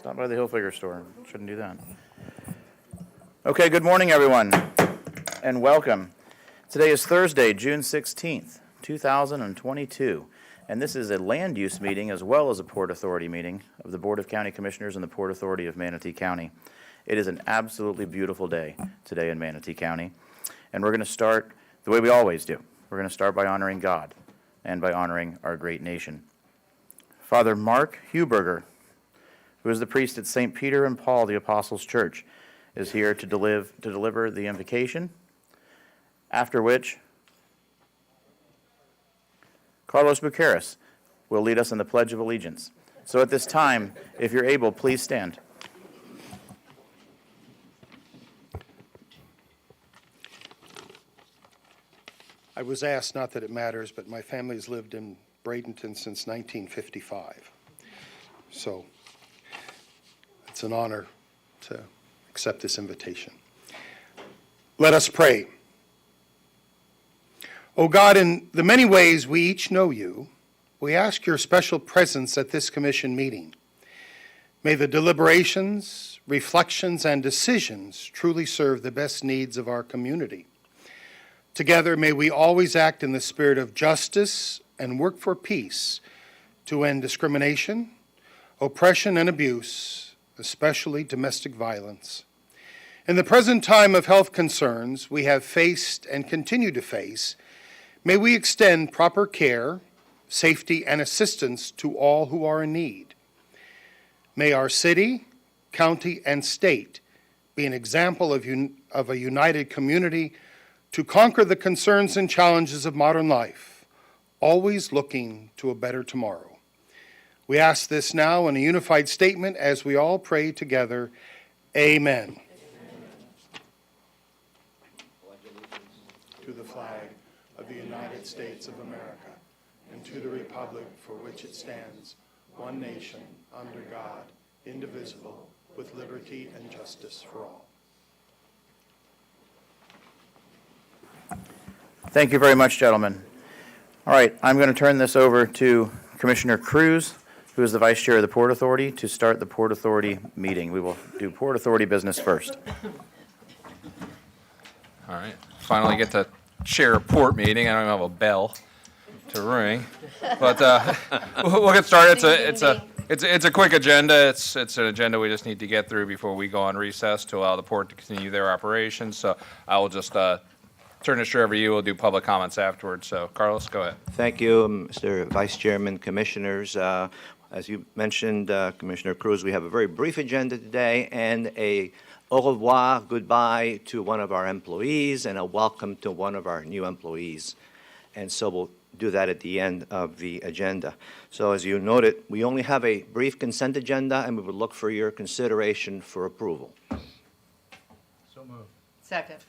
Stop by the Hilfiger store. Shouldn't do that. Okay, good morning, everyone, and welcome. Today is Thursday, June 16th, 2022, and this is a land use meeting as well as a Port Authority meeting of the Board of County Commissioners and the Port Authority of Manatee County. It is an absolutely beautiful day today in Manatee County, and we're going to start the way we always do. We're going to start by honoring God and by honoring our great nation. Father Mark Huberger, who is the priest at St. Peter and Paul the Apostles' Church, is here to deliver the invocation, after which Carlos Bucaris will lead us in the Pledge of Allegiance. So at this time, if you're able, please stand. I was asked, not that it matters, but my family has lived in Bradenton since 1955. So it's an honor to accept this invitation. Let us pray. O God, in the many ways we each know you, we ask your special presence at this commission meeting. May the deliberations, reflections, and decisions truly serve the best needs of our community. Together, may we always act in the spirit of justice and work for peace to end discrimination, oppression, and abuse, especially domestic violence. In the present time of health concerns we have faced and continue to face, may we extend proper care, safety, and assistance to all who are in need. May our city, county, and state be an example of a united community to conquer the concerns and challenges of modern life, always looking to a better tomorrow. We ask this now in a unified statement as we all pray together. Amen. To the flag of the United States of America and to the republic for which it stands, one nation, under God, indivisible, with liberty and justice for all. Thank you very much, gentlemen. All right, I'm going to turn this over to Commissioner Cruz, who is the Vice Chair of the Port Authority, to start the Port Authority meeting. We will do Port Authority business first. All right, finally get to chair a port meeting. I don't have a bell to ring, but we'll get started. It's a quick agenda. It's an agenda we just need to get through before we go on recess to allow the port to continue their operations. So I will just turn this over to you. We'll do public comments afterwards. So Carlos, go ahead. Thank you, Mr. Vice Chairman, Commissioners. As you mentioned, Commissioner Cruz, we have a very brief agenda today and a au revoir, goodbye to one of our employees and a welcome to one of our new employees. And so we'll do that at the end of the agenda. So as you noted, we only have a brief consent agenda and we would look for your consideration for approval. So moved. Second.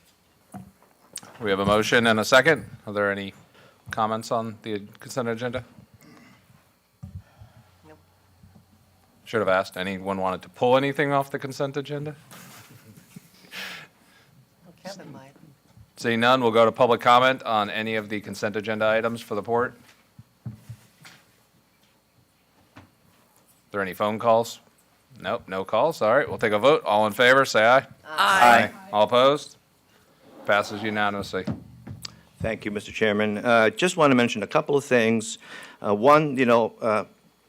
We have a motion and a second. Are there any comments on the consent agenda? Nope. Should have asked. Anyone wanted to pull anything off the consent agenda? Well, Kevin might. Seeing none, we'll go to public comment on any of the consent agenda items for the port. Are there any phone calls? Nope, no calls. All right, we'll take a vote. All in favor, say aye. Aye. All opposed? Passes unanimously. Thank you, Mr. Chairman. Just want to mention a couple of things. One,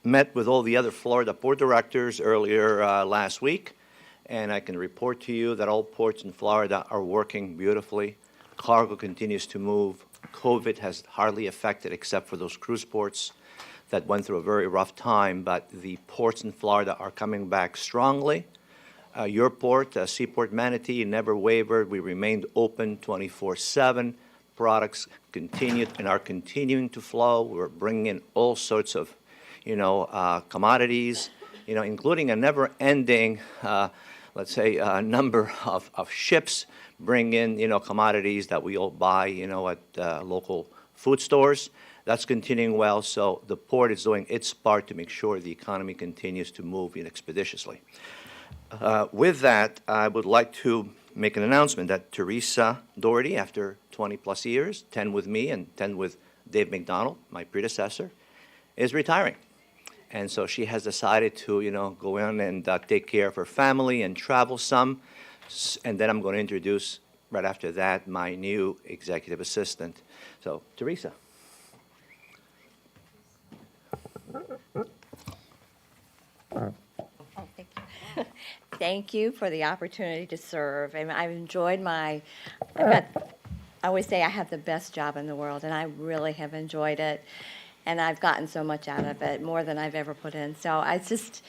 met with all the other Florida port directors earlier last week, and I can report to you that all ports in Florida are working beautifully. Cargo continues to move. COVID has hardly affected except for those cruise ports that went through a very rough time, but the ports in Florida are coming back strongly. Your port, Seaport Manatee, never wavered. We remained open 24/7. Products continued and are continuing to flow. We're bringing in all sorts of, commodities, including a never-ending, number of ships bring in, commodities that we all buy, at local food stores. That's continuing well. So the port is doing its part to make sure the economy continues to move expeditiously. With that, I would like to make an announcement that Teresa Doherty, after 20-plus years, 10 with me and 10 with Dave McDonald, my predecessor, is retiring. And so she has decided to, go in and take care of her family and travel some. And then I'm going to introduce, right after that, my new executive assistant. So, Teresa. Thank you for the opportunity to serve. And I've enjoyed I always say I have the best job in the world, and I really have enjoyed it. And I've gotten so much out of it, more than I've ever put in. So it's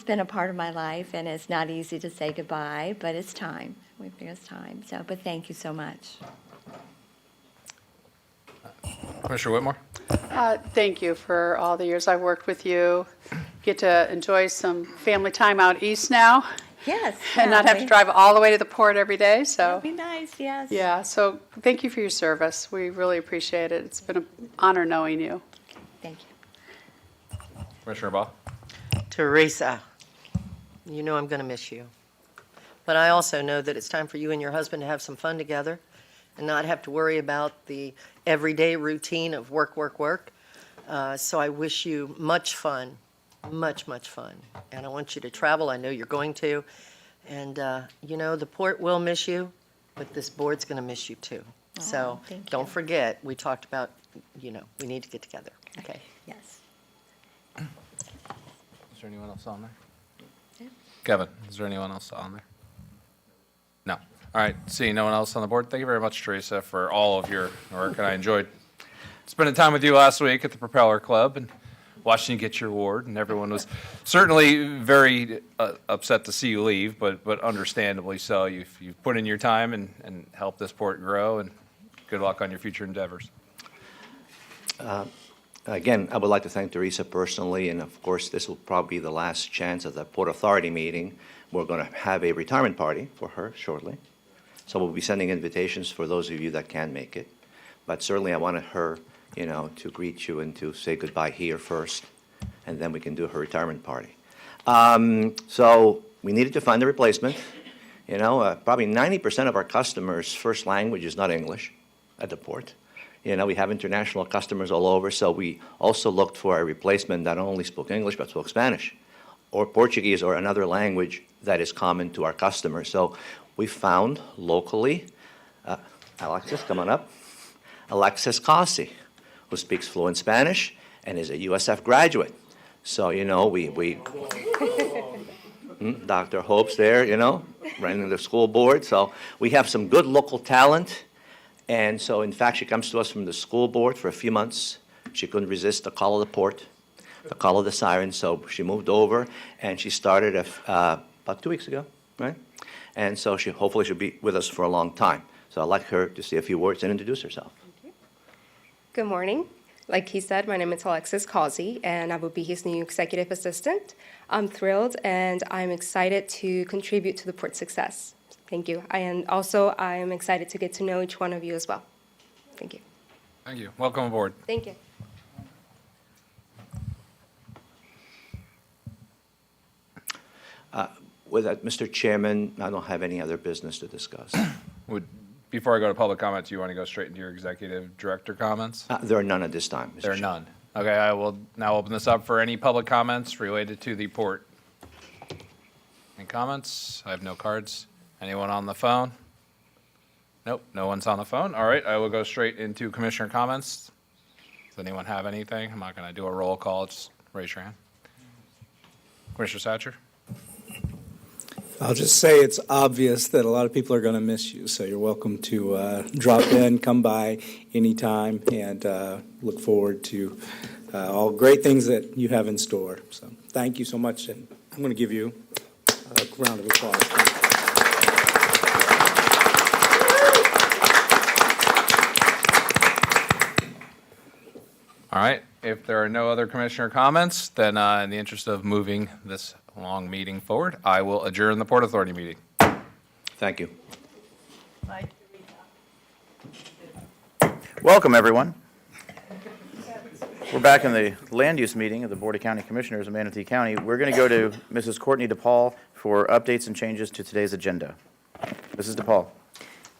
been a part of my life, and it's not easy to say goodbye, but it's time. We think it's time. So, but thank you so much. Commissioner Whitmore? Thank you for all the years I've worked with you. Get to enjoy some family time out east now Yes. and not have to drive all the way to the port every day. So, That'd be nice, yes. yeah, so thank you for your service. We really appreciate it. It's been an honor knowing you. Thank you. Commissioner Ball? Teresa, you know I'm going to miss you. But I also know that it's time for you and your husband to have some fun together and not have to worry about the everyday routine of work, work, work. So I wish you much fun, much, much fun. And I want you to travel. I know you're going to. And, the port will miss you, but this board's going to miss you too. So thank don't you. forget, we talked about, we need to get together. Okay. Yes. Is there anyone else on there? Kevin, is there anyone else on there? No. All right, seeing no one else on the board, thank you very much, Teresa, for all of your work, and I enjoyed spending time with you last week at the Propeller Club and watching you get your award, and everyone was certainly very upset to see you leave, but understandably so. You've put in your time and helped this port grow, and good luck on your future endeavors. Again, I would like to thank Teresa personally, and of course, this will probably be the last chance of the Port Authority meeting. We're going to have a retirement party for her shortly. So we'll be sending invitations for those of you that can make it. But certainly I wanted her, to greet you and to say goodbye here first, and then we can do her retirement party. So we needed to find a replacement. Probably 90% of our customers' first language is not English at the port. We have international customers all over, so we also looked for a replacement that not only spoke English but spoke Spanish or Portuguese or another language that is common to our customers. So we found locally, Alexis, come on up, Alexis Cossi, who speaks fluent Spanish and is a USF graduate. So, we Dr. Hope's there, running the school board. So we have some good local talent. And so, in fact, she comes to us from the school board for a few months. She couldn't resist the call of the port, the call of the siren, so she moved over, and she started about 2 weeks ago, right? And so hopefully she'll be with us for a long time. So I'd like her to say a few words and introduce herself. Good morning. Like he said, my name is Alexis Causey, and I will be his new executive assistant. I'm thrilled, and I'm excited to contribute to the port's success. Thank you. I am excited to get to know each one of you as well. Thank you. Thank you. Welcome aboard. Thank you. With that, Mr. Chairman, I don't have any other business to discuss. Before I go to public comments, you want to go straight into your executive director comments? There are none at this time, Mr. There are Chairman. none. Okay, I will now open this up for any public comments related to the port. Any comments? I have no cards. Anyone on the phone? Nope, no one's on the phone. All right, I will go straight into commissioner comments. Does anyone have anything? I'm not going to do a roll call. Just raise your hand. Commissioner Satcher? I'll just say it's obvious that a lot of people are going to miss you, so you're welcome to drop in, come by anytime, and look forward to all great things that you have in store. So thank you so much, and I'm going to give you a round of applause. All right, if there are no other commissioner comments, then in the interest of moving this long meeting forward, I will adjourn the Port Authority meeting. Thank you. Welcome, everyone. We're back in the land use meeting of the Board of County Commissioners of Manatee County. We're going to go to Mrs. Courtney DePaul for updates and changes to today's agenda. Mrs. DePaul.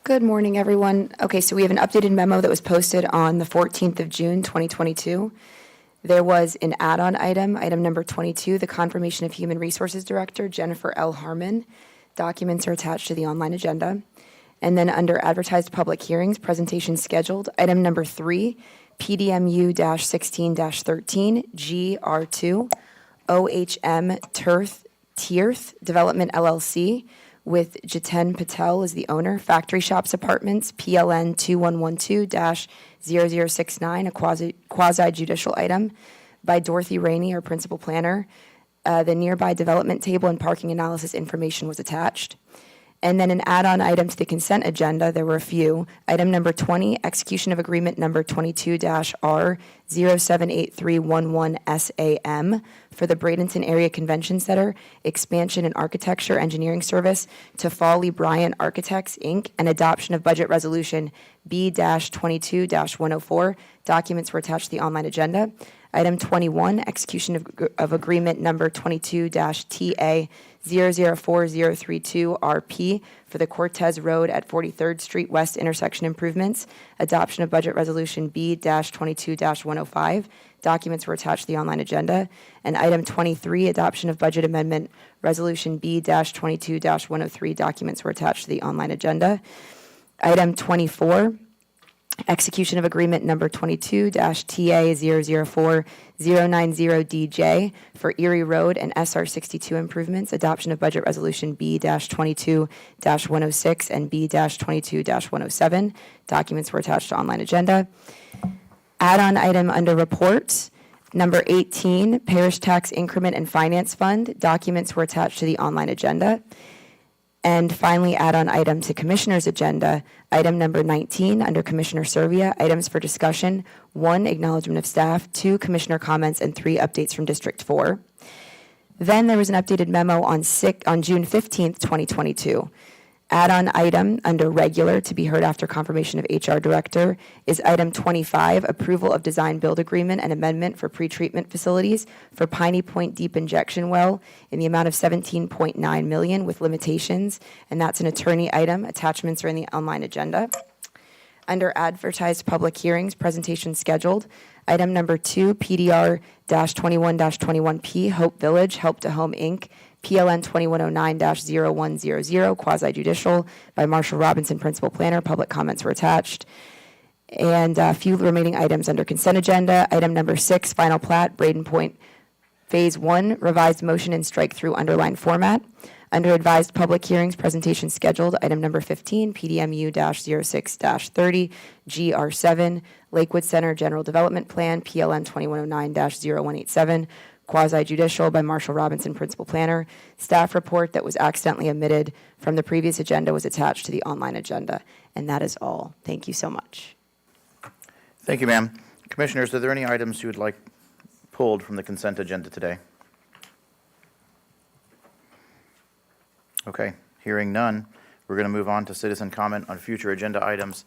Good morning, everyone. Okay, so we have an updated memo that was posted on the 14th of June, 2022. There was an add-on item, item number 22, the confirmation of Human Resources Director, Jennifer L. Harmon. Documents are attached to the online agenda. And then under advertised public hearings, presentation scheduled, item number 3, PDMU-16-13, GR2, OHM Tierth Development LLC, with Jiten Patel as the owner, Factory Shops Apartments, PLN 2112-0069, a quasi-judicial item by Dorothy Rainey, our principal planner. The nearby development table and parking analysis information was attached. And then an add-on item to the consent agenda, there were a few. Item number 20, execution of agreement number 22-R078311-SAM for the Bradenton Area Convention Center, expansion and architecture engineering service to Foley Bryant Architects, Inc., and adoption of budget resolution B-22-104. Documents were attached to the online agenda. Item 21, execution of agreement number 22-TA004032-RP for the Cortez Road at 43rd Street West intersection improvements. Adoption of budget resolution B-22-105. Documents were attached to the online agenda. And item 23, adoption of budget amendment resolution B-22-103. Documents were attached to the online agenda. Item 24, execution of agreement number 22-TA004090DJ for Erie Road and SR 62 improvements. Adoption of budget resolution B-22-106 and B-22-107. Documents were attached to online agenda. Add-on item under reports, number 18, Parish Tax Increment and Finance Fund. Documents were attached to the online agenda. And finally, add-on item to Commissioner's agenda, item number 19, under Commissioner Servia, items for discussion, 1, acknowledgement of staff, 2, Commissioner comments, and 3, updates from District 4. Then there was an updated memo on June 15th, 2022. Add-on item under regular to be heard after confirmation of HR Director is item 25, approval of design build agreement and amendment for pretreatment facilities for Piney Point Deep Injection Well in the amount of $17.9 million with limitations, and that's an attorney item. Attachments are in the online agenda. Under advertised public hearings, presentation scheduled. Item number 2, PDR-21-21P, Hope Village, Help to Home, Inc., PLN 2109-0100, quasi-judicial by Marshall Robinson, Principal Planner. Public comments were attached. And a few remaining items under consent agenda. Item number 6, final plat, Braden Point Phase 1, revised motion and strike-through underlined format. Under advised public hearings, presentation scheduled. Item number 15, PDMU-06-30, GR7, Lakewood Center General Development Plan, PLN 2109-0187, quasi-judicial by Marshall Robinson, Principal Planner. Staff report that was accidentally omitted from the previous agenda was attached to the online agenda. And that is all. Thank you so much. Thank you, ma'am. Commissioners, are there any items you would like pulled from the consent agenda today? Okay, hearing none, we're going to move on to citizen comment on future agenda items.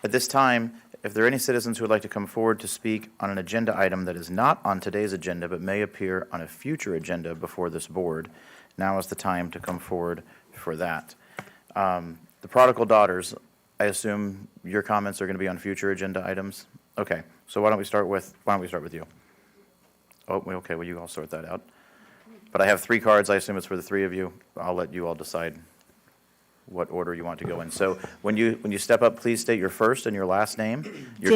At this time, if there are any citizens who would like to come forward to speak on an agenda item that is not on today's agenda but may appear on a future agenda before this board, now is the time to come forward for that. The prodigal daughters, I assume your comments are going to be on future agenda items? Okay, so why don't we start with you? Oh, okay, well, you all sort that out. But I have 3 cards. I assume it's for the 3 of you. I'll let you all decide what order you want to go in. So when you step up, please state your first and your last name, your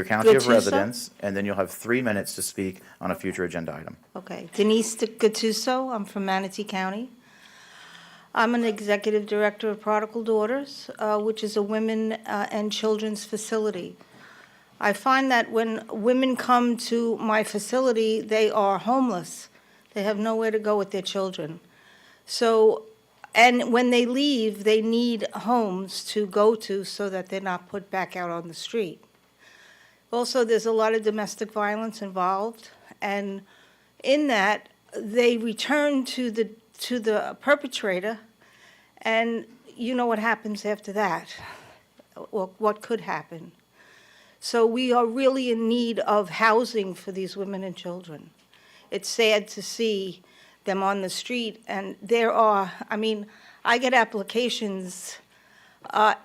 county of residence, and then you'll have 3 minutes to speak on a future agenda item. Okay. Denise Gattuso, I'm from Manatee County. I'm an executive director of Prodigal Daughters, which is a women and children's facility. I find that when women come to my facility, they are homeless. They have nowhere to go with their children. So, and when they leave, they need homes to go to so that they're not put back out on the street. Also, there's a lot of domestic violence involved, and in that, they return to the perpetrator, and you know what happens after that, or what could happen. So we are really in need of housing for these women and children. It's sad to see them on the street, and I get applications, 5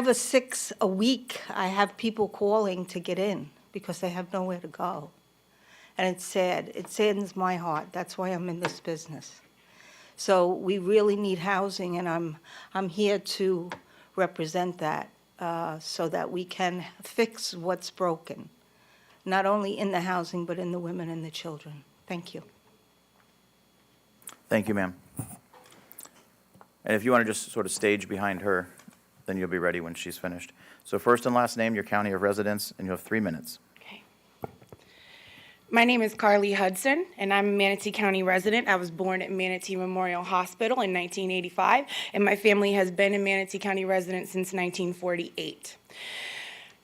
or 6 a week. I have people calling to get in because they have nowhere to go. And it's sad. It saddens my heart. That's why I'm in this business. So we really need housing, and I'm here to represent that so that we can fix what's broken, not only in the housing, but in the women and the children. Thank you. Thank you, ma'am. And if you want to just sort of stage behind her, then you'll be ready when she's finished. So first and last name, your county of residence, and you have 3 minutes. Okay. My name is Carly Hudson, and I'm a Manatee County resident. I was born at Manatee Memorial Hospital in 1985, and my family has been a Manatee County resident since 1948.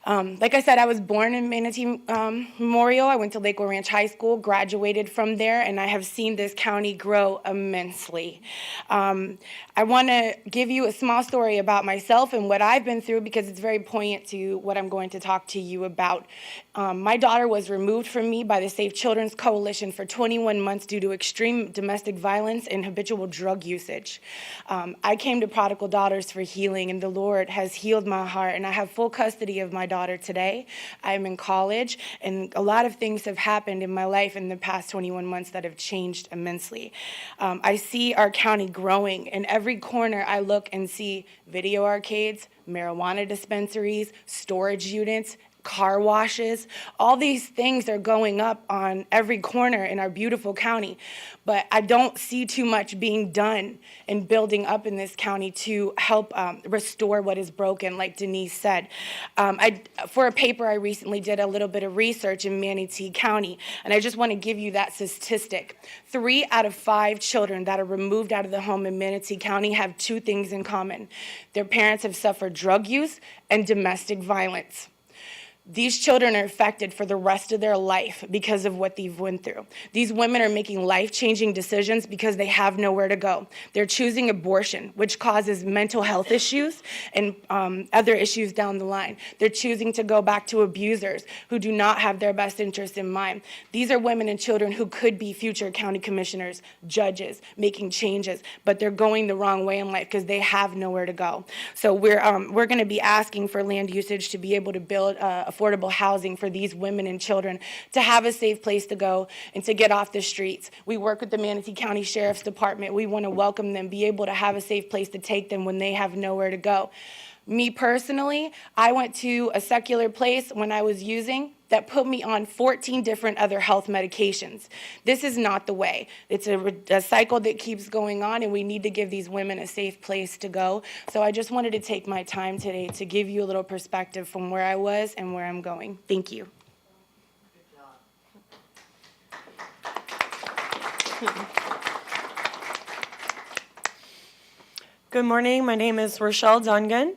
Like I said, I was born in Manatee Memorial. I went to Lakewood Ranch High School, graduated from there, and I have seen this county grow immensely. I want to give you a small story about myself and what I've been through because it's very poignant to what I'm going to talk to you about. My daughter was removed from me by the Safe Children's Coalition for 21 months due to extreme domestic violence and habitual drug usage. I came to Prodigal Daughters for healing, and the Lord has healed my heart, and I have full custody of my daughter today. I'm in college, and a lot of things have happened in my life in the past 21 months that have changed immensely. I see our county growing. In every corner, I look and see video arcades, marijuana dispensaries, storage units, car washes. All these things are going up on every corner in our beautiful county, but I don't see too much being done and building up in this county to help restore what is broken, like Denise said. For a paper I recently did a little bit of research in Manatee County, and I just want to give you that statistic. 3 out of 5 children that are removed out of the home in Manatee County have 2 things in common. Their parents have suffered drug use and domestic violence. These children are affected for the rest of their life because of what they've went through. These women are making life-changing decisions because they have nowhere to go. They're choosing abortion, which causes mental health issues and other issues down the line. They're choosing to go back to abusers who do not have their best interests in mind. These are women and children who could be future county commissioners, judges, making changes, but they're going the wrong way in life because they have nowhere to go. So we're going to be asking for land usage to be able to build affordable housing for these women and children to have a safe place to go and to get off the streets. We work with the Manatee County Sheriff's Department. We want to welcome them, be able to have a safe place to take them when they have nowhere to go. Me personally, I went to a secular place when I was using that put me on 14 different other health medications. This is not the way. It's a cycle that keeps going on, and we need to give these women a safe place to go. So I just wanted to take my time today to give you a little perspective from where I was and where I'm going. Thank you. Good morning. My name is Rochelle Dungan.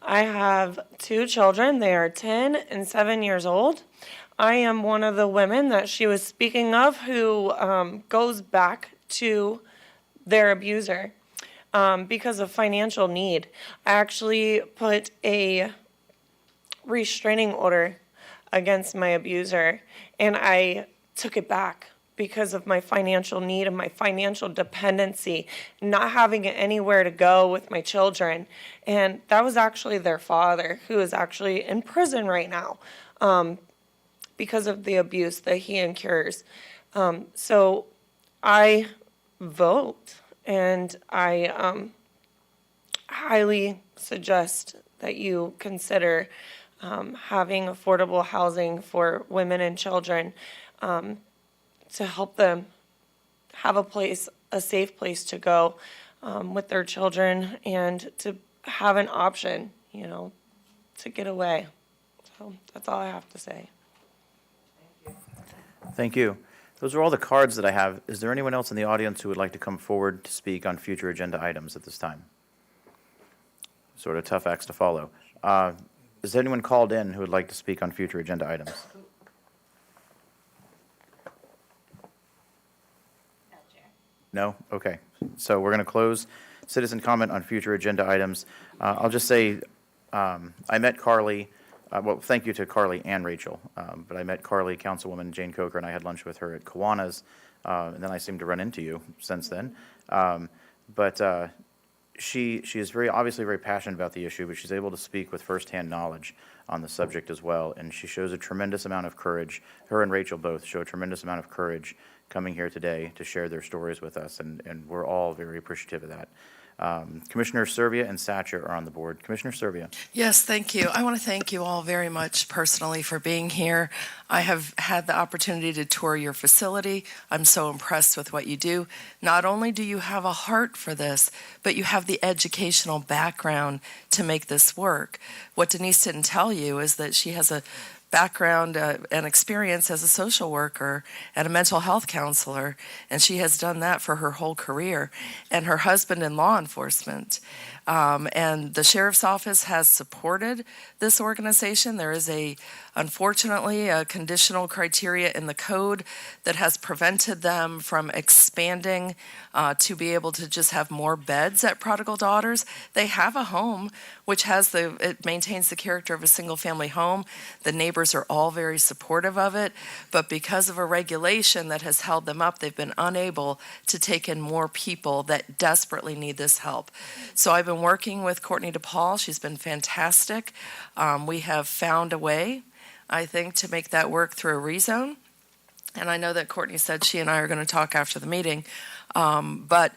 I have 2 children. They are 10 and 7 years old. I am one of the women that she was speaking of who goes back to their abuser because of financial need. I actually put a restraining order against my abuser, and I took it back because of my financial need and my financial dependency, not having anywhere to go with my children. And that was actually their father, who is actually in prison right now because of the abuse that he incurs. So I vote, and I highly suggest that you consider having affordable housing for women and children to help them have a safe place to go with their children and to have an option, to get away. So that's all I have to say. Thank you. Those are all the cards that I have. Is there anyone else in the audience who would like to come forward to speak on future agenda items at this time? Sort of tough acts to follow. Is there anyone called in who would like to speak on future agenda items? No? Okay. So we're going to close citizen comment on future agenda items. I'll just say I met Carly. Well, thank you to Carly and Rachel. But I met Carly, Councilwoman Jane Coker, and I had lunch with her at Kiwanis. And then I seemed to run into you since then. But she is obviously very passionate about the issue, but she's able to speak with firsthand knowledge on the subject as well, and she shows a tremendous amount of courage. Her and Rachel both show a tremendous amount of courage coming here today to share their stories with us, and we're all very appreciative of that. Commissioner Servia and Satcher are on the board. Commissioner Servia. Yes, thank you. I want to thank you all very much personally for being here. I have had the opportunity to tour your facility. I'm so impressed with what you do. Not only do you have a heart for this, but you have the educational background to make this work. What Denise didn't tell you is that she has a background and experience as a social worker and a mental health counselor, and she has done that for her whole career, and her husband in law enforcement. And the sheriff's office has supported this organization. There is unfortunately, a conditional criteria in the code that has prevented them from expanding to be able to just have more beds at Prodigal Daughters. They have a home which it maintains the character of a single-family home. The neighbors are all very supportive of it, but because of a regulation that has held them up, they've been unable to take in more people that desperately need this help. So I've been working with Courtney DePaul. She's been fantastic. We have found a way, I think, to make that work through a rezone. And I know that Courtney said she and I are going to talk after the meeting. But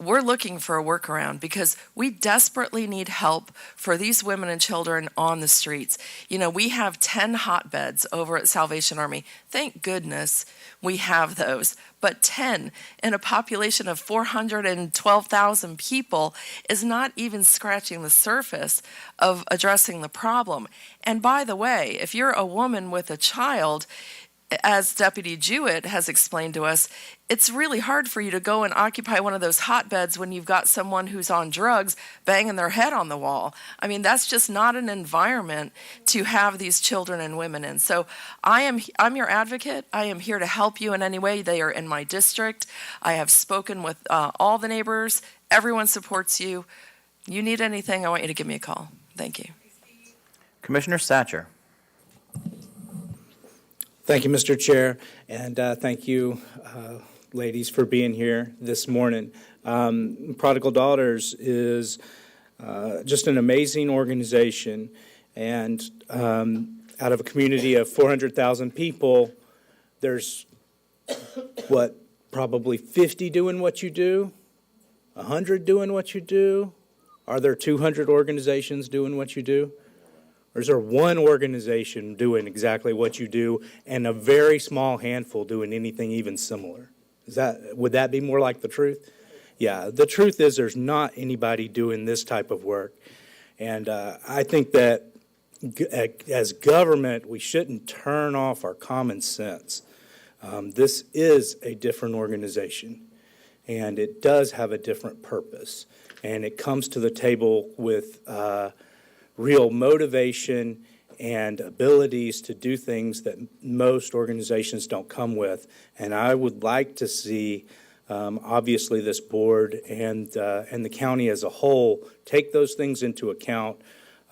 we're looking for a workaround because we desperately need help for these women and children on the streets. You know, we have 10 hotbeds over at Salvation Army. Thank goodness we have those. But 10 in a population of 412,000 people is not even scratching the surface of addressing the problem. And by the way, if you're a woman with a child, as Deputy Jewett has explained to us, it's really hard for you to go and occupy one of those hotbeds when you've got someone who's on drugs banging their head on the wall. I mean, that's just not an environment to have these children and women in. So I'm your advocate. I am here to help you in any way. They are in my district. I have spoken with all the neighbors. Everyone supports you. You need anything, I want you to give me a call. Thank you. Commissioner Satcher. Thank you, Mr. Chair, and thank you, ladies, for being here this morning. Prodigal Daughters is just an amazing organization, and out of a community of 400,000 people, there's, probably 50 doing what you do, 100 doing what you do? Are there 200 organizations doing what you do? Or is there one organization doing exactly what you do and a very small handful doing anything even similar? Would that be more like the truth? Yeah, the truth is there's not anybody doing this type of work. And I think that as government, we shouldn't turn off our common sense. This is a different organization, and it does have a different purpose. And it comes to the table with real motivation and abilities to do things that most organizations don't come with. And I would like to see, obviously, this board and the county as a whole take those things into account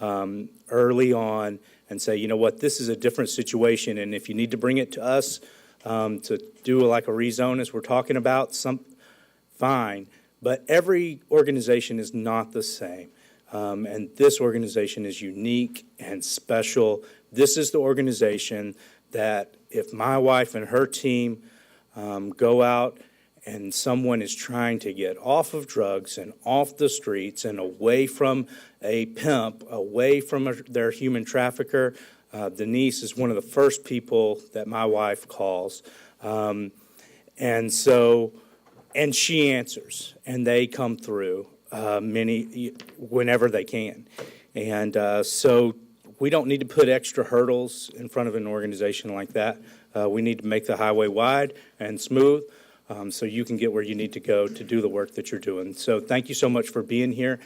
early on and say, you know what, this is a different situation, and if you need to bring it to us to do like a rezone as we're talking about, fine. But every organization is not the same. And this organization is unique and special. This is the organization that if my wife and her team go out and someone is trying to get off of drugs and off the streets and away from a pimp, away from their human trafficker, Denise is one of the first people that my wife calls. And she answers, and they come through. Whenever they can. And so we don't need to put extra hurdles in front of an organization like that. We need to make the highway wide and smooth so you can get where you need to go to do the work that you're doing. So thank you so much for being here,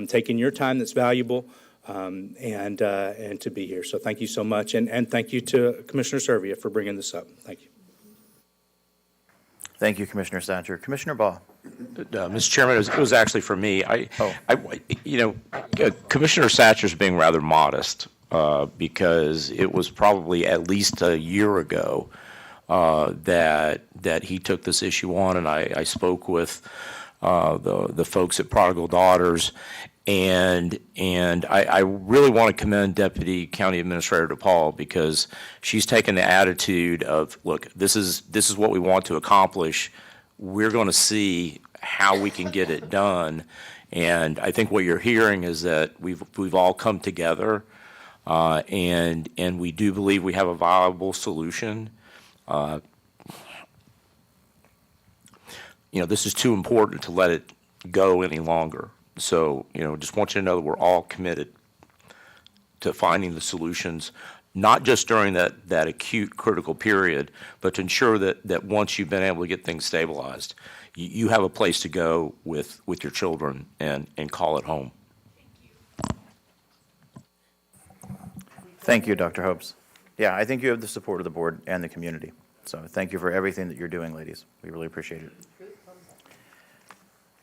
taking your time that's valuable, and to be here. So thank you so much. And thank you to Commissioner Servia for bringing this up. Thank you. Thank you, Commissioner Satcher. Commissioner Baugh. Mr. Chairman, it was actually for me. Commissioner Satcher's being rather modest because it was probably at least a year ago that he took this issue on, and I spoke with the folks at Prodigal Daughters. And I really want to commend Deputy County Administrator DePaul, because she's taken the attitude of, look, this is what we want to accomplish. We're going to see how we can get it done. And I think what you're hearing is that we've all come together, and we do believe we have a viable solution. This is too important to let it go any longer. So, just want you to know that we're all committed to finding the solutions, not just during that acute critical period, but to ensure that once you've been able to get things stabilized, you have a place to go with your children and call it home. Thank you, Dr. Hopes. Yeah, I think you have the support of the board and the community. So thank you for everything that you're doing, ladies. We really appreciate it.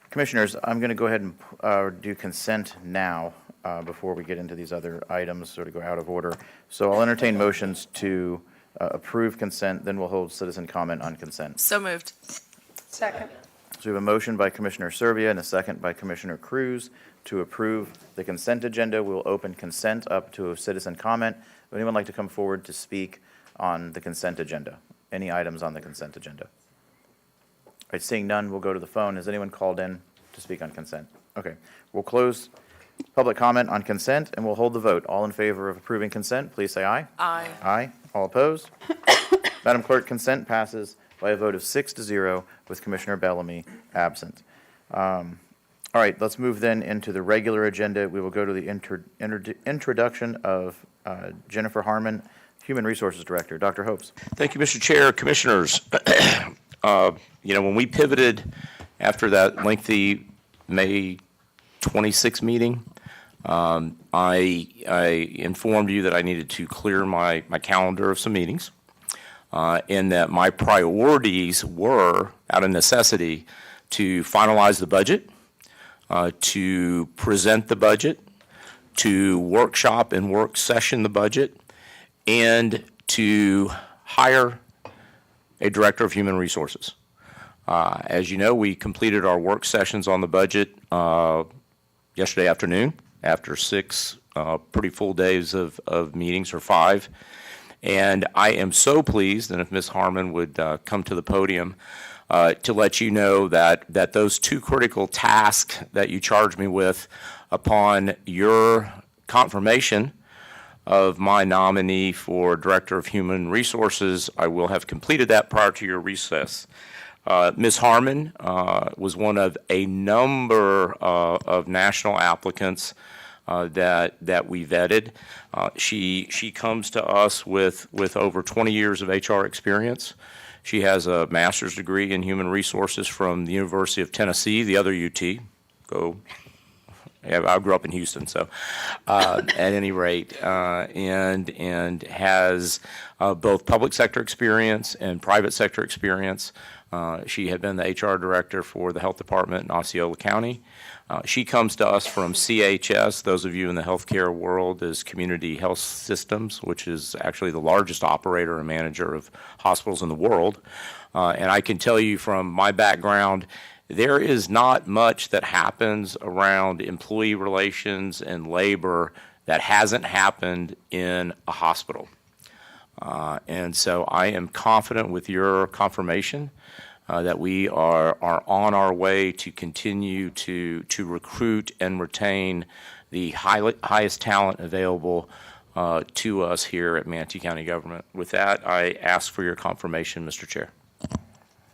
Commissioners, I'm going to go ahead and do consent now before we get into these other items, sort of go out of order. So I'll entertain motions to approve consent, then we'll hold citizen comment on consent. So moved. Second. So we have a motion by Commissioner Servia and a second by Commissioner Cruz to approve the consent agenda. We'll open consent up to a citizen comment. Would anyone like to come forward to speak on the consent agenda? Any items on the consent agenda? All right, seeing none, we'll go to the phone. Has anyone called in to speak on consent? Okay, we'll close public comment on consent and we'll hold the vote. All in favor of approving consent, please say aye. Aye. Aye. All opposed? Madam Clerk, consent passes by a vote of 6-0 with Commissioner Bellamy absent. All right, let's move then into the regular agenda. We will go to the introduction of Jennifer Harmon, Human Resources Director. Dr. Hopes. Thank you, Mr. Chair. Commissioners, when we pivoted after that lengthy May 26 meeting, I informed you that I needed to clear my calendar of some meetings, and that my priorities were, out of necessity, to finalize the budget, to present the budget, to workshop and work session the budget, and to hire a Director of Human Resources. As you know, we completed our work sessions on the budget yesterday afternoon after 6 pretty full days of meetings, or 5. And I am so pleased, and if Ms. Harmon would come to the podium, to let you know that those 2 critical tasks that you charged me with upon your confirmation of my nominee for Director of Human Resources, I will have completed that prior to your recess. Ms. Harmon was one of a number of national applicants that we vetted. She comes to us with over 20 years of HR experience. She has a master's degree in human resources from the University of Tennessee, the other UT. Go. Yeah, I grew up in Houston, so at any rate, and has both public sector experience and private sector experience. She had been the HR director for the health department in Osceola County. She comes to us from CHS, those of you in the healthcare world, is Community Health Systems, which is actually the largest operator and manager of hospitals in the world. And I can tell you from my background, there is not much that happens around employee relations and labor that hasn't happened in a hospital. And so I am confident with your confirmation that we are on our way to continue to recruit and retain the highest talent available to us here at Manatee County Government. With that, I ask for your confirmation, Mr. Chair.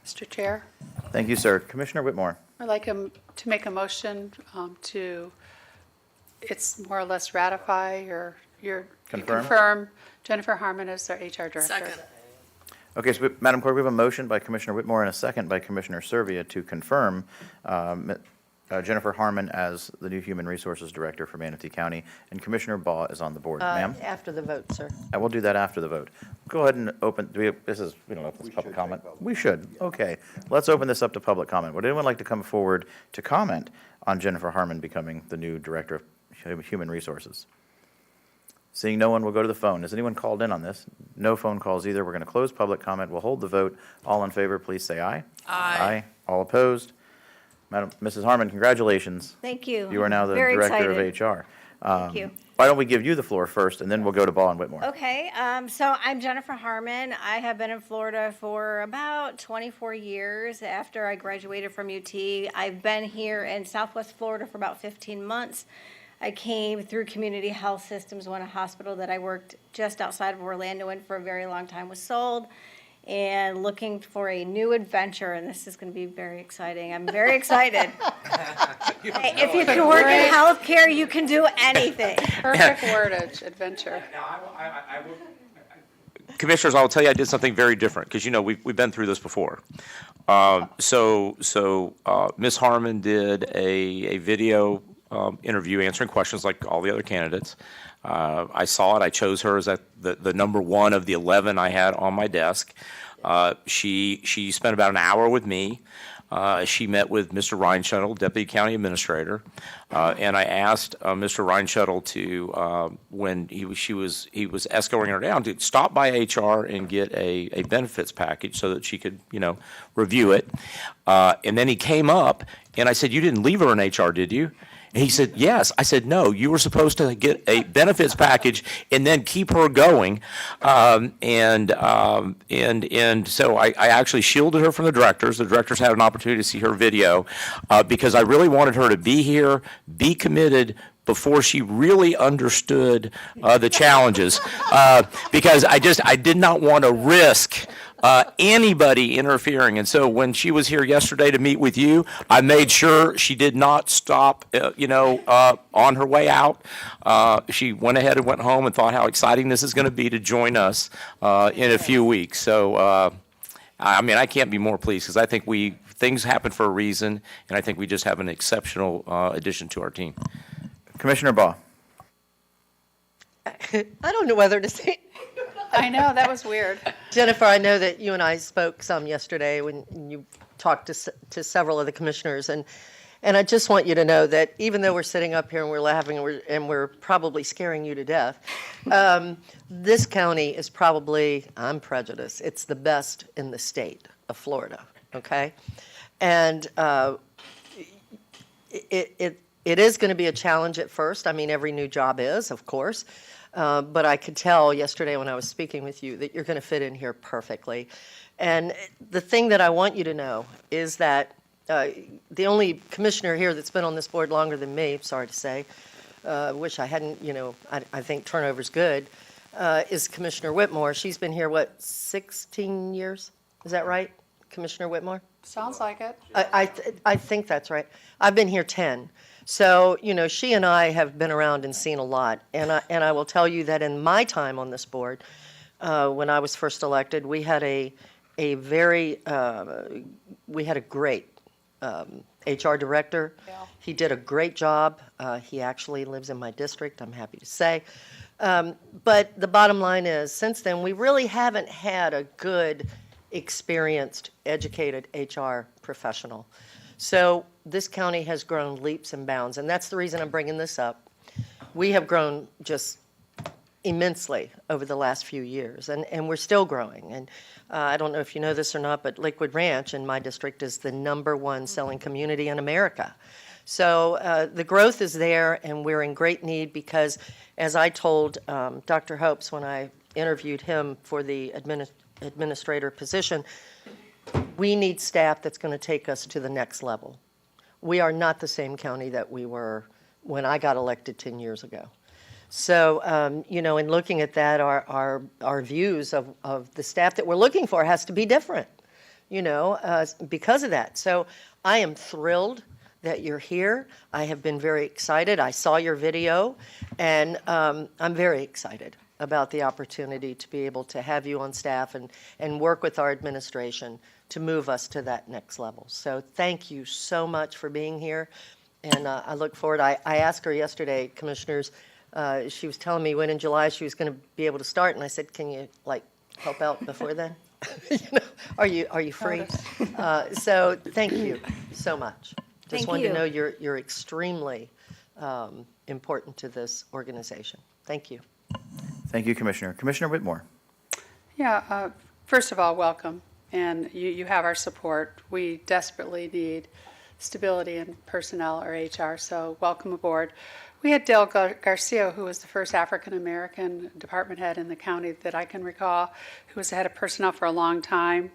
Mr. Chair, Thank you, sir. Commissioner Whitmore. I'd like to make a motion to, it's more or less ratify or you confirm Jennifer Harmon as their HR director. Second. Okay, so Madam Clerk, we have a motion by Commissioner Whitmore and a second by Commissioner Servia to confirm Jennifer Harmon as the new Human Resources Director for Manatee County, and Commissioner Baugh is on the board. Ma'am? After the vote, sir. I will do that after the vote. Go ahead and open, we don't know if it's public comment. We should, okay. Let's open this up to public comment. Would anyone like to come forward to comment on Jennifer Harmon becoming the new Director of Human Resources? Seeing no one, we'll go to the phone. Has anyone called in on this? No phone calls either. We're going to close public comment. We'll hold the vote. All in favor, please say aye. Aye. All opposed? Mrs. Harmon, congratulations. Thank you. You are now the Very Director excited. of HR. Thank you. Why don't we give you the floor first, and then we'll go to Ball and Whitmore. Okay, so I'm Jennifer Harmon. I have been in Florida for about 24 years after I graduated from UT. I've been here in Southwest Florida for about 15 months. I came through Community Health Systems when a hospital that I worked just outside of Orlando in for a very long time was sold, and looking for a new adventure, and this is going to be very exciting. I'm very excited. Hey, if you can work in healthcare, you can do anything. Perfect wordage, adventure. Commissioners, I'll tell you I did something very different because, we've been through this before. Ms. Harmon did a video interview answering questions like all the other candidates. I saw it. I chose her as the number one of the 11 I had on my desk. She spent about an hour with me. She met with Mr. Reinschuttle, Deputy County Administrator, and I asked Mr. Reinschuttle to, when he was escorting her down, to stop by HR and get a benefits package so that she could, review it. And then he came up, and I said, "You didn't leave her in HR, did you?" And he said, "Yes." I said, "No, you were supposed to get a benefits package and then keep her going." And so I actually shielded her from the directors. The directors had an opportunity to see her video because I really wanted her to be here, be committed before she really understood the challenges. Because I did not want to risk anybody interfering. And so when she was here yesterday to meet with you, I made sure she did not stop, on her way out. She went ahead and went home and thought how exciting this is going to be to join us in a few weeks. So, I can't be more pleased because I think things happen for a reason, and I think we just have an exceptional addition to our team. Commissioner Baugh. I don't know whether to say. I know, that was weird. Jennifer, I know that you and I spoke some yesterday when you talked to several of the commissioners, and I just want you to know that even though we're sitting up here and we're laughing and we're probably scaring you to death, this county is probably, I'm prejudiced, it's the best in the state of Florida, okay? And it is going to be a challenge at first. Every new job is, of course. But I could tell yesterday when I was speaking with you that you're going to fit in here perfectly. And the thing that I want you to know is that the only commissioner here that's been on this board longer than me, sorry to say, wish I hadn't, I think turnover's good, is Commissioner Whitmore. She's been here, 16 years? Is that right, Commissioner Whitmore? Sounds like it. I think that's right. I've been here 10. So, she and I have been around and seen a lot. And I will tell you that in my time on this board, when I was first elected, we had a great HR director. Yeah. He did a great job. He actually lives in my district, I'm happy to say. But the bottom line is, since then, we really haven't had a good, experienced, educated HR professional. So this county has grown leaps and bounds, and that's the reason I'm bringing this up. We have grown just immensely over the last few years, and we're still growing. And I don't know if you know this or not, but Lakewood Ranch in my district is the #1 selling community in America. So the growth is there, and we're in great need because, as I told Dr. Hopes when I interviewed him for the administrator position, we need staff that's going to take us to the next level. We are not the same county that we were when I got elected 10 years ago. So, in looking at that, our views of the staff that we're looking for has to be different, because of that. So I am thrilled that you're here. I have been very excited. I saw your video, and I'm very excited about the opportunity to be able to have you on staff and work with our administration to move us to that next level. So thank you so much for being here, and I look forward. I asked her yesterday, Commissioners, she was telling me when in July she was going to be able to start, and I said, can you help out before then? Are you free? So thank you so much. Just wanted to know you're extremely important to this organization. Thank you. Thank you, Commissioner. Commissioner Whitmore. Yeah, first of all, welcome. And you have our support. We desperately need stability in personnel or HR, so welcome aboard. We had Dale Garcia, who was the first African-American department head in the county that I can recall, who was the head of personnel for a long time,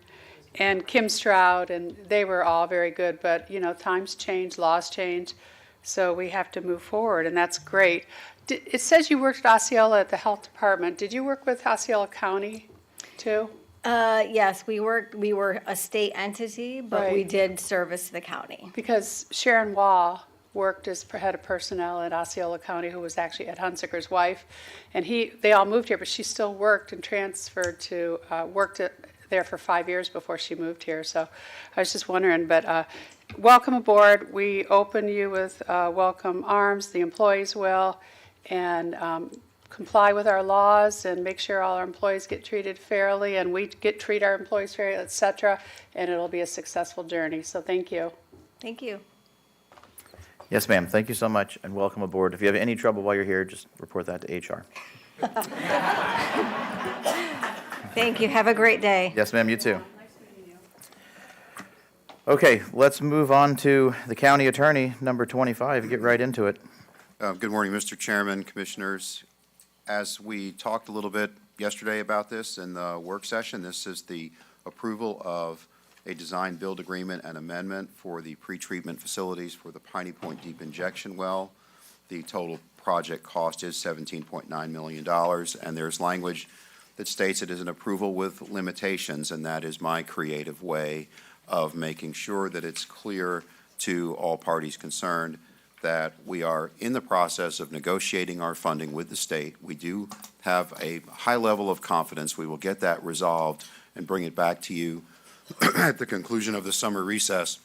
and Kim Stroud, and they were all very good, but, you know, times change, laws change, so we have to move forward, and that's great. It says you worked at Osceola at the health department. Did you work with Osceola County, too? Yes, we were a state entity, but we Right. did service the county. Because Sharon Wall worked as head of personnel at Osceola County, who was actually Ed Hunsaker's wife, and they all moved here, but she still worked and transferred to, there for 5 years before she moved here, so I was just wondering, but welcome aboard. We open you with welcome arms, the employees will, and comply with our laws and make sure all our employees get treated fairly and we treat our employees fairly, et cetera, and it'll be a successful journey, so thank you. Thank you. Yes, ma'am. Thank you so much, and welcome aboard. If you have any trouble while you're here, just report that to HR. Thank you. Have a great day. Yes, ma'am, you too. Okay, let's move on to the county attorney, number 25. Get right into it. Good morning, Mr. Chairman, Commissioners. As we talked a little bit yesterday about this in the work session, this is the approval of a design build agreement and amendment for the pretreatment facilities for the Piney Point Deep Injection Well. The total project cost is $17.9 million, and there's language that states it is an approval with limitations, and that is my creative way of making sure that it's clear to all parties concerned that we are in the process of negotiating our funding with the state. We do have a high level of confidence we will get that resolved and bring it back to you at the conclusion of the summer recess,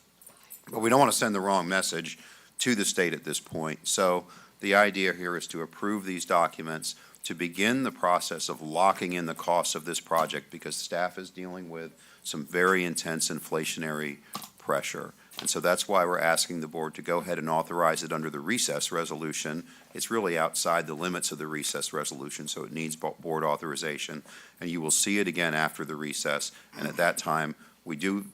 but we don't want to send the wrong message to the state at this point. So the idea here is to approve these documents to begin the process of locking in the costs of this project because staff is dealing with some very intense inflationary pressure. And so that's why we're asking the board to go ahead and authorize it under the recess resolution. It's really outside the limits of the recess resolution, so it needs board authorization. And you will see it again after the recess. And at that time, we do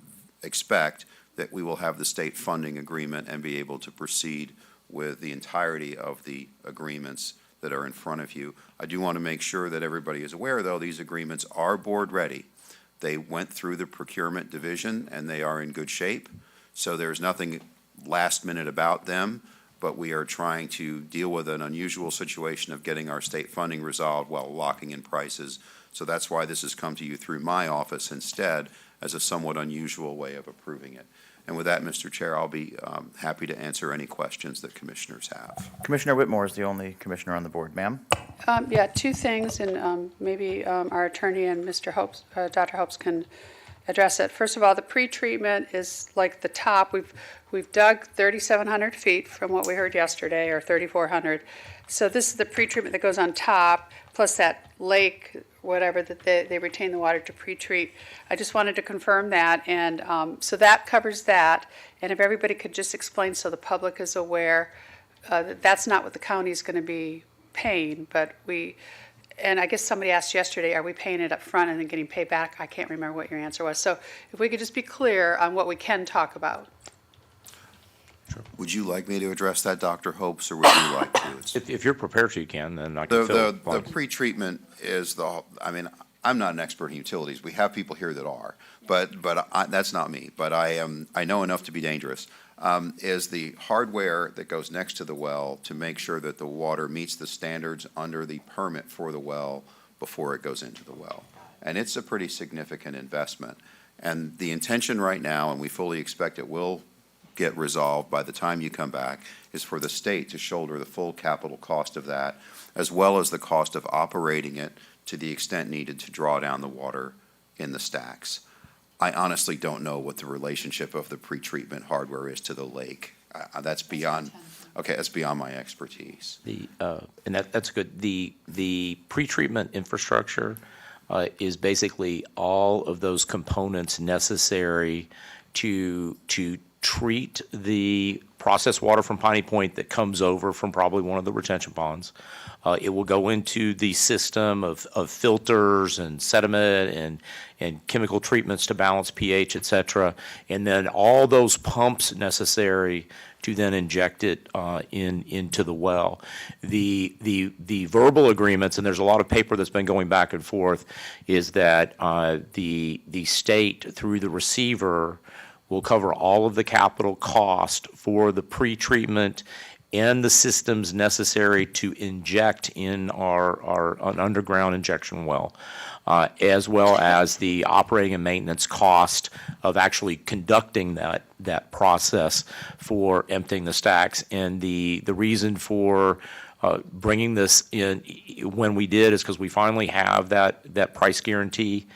expect that we will have the state funding agreement and be able to proceed with the entirety of the agreements that are in front of you. I do want to make sure that everybody is aware, though, these agreements are board ready. They went through the procurement division and they are in good shape. So there's nothing last minute about them, but we are trying to deal with an unusual situation of getting our state funding resolved while locking in prices. So that's why this has come to you through my office instead as a somewhat unusual way of approving it. And with that, Mr. Chair, I'll be happy to answer any questions that commissioners have. Commissioner Whitmore is the only commissioner on the board. Ma'am? Yeah, two things, and maybe our attorney and Mr. Hopes, Dr. Hopes can address it. First of all, the pretreatment is like the top. We've dug 3,700 feet from what we heard yesterday, or 3,400. So this is the pretreatment that goes on top, plus that lake, whatever, that they retain the water to pretreat. I just wanted to confirm that, and so that covers that. And if everybody could just explain so the public is aware, that's not what the county is going to be paying, but and I guess somebody asked yesterday, are we paying it up front and then getting paid back? I can't remember what your answer was. So if we could just be clear on what we can talk about. Would you like me to address that, Dr. Hopes, or would you like to? If you're prepared to, you can, then I can fill The pretreatment is I mean, I'm not an expert in utilities. We have people here that are, but that's not me. But I know enough to be dangerous. Is the hardware that goes next to the well to make sure that the water meets the standards under the permit for the well before it goes into the well. And it's a pretty significant investment. And the intention right now, and we fully expect it will get resolved by the time you come back, is for the state to shoulder the full capital cost of that, as well as the cost of operating it to the extent needed to draw down the water in the stacks. I honestly don't know what the relationship of the pretreatment hardware is to the lake. That's beyond my expertise. And that's good. The pretreatment infrastructure is basically all of those components necessary to treat the processed water from Piney Point that comes over from probably one of the retention ponds. It will go into the system of filters and sediment and chemical treatments to balance pH, et cetera. And then all those pumps necessary to then inject it into the well. The verbal agreements, and there's a lot of paper that's been going back and forth, is that the state, through the receiver, will cover all of the capital cost for the pretreatment and the systems necessary to inject in an underground injection well, as well as the operating and maintenance cost of actually conducting that process for emptying the stacks. And the reason for bringing this in when we did is because we finally have that price guarantee.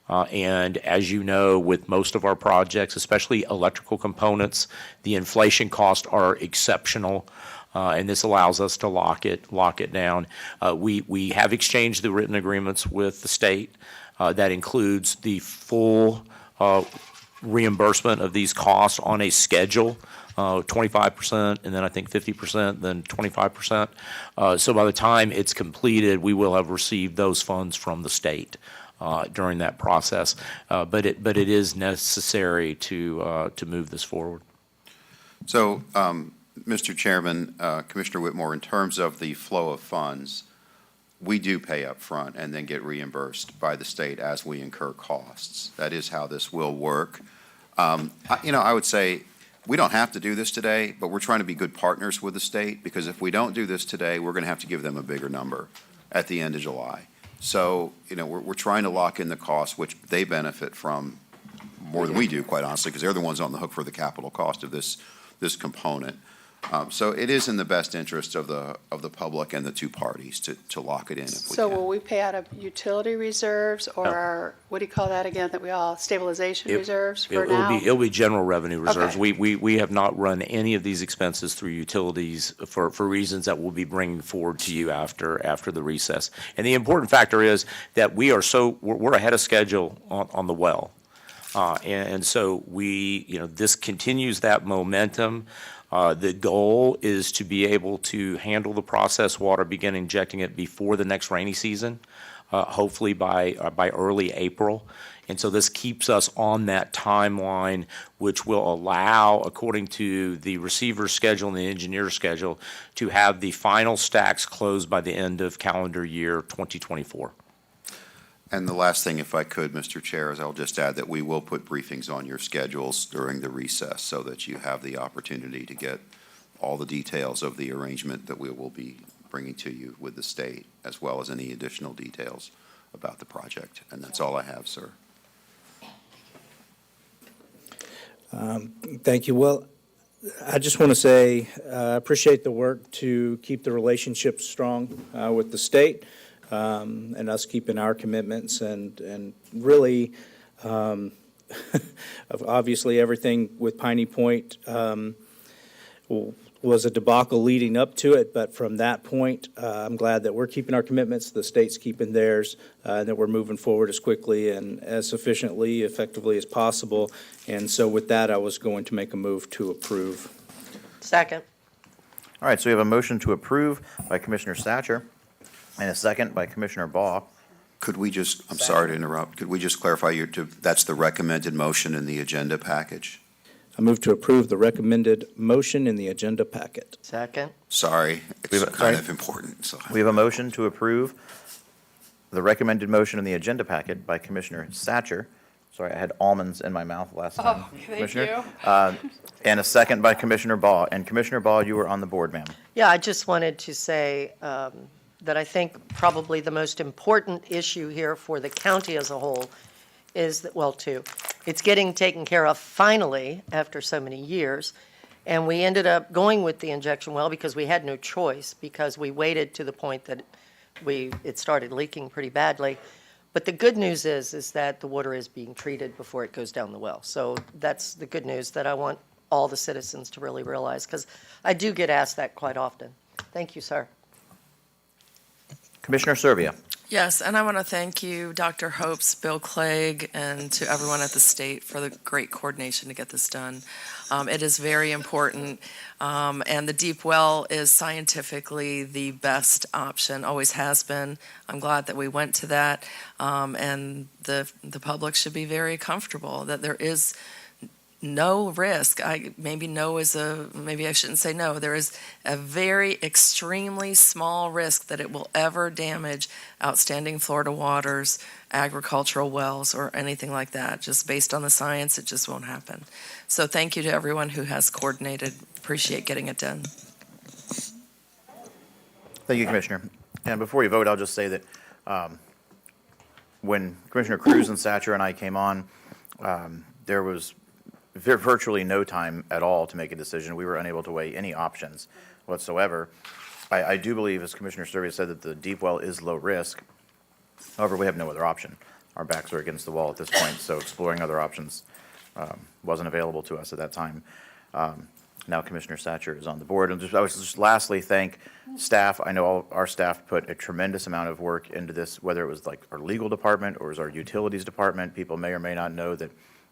And as you know, with most of our projects, especially electrical components, the inflation costs are exceptional. And this allows us to lock it down. We have exchanged the written agreements with the state. That includes the full reimbursement of these costs on a schedule, 25%, and then I think 50%, then 25%. So by the time it's completed, we will have received those funds from the state during that process. But it is necessary to move this forward. So, Mr. Chairman, Commissioner Whitmore, in terms of the flow of funds, we do pay up front and then get reimbursed by the state as we incur costs. That is how this will work. I would say we don't have to do this today, but we're trying to be good partners with the state, because if we don't do this today, we're going to have to give them a bigger number at the end of July. So, we're trying to lock in the costs, which they benefit from more than we do, quite honestly, because they're the ones on the hook for the capital cost of this component. So it is in the best interest of the public and the two parties to lock it in if we So can. will we pay out of utility reserves or our, what do you call that again, that we all, stabilization reserves for now? It'll be general revenue reserves. Okay. We have not run any of these expenses through utilities for reasons that we'll be bringing forward to you after the recess. And the important factor is that we're ahead of schedule on the well. And so this continues that momentum. The goal is to be able to handle the processed water, begin injecting it before the next rainy season, hopefully by early April. And so this keeps us on that timeline, which will allow, according to the receiver's schedule and the engineer's schedule, to have the final stacks closed by the end of calendar year 2024. And the last thing, if I could, Mr. Chair, is I'll just add that we will put briefings on your schedules during the recess so that you have the opportunity to get all the details of the arrangement that we will be bringing to you with the state, as well as any additional details about the project. And that's all I have, sir. Thank you. Well, I just want to say I appreciate the work to keep the relationship strong with the state. And us keeping our commitments and really, obviously everything with Piney Point was a debacle leading up to it, but from that point, I'm glad that we're keeping our commitments, the state's keeping theirs, and that we're moving forward as quickly and as efficiently, effectively as possible. And so with that, I was going to make a move to approve. Second. All right, so we have a motion to approve by Commissioner Satcher and a second by Commissioner Baugh. Could we just, I'm sorry to interrupt, could we just clarify that's the recommended motion in the agenda package? I move to approve the recommended motion in the agenda packet. Second. Sorry, it's kind of important. So. We have a motion to approve the recommended motion in the agenda packet by Commissioner Satcher. Sorry, I had almonds in my mouth last time. Oh, thank Commissioner. you. And a second by Commissioner Baugh. And Commissioner Baugh, you were on the board, ma'am. Yeah, I just wanted to say that I think probably the most important issue here for the county as a whole is that, well, it's getting taken care of finally after so many years. And we ended up going with the injection well because we had no choice, because we waited to the point that it started leaking pretty badly. But the good news is that the water is being treated before it goes down the well. So that's the good news that I want all the citizens to really realize, because I do get asked that quite often. Thank you, sir. Commissioner Servia. Yes, and I want to thank you, Dr. Hopes, Bill Clegg, and to everyone at the state for the great coordination to get this done. It is very important, and the deep well is scientifically the best option, always has been. I'm glad that we went to that, and the public should be very comfortable that there is no risk. Maybe I shouldn't say no. There is a very extremely small risk that it will ever damage outstanding Florida waters, agricultural wells, or anything like that. Just based on the science, it just won't happen. So thank you to everyone who has coordinated. Appreciate getting it done. Thank you, Commissioner. And before you vote, I'll just say that when Commissioner Cruz and Satcher and I came on, there was virtually no time at all to make a decision. We were unable to weigh any options whatsoever. I do believe, as Commissioner Serbia said, that the deep well is low risk. However, we have no other option. Our backs are against the wall at this point, so exploring other options wasn't available to us at that time. Now Commissioner Satcher is on the board. And I would just lastly thank staff. I know all our staff put a tremendous amount of work into this, whether it was like our legal department or it was our utilities department. People may or may not know that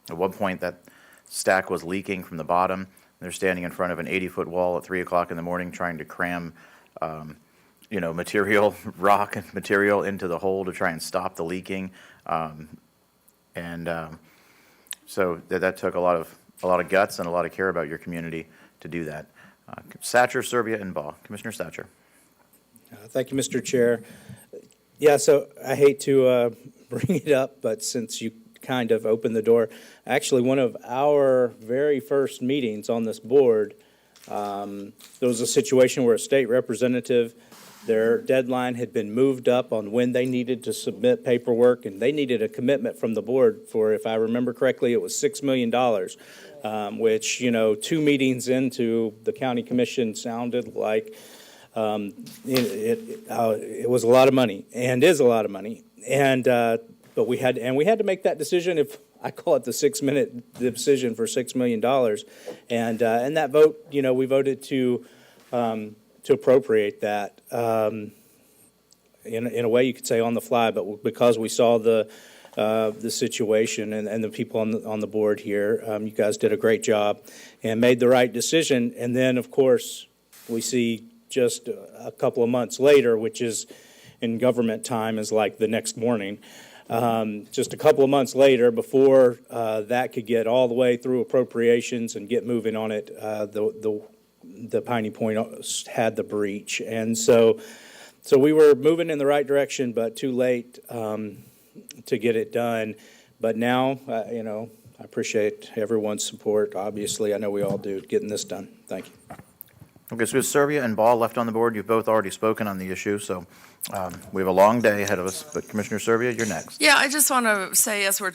at one point that stack was leaking from the bottom. They're standing in front of an 80-foot wall at 3 o'clock in the morning trying to cram, rock and material into the hole to try and stop the leaking. So that took a lot of guts and a lot of care about your community to do that. Satcher, Serbia, and Baugh. Commissioner Satcher. Thank you, Mr. Chair. Yeah, so I hate to bring it up, but since you kind of opened the door, actually one of our very first meetings on this board, there was a situation where a state representative, their deadline had been moved up on when they needed to submit paperwork, and they needed a commitment from the board for, if I remember correctly, it was $6 million, which, 2 meetings into the county commission sounded like it was a lot of money, and is a lot of money. But we had to make that decision. If I call it the 6-minute decision for $6 million, and that vote, we voted to appropriate that in a way you could say on the fly, but because we saw the situation and the people on the board here, you guys did a great job and made the right decision. And then, of course, we see just a couple of months later, which is in government time is like the next morning. Just a couple of months later, before that could get all the way through appropriations and get moving on it, the Piney Point had the breach. And so we were moving in the right direction, but too late to get it done. But now, I appreciate everyone's support. Obviously, I know we all do, getting this done. Thank you. Okay, so we have Serbia and Baugh left on the board. You've both already spoken on the issue, so we have a long day ahead of us. But Commissioner Serbia, you're next. Yeah, I just want to say, as we're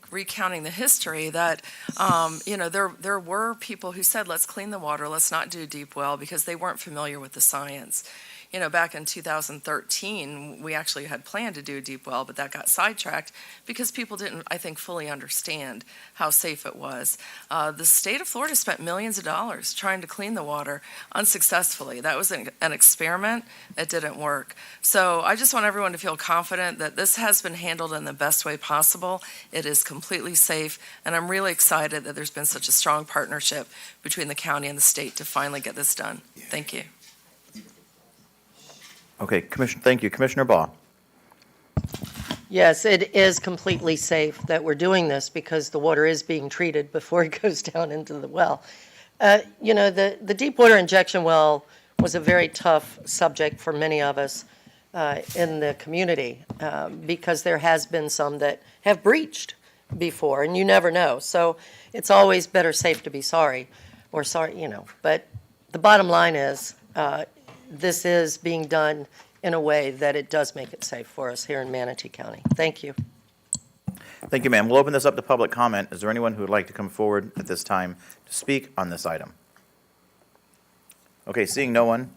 recounting the history, that there were people who said, "Let's clean the water, let's not do a deep well," because they weren't familiar with the science. Back in 2013, we actually had planned to do a deep well, but that got sidetracked because people didn't, I think, fully understand how safe it was. The state of Florida spent millions of dollars trying to clean the water unsuccessfully. That was an experiment. It didn't work. So I just want everyone to feel confident that this has been handled in the best way possible. It is completely safe, and I'm really excited that there's been such a strong partnership between the county and the state to finally get this done. Thank you. Okay, thank you. Commissioner Baugh. Yes, it is completely safe that we're doing this because the water is being treated before it goes down into the well. The deep water injection well was a very tough subject for many of us in the community because there has been some that have breached before, and you never know. So it's always better safe to be sorry, But the bottom line is this is being done in a way that it does make it safe for us here in Manatee County. Thank you. Thank you, ma'am. We'll open this up to public comment. Is there anyone who would like to come forward at this time to speak on this item? Okay, seeing no one,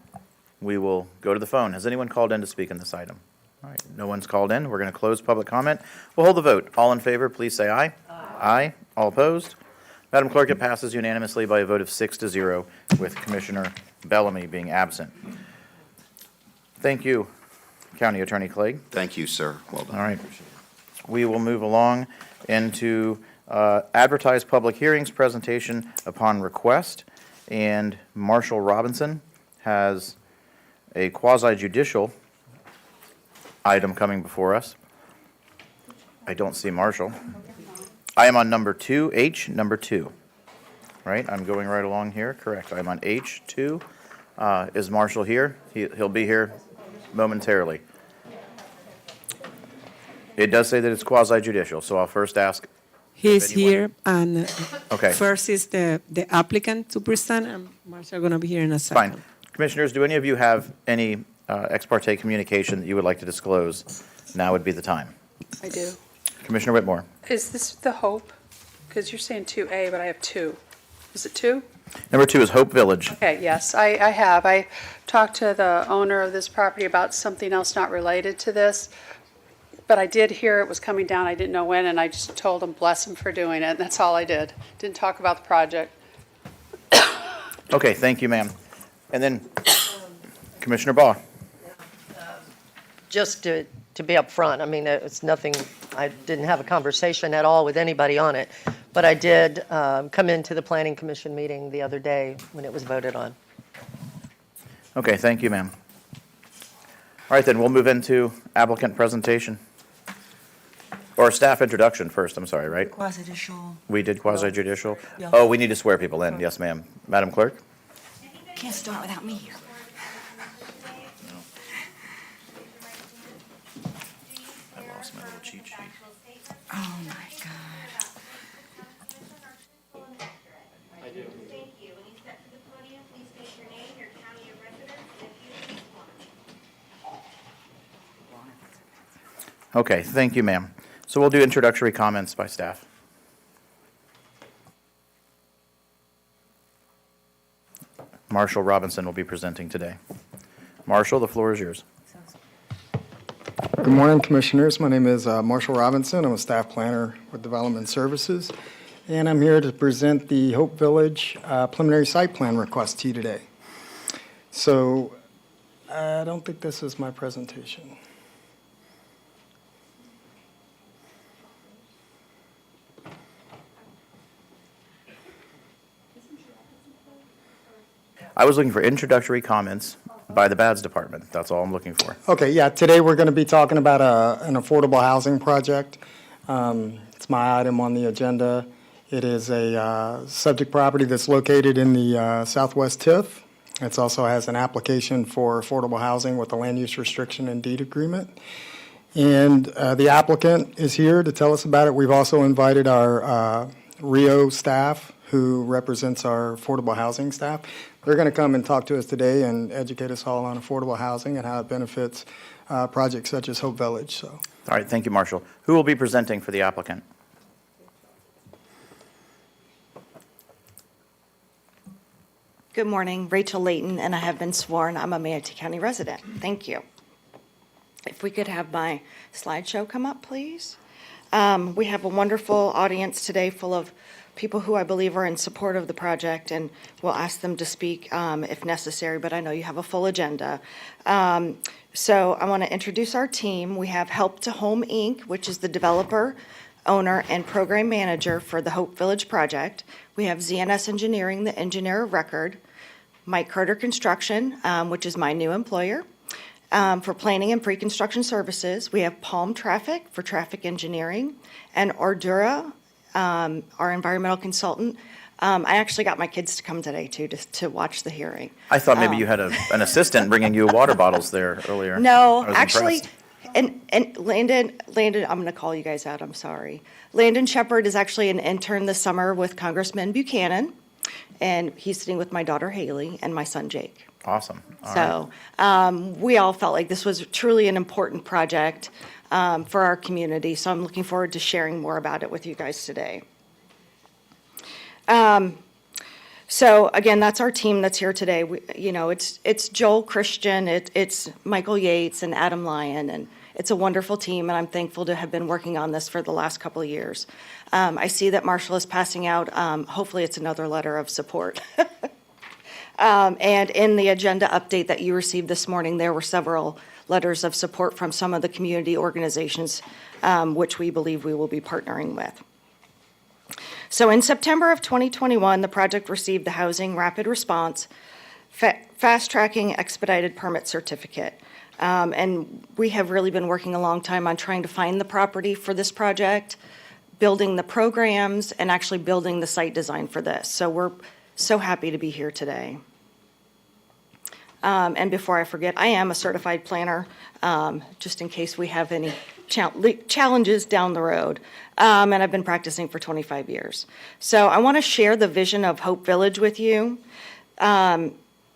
we will go to the phone. Has anyone called in to speak on this item? All right, no one's called in. We're going to close public comment. We'll hold the vote. All in favor, please say aye. Aye. All opposed? Madam Clerk, it passes unanimously by a vote of 6-0, with Commissioner Bellamy being absent. Thank you County Attorney Clegg. Thank you, sir. Well done. All right. We will move along into advertised public hearings presentation upon request. And Marshall Robinson has a quasi-judicial item coming before us. I don't see Marshall. I am on number 2, H, number 2. Right, I'm going right along here, correct. I'm on H2. Is Marshall here? He'll be here momentarily. It does say that it's quasi-judicial, so I'll first ask. He's if anyone- here, and Okay. first is the applicant to present, and Marcia going to be here in a second. Fine. Commissioners, do any of you have any ex parte communication that you would like to disclose? Now would be the time. I do. Commissioner Whitmore. Is this the Hope? Because you're saying 2A, but I have 2. Is it 2? Number 2 is Hope Village. Okay, yes, I have. I talked to the owner of this property about something else not related to this, but I did hear it was coming down. I didn't know when, and I just told him, bless him for doing it, and that's all I did. Didn't talk about the project. Okay, thank you, ma'am. And then Commissioner Baugh. Just to be upfront, I mean, it's nothing, I didn't have a conversation at all with anybody on it, but I did come into the Planning Commission meeting the other day when it was voted on. Okay, thank you, ma'am. All right, then, we'll move into applicant presentation. Or staff introduction first, I'm sorry, right? Quasi-judicial. We did quasi-judicial? Yeah. Oh, we need to swear people in. Yes, ma'am. Madam Clerk? Can't start without me here. I lost my little cheat sheet. Oh, my God. I do. Thank you. When you step to the podium, please state your name, your county of residence, and if you respond. Okay, thank you, ma'am. So we'll do introductory comments by staff. Marshall Robinson will be presenting today. Marshall, the floor is yours. Good morning, Commissioners. My name is Marshall Robinson. I'm a staff planner with Development Services, and I'm here to present the Hope Village preliminary site plan request to you today. So I don't think this is my presentation. I was looking for introductory comments by the BADS department. That's all I'm looking for. Okay, yeah, today we're going to be talking about an affordable housing project. It's my item on the agenda. It is a subject property that's located in the southwest TIF. It also has an application for affordable housing with a land use restriction and deed agreement. And the applicant is here to tell us about it. We've also invited our RIO staff, who represents our affordable housing staff. They're going to come and talk to us today and educate us all on affordable housing and how it benefits projects such as Hope Village. So, All right, thank you, Marshall. Who will be presenting for the applicant? Good morning, Rachel Layton, and I have been sworn. I'm a Manatee County resident. Thank you. If we could have my slideshow come up, please. We have a wonderful audience today full of people who I believe are in support of the project, and we'll ask them to speak if necessary, but I know you have a full agenda. So I want to introduce our team. We have Help to Home, Inc., which is the developer, owner, and program manager for the Hope Village project. We have ZNS Engineering, the engineer of record, Mike Carter Construction, which is my new employer, for planning and pre-construction services. We have Palm Traffic for traffic engineering, and Ordura, our environmental consultant. I actually got my kids to come today, too, to watch the hearing. I thought maybe you had an assistant bringing you water bottles there earlier. No, I was actually, impressed. and Landon, I'm going to call you guys out, I'm sorry. Landon Shepard is actually an intern this summer with Congressman Buchanan, and he's sitting with my daughter Haley and my son Jake. Awesome. All right. So we all felt like this was truly an important project for our community, so I'm looking forward to sharing more about it with you guys today. So again, that's our team that's here today. It's Joel Christian, it's Michael Yates and Adam Lyon, and it's a wonderful team, and I'm thankful to have been working on this for the last couple of years. I see that Marshall is passing out, hopefully it's another letter of support. And in the agenda update that you received this morning, there were several letters of support from some of the community organizations, which we believe we will be partnering with. So in September of 2021, the project received the Housing Rapid Response Fast Tracking Expedited Permit Certificate. And we have really been working a long time on trying to find the property for this project, building the programs, and actually building the site design for this. So we're so happy to be here today. And before I forget, I am a certified planner, just in case we have any challenges down the road. And I've been practicing for 25 years. So I want to share the vision of Hope Village with you.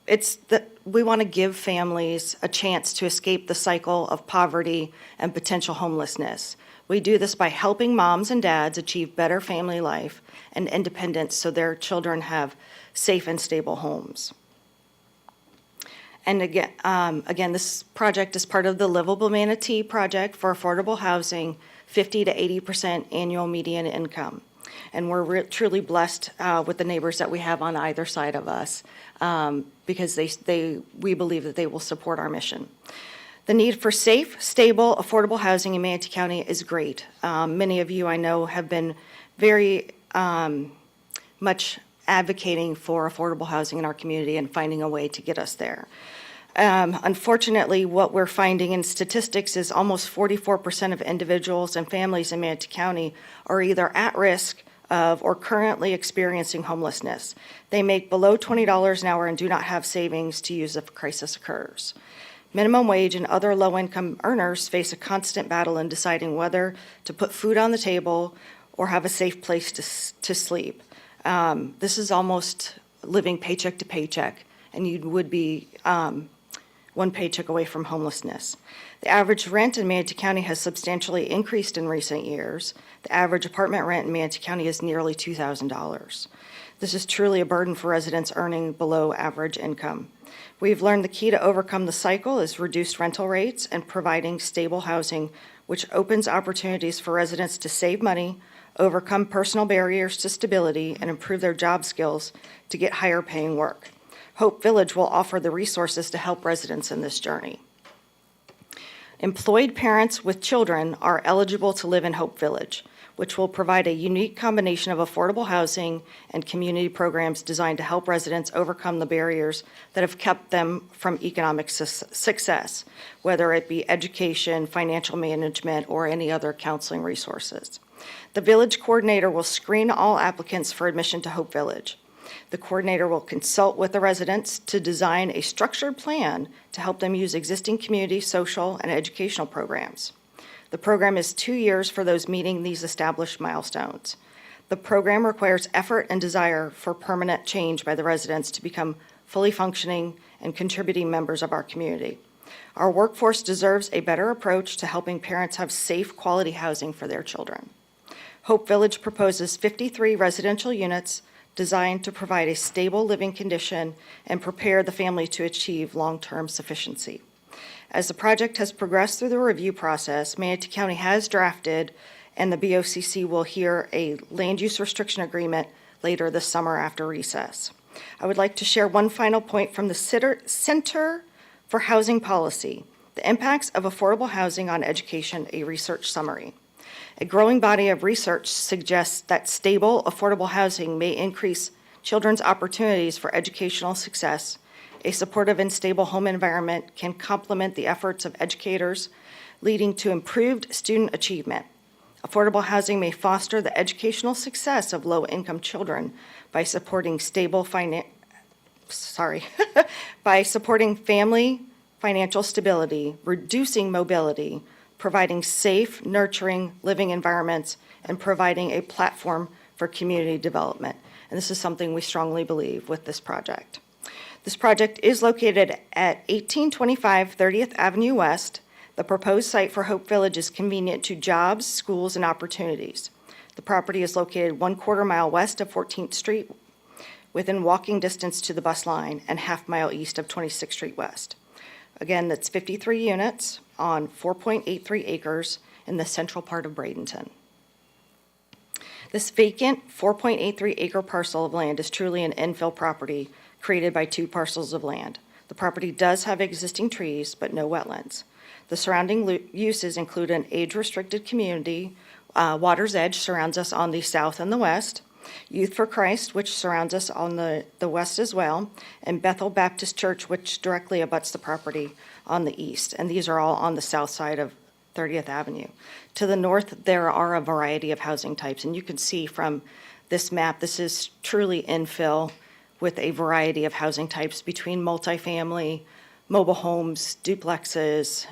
It's that we want to give families a chance to escape the cycle of poverty and potential homelessness. We do this by helping moms and dads achieve better family life and independence so their children have safe and stable homes. And again, this project is part of the Livable Manatee project for affordable housing, 50 to 80% annual median income. And we're truly blessed with the neighbors that we have on either side of us because we believe that they will support our mission. The need for safe, stable, affordable housing in Manatee County is great. Many of you I know have been very much advocating for affordable housing in our community and finding a way to get us there. Unfortunately, what we're finding in statistics is almost 44% of individuals and families in Manatee County are either at risk of or currently experiencing homelessness. They make below $20 an hour and do not have savings to use if a crisis occurs. Minimum wage and other low-income earners face a constant battle in deciding whether to put food on the table or have a safe place to sleep. This is almost living paycheck to paycheck, and you would be one paycheck away from homelessness. The average rent in Manatee County has substantially increased in recent years. The average apartment rent in Manatee County is nearly $2,000. This is truly a burden for residents earning below average income. We've learned the key to overcome the cycle is reduced rental rates and providing stable housing, which opens opportunities for residents to save money, overcome personal barriers to stability, and improve their job skills to get higher paying work. Hope Village will offer the resources to help residents in this journey. Employed parents with children are eligible to live in Hope Village, which will provide a unique combination of affordable housing and community programs designed to help residents overcome the barriers that have kept them from economic success, whether it be education, financial management, or any other counseling resources. The village coordinator will screen all applicants for admission to Hope Village. The coordinator will consult with the residents to design a structured plan to help them use existing community, social, and educational programs. The program is 2 years for those meeting these established milestones. The program requires effort and desire for permanent change by the residents to become fully functioning and contributing members of our community. Our workforce deserves a better approach to helping parents have safe, quality housing for their children. Hope Village proposes 53 residential units designed to provide a stable living condition and prepare the family to achieve long-term sufficiency. As the project has progressed through the review process, Manatee County has drafted, and the BOCC will hear a land use restriction agreement later this summer after recess. I would like to share one final point from the Center for Housing Policy, the impacts of affordable housing on education, a research summary. A growing body of research suggests that stable, affordable housing may increase children's opportunities for educational success. A supportive and stable home environment can complement the efforts of educators, leading to improved student achievement. Affordable housing may foster the educational success of low-income children by supporting by supporting family financial stability, reducing mobility, providing safe, nurturing living environments, and providing a platform for community development. And this is something we strongly believe with this project. This project is located at 1825 30th Avenue West. The proposed site for Hope Village is convenient to jobs, schools, and opportunities. The property is located 1/4 mile west of 14th Street, within walking distance to the bus line, and 1/2 mile east of 26th Street West. Again, that's 53 units on 4.83 acres in the central part of Bradenton. This vacant 4.83 acre parcel of land is truly an infill property created by 2 parcels of land. The property does have existing trees, but no wetlands. The surrounding uses include an age-restricted community. Water's Edge surrounds us on the south and the west. Youth for Christ, which surrounds us on the west as well, and Bethel Baptist Church, which directly abuts the property on the east. And these are all on the south side of 30th Avenue. To the north, there are a variety of housing types, and you can see from this map, this is truly infill with a variety of housing types between multifamily, mobile homes, duplexes.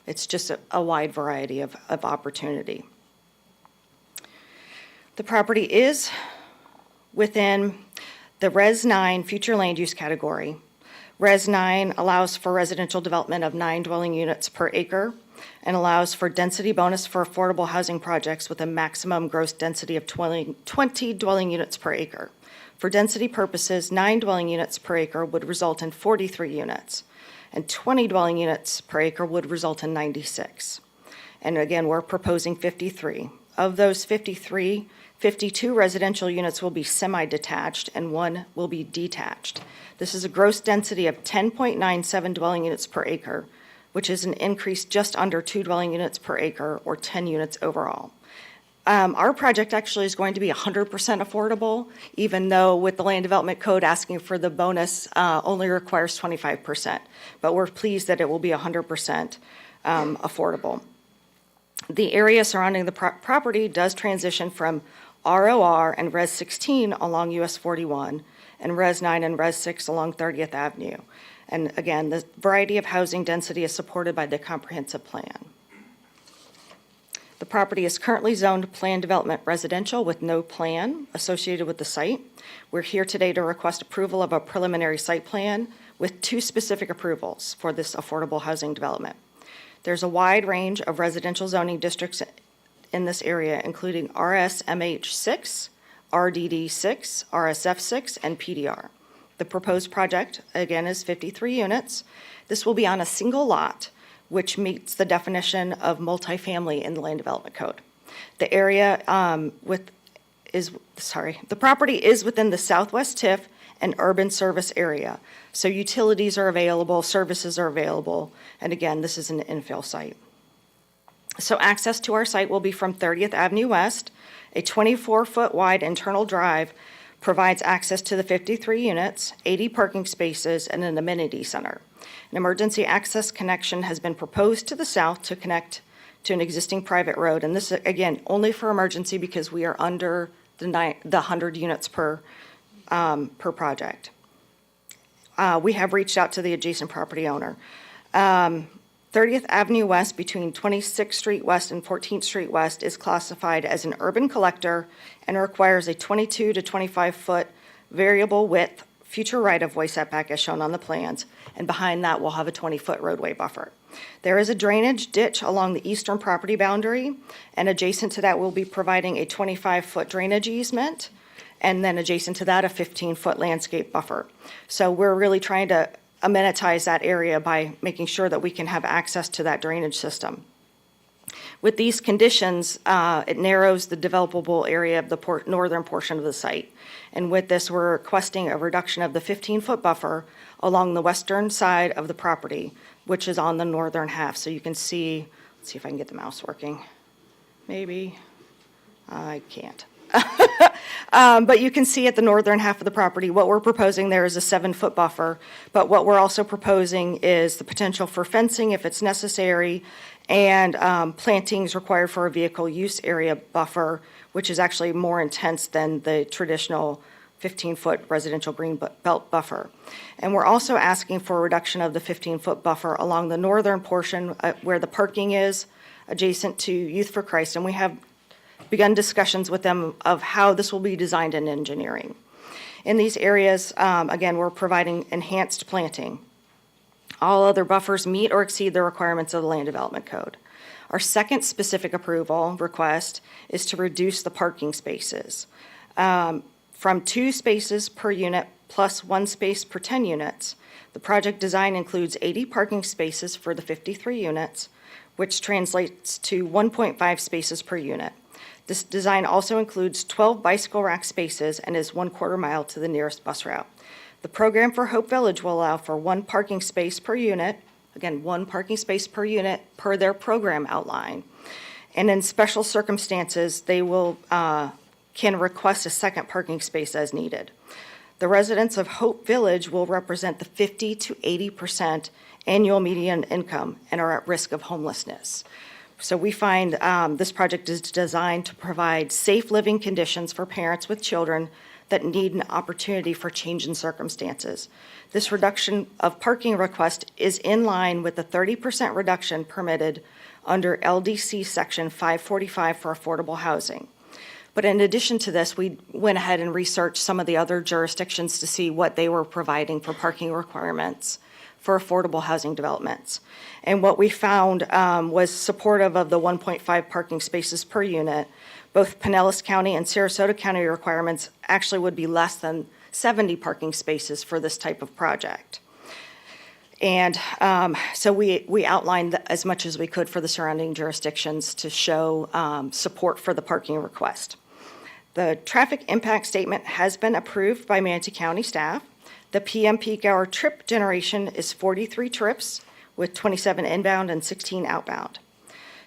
It's just a wide variety of opportunity. The property is within the Res 9 future land use category. Res 9 allows for residential development of 9 dwelling units per acre and allows for density bonus for affordable housing projects with a maximum gross density of 20 dwelling units per acre. For density purposes, 9 dwelling units per acre would result in 43 units, and 20 dwelling units per acre would result in 96. And again, we're proposing 53. Of those 53, 52 residential units will be semi-detached and 1 will be detached. This is a gross density of 10.97 dwelling units per acre, which is an increase just under 2 dwelling units per acre, or 10 units overall. Our project actually is going to be 100% affordable, even though with the Land Development Code asking for the bonus only requires 25%. But we're pleased that it will be 100% affordable. The area surrounding the property does transition from ROR and Res 16 along US 41, and Res 9 and Res 6 along 30th Avenue. And again, the variety of housing density is supported by the comprehensive plan. The property is currently zoned planned development residential with no plan associated with the site. We're here today to request approval of a preliminary site plan with 2 specific approvals for this affordable housing development. There's a wide range of residential zoning districts in this area, including RSMH6, RDD6, RSF6, and PDR. The proposed project, again, is 53 units. This will be on a single lot, which meets the definition of multifamily in the Land Development Code. The area the property is within the Southwest TIF and urban service area. So utilities are available, services are available, and again, this is an infill site. So access to our site will be from 30th Avenue West. A 24-foot wide internal drive provides access to the 53 units, 80 parking spaces, and an amenity center. An emergency access connection has been proposed to the south to connect to an existing private road, and this, again, only for emergency because we are under the 100 units per project. We have reached out to the adjacent property owner. 30th Avenue West between 26th Street West and 14th Street West is classified as an urban collector and requires a 22 to 25-foot variable width future right-of-way setback as shown on the plans, and behind that we'll have a 20-foot roadway buffer. There is a drainage ditch along the eastern property boundary, and adjacent to that we'll be providing a 25-foot drainage easement, and then adjacent to that a 15-foot landscape buffer. So we're really trying to amenitize that area by making sure that we can have access to that drainage system. With these conditions, it narrows the developable area of the northern portion of the site. And with this, we're requesting a reduction of the 15-foot buffer along the western side of the property, which is on the northern half. So you can see, let's see if I can get the mouse working. Maybe, I can't. But you can see at the northern half of the property, what we're proposing there is a 7-foot buffer, but what we're also proposing is the potential for fencing if it's necessary, and plantings required for a vehicle use area buffer, which is actually more intense than the traditional 15-foot residential green belt buffer. And we're also asking for a reduction of the 15-foot buffer along the northern portion where the parking is adjacent to Youth for Christ, and we have begun discussions with them of how this will be designed in engineering. In these areas, again, we're providing enhanced planting. All other buffers meet or exceed the requirements of the Land Development Code. Our second specific approval request is to reduce the parking spaces from 2 spaces per unit plus 1 space per 10 units. The project design includes 80 parking spaces for the 53 units, which translates to 1.5 spaces per unit. This design also includes 12 bicycle rack spaces and is 1/4 mile to the nearest bus route. The program for Hope Village will allow for one parking space per unit, again, one parking space per unit per their program outline. And in special circumstances, they will, can request a second parking space as needed. The residents of Hope Village will represent the 50 to 80% annual median income and are at risk of homelessness. So we find this project is designed to provide safe living conditions for parents with children that need an opportunity for change in circumstances. This reduction of parking request is in line with the 30% reduction permitted under LDC Section 545 for affordable housing. But in addition to this, we went ahead and researched some of the other jurisdictions to see what they were providing for parking requirements for affordable housing developments. And what we found was supportive of the 1.5 parking spaces per unit. Both Pinellas County and Sarasota County requirements actually would be less than 70 parking spaces for this type of project. And so we outlined as much as we could for the surrounding jurisdictions to show support for the parking request. The traffic impact statement has been approved by Manatee County staff. The PM peak hour trip generation is 43 trips with 27 inbound and 16 outbound.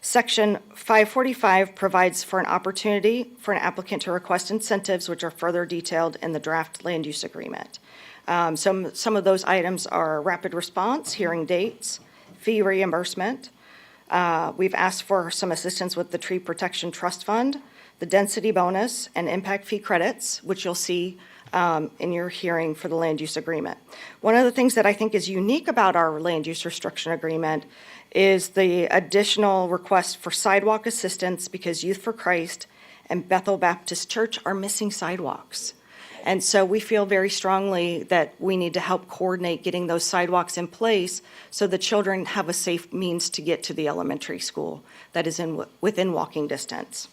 Section 545 provides for an opportunity for an applicant to request incentives, which are further detailed in the draft land use agreement. Some of those items are rapid response, hearing dates, fee reimbursement. We've asked for some assistance with the Tree Protection Trust Fund, the density bonus, and impact fee credits, which you'll see in your hearing for the land use agreement. One of the things that I think is unique about our land use restriction agreement is the additional request for sidewalk assistance because Youth for Christ and Bethel Baptist Church are missing sidewalks. And so we feel very strongly that we need to help coordinate getting those sidewalks in place so the children have a safe means to get to the elementary school that is within walking distance.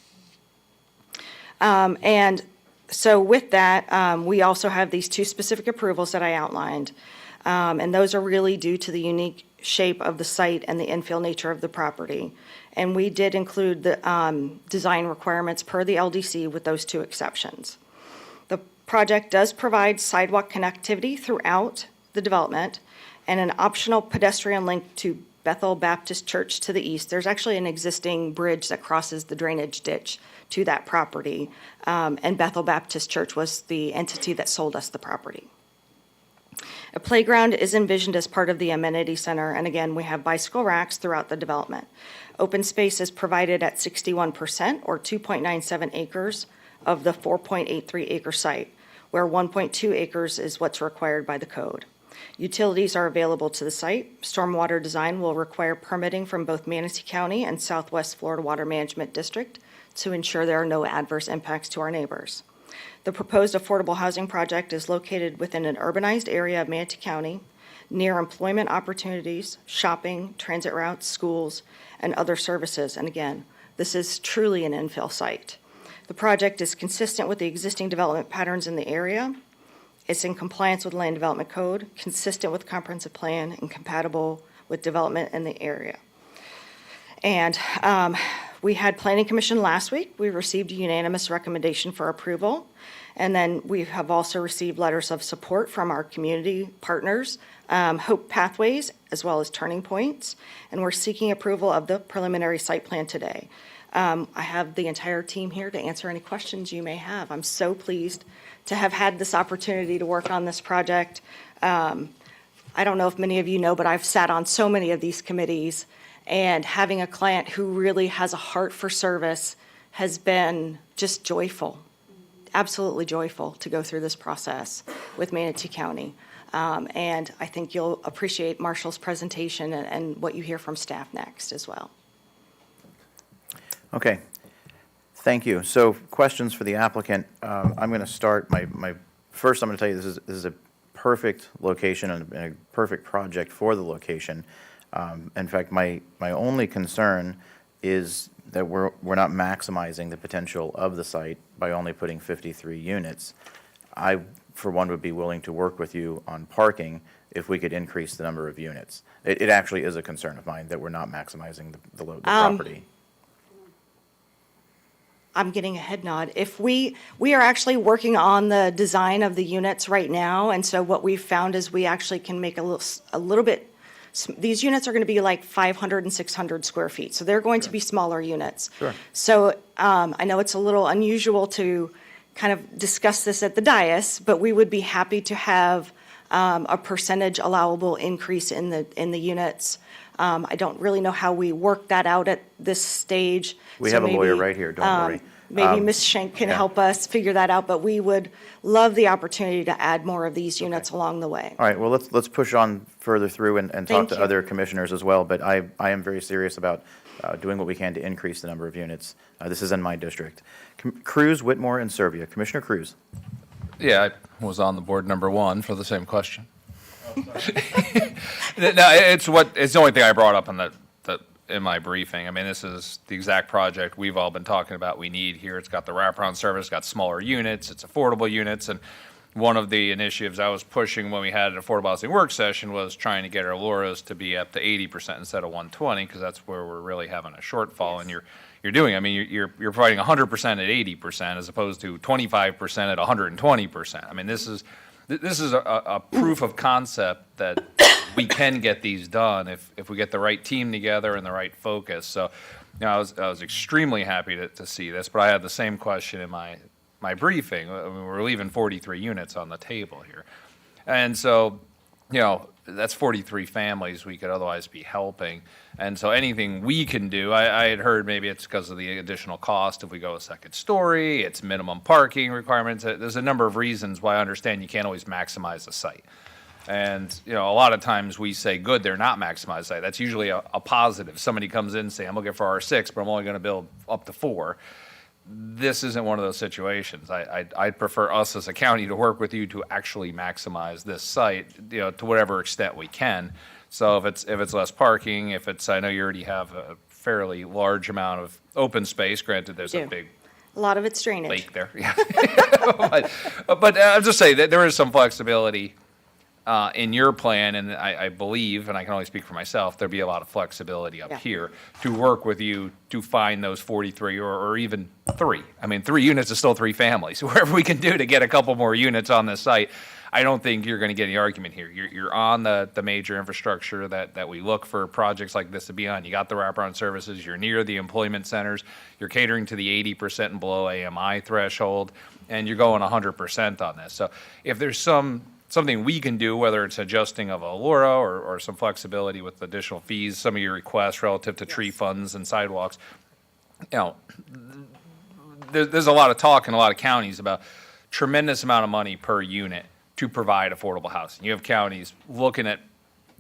And so with that, we also have these two specific approvals that I outlined. And those are really due to the unique shape of the site and the infill nature of the property. And we did include the design requirements per the LDC with those two exceptions. The project does provide sidewalk connectivity throughout the development and an optional pedestrian link to Bethel Baptist Church to the east. There's actually an existing bridge that crosses the drainage ditch to that property. And Bethel Baptist Church was the entity that sold us the property. A playground is envisioned as part of the amenity center, and again, we have bicycle racks throughout the development. Open space is provided at 61%, or 2.97 acres, of the 4.83 acre site, where 1.2 acres is what's required by the code. Utilities are available to the site. Stormwater design will require permitting from both Manatee County and Southwest Florida Water Management District to ensure there are no adverse impacts to our neighbors. The proposed affordable housing project is located within an urbanized area of Manatee County, near employment opportunities, shopping, transit routes, schools, and other services. And again, this is truly an infill site. The project is consistent with the existing development patterns in the area. It's in compliance with Land Development Code, consistent with comprehensive plan, and compatible with development in the area. And we had Planning Commission last week. We received a unanimous recommendation for approval. And then we have also received letters of support from our community partners, Hope Pathways, as well as Turning Points. And we're seeking approval of the preliminary site plan today. I have the entire team here to answer any questions you may have. I'm so pleased to have had this opportunity to work on this project. I don't know if many of you know, but I've sat on so many of these committees, and having a client who really has a heart for service has been just joyful, absolutely joyful to go through this process with Manatee County. And I think you'll appreciate Marshall's presentation and what you hear from staff next as well. Okay, thank you. So questions for the applicant. I'm going to start, first I'm going to tell you this is a perfect location and a perfect project for the location. In fact, my only concern is that we're not maximizing the potential of the site by only putting 53 units. I, for one, would be willing to work with you on parking if we could increase the number of units. It actually is a concern of mine that we're not maximizing the property. I'm getting a head nod. If we are actually working on the design of the units right now, and so what we've found is we actually can make a little bit, these units are going to be like 500 and 600 square feet, so they're going to be smaller units. Sure. So I know it's a little unusual to kind of discuss this at the dais, but we would be happy to have a percentage allowable increase in the units. I don't really know how we work that out at this stage. We so have a lawyer maybe, right here, don't worry. Maybe Ms. Schenk can yeah. help us figure that out, but we would love the opportunity to add more of these units along the way. All right, well, let's push on further through and talk Thank to you. other commissioners as well, but I am very serious about doing what we can to increase the number of units. This is in my district. Cruz, Whitmore, and Serbia. Commissioner Cruz. Yeah, I was on the board number 1 for the same question. No, it's the only thing I brought up in my briefing. I mean, this is the exact project we've all been talking about we need here. It's got the wraparound service, got smaller units, it's affordable units, and one of the initiatives I was pushing when we had an affordable housing work session was trying to get our LURAs to be up to 80% instead of 120, because that's where we're really having a shortfall. And you're doing, I mean, you're providing 100% at 80% as opposed to 25% at 120%. I mean, this is a proof of concept that we can get these done if we get the right team together and the right focus. So, you know, I was extremely happy to see this, but I had the same question in my briefing. I mean, we're leaving 43 units on the table here. And so, you know, that's 43 families we could otherwise be helping. And so anything we can do, I had heard maybe it's because of the additional cost if we go a second story, it's minimum parking requirements. There's a number of reasons why I understand you can't always maximize the site. And, you know, a lot of times we say, good, they're not maximized site. That's usually a positive. Somebody comes in and say, I'm looking for R6, but I'm only going to build up to 4. This isn't one of those situations. I'd prefer us as a county to work with you to actually maximize this site, you know, to whatever extent we can. So if it's less parking, if it's, I know you already have a fairly large amount of open space. Granted, there's a big A lot of it's drainage. lake there. Yeah. but I'll just say that there is some flexibility in your plan, and I believe, and I can only speak for myself, there'd be a lot of flexibility up here to work with you to find those 43 or even 3. I mean, 3 units is still 3 families. Whatever we can do to get a couple more units on this site, I don't think you're going to get any argument here. You're on the major infrastructure that we look for projects like this to be on. You got the wraparound services. You're near the employment centers. You're catering to the 80% and below AMI threshold, and you're going 100% on this. So if there's something we can do, whether it's adjusting of a LURA or some flexibility with additional fees, some of your requests relative to tree funds and sidewalks, you know, there's a lot of talk in a lot of counties about tremendous amount of money per unit to provide affordable housing. You have counties looking at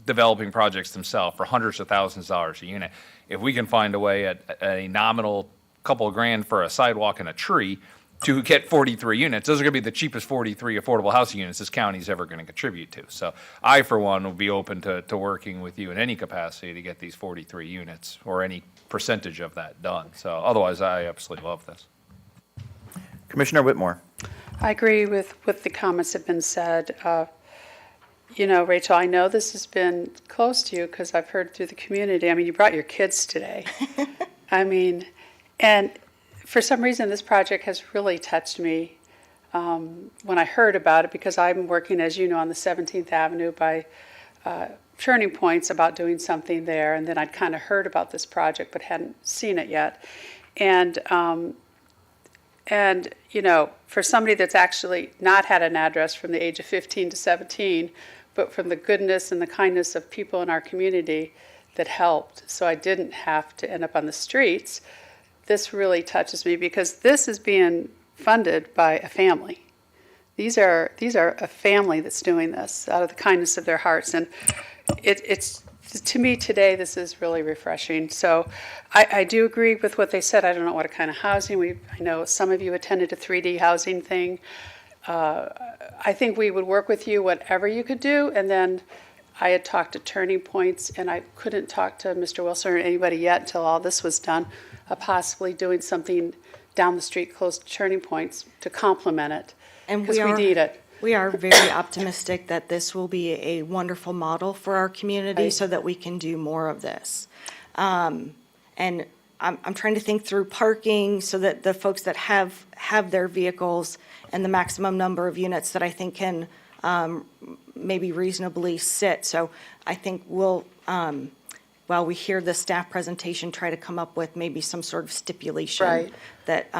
developing projects themselves for hundreds of thousands of dollars a unit. If we can find a way at a nominal couple of grand for a sidewalk and a tree to get 43 units, those are going to be the cheapest 43 affordable housing units this county is ever going to contribute to. So I, for one, will be open to working with you in any capacity to get these 43 units or any percentage of that done. So otherwise, I absolutely love this. Commissioner Whitmore. I agree with what the comments have been said. You know, Rachel, I know this has been close to you because I've heard through the community. I mean, you brought your kids today. I mean, and for some reason, this project has really touched me when I heard about it, because I'm working, as you know, on the 17th Avenue by Turning Points about doing something there. And then I'd kind of heard about this project but hadn't seen it yet. And, you know, for somebody that's actually not had an address from the age of 15 to 17, but from the goodness and the kindness of people in our community that helped, so I didn't have to end up on the streets, this really touches me because this is being funded by a family. These are a family that's doing this out of the kindness of their hearts. And it's to me today, this is really refreshing. So I do agree with what they said. I don't know what kind of housing. I know some of you attended a 3D housing thing. I think we would work with you, whatever you could do. And then I had talked to Turning Points, and I couldn't talk to Mr. Wilson or anybody yet until all this was done, possibly doing something down the street close to Turning Points to complement it, because we need it. We are very optimistic that this will be a wonderful model for our community so that we can do more of this. And I'm trying to think through parking so that the folks that have their vehicles and the maximum number of units that I think can maybe reasonably sit. So I think we'll, while we hear the staff presentation, try to come up with maybe some sort of stipulation Right. that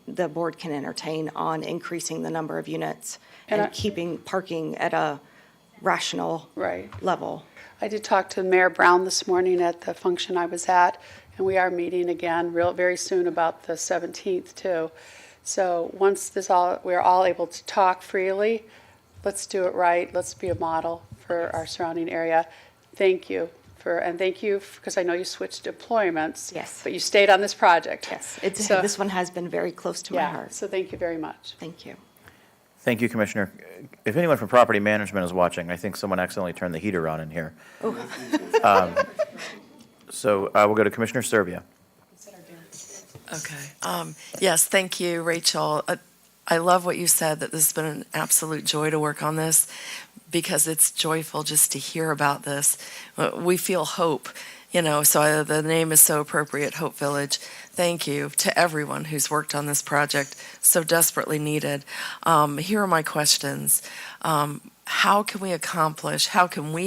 the board can entertain on increasing the number of units And and I- keeping parking at a rational Right. level. I did talk to Mayor Brown this morning at the function I was at, and we are meeting again very soon about the 17th too. So once we're all able to talk freely, let's do it right. Let's be a model for our surrounding area. Thank you thank you because I know you switched deployments. Yes. But you stayed on this project. Yes, So- this one has been very close to my Yeah, heart. so thank you very much. Thank you. Thank you, Commissioner. If anyone from property management is watching, I think someone accidentally turned the heater on in here. So we'll go to Commissioner Serbia. Okay. Yes, thank you, Rachel. I love what you said, that this has been an absolute joy to work on this, because it's joyful just to hear about this. We feel hope, so the name is so appropriate, Hope Village. Thank you to everyone who's worked on this project, so desperately needed. Here are my questions. How can we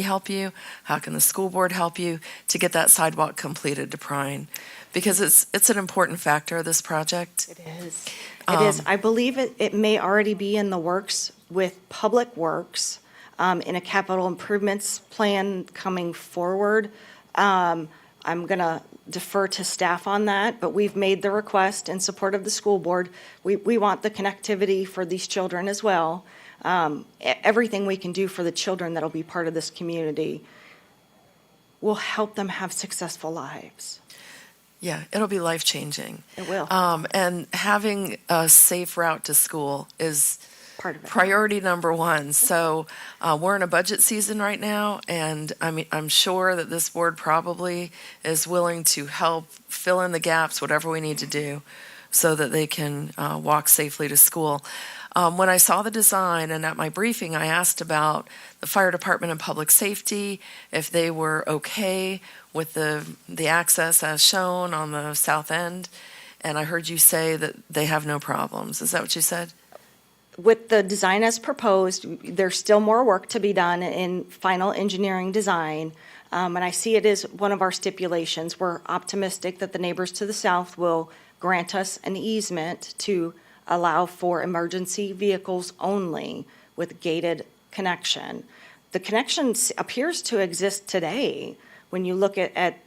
help you? How can the school board help you to get that sidewalk completed to Prine? Because it's an important factor of this project. It is. It is. I believe it may already be in the works with Public Works in a capital improvements plan coming forward. I'm going to defer to staff on that, but we've made the request in support of the school board. We want the connectivity for these children as well. Everything we can do for the children that'll be part of this community will help them have successful lives. Yeah, it'll be life-changing. It will. And having a safe route to school is Part of it. priority number one. So we're in a budget season right now, and I'm sure that this board probably is willing to help fill in the gaps, whatever we need to do, so that they can walk safely to school. When I saw the design and at my briefing, I asked about the fire department and public safety, if they were okay with the access as shown on the south end. And I heard you say that they have no problems. Is that what you said? With the design as proposed, there's still more work to be done in final engineering design. And I see it as one of our stipulations. We're optimistic that the neighbors to the south will grant us an easement to allow for emergency vehicles only with gated connection. The connection appears to exist today when you look at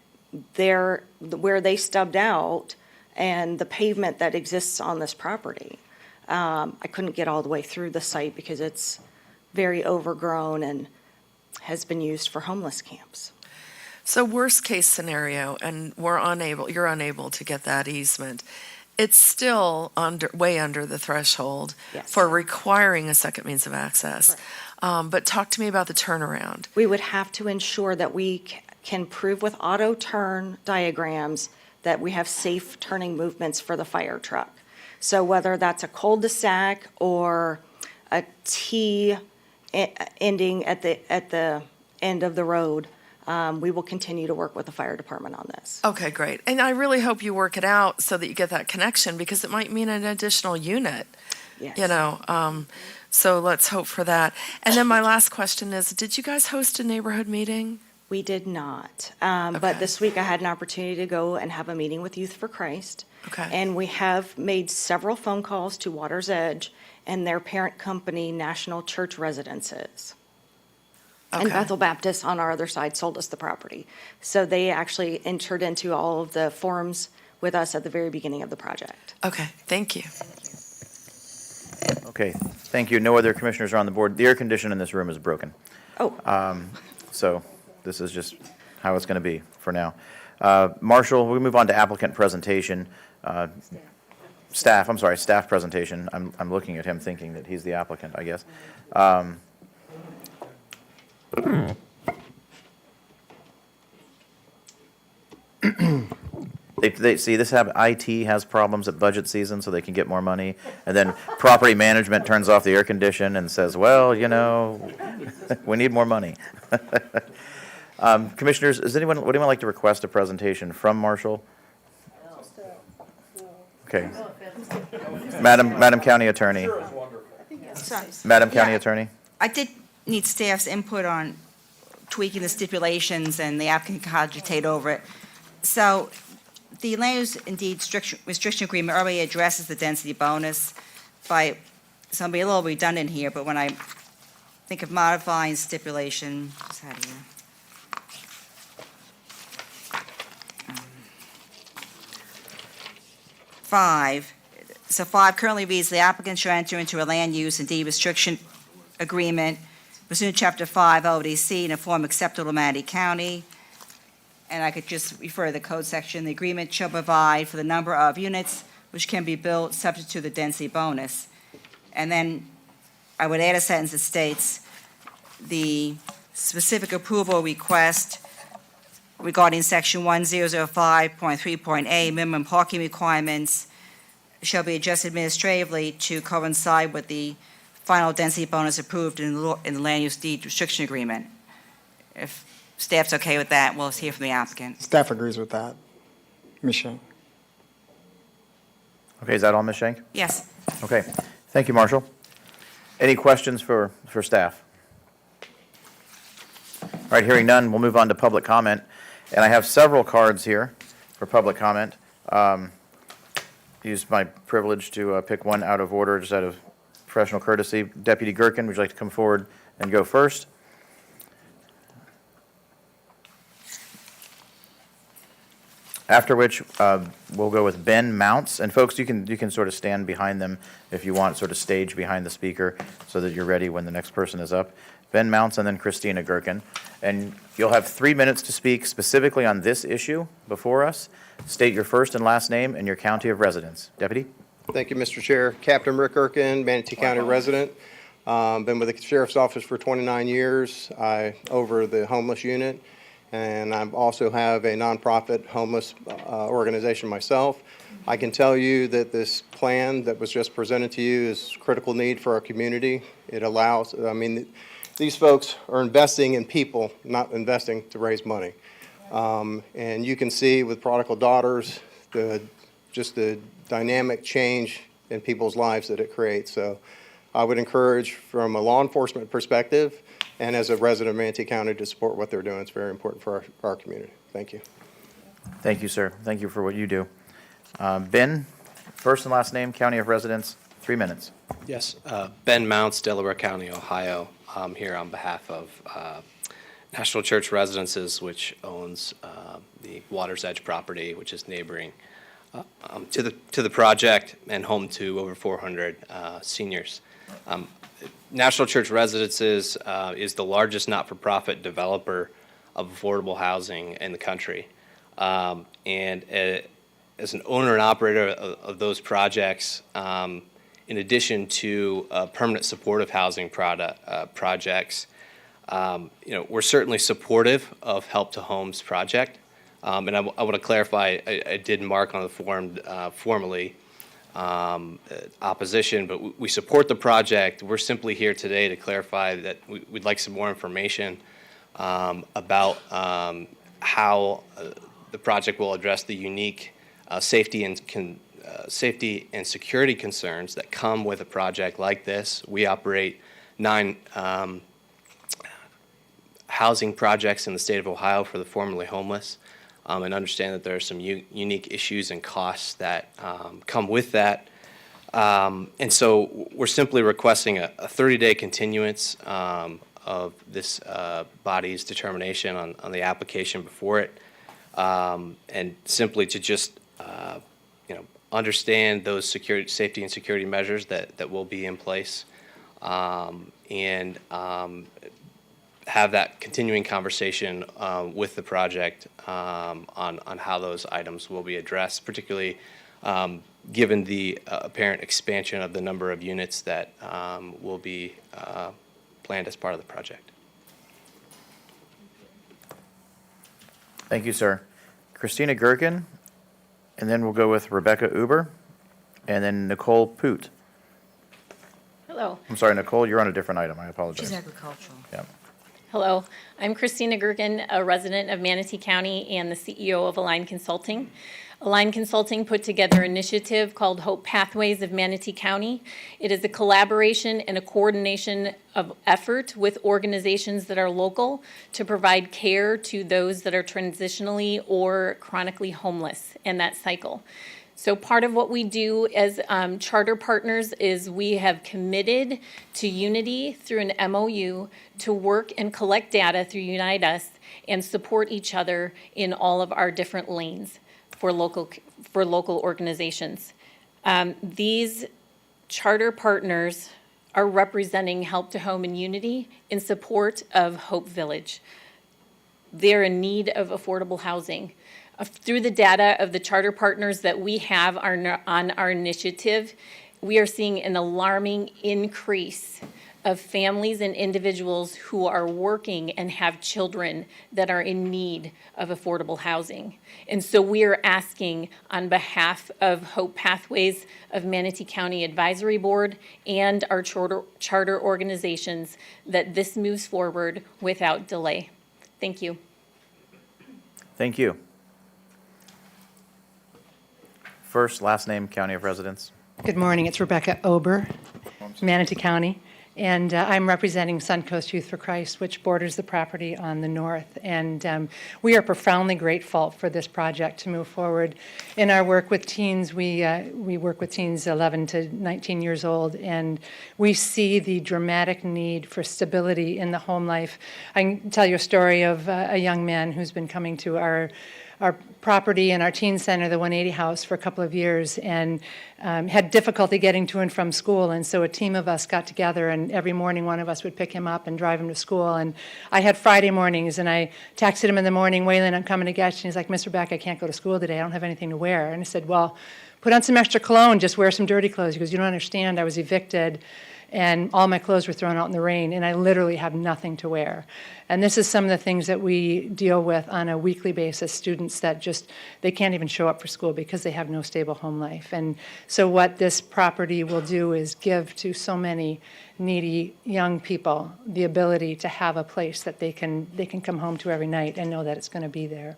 where they stubbed out and the pavement that exists on this property. I couldn't get all the way through the site because it's very overgrown and has been used for homeless camps. So worst case scenario, and you're unable to get that easement, it's still way under the threshold Yes. for requiring a second means of access. But talk to me about the turnaround. We would have to ensure that we can prove with auto turn diagrams that we have safe turning movements for the fire truck. So whether that's a cul-de-sac or a T ending at the end of the road, we will continue to work with the fire department on this. Okay, great. And I really hope you work it out so that you get that connection, because it might mean an additional unit. Yes. So let's hope for that. And then my last question is, did you guys host a neighborhood meeting? We did not. But this week I had an opportunity to go and have a meeting with Youth for Christ. Okay. And we have made several phone calls to Water's Edge and their parent company, National Church Residences. And Okay. Bethel Baptist on our other side sold us the property. So they actually entered into all of the forms with us at the very beginning of the project. Okay, thank you. Okay, thank you. No other commissioners are on the board. The air conditioner in this room is broken. Oh. So this is just how it's going to be for now. Marshall, we move on to applicant presentation. Staff presentation. I'm looking at him thinking that he's the applicant, I guess. They see this IT has problems at budget season, so they can get more money, and then property management turns off the air condition and says, "Well, we need more money." Commissioners, would anyone like to request a presentation from Marshall? Okay. Madam County Attorney. Madam County Attorney. I did need staff's input on tweaking the stipulations, and the applicant can cogitate over it. So the land use indeed restriction agreement already addresses the density bonus by, so I'll be a little redundant here, but when I think of modifying stipulation, what's that here? 5. So 5 currently reads, the applicant shall enter into a land use and deed restriction agreement pursuant to Chapter 5 ODC in a form acceptable to Manatee County. And I could just refer to the code section. The agreement shall provide for the number of units which can be built subject to the density bonus. And then I would add a sentence that states, the specific approval request regarding section 1005.3.a, minimum parking requirements, shall be adjusted administratively to coincide with the final density bonus approved in the land use deed restriction agreement. If staff's okay with that, we'll hear from the applicant. Staff agrees with that. Ms. Shank. Okay, is that all, Ms. Shank? Yes. Okay, thank you, Marshall. Any questions for staff? All right, hearing none, we'll move on to public comment. And I have several cards here for public comment. Use my privilege to pick one out of order, just out of professional courtesy. Deputy Gerken, would you like to come forward and go first? After which, we'll go with Ben Mounts. And folks, you can sort of stand behind them if you want, sort of stage behind the speaker so that you're ready when the next person is up. Ben Mounts and then Christina Gerken. And you'll have 3 minutes to speak specifically on this issue before us. State your first and last name and your county of residence. Deputy? Thank you, Mr. Chair. Captain Rick Erkin, Manatee County resident. Been with the Sheriff's Office for 29 years. I over the homeless unit, and I also have a nonprofit homeless organization myself. I can tell you that this plan that was just presented to you is critical need for our community. It allows, these folks are investing in people, not investing to raise money. And you can see with Prodigal Daughters, just the dynamic change in people's lives that it creates. So I would encourage, from a law enforcement perspective and as a resident of Manatee County, to support what they're doing. It's very important for our community. Thank you. Thank you, sir. Thank you for what you do. Ben, first and last name, county of residence, 3 minutes. Yes, Ben Mounts, Delaware County, Ohio. I'm here on behalf of National Church Residences, which owns the Water's Edge property, which is neighboring to the project and home to over 400 seniors. National Church Residences is the largest not-for-profit developer of affordable housing in the country. And as an owner and operator of those projects, in addition to permanent supportive housing projects, we're certainly supportive of Help to Homes project. And I want to clarify, I did mark on the form formally opposition, but we support the project. We're simply here today to clarify that we'd like some more information about how the project will address the unique safety and security concerns that come with a project like this. We operate 9 housing projects in the state of Ohio for the formerly homeless, and understand that there are some unique issues and costs that come with that. And so we're simply requesting a 30-day continuance of this body's determination on the application before it, and simply to just understand those safety and security measures that will be in place, and have that continuing conversation with the project on how those items will be addressed, particularly given the apparent expansion of the number of units that will be planned as part of the project. Thank you, sir. Christina Gerken, and then we'll go with Rebecca Uber, and then Nicole Poot. Hello. I'm sorry, Nicole, you're on a different item. I apologize. She's agricultural. Yeah. Hello, I'm Christina Gergen, a resident of Manatee County and the CEO of Align Consulting. Align Consulting put together an initiative called Hope Pathways of Manatee County. It is a collaboration and a coordination of effort with organizations that are local to provide care to those that are transitionally or chronically homeless in that cycle. So part of what we do as charter partners is we have committed to Unity through an MOU to work and collect data through Unite Us and support each other in all of our different lanes for local organizations. These charter partners are representing Help to Home and Unity in support of Hope Village. They're in need of affordable housing. Through the data of the charter partners that we have on our initiative, we are seeing an alarming increase of families and individuals who are working and have children that are in need of affordable housing. And so we are asking on behalf of Hope Pathways of Manatee County Advisory Board and our charter organizations that this moves forward without delay. Thank you. Thank you. First, last name, county of residence. Good morning. It's Rebecca Ober, Manatee County. And I'm representing Suncoast Youth for Christ, which borders the property on the north. And we are profoundly grateful for this project to move forward. In our work with teens, we work with teens 11 to 19 years old, and we see the dramatic need for stability in the home life. I can tell you a story of a young man who's been coming to our property and our teen center, the 180 house, for a couple of years, and had difficulty getting to and from school. And so a team of us got together, and every morning one of us would pick him up and drive him to school. And I had Friday mornings, and I texted him in the morning, Waylon, I'm coming to get you. And he's like, Mr. Beck, I can't go to school today. I don't have anything to wear. And I said, well, put on some extra cologne, just wear some dirty clothes. He goes, you don't understand, I was evicted, and all my clothes were thrown out in the rain, and I literally have nothing to wear. And this is some of the things that we deal with on a weekly basis, students that just, they can't even show up for school because they have no stable home life. And so what this property will do is give to so many needy young people the ability to have a place that they can come home to every night and know that it's going to be there.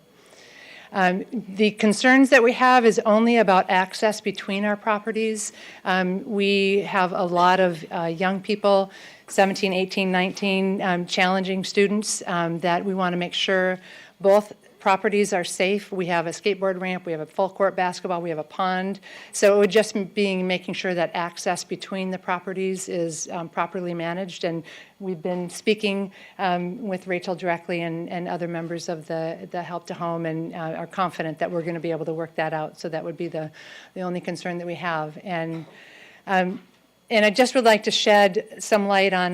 The concerns that we have is only about access between our properties. We have a lot of young people, 17, 18, 19, challenging students that we want to make sure both properties are safe. We have a skateboard ramp, we have a full court basketball, we have a pond. So it would just be making sure that access between the properties is properly managed. And we've been speaking with Rachel directly and other members of the Help to Home, and are confident that we're going to be able to work that out. So that would be the only concern that we have. And I just would like to shed some light on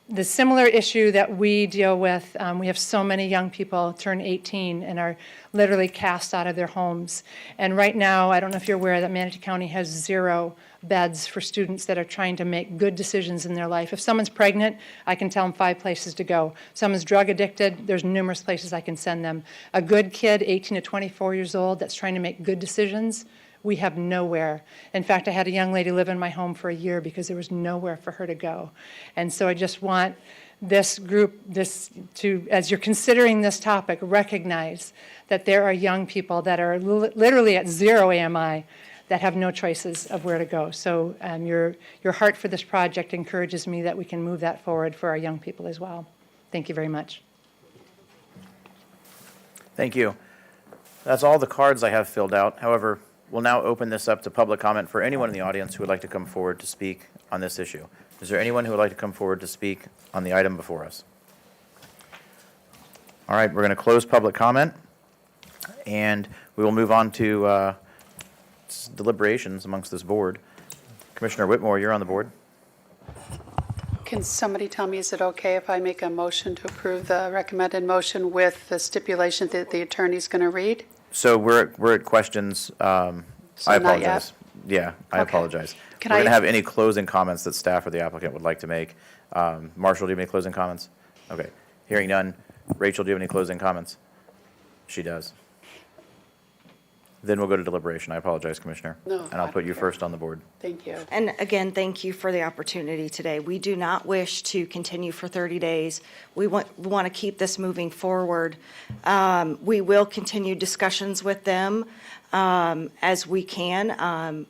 the similar issue that we deal with. We have so many young people turn 18 and are literally cast out of their homes. And right now, I don't know if you're aware that Manatee County has 0 beds for students that are trying to make good decisions in their life. If someone's pregnant, I can tell them 5 places to go. Someone's drug addicted, there's numerous places I can send them. A good kid, 18 to 24 years old, that's trying to make good decisions, we have nowhere. In fact, I had a young lady live in my home for a year because there was nowhere for her to go. And so I just want this group, as you're considering this topic, recognize that there are young people that are literally at 0 AMI that have no choices of where to go. So your heart for this project encourages me that we can move that forward for our young people as well. Thank you very much. Thank you. That's all the cards I have filled out. However, we'll now open this up to public comment for anyone in the audience who would like to come forward to speak on this issue. Is there anyone who would like to come forward to speak on the item before us? All right, we're going to close public comment, and we will move on to deliberations amongst this board. Commissioner Whitmore, you're on the board. Can somebody tell me, is it okay if I make a motion to approve the recommended motion with the stipulation that the attorney's going to read? So we're at questions. I not yet? apologize. Yeah, I Okay. apologize. Can We're going to I- have any closing comments that staff or the applicant would like to make. Marshall, do you have any closing comments? Okay. Hearing none. Rachel, do you have any closing comments? She does. Then we'll go to deliberation. I apologize, Commissioner. No, And I'll I put don't you care. first on the board. Thank you. And again, thank you for the opportunity today. We do not wish to continue for 30 days. We want to keep this moving forward. We will continue discussions with them as we can.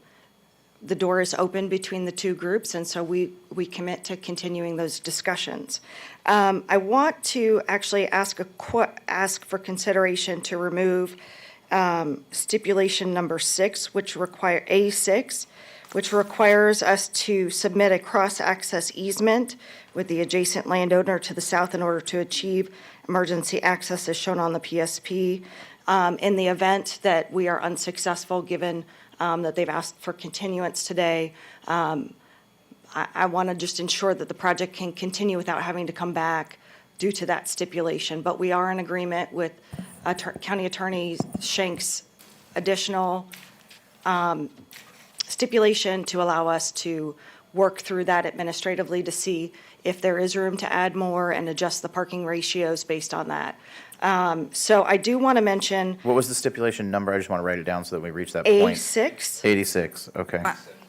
The door is open between the two groups, and so we commit to continuing those discussions. I want to actually ask for consideration to remove stipulation number 6, A6, which requires us to submit a cross-access easement with the adjacent landowner to the south in order to achieve emergency access as shown on the PSP. In the event that we are unsuccessful, given that they've asked for continuance today, I want to just ensure that the project can continue without having to come back due to that stipulation. But we are in agreement with County Attorney Shank's additional stipulation to allow us to work through that administratively to see if there is room to add more and adjust the parking ratios based on that. So I do want to mention What was the stipulation number? I just want to write it down so that we reach that point. A6. 86, okay.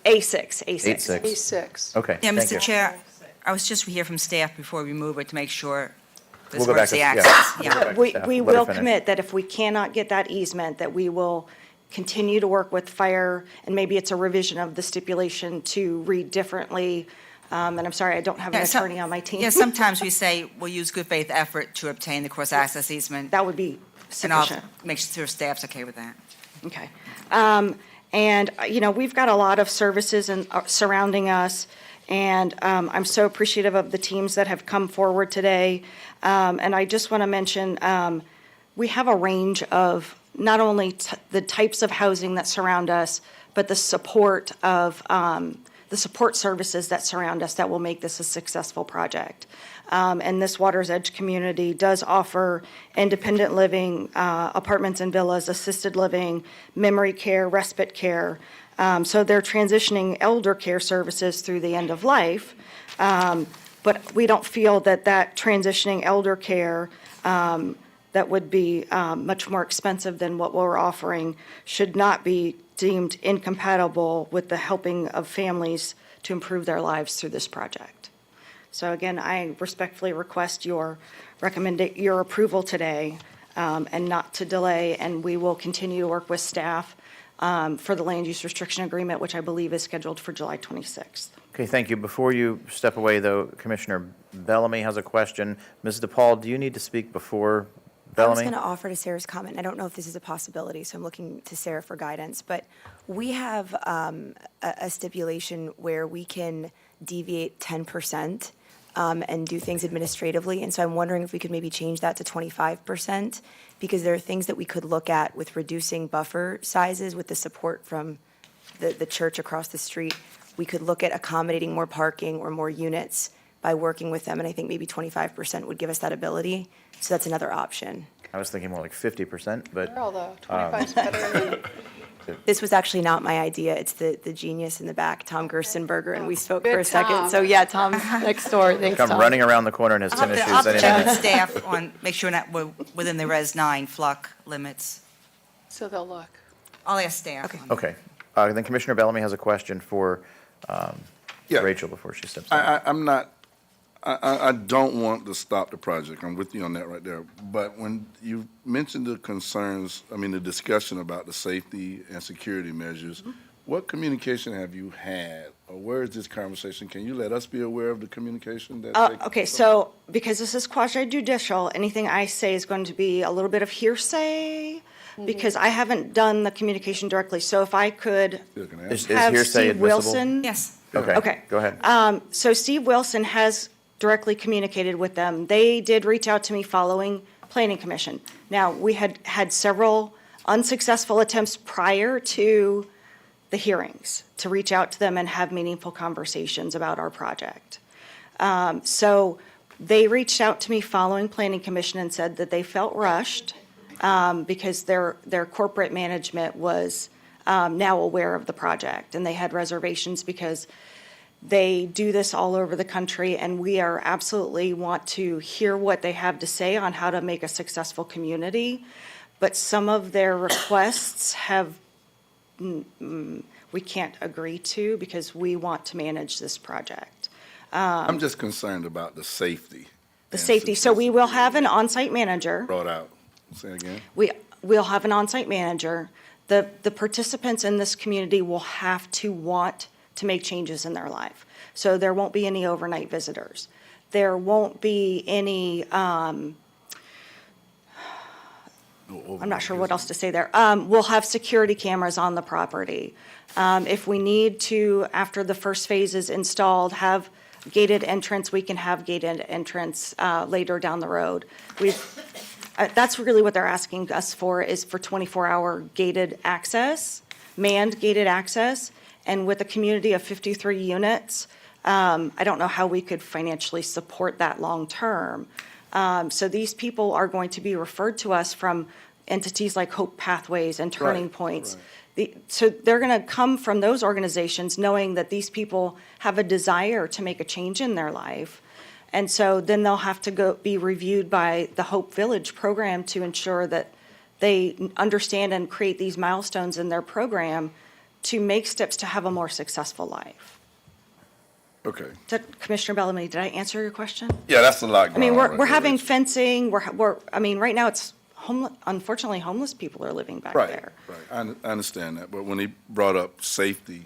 A6. 86. A6. Okay, Yeah, thank you. Mr. Chair, I was just hear from staff before we move it to make sure this We'll go back works to- the yeah. access. We'll go back to We staff. we Let her will finish. commit that if we cannot get that easement, that we will continue to work with fire, and maybe it's a revision of the stipulation to read differently. And I'm sorry, I don't have an Yeah, attorney on my team. Yeah, sometimes we say we'll use good faith effort to obtain the cross-access easement. That would be And I'll sufficient. make sure staff's okay with that. Okay. And, you know, we've got a lot of services surrounding us, and I'm so appreciative of the teams that have come forward today. And I just want to mention, we have a range of not only the types of housing that surround us, but the support of the support services that surround us that will make this a successful project. And this Water's Edge community does offer independent living, apartments and villas, assisted living, memory care, respite care. So they're transitioning elder care services through the end of life. But we don't feel that transitioning elder care that would be much more expensive than what we're offering should not be deemed incompatible with the helping of families to improve their lives through this project. So again, I respectfully request your approval today and not to delay, and we will continue to work with staff for the land use restriction agreement, which I believe is scheduled for July 26th. Okay, thank you. Before you step away, though, Commissioner Bellamy has a question. Ms. DePaul, do you need to speak before I was Bellamy? going to offer to Sarah's comment. I don't know if this is a possibility, so I'm looking to Sarah for guidance. But we have a stipulation where we can deviate 10% and do things administratively. And so I'm wondering if we could maybe change that to 25%, because there are things that we could look at with reducing buffer sizes with the support from the church across the street. We could look at accommodating more parking or more units by working with them. And I think maybe 25% would give us that ability. So that's another option. I was thinking more like 50%, but. They're all the 25's better than. This was actually not my idea. It's the genius in the back, Tom Gerstenberger, and we spoke for Good a second. Tom. So yeah, Tom's next door. Thanks, Come Tom. running around the corner in his tennis shoes. I'll any check minute. with staff on, make sure that we're within the Res 9 FLUC limits. So they'll look. I'll ask staff. Okay. Then Commissioner Bellamy has a question for Rachel before she steps in. I'm not, I don't want to stop the project. I'm with you on that right there. But when you mentioned the concerns, the discussion about the safety and security measures, what communication have you had, or where is this conversation? Can you let us be aware of the communication that? Okay, so because this is quasi judicial, anything I say is going to be a little bit of hearsay because I haven't done the communication directly. So if I could Is have hearsay Steve admissible? Wilson. Yes. Okay. Okay. Go ahead. So Steve Wilson has directly communicated with them. They did reach out to me following Planning Commission. Now, we had several unsuccessful attempts prior to the hearings to reach out to them and have meaningful conversations about our project. So they reached out to me following Planning Commission and said that they felt rushed because their corporate management was now aware of the project, and they had reservations because they do this all over the country, and we are absolutely want to hear what they have to say on how to make a successful community. but some of their requests we can't agree to because we want to manage this project. I'm just concerned about the safety. The safety, so we will have an on-site manager. Brought out. Say again? We'll have an on-site manager. The participants in this community will have to want to make changes in their life. So there won't be any overnight visitors. There won't be any, I'm not sure what else to say there. We'll have security cameras on the property. If we need to, after the first phase is installed, have gated entrance, we can have gated entrance later down the road. That's really what they're asking us for, is for 24-hour gated access, manned gated access. And with a community of 53 units, I don't know how we could financially support that long-term. So these people are going to be referred to us from entities like Hope Pathways and Turning Points. So they're going to come from those organizations knowing that these people have a desire to make a change in their life. And so then they'll have to be reviewed by the Hope Village program to ensure that they understand and create these milestones in their program to make steps to have a more successful life. Okay. Commissioner Bellamy, did I answer your question? Yeah, that's a lot I going mean, on. we're having fencing, right now it's unfortunately, homeless people are living back there. Right. I understand that, but when he brought up safety.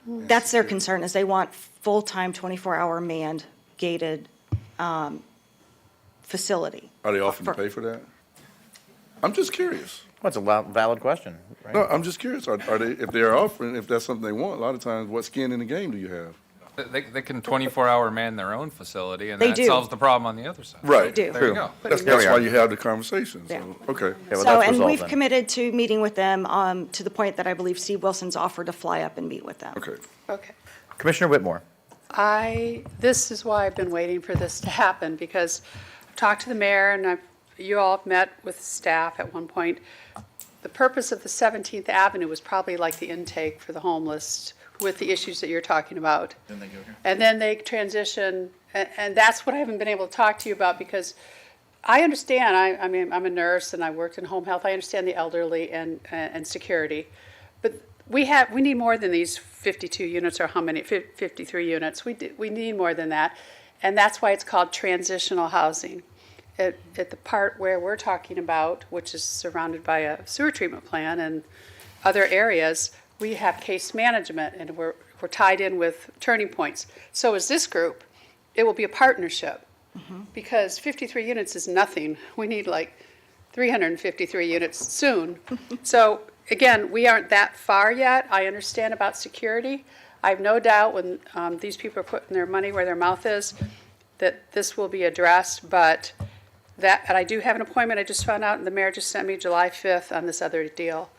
That's their concern, is they want full-time, 24-hour manned, gated facility. Are they offering to pay for that? I'm just curious. Well, it's a valid question, right? No, I'm just curious. Are they, if they're offering, if that's something they want, a lot of times, what skin in the game do you have? They can 24-hour man their own facility, and They that do. solves the problem on the other side. Right. They do. There you go. That's why you have the conversation, so, okay. So, and we've committed to meeting with them to the point that I believe Steve Wilson's offered to fly up and meet with them. Okay. Okay. Commissioner Whitmore. This is why I've been waiting for this to happen, because I've talked to the mayor, and you all have met with staff at one point. The purpose of the 17th Avenue was probably like the intake for the homeless with the issues that you're talking about. Then they go here. And then they transition, and that's what I haven't been able to talk to you about, because I understand, I mean, I'm a nurse and I worked in home health. I understand the elderly and security. But we need more than these 52 units, or how many, 53 units. We need more than that. And that's why it's called transitional housing. At the part where we're talking about, which is surrounded by a sewer treatment plant and other areas, we have case management, and we're tied in with Turning Points. So as this group, it will be a partnership, because 53 units is nothing. We need like 353 units soon. So again, we aren't that far yet. I understand about security. I have no doubt when these people are putting their money where their mouth is, that this will be addressed. But and I do have an appointment. I just found out, and the mayor just sent me July 5th on this other deal.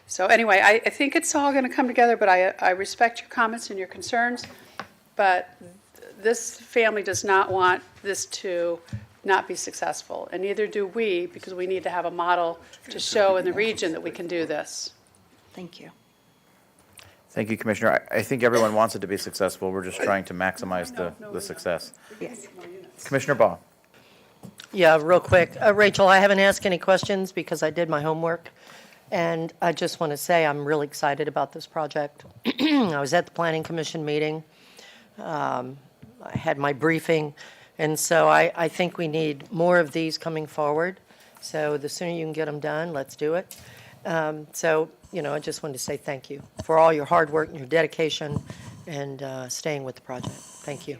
So anyway, I think it's all going to come together, but I respect your comments and your concerns. But this family does not want this to not be successful, and neither do we, because we need to have a model to show in the region that we can do this. Thank you. Thank you, Commissioner. I think everyone wants it to be successful. We're just trying to maximize the success. Yes. Commissioner Baugh. Yeah, real quick. Rachel, I haven't asked any questions because I did my homework. And I just want to say I'm really excited about this project. I was at the Planning Commission meeting. I had my briefing. And so I think we need more of these coming forward. So the sooner you can get them done, let's do it. So, I just wanted to say thank you for all your hard work and your dedication and staying with the project. Thank you.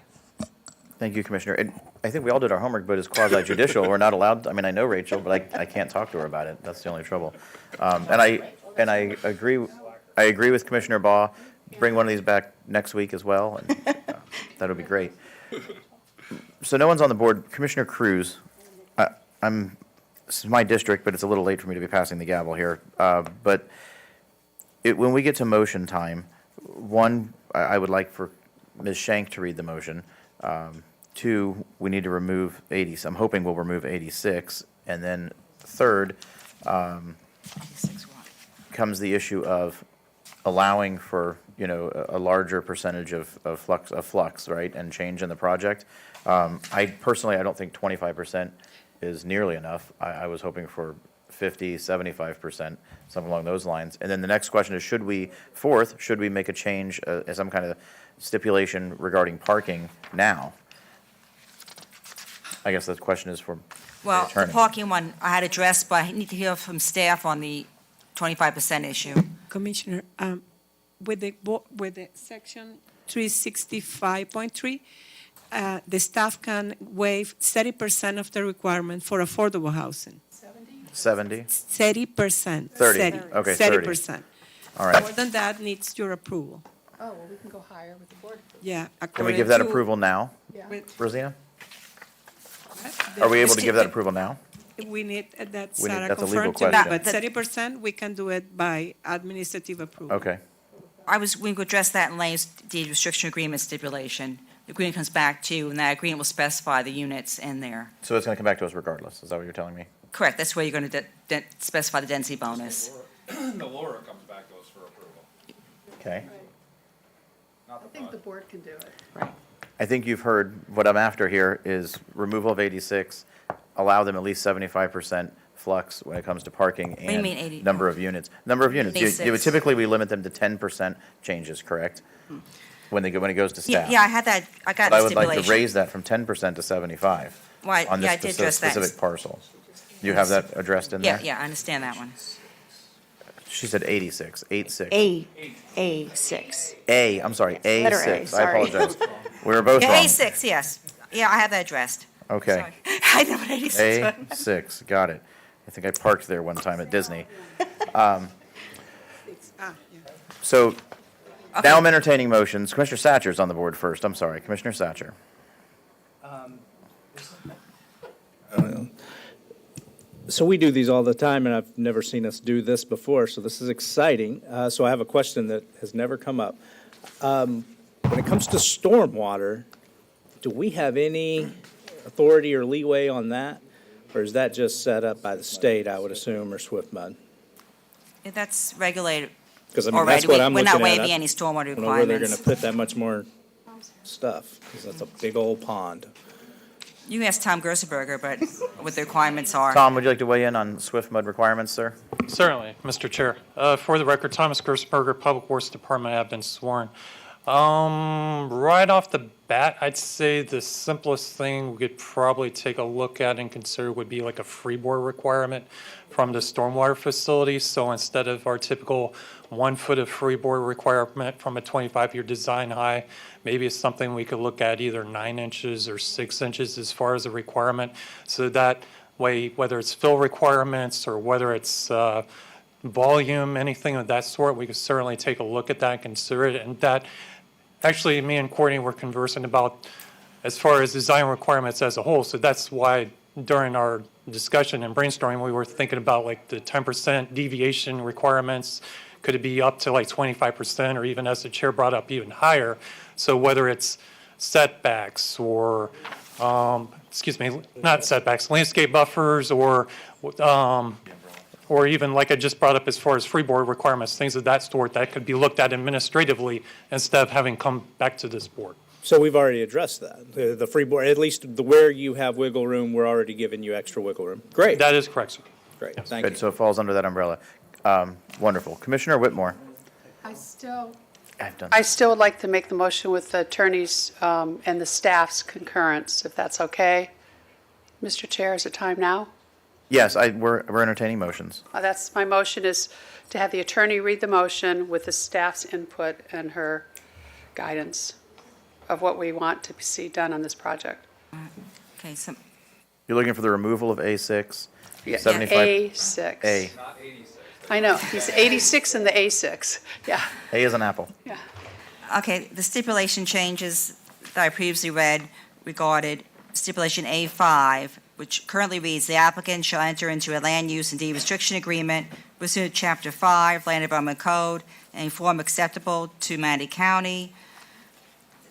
Thank you, Commissioner. And I think we all did our homework, but it's quasi-judicial. We're not allowed, I know Rachel, but I can't talk to her about it. That's the only trouble. And I agree with Commissioner Baugh. Bring one of these back next week as well, and that would be great. So no one's on the board. Commissioner Cruz, this is my district, but it's a little late for me to be passing the gavel here. But when we get to motion time, one, I would like for Ms. Shank to read the motion. Two, we need to remove 80. I'm hoping we'll remove 86. And then third, comes the issue of allowing for, a larger percentage of flux, right, and change in the project. I don't think 25% is nearly enough. I was hoping for 50, 75%, something along those lines. And then the next question is, should we make a change, some kind of stipulation regarding parking now? I guess the question is for the Well, the attorney. parking one I had addressed, but I need to hear from staff on the 25% issue. Commissioner, with the section 365.3, the staff can waive 30% of the requirement for affordable housing. 70? 30%. 30, okay, 30. 30%. All right. More than that needs your approval. Oh, well, we can go higher with the board. Yeah. Can we give that according to- approval now, with- Rosina? Are we able to give that approval now? We need that We need- Sarah that's a legal confirmed to me, question. but 30% we can do it by administrative approval. Okay. We could address that in Lane's deed restriction agreement stipulation. The agreement comes back to you, and that agreement will specify the units in there. So it's going to come back to us regardless, is that what you're telling me? Correct, that's where you're going to specify the density bonus. The Laura comes back to us for approval. Okay. I think the board can do it. I think you've heard, what I'm after here is removal of 86, allow them at least 75% flux when it comes to parking do you mean and 80? number of units. Number of units. You would 86. typically, we limit them to 10% changes, correct? When it goes to staff. Yeah, I had that, I got But I the would like stipulation. to raise that from 10% to 75 Right, on yeah, I this did address that. specific parcel. You have that addressed in there? Yeah, I understand that one. She said 86, 86. A6. A, I'm sorry, Letter A, A6. I sorry. apologize. We were both Yeah, wrong. A6, yes. Yeah, I have that addressed. Okay. Sorry. I know what 86 was. A6, got it. I think I parked there one time at Disney. So now I'm entertaining motions. Commissioner Satcher's on the board first. I'm sorry, Commissioner Satcher. So we do these all the time, and I've never seen us do this before, so this is exciting. So I have a question that has never come up. When it comes to stormwater, do we have any authority or leeway on that? Or is that just set up by the state, I would assume, or SwiftMud? Yeah, that's regulated Because I mean, already. that's what I'm We're looking at. not waiving I any stormwater don't know where they're requirements. going to put that much more stuff, because that's a big old pond. You can ask Tom Gerstenberger, but what the requirements are. Tom, would you like to weigh in on SwiftMud requirements, sir? Certainly, Mr. Chair. For the record, Thomas Gerstenberger, Public Works Department, I have been sworn. Right off the bat, I'd say the simplest thing we could probably take a look at and consider would be like a freeboard requirement from the stormwater facility. So instead of our typical 1 foot of freeboard requirement from a 25-year design high, maybe it's something we could look at either 9 inches or 6 inches as far as a requirement. So that way, whether it's fill requirements or whether it's volume, anything of that sort, we could certainly take a look at that and consider it. And that, actually, me and Courtney were conversing about as far as design requirements as a whole. So that's why during our discussion and brainstorming, we were thinking about like the 10% deviation requirements. Could it be up to like 25%, or even, as the chair brought up, even higher? So whether it's setbacks or, not setbacks, landscape buffers, or even like I just brought up as far as freeboard requirements, things of that sort that could be looked at administratively instead of having come back to this board. So we've already addressed that. The freeboard, at least where you have wiggle room, we're already giving you extra wiggle room. Great. That is correct, sir. Great, thank Good, you. so it falls under that umbrella. Wonderful. Commissioner Whitmore. I still I've done. I still would like to make the motion with the attorneys and the staff's concurrence, if that's okay. Mr. Chair, is it time now? Yes, we're entertaining motions. That's, my motion is to have the attorney read the motion with the staff's input and her guidance of what we want to see done on this project. Okay, so You're looking for the removal of A6? Yeah, 75 A6. A. I know, he's 86 in the A6, yeah. A is an apple. Okay, the stipulation changes that I previously read regarded stipulation A5, which currently reads, the applicant shall enter into a land use and deed restriction agreement pursuant to Chapter 5, Land Development Code, in a form acceptable to Manatee County.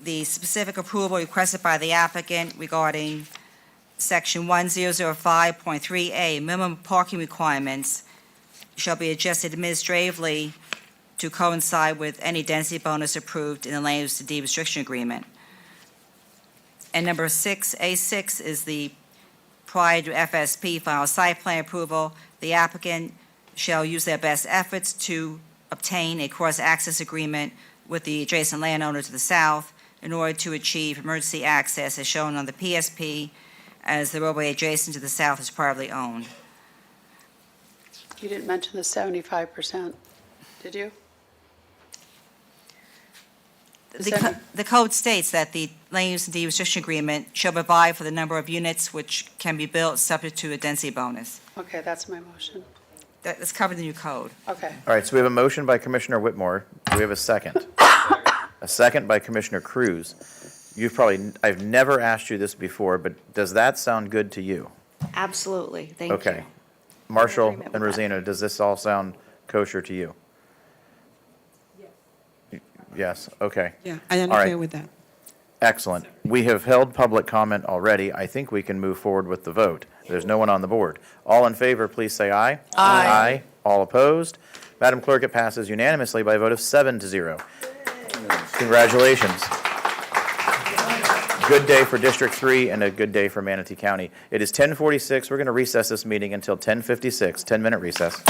The specific approval requested by the applicant regarding Section 1005.3A, minimum parking requirements, shall be adjusted administratively to coincide with any density bonus approved in the land use and deed restriction agreement. And number 6, A6 is the prior to FSP final site plan approval, the applicant shall use their best efforts to obtain a cross-access agreement with the adjacent landowner to the south in order to achieve emergency access as shown on the PSP, as the roadway adjacent to the south is privately owned. You didn't mention the 75%, did you? The code states that the land use and deed restriction agreement shall provide for the number of units which can be built subject to a density bonus. Okay, that's my motion. That's covered in the new code. Okay. All right, so we have a motion by Commissioner Whitmore. Do we have a second? A second by Commissioner Cruz. I've never asked you this before, but does that sound good to you? Absolutely, thank you. Okay. Marshall and Rosina, does this all sound kosher to you? Yes, okay. Yeah, I am All right. okay with that. Excellent. We have held public comment already. I think we can move forward with the vote. There's no one on the board. All in favor, please say aye. Aye. Aye. All opposed? Madam Clerk, it passes unanimously by a vote of 7-0. Congratulations. Good day for District 3 and a good day for Manatee County. It is 10:46. We're going to recess this meeting until 10:56. 10-minute recess.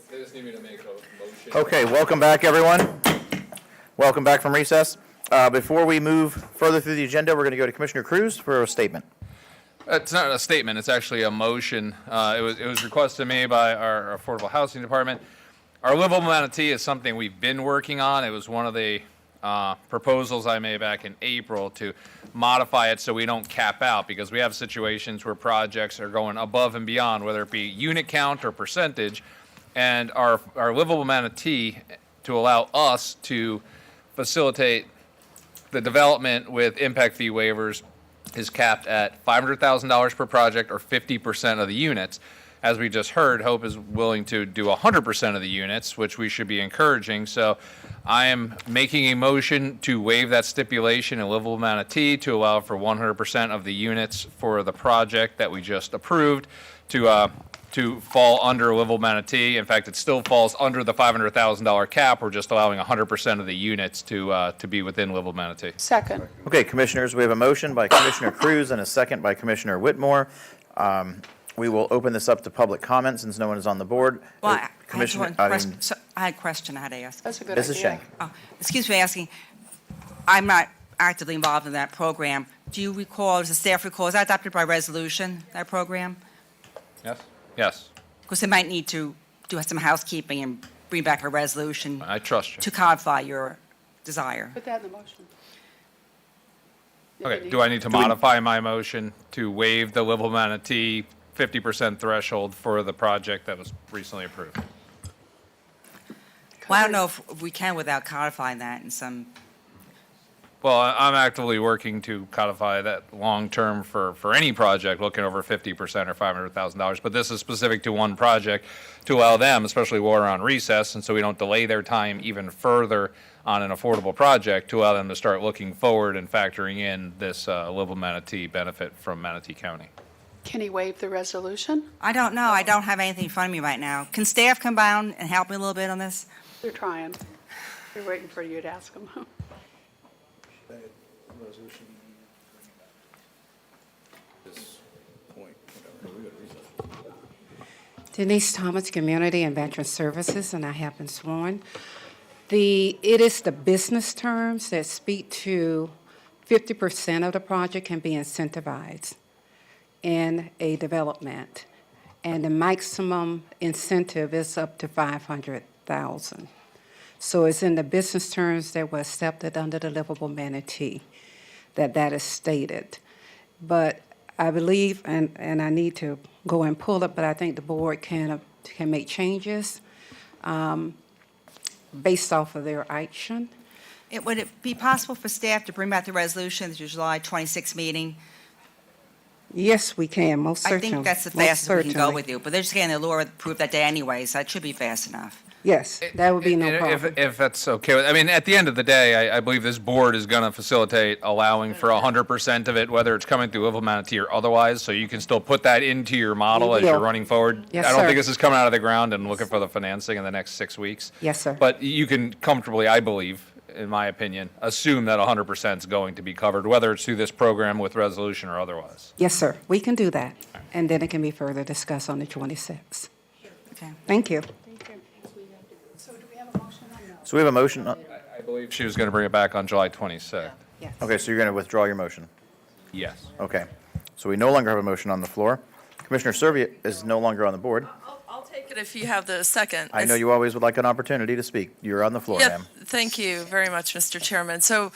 They just need me to make a motion. Okay, welcome back, everyone. Welcome back from recess. Before we move further through the agenda, we're going to go to Commissioner Cruz for a statement. It's not a statement, it's actually a motion. It was requested to me by our Affordable Housing Department. Our livable Manatee is something we've been working on. It was one of the proposals I made back in April to modify it so we don't cap out, because we have situations where projects are going above and beyond, whether it be unit count or percentage, and our livable Manatee, to allow us to facilitate the development with impact fee waivers, is capped at $500,000 per project or 50% of the units. As we just heard, Hope is willing to do 100% of the units, which we should be encouraging. So I am making a motion to waive that stipulation in livable Manatee to allow for 100% of the units for the project that we just approved to fall under livable Manatee. In fact, it still falls under the $500,000 cap. We're just allowing 100% of the units to be within livable Manatee. Second. Okay, Commissioners, we have a motion by Commissioner Cruz and a second by Commissioner Whitmore. We will open this up to public comment since no one is on the board. Well, I had Commissioner, a question I had to ask. That's a good idea. Mrs. Shank. Excuse me asking, I'm not actively involved in that program. Do you recall, does the staff recall, is that adopted by resolution, that program? Yes? Yes. Because they might need to do some housekeeping and bring back a resolution I trust you. to codify your desire. Put that in the motion. Okay, do I need to modify my motion to waive the livable Manatee 50% threshold for the project that was recently approved? Well, I don't know if we can without codifying that in some, Well, I'm actively working to codify that long-term for any project looking over 50% or $500,000. But this is specific to one project to allow them, especially while we're on recess, and so we don't delay their time even further on an affordable project, to allow them to start looking forward and factoring in this livable Manatee benefit from Manatee County. Can he waive the resolution? I don't know, I don't have anything in front of me right now. Can staff come down and help me a little bit on this? They're trying. They're waiting for you to ask them. Denise Thomas, Community and Veteran Services, and I have been sworn. It is the business terms that speak to 50% of the project can be incentivized in a development, and the maximum incentive is up to $500,000. So it's in the business terms that were accepted under the livable Manatee that is stated. But I believe, and I need to go and pull it, but I think the board can make changes based off of their action. Would it be possible for staff to bring back the resolution at your July 26th meeting? Yes, we can, most I certainly. think that's the Most fastest we can go certainly. with you, but they're just getting the law approved that day anyway, so it should be fast enough. Yes, that would be no problem. If that's okay with, I mean, at the end of the day, I believe this board is going to facilitate allowing for 100% of it, whether it's coming through livable Manatee or otherwise, so you can still put that into your model We as you're will. running forward. Yes, I don't sir. think this is coming out of the ground and looking for the financing in the next 6 weeks. Yes, sir. But you can comfortably, I believe, in my opinion, assume that 100% is going to be covered, whether it's through this program with resolution or otherwise. Yes, sir, we can do that, and then it can be further discussed on the 26th. Okay. Thank you. So we have a motion. I believe she was going to bring it back on July 26th. Okay, so you're going to withdraw your motion? Yes. Okay. So we no longer have a motion on the floor. Commissioner Servia is no longer on the board. I'll take it if you have the second. I know you always would like an opportunity to speak. You're on the floor, Yep, ma'am. thank you very much, Mr. Chairman. So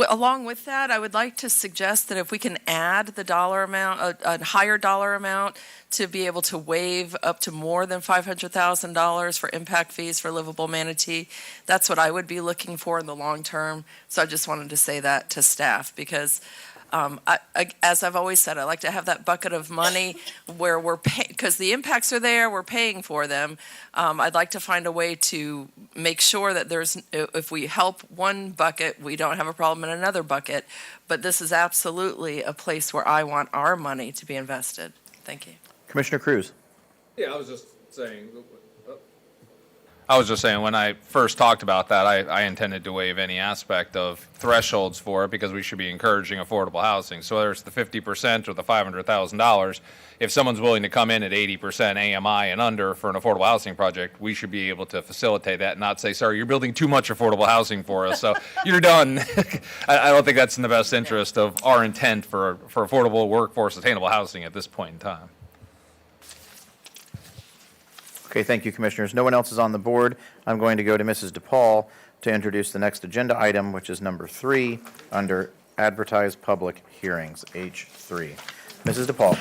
along with that, I would like to suggest that if we can add the dollar amount, a higher dollar amount, to be able to waive up to more than $500,000 for impact fees for livable Manatee. That's what I would be looking for in the long term. So I just wanted to say that to staff, because as I've always said, I like to have that bucket of money where we're paying, because the impacts are there, we're paying for them. I'd like to find a way to make sure that if we help one bucket, we don't have a problem in another bucket. But this is absolutely a place where I want our money to be invested. Thank you. Commissioner Cruz. Yeah, I was just saying, I was just saying, when I first talked about that, I intended to waive any aspect of thresholds for it because we should be encouraging affordable housing. So whether it's the 50% or the $500,000, if someone's willing to come in at 80% AMI and under for an affordable housing project, we should be able to facilitate that and not say, sorry, you're building too much affordable housing for us, so you're done. I don't think that's in the best interest of our intent for affordable workforce sustainable housing at this point in time. Okay, thank you, Commissioners. No one else is on the board. I'm going to go to Mrs. DePaul to introduce the next agenda item, which is number 3 under Advertised Public Hearings, H3. Mrs. DePaul.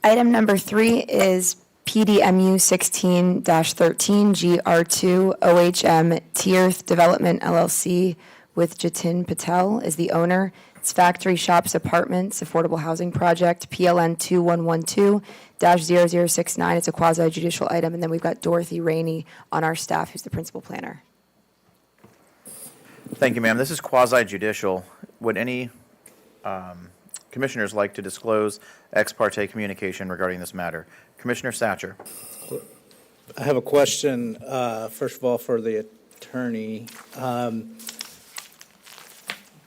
Item number 3 is PDMU 16-13 GR2 OHM Tirth Development LLC with Jatin Patel as the owner. It's Factory Shops Apartments Affordable Housing Project, PLN 2112-0069. It's a quasi-judicial item. And then we've got Dorothy Rainey on our staff, who's the principal planner. Thank you, ma'am. This is quasi-judicial. Would any commissioners like to disclose ex parte communication regarding this matter? Commissioner Satcher. I have a question, first of all, for the attorney.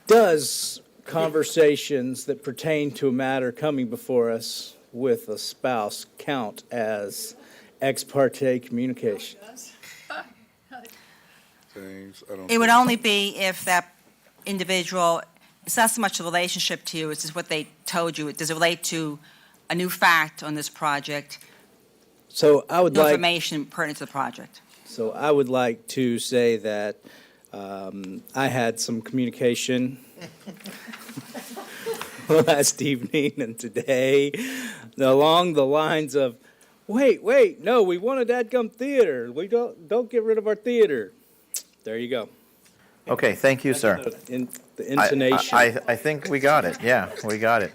Does conversations that pertain to a matter coming before us with a spouse count as ex parte communication? It would only be if that individual, it's not so much the relationship to you, it's just what they told you. Does it relate to a new fact on this project? So I would New like, information pertinent to the project. so I would like to say that I had some communication last evening and today along the lines of, wait, no, we want a dadgum theater. We don't get rid of our theater. There you go. Okay, thank you, sir. The intonation. I think we got it. Yeah, we got it.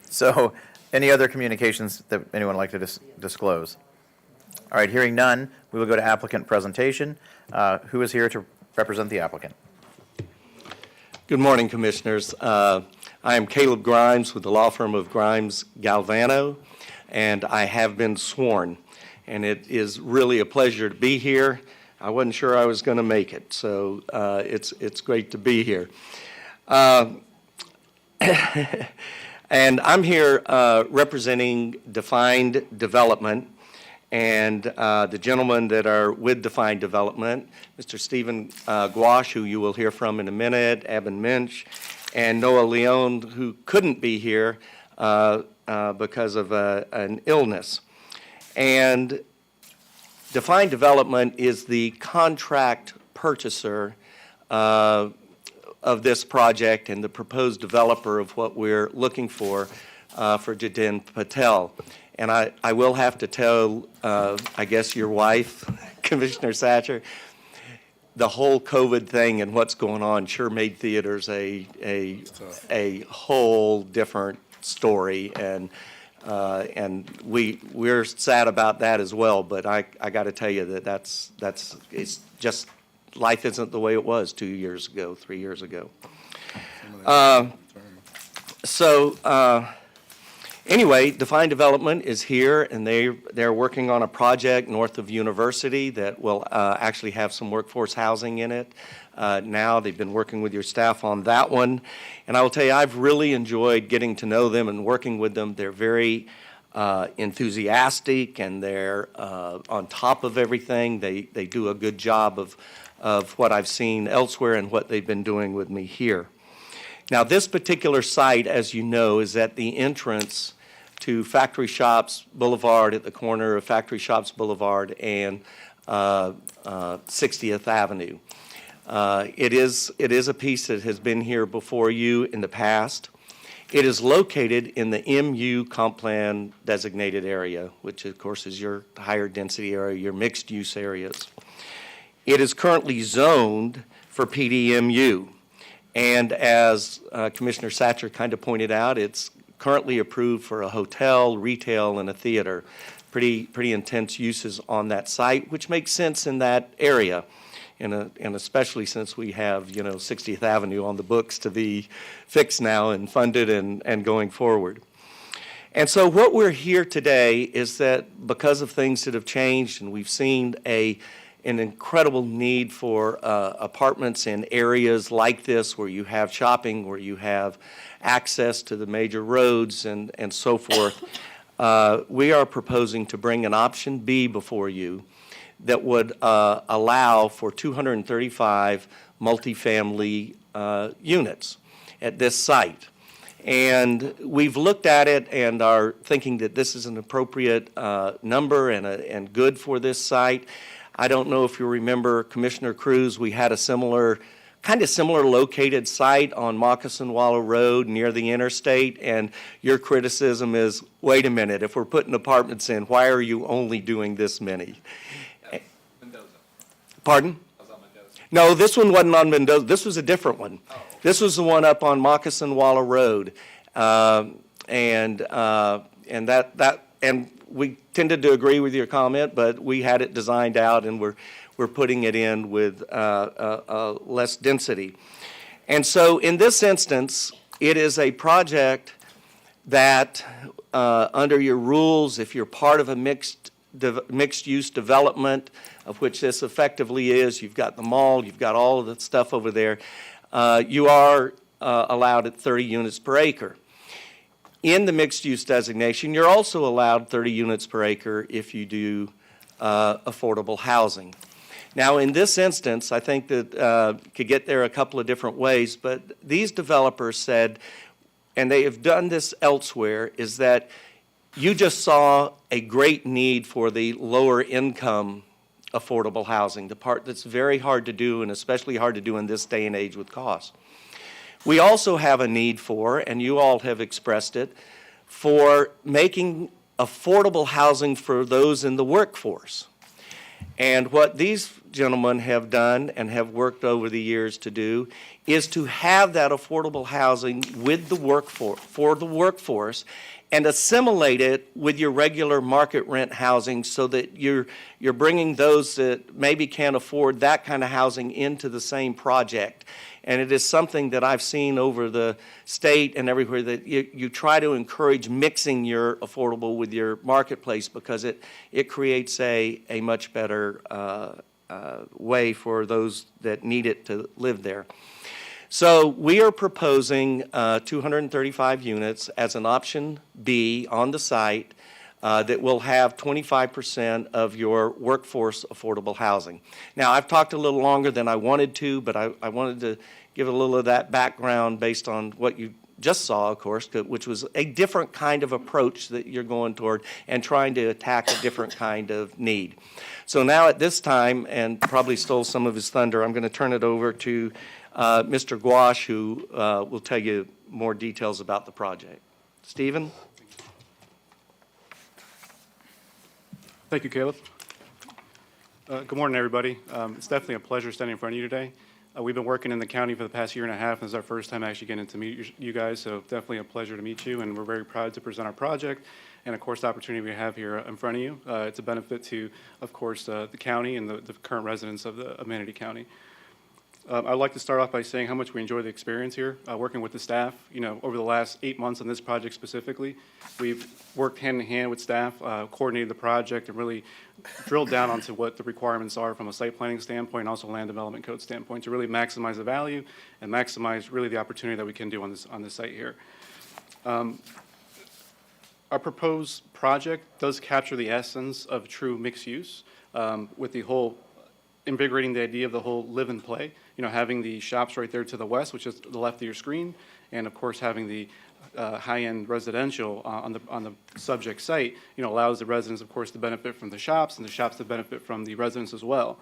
So any other communications that anyone would like to disclose? All right, hearing none, we will go to applicant presentation. Who is here to represent the applicant? Good morning, Commissioners. I am Caleb Grimes with the law firm of Grimes Galvano, and I have been sworn. And it is really a pleasure to be here. I wasn't sure I was going to make it, so it's great to be here. And I'm here representing Defined Development, and the gentlemen that are with Defined Development, Mr. Stephen Gouache, who you will hear from in a minute, Eben Minch, and Noah Leone, who couldn't be here because of an illness. And Defined Development is the contract purchaser of this project and the proposed developer of what we're looking for Jatin Patel. And I will have to tell, I guess, your wife, Commissioner Satcher, the whole COVID thing and what's going on sure made theaters a whole different story, and we're sad about that as well. But I got to tell you that's it's just life isn't the way it was 2 years ago, 3 years ago. Anyway, Defined Development is here, and they're working on a project north of University that will actually have some workforce housing in it. Now they've been working with your staff on that one, and I will tell you, I've really enjoyed getting to know them and working with them. They're very enthusiastic, and they're on top of everything. They do a good job of what I've seen elsewhere and what they've been doing with me here. Now, this particular site, as you know, is at the entrance to Factory Shops Boulevard, at the corner of Factory Shops Boulevard and 60th Avenue. It is a piece that has been here before you in the past. It is located in the MU Comp Plan designated area, which of course is your higher density area, your mixed use areas. It is currently zoned for PDMU. And as Commissioner Satcher kind of pointed out, it's currently approved for a hotel, retail, and a theater. Pretty intense uses on that site, which makes sense in that area, and especially since we have 60th Avenue on the books to be fixed now and funded and going forward. And so what we're here today is that because of things that have changed, and we've seen an incredible need for apartments in areas like this where you have shopping, where you have access to the major roads and so forth, we are proposing to bring an option B before you that would allow for 235 multifamily units at this site. And we've looked at it and are thinking that this is an appropriate number and good for this site. I don't know if you remember, Commissioner Cruz, we had a kind of similar located site on Moccasin Wallow Road near the interstate, and your criticism is, wait a minute, if we're putting apartments in, why are you only doing this many? Mendoza. Pardon? I was on Mendoza. No, this one wasn't on Mendoza. This was a different one. This was the one up on Moccasin Wallow Road, and we tended to agree with your comment, but we had it designed out, and we're putting it in with less density. And so, in this instance, it is a project that, under your rules, if you're part of a mixed-use development, of which this effectively is, you've got the mall, you've got all of the stuff over there, you are allowed at 30 units per acre. In the mixed-use designation, you're also allowed 30 units per acre if you do affordable housing. Now, in this instance, I think that could get there a couple of different ways, but these developers said, and they have done this elsewhere, is that you just saw a great need for the lower income affordable housing, the part that's very hard to do, and especially hard to do in this day and age with costs. We also have a need for, and you all have expressed it, for making affordable housing for those in the workforce. And what these gentlemen have done and have worked over the years to do is to have that affordable housing with the workforce, for the workforce, and assimilate it with your regular market rent housing so that you're bringing those that maybe can't afford that kind of housing into the same project. And it is something that I've seen over the state and everywhere, that you try to encourage mixing your affordable with your marketplace, because it creates a much better way for those that need it to live there. So we are proposing 235 units as an option B on the site that will have 25% of your workforce affordable housing. Now, I've talked a little longer than I wanted to, but I wanted to give a little of that background based on what you just saw, of course, which was a different kind of approach that you're going toward and trying to attack a different kind of need. So now at this time, and probably stole some of his thunder, I'm going to turn it over to Mr. Gouache, who will tell you more details about the project. Stephen? Thank you, Caleb. Good morning, everybody. It's definitely a pleasure standing in front of you today. We've been working in the county for the past year and a half, and this is our first time actually getting to meet you guys, so definitely a pleasure to meet you, and we're very proud to present our project and, of course, the opportunity we have here in front of you. It's a benefit to, of course, the county and the current residents of Manatee County. I'd like to start off by saying how much we enjoy the experience here, working with the staff. You know, over the last 8 months on this project specifically, we've worked hand in hand with staff, coordinated the project, and really drilled down onto what the requirements are from a site planning standpoint and also land development code standpoint to really maximize the value and maximize really the opportunity that we can do on this site here. Our proposed project does capture the essence of true mixed use, with the whole invigorating the idea of the whole live and play, you know, having the shops right there to the west, which is the left of your screen, and of course having the high-end residential on the subject site, you know, allows the residents, of course, to benefit from the shops, and the shops to benefit from the residents as well.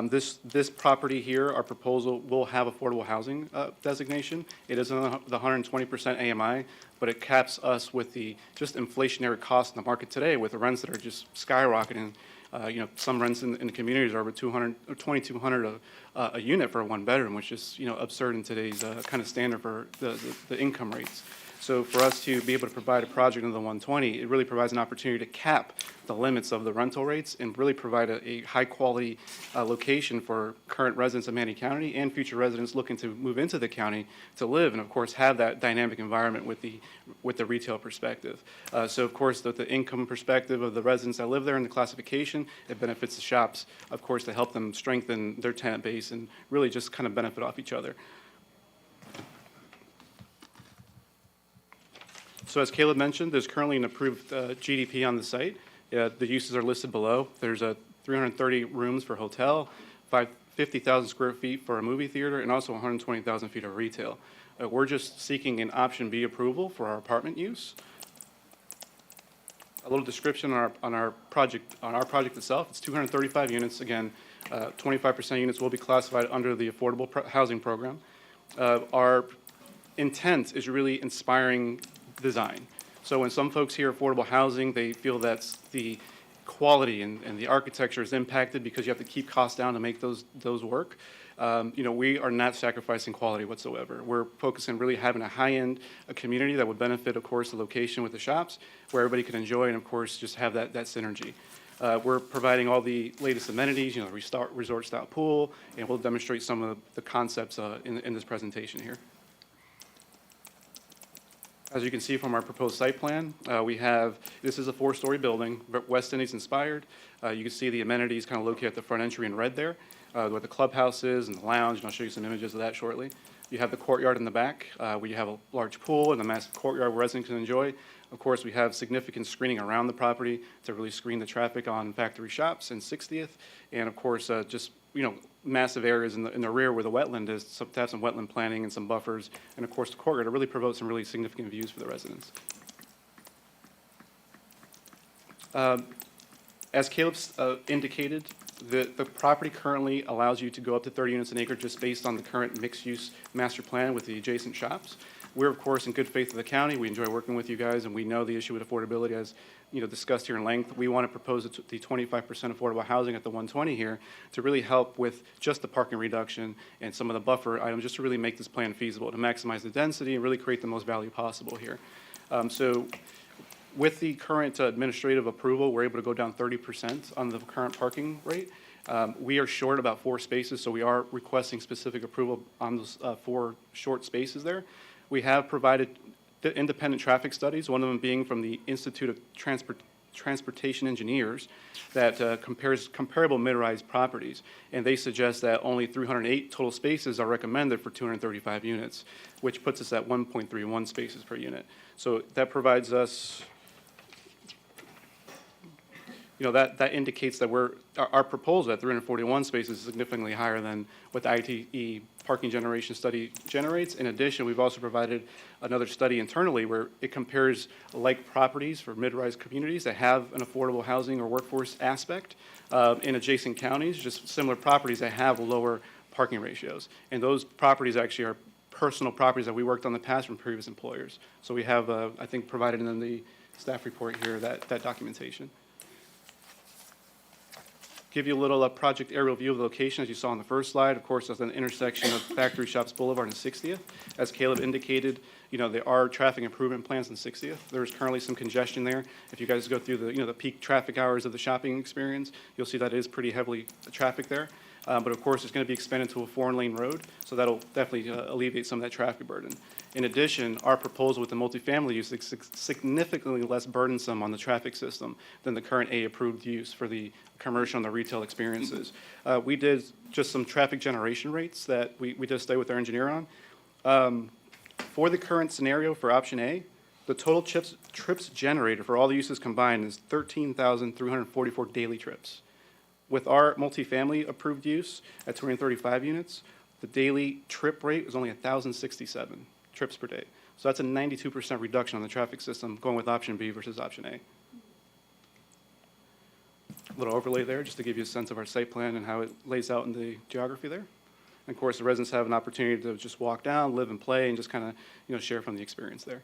This property here, our proposal will have affordable housing designation. It is on the 120% AMI, but it caps us with the just inflationary cost in the market today, with the rents that are just skyrocketing. You know, some rents in the communities are over $2,200 a unit for a one bedroom, which is, you know, absurd in today's kind of standard for the income rates. So for us to be able to provide a project in the 120, it really provides an opportunity to cap the limits of the rental rates and really provide a high-quality location for current residents of Manatee County and future residents looking to move into the county to live, and of course have that dynamic environment with the retail perspective. So of course, the income perspective of the residents that live there and the classification, it benefits the shops, of course, to help them strengthen their tenant base and really just kind of benefit off each other. So as Caleb mentioned, there's currently an approved GDP on the site. The uses are listed below. There's 330 rooms for hotel, 50,000 square feet for a movie theater, and also 120,000 feet of retail. We're just seeking an option B approval for our apartment use. A little description on our project itself. It's 235 units. Again, 25% units will be classified under the affordable housing program. Our intent is really inspiring design. So when some folks hear affordable housing, they feel that's the quality and the architecture is impacted because you have to keep costs down to make those work. We are not sacrificing quality whatsoever. We're focusing on really having a high-end community that would benefit, of course, the location with the shops, where everybody can enjoy and, of course, just have that synergy. We're providing all the latest amenities, resort-style pool, and we'll demonstrate some of the concepts in this presentation here. As you can see from our proposed site plan, this is a 4-story building, West Indies inspired. You can see the amenities kind of located at the front entry in red there, where the clubhouse is and the lounge, and I'll show you some images of that shortly. You have the courtyard in the back, where you have a large pool and a massive courtyard where residents can enjoy. Of course, we have significant screening around the property to really screen the traffic on Factory Shops and 60th, and of course, massive areas in the rear where the wetland is, to have some wetland planning and some buffers, and of course the courtyard to really promote some really significant views for the residents. As Caleb indicated, the property currently allows you to go up to 30 units an acre just based on the current mixed-use master plan with the adjacent shops. We're, of course, in good faith with the county. We enjoy working with you guys, and we know the issue with affordability as discussed here in length. We want to propose the 25% affordable housing at the 120 here to really help with just the parking reduction and some of the buffer items, just to really make this plan feasible, to maximize the density and really create the most value possible here. So with the current administrative approval, we're able to go down 30% on the current parking rate. We are short about 4 spaces, so we are requesting specific approval on those 4 short spaces there. We have provided independent traffic studies, one of them being from the Institute of Transportation Engineers that compares comparable mid-rise properties, and they suggest that only 308 total spaces are recommended for 235 units, which puts us at 1.31 spaces per unit. So that provides us, that indicates that our proposal at 341 spaces is significantly higher than what the ITE parking generation study generates. In addition, we've also provided another study internally where it compares like properties for mid-rise communities that have an affordable housing or workforce aspect in adjacent counties, just similar properties that have lower parking ratios. And those properties actually are personal properties that we worked on in the past from previous employers. So we have, I think, provided in the staff report here that documentation. Give you a little project aerial view of the location, as you saw on the first slide. Of course, that's an intersection of Factory Shops Boulevard and 60th. As Caleb indicated, there are traffic improvement plans on 60th. There's currently some congestion there. If you guys go through the peak traffic hours of the shopping experience, you'll see that it is pretty heavily traffic there. But of course, it's going to be expanded to a 4-lane road, so that'll definitely alleviate some of that traffic burden. In addition, our proposal with the multifamily use is significantly less burdensome on the traffic system than the current A-approved use for the commercial and the retail experiences. We did just some traffic generation rates that we did a study with our engineer on. For the current scenario for option A, the total trips generated for all the uses combined is 13,344 daily trips. With our multifamily approved use at 235 units, the daily trip rate is only 1,067 trips per day. So that's a 92% reduction on the traffic system going with option B versus option A. A little overlay there just to give you a sense of our site plan and how it lays out in the geography there. And of course, the residents have an opportunity to just walk down, live and play, and just kind of share from the experience there.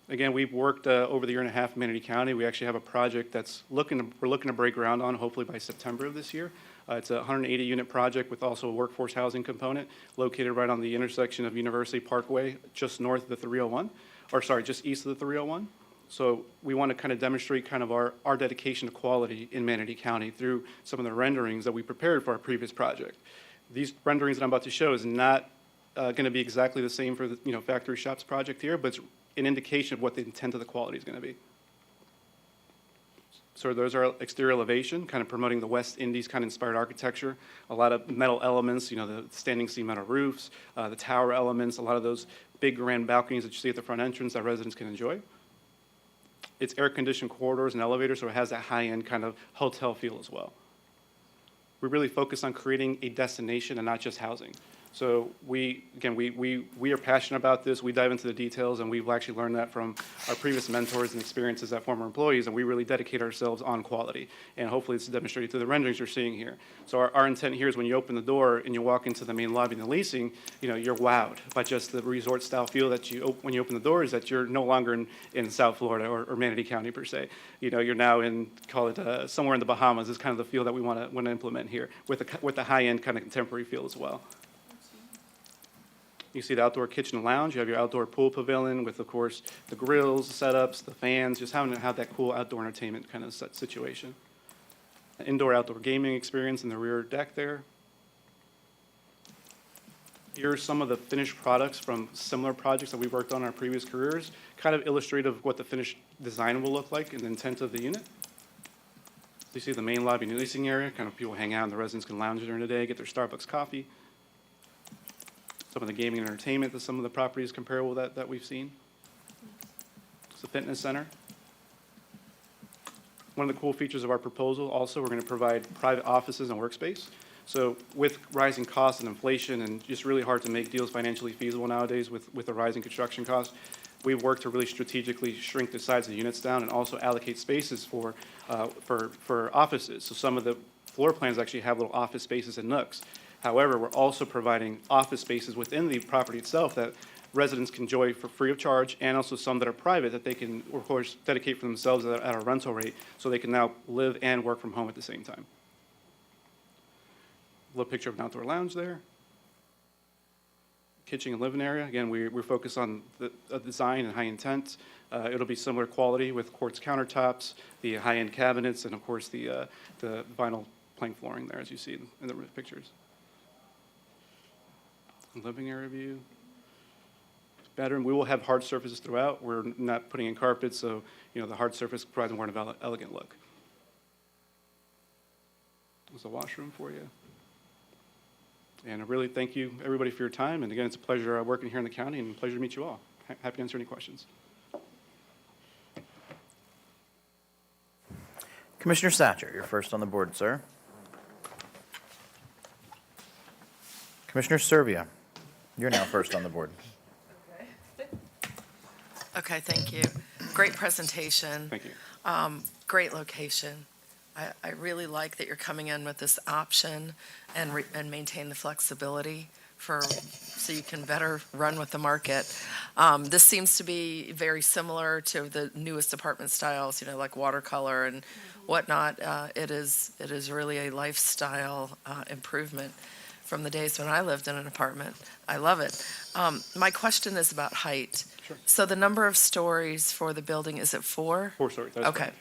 Again, we've worked over the year and a half in Manatee County. We actually have a project that's we're looking to break ground on hopefully by September of this year. It's a 180-unit project with also a workforce housing component located right on the intersection of University Parkway, just north of the 301, or sorry, just east of the 301. So we want to kind of demonstrate kind of our dedication to quality in Manatee County through some of the renderings that we prepared for our previous project. These renderings that I'm about to show is not going to be exactly the same for the Factory Shops project here, but it's an indication of what the intent of the quality is going to be. So those are exterior elevation, kind of promoting the West Indies kind of inspired architecture. A lot of metal elements, the standing seam metal roofs, the tower elements, a lot of those big grand balconies that you see at the front entrance that residents can enjoy. It's air-conditioned corridors and elevators, so it has that high-end kind of hotel feel as well. We really focus on creating a destination and not just housing. So we are passionate about this. We dive into the details, and we've actually learned that from our previous mentors and experiences at former employees, and we really dedicate ourselves on quality. And hopefully it's demonstrated through the renderings you're seeing here. So our intent here is when you open the door and you walk into the main lobby and the leasing, you're wowed by just the resort style feel that when you open the door is that you're no longer in South Florida or Manatee County per se. You're now in, call it somewhere in the Bahamas is kind of the feel that we want to implement here with the high-end kind of contemporary feel as well. You see the outdoor kitchen and lounge. You have your outdoor pool pavilion with, of course, the grills, the setups, the fans, just having to have that cool outdoor entertainment kind of situation. An indoor-outdoor gaming experience in the rear deck there. Here are some of the finished products from similar projects that we've worked on in our previous careers, kind of illustrative of what the finished design will look like and the intent of the unit. You see the main lobby and leasing area, kind of people hang out and the residents can lounge during the day, get their Starbucks coffee. Some of the gaming and entertainment that some of the properties comparable that we've seen. It's a fitness center. One of the cool features of our proposal also, we're going to provide private offices and workspace. So with rising costs and inflation and just really hard to make deals financially feasible nowadays with the rising construction costs, we've worked to really strategically shrink the size of the units down and also allocate spaces for offices. So some of the floor plans actually have little office spaces and nooks. However, we're also providing office spaces within the property itself that residents can enjoy for free of charge, and also some that are private that they can, of course, dedicate for themselves at a rental rate, so they can now live and work from home at the same time. A little picture of an outdoor lounge there. Kitchen and living area. Again, we're focused on the design and high intent. It'll be similar quality with quartz countertops, the high-end cabinets, and of course the vinyl plank flooring there, as you see in the pictures. Living area view. Bedroom, we will have hard surfaces throughout. We're not putting in carpets, so the hard surface provides a more elegant look. There's a washroom for you. And I really thank you, everybody, for your time. And again, it's a pleasure working here in the county and a pleasure to meet you all. Happy to answer any questions. Commissioner Satcher, you're first on the board, sir. Commissioner Servia, you're now first on the board. Okay, thank you. Great presentation. Thank you. Great location. I really like that you're coming in with this option and maintain the flexibility so you can better run with the market. This seems to be very similar to the newest apartment styles, like watercolor and whatnot. It is really a lifestyle improvement from the days when I lived in an apartment. I love it. My question is about height. Sure. So the number of stories for the building, is it 4? 4 stories. That's Okay. correct.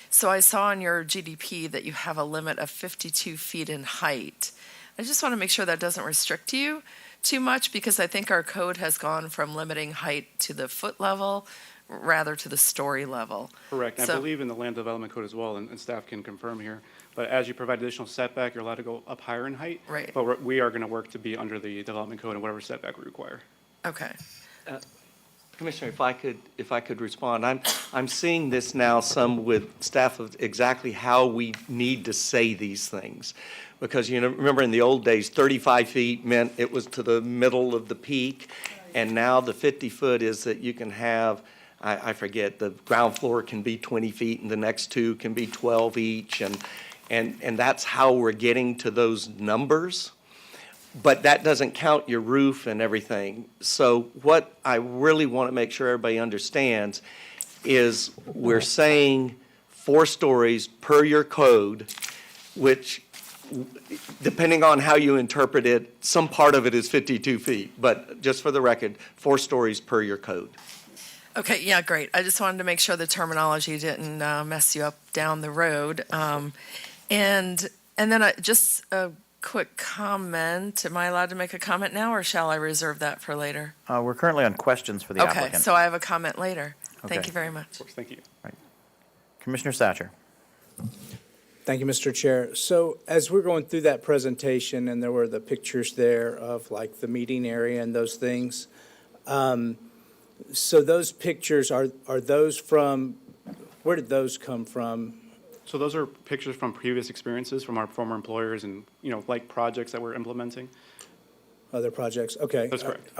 So I saw on your GDP that you have a limit of 52 feet in height. I just want to make sure that doesn't restrict you too much, because I think our code has gone from limiting height to the foot level rather to the story level. Correct. I So- believe in the land development code as well, and staff can confirm here. But as you provide additional setback, you're allowed to go up higher in height. Right. But we are going to work to be under the development code and whatever setback we require. Okay. Commissioner, if I could respond, I'm seeing this now some with staff of exactly how we need to say these things. Because, remember in the old days, 35 feet meant it was to the middle of the peak. And now the 50 foot is that you can have, I forget, the ground floor can be 20 feet and the next 2 can be 12 each. And that's how we're getting to those numbers. but that doesn't count your roof and everything. So what I really want to make sure everybody understands is we're saying 4 stories per your code, which, depending on how you interpret it, some part of it is 52 feet. But just for the record, 4 stories per your code. Okay, yeah, great. I just wanted to make sure the terminology didn't mess you up down the road. And then just a quick comment. Am I allowed to make a comment now, or shall I reserve that for later? We're currently on questions for the Okay, applicant. so I have a comment later. Thank Okay. you very much. Thank you. Commissioner Satcher. Thank you, Mr. Chair. So as we're going through that presentation, and there were the pictures there of like the meeting area and those things, so those pictures, are those from, where did those come from? So those are pictures from previous experiences from our former employers and, like projects that we're implementing. Other projects? Okay. That's correct.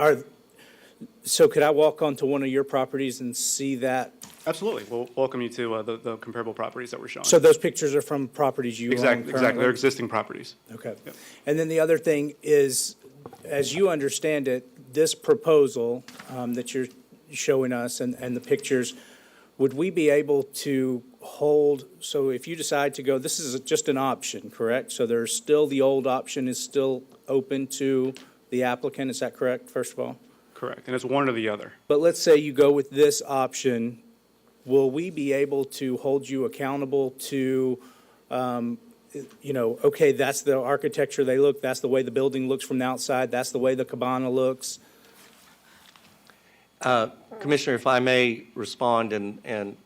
So could I walk onto one of your properties and see that? Absolutely. We'll welcome you to the comparable properties that we're showing. So those pictures are from properties you own Exactly. currently? They're existing properties. Okay. Yep. And then the other thing is, as you understand it, this proposal that you're showing us and the pictures, would we be able to hold, so if you decide to go, this is just an option, correct? So there's still, the old option is still open to the applicant, is that correct, first of all? Correct. And it's one or the other. But let's say you go with this option, will we be able to hold you accountable to, okay, that's the architecture they look, that's the way the building looks from the outside, that's the way the cabana looks? Commissioner, if I may respond, and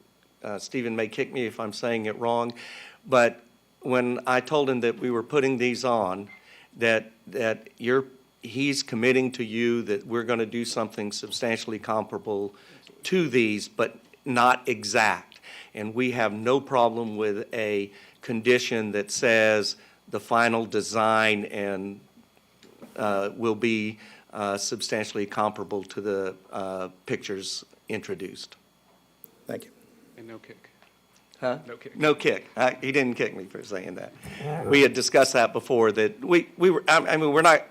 Stephen may kick me if I'm saying it wrong, but when I told him that we were putting these on, that he's committing to you that we're going to do something substantially comparable to these, but not exact. And we have no problem with a condition that says the final design and will be substantially comparable to the pictures introduced. Thank you. And no kick. Huh? No kick. No kick. He didn't kick me for saying that. We had discussed that before, that we were, we're not,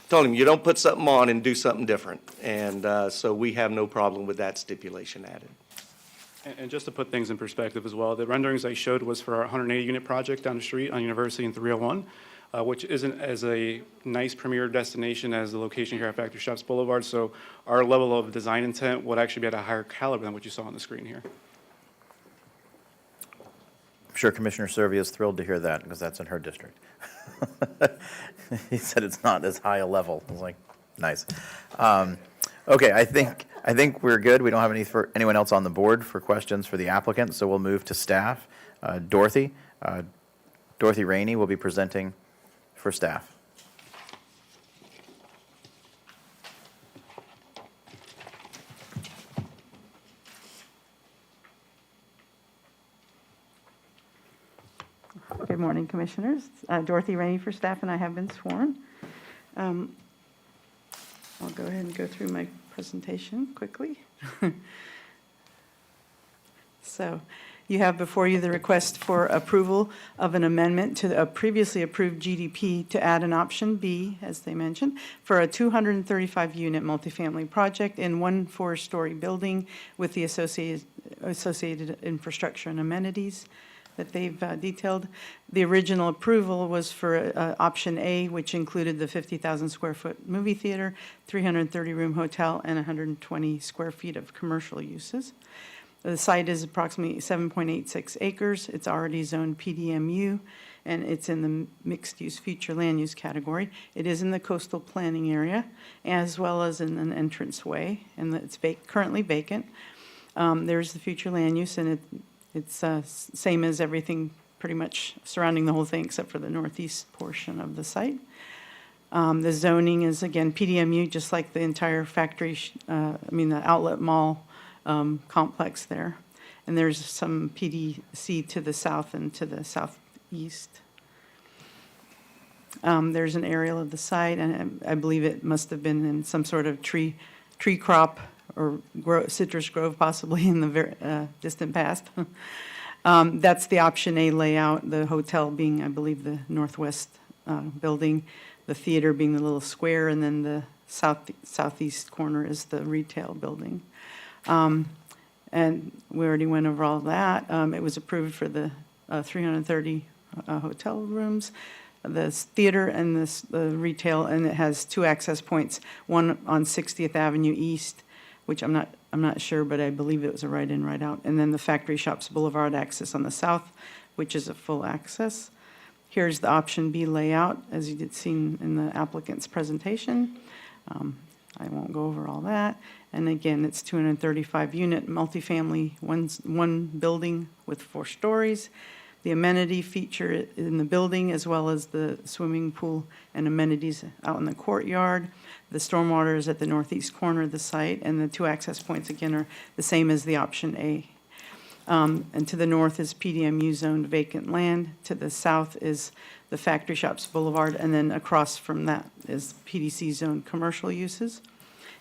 told him, you don't put something on and do something different. And so we have no problem with that stipulation added. And just to put things in perspective as well, the renderings I showed was for our 180-unit project down the street on University and 301, which isn't as a nice premier destination as the location here at Factory Shops Boulevard. So our level of design intent would actually be at a higher caliber than what you saw on the screen here. I'm sure Commissioner Servia is thrilled to hear that because that's in her district. He said it's not as high a level. I was like, nice. Okay, I think we're good. We don't have anyone else on the board for questions for the applicant, so we'll move to staff. Dorothy Rainey will be presenting for staff. Good morning, Commissioners. Dorothy Rainey for staff, and I have been sworn. I'll go ahead and go through my presentation quickly. So you have before you the request for approval of an amendment to a previously approved GDP to add an option B, as they mentioned, for a 235-unit multifamily project in one 4-story building with the associated infrastructure and amenities that they've detailed. The original approval was for option A, which included the 50,000 square foot movie theater, 330-room hotel, and 120 square feet of commercial uses. The site is approximately 7.86 acres. It's already zoned PDMU, and it's in the mixed-use future land use category. It is in the coastal planning area, as well as in an entranceway, and it's currently vacant. There's the future land use, and it's same as everything pretty much surrounding the whole thing except for the northeast portion of the site. The zoning is, again, PDMU, just like the entire factory, the outlet mall complex there. And there's some PDC to the south and to the southeast. There's an aerial of the site, and I believe it must have been in some sort of tree crop or citrus grove possibly in the very distant past. That's the option A layout, the hotel being, I believe, the northwest building. the theater being the little square, and then the southeast corner is the retail building. And we already went over all that. It was approved for the 330 hotel rooms, the theater and the retail, and it has two access points, one on 60th Avenue East, which I'm not sure, but I believe it was a right-in, right-out, and then the Factory Shops Boulevard access on the south, which is a full access. Here's the option B layout, as you did see in the applicant's presentation. I won't go over all that. And again, it's 235 unit multifamily, one building with 4 stories. The amenity feature in the building, as well as the swimming pool and amenities out in the courtyard. The stormwater is at the northeast corner of the site, and the 2 access points again are the same as the option A. And to the north is PDMU zoned vacant land. To the south is the Factory Shops Boulevard, and then across from that is PDC zoned commercial uses.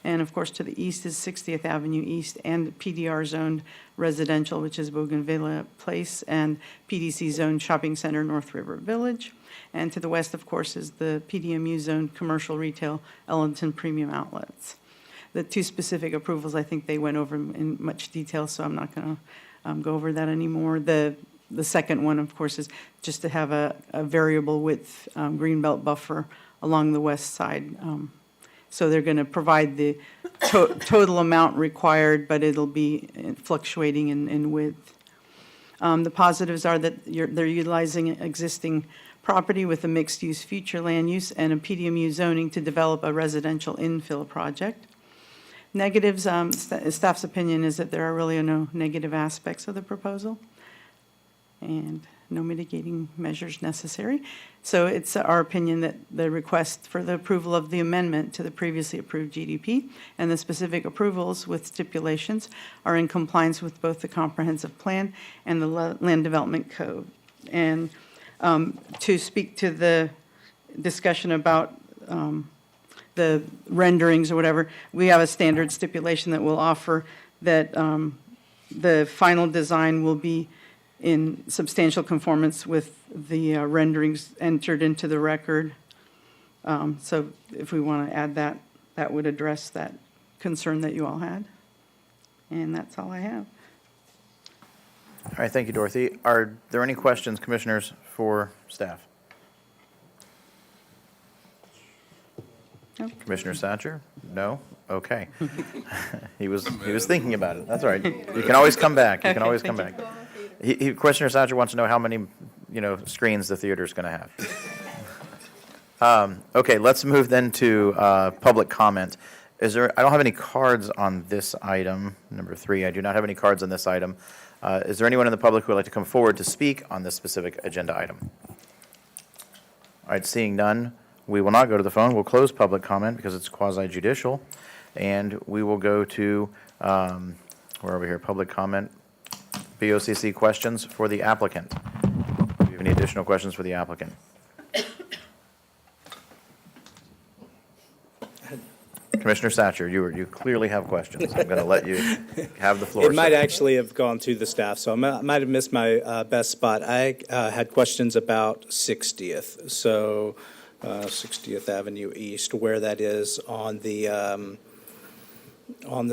And of course, to the east is 60th Avenue East and PDR zoned residential, which is Bougainvillea Place, and PDC zoned shopping center, North River Village. And to the west, of course, is the PDMU zoned commercial retail, Ellington Premium Outlets. The 2 specific approvals, I think they went over in much detail, so I'm not going to go over that anymore. The second one, of course, is just to have a variable width greenbelt buffer along the west side. So they're going to provide the total amount required, but it'll be fluctuating in width. The positives are that they're utilizing existing property with a mixed-use future land use and a PDMU zoning to develop a residential infill project. Negatives, staff's opinion is that there are really no negative aspects of the proposal and no mitigating measures necessary. So it's our opinion that the request for the approval of the amendment to the previously approved GDP and the specific approvals with stipulations are in compliance with both the comprehensive plan and the land development code. And to speak to the discussion about the renderings or whatever, we have a standard stipulation that we'll offer that the final design will be in substantial conformance with the renderings entered into the record. So if we want to add that, that would address that concern that you all had. And that's all I have. All right, thank you, Dorothy. Are there any questions, commissioners, for staff? No. Commissioner Satcher? No? Okay. He was thinking about it. That's all right. You can always come back. You can Okay, always come thank back. Commissioner Satcher wants to know how many, screens the theater's going to have. Okay, let's move then to public comment. I don't have any cards on this item, number 3. I do not have any cards on this item. Is there anyone in the public who would like to come forward to speak on this specific agenda item? All right, seeing none, we will not go to the phone. We'll close public comment because it's quasi-judicial. And we will go to, where are we here, public comment, BOCC questions for the applicant. Do you have any additional questions for the applicant? Commissioner Satcher, you clearly have questions. I'm going to let you have the floor. It might sir. actually have gone to the staff, so I might have missed my best spot. I had questions about 60th, so 60th Avenue East, where that is on the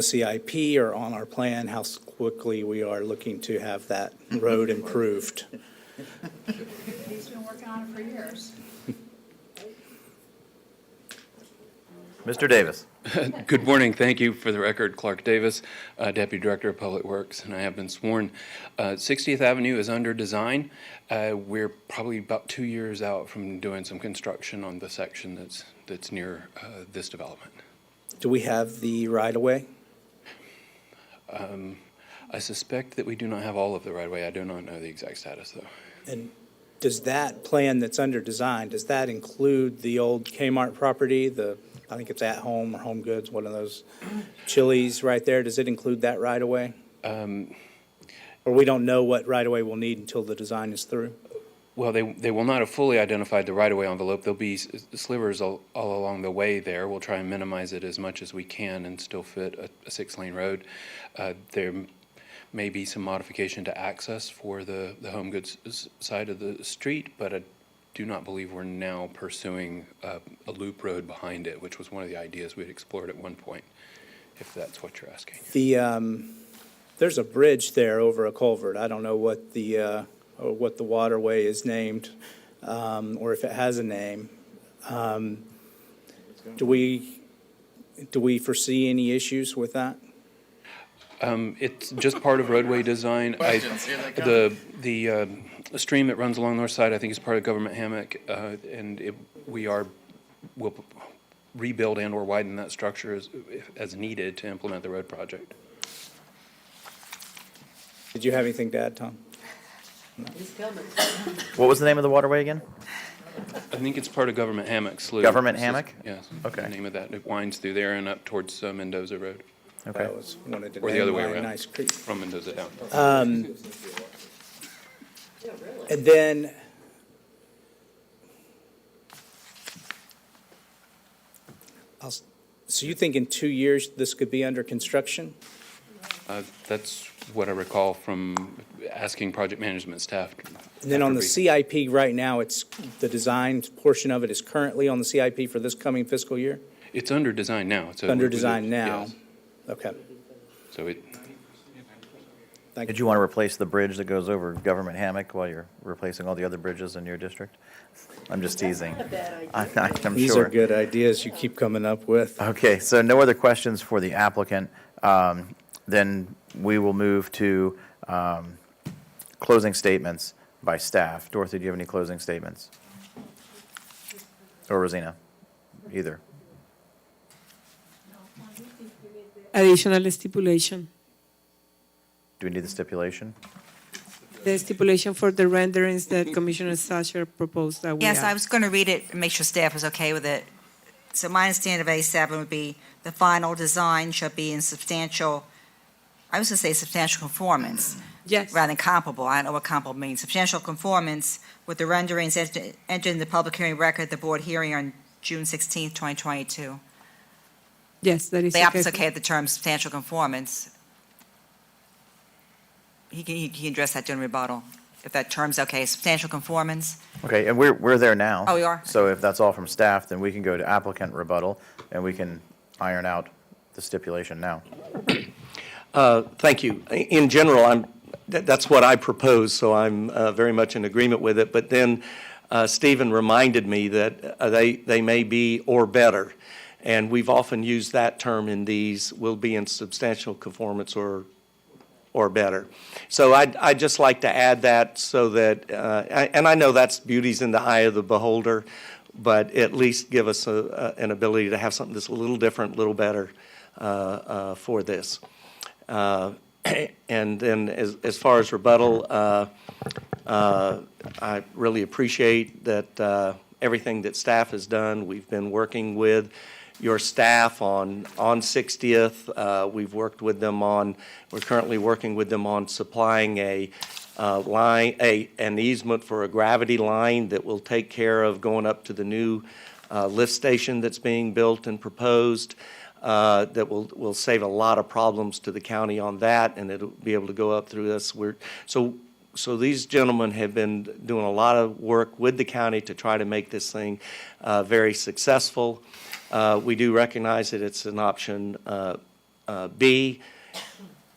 CIP or on our plan, how quickly we are looking to have that road improved. He's been working on it for years. Mr. Davis. Good morning. Thank you. For the record, Clark Davis, Deputy Director of Public Works, and I have been sworn. 60th Avenue is under design. We're probably about 2 years out from doing some construction on the section that's near this development. Do we have the right-of-way? I suspect that we do not have all of the right-of-way. I do not know the exact status, though. And does that plan that's under design, does that include the old Kmart property, I think it's At Home or Home Goods, one of those Chili's right there? Does it include that right-of-way? Or we don't know what right-of-way we'll need until the design is through? Well, they will not have fully identified the right-of-way envelope. There'll be slivers all along the way there. We'll try and minimize it as much as we can and still fit a 6-lane road. There may be some modification to access for the Home Goods side of the street, but I do not believe we're now pursuing a loop road behind it, which was one of the ideas we had explored at one point, if that's what you're asking. There's a bridge there over a culvert. I don't know what the waterway is named, or if it has a name. Do we foresee any issues with that? It's just part of roadway design. The stream that runs along the north side, I think, is part of Government Hammock, and we'll rebuild and/or widen that structure as needed to implement the road project. Did you have anything to add, Tom? What was the name of the waterway again? I think it's part of Government Hammock Slough. Government Hammock? Yes. Okay. The name of that. It winds through there and up towards Mendoza Road. Okay. I was wanted to Or the name other way my around. nice creek. From Mendoza down. And then, so you think in 2 years this could be under construction? That's what I recall from asking project management staff. And then on the CIP right now, it's, the design portion of it is currently on the CIP for this coming fiscal year? It's under design now. So Under design now? Yes. Okay. So it, Did you want to replace the bridge that goes over Government Hammock while you're replacing all the other bridges in your district? I'm just teasing. I'm sure. These are good ideas you keep coming up with. Okay, so no other questions for the applicant. Then we will move to closing statements by staff. Dorothy, do you have any closing statements? Or Rosina? Either. Additional stipulation. Do we need the stipulation? The stipulation for the renderings that Commissioner Sacher proposed that we Yes, I add. was going to read it and make sure staff was okay with it. So my understanding of A7 would be the final design shall be in substantial, I was going to say substantial conformance. Yes. Rather than comparable. I don't know what comparable means. Substantial conformance with the renderings entered in the public hearing record, the board hearing on June 16th, 2022. Yes, that is The okay. applicant's okay with the term substantial conformance. He can address that during rebuttal. If that term's okay, substantial conformance. Okay, and we're there now. Oh, we are? So if that's all from staff, then we can go to applicant rebuttal, and we can iron out the stipulation now. Thank you. In general, that's what I propose, so I'm very much in agreement with it. But then Stephen reminded me that they may be or better. And we've often used that term in these, will be in substantial conformance or better. So I'd just like to add that so that, and I know that's beauty's in the eye of the beholder, but at least give us an ability to have something that's a little different, a little better for this. And then as far as rebuttal, I really appreciate that everything that staff has done. We've been working with your staff on 60th. We've worked with them we're currently working with them on supplying an easement for a gravity line that will take care of going up to the new lift station that's being built and proposed. That will save a lot of problems to the county on that, and it'll be able to go up through this. So these gentlemen have been doing a lot of work with the county to try to make this thing very successful. We do recognize that it's an option B.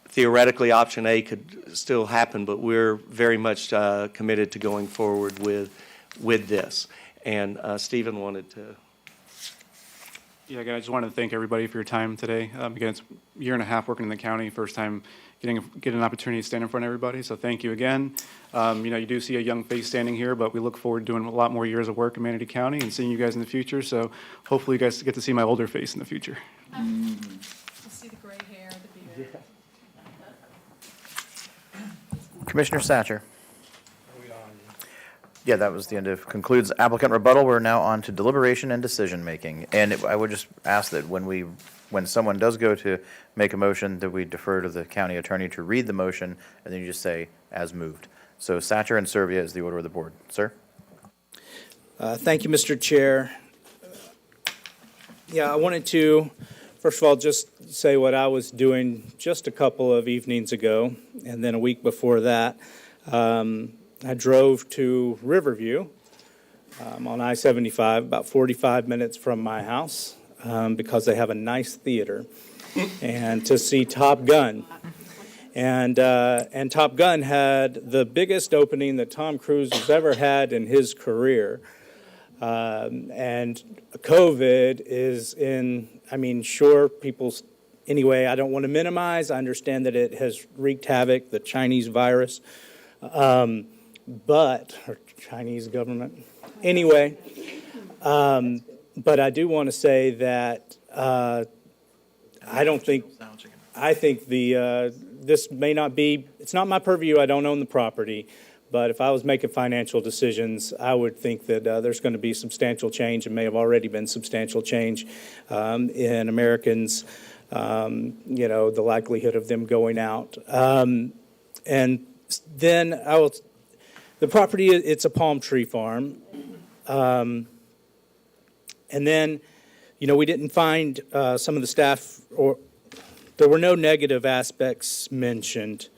Theoretically, option A could still happen, but we're very much committed to going forward with this. And Stephen wanted to. Yeah, again, I just wanted to thank everybody for your time today. Again, it's a year and a half working in the county, first time getting an opportunity to stand in front of everybody, so thank you again. You do see a young face standing here, but we look forward to doing a lot more years of work in Manatee County and seeing you guys in the future, so hopefully you guys get to see my older face in the future. We'll see the gray hair, the beard. Commissioner Sacher. Yeah, that was the end of, concludes applicant rebuttal. We're now on to deliberation and decision-making. And I would just ask that when someone does go to make a motion, that we defer to the county attorney to read the motion, and then you just say, as moved. So Sacher and Servia is the order of the board. Sir? Thank you, Mr. Chair. Yeah, I wanted to, first of all, just say what I was doing just a couple of evenings ago, and then a week before that. I drove to Riverview on I-75, about 45 minutes from my house, because they have a nice theater, and to see Top Gun. And Top Gun had the biggest opening that Tom Cruise has ever had in his career. And COVID is sure, anyway, I don't want to minimize. I understand that it has wreaked havoc, the Chinese virus, or Chinese government. Anyway, but I do want to say that I think this may not be, it's not my purview, I don't own the property, but if I was making financial decisions, I would think that there's going to be substantial change, and may have already been substantial change in Americans, the likelihood of them going out. And then the property, it's a palm tree farm. And then, we didn't find some of the staff, or there were no negative aspects mentioned.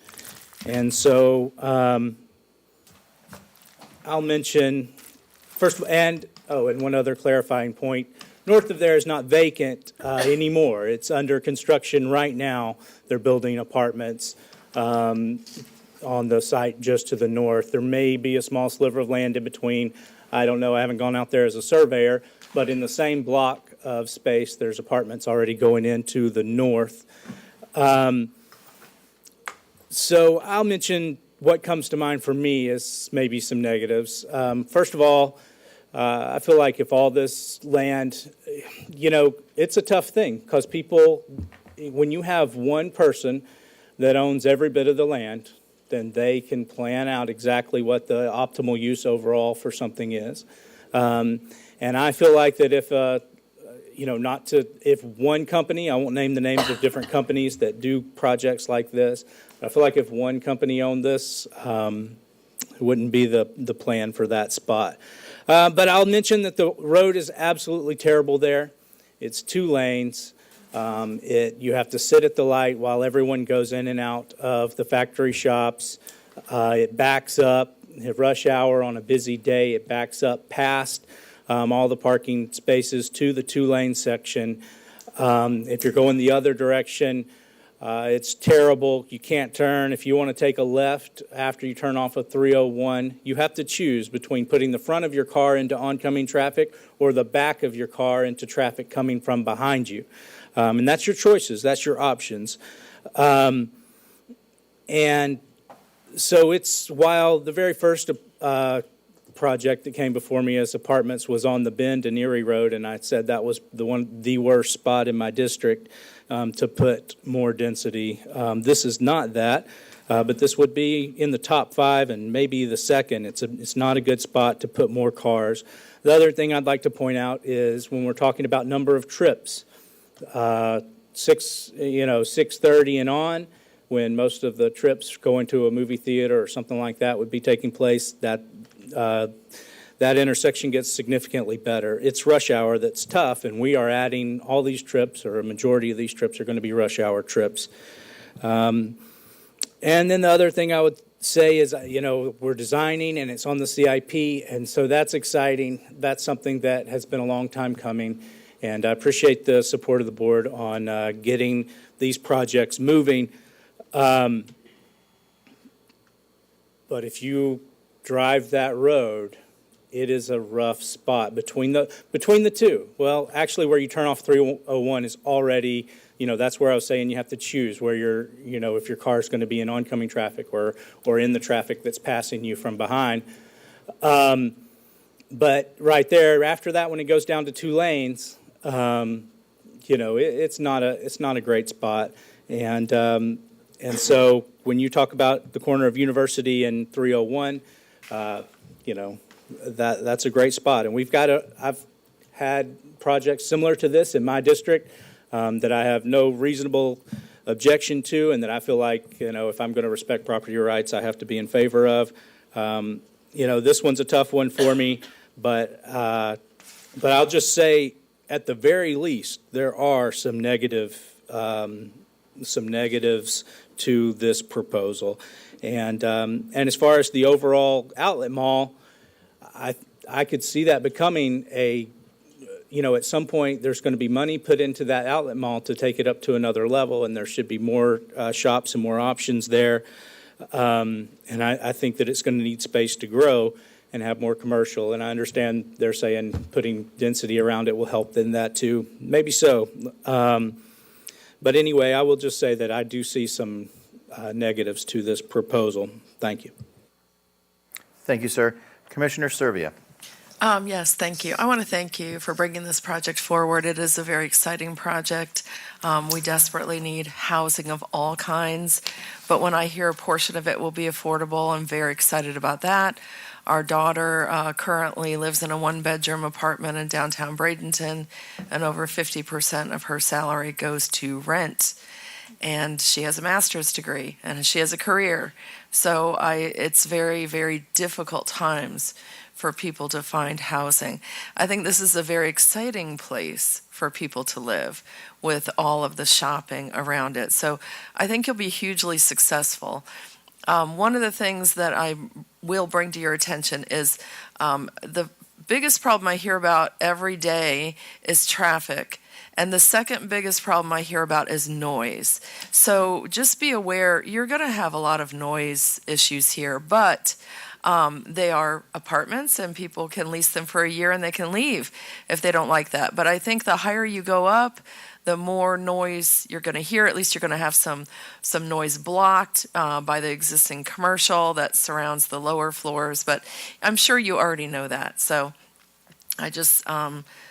And so I'll mention first, and one other clarifying point. North of there is not vacant anymore. It's under construction right now. They're building apartments on the site just to the north. There may be a small sliver of land in between. I don't know. I haven't gone out there as a surveyor. But in the same block of space, there's apartments already going into the north. So I'll mention what comes to mind for me as maybe some negatives. First of all, I feel like if all this land, it's a tough thing, because people, when you have one person that owns every bit of the land, then they can plan out exactly what the optimal use overall for something is. And I feel like that if one company, I won't name the names of different companies that do projects like this, I feel like if one company owned this, it wouldn't be the plan for that spot. But I'll mention that the road is absolutely terrible there. It's 2 lanes. You have to sit at the light while everyone goes in and out of the factory shops. It backs up at rush hour on a busy day. It backs up past all the parking spaces to the 2-lane section. If you're going the other direction, it's terrible. You can't turn. If you want to take a left after you turn off of 301, you have to choose between putting the front of your car into oncoming traffic or the back of your car into traffic coming from behind you. And that's your choices. That's your options. And so while the very first project that came before me as apartments was on the Bend and Erie Road, and I said that was the worst spot in my district to put more density. This is not that, but this would be in the top 5 and maybe the second. It's not a good spot to put more cars. The other thing I'd like to point out is when we're talking about number of trips, 6:30 and on, when most of the trips going to a movie theater or something like that would be taking place, that intersection gets significantly better. It's rush hour that's tough, and we are adding all these trips, or a majority of these trips are going to be rush hour trips. And then the other thing I would say is, we're designing and it's on the CIP, and so that's exciting. That's something that has been a long time coming, and I appreciate the support of the board on getting these projects moving. But if you drive that road, it is a rough spot between the two. Well, actually, where you turn off 301 is already, that's where I was saying you have to choose where if your car is going to be in oncoming traffic or in the traffic that's passing you from behind. But right there, after that, when it goes down to 2 lanes, it's not a great spot. And so when you talk about the corner of University and 301, that's a great spot. And I've had projects similar to this in my district that I have no reasonable objection to, and that I feel like, if I'm going to respect property rights, I have to be in favor of. This one's a tough one for me, but I'll just say, at the very least, there are some negatives to this proposal. And as far as the overall outlet mall, I could see that becoming at some point, there's going to be money put into that outlet mall to take it up to another level, and there should be more shops and more options there. And I think that it's going to need space to grow and have more commercial. And I understand they're saying putting density around it will help in that too. Maybe so. But anyway, I will just say that I do see some negatives to this proposal. Thank you. Thank you, sir. Commissioner Servia. Yes, thank you. I want to thank you for bringing this project forward. It is a very exciting project. We desperately need housing of all kinds, but when I hear a portion of it will be affordable, I'm very excited about that. Our daughter currently lives in a one-bedroom apartment in downtown Bradenton, and over 50% of her salary goes to rent. And she has a master's degree, and she has a career. So it's very, very difficult times for people to find housing. I think this is a very exciting place for people to live with all of the shopping around it. So I think you'll be hugely successful. One of the things that I will bring to your attention is the biggest problem I hear about every day is traffic. And the second biggest problem I hear about is noise. So just be aware, you're going to have a lot of noise issues here, but they are apartments and people can lease them for a year and they can leave if they don't like that. But I think the higher you go up, the more noise you're going to hear. At least you're going to have some noise blocked by the existing commercial that surrounds the lower floors. But I'm sure you already know that. So I just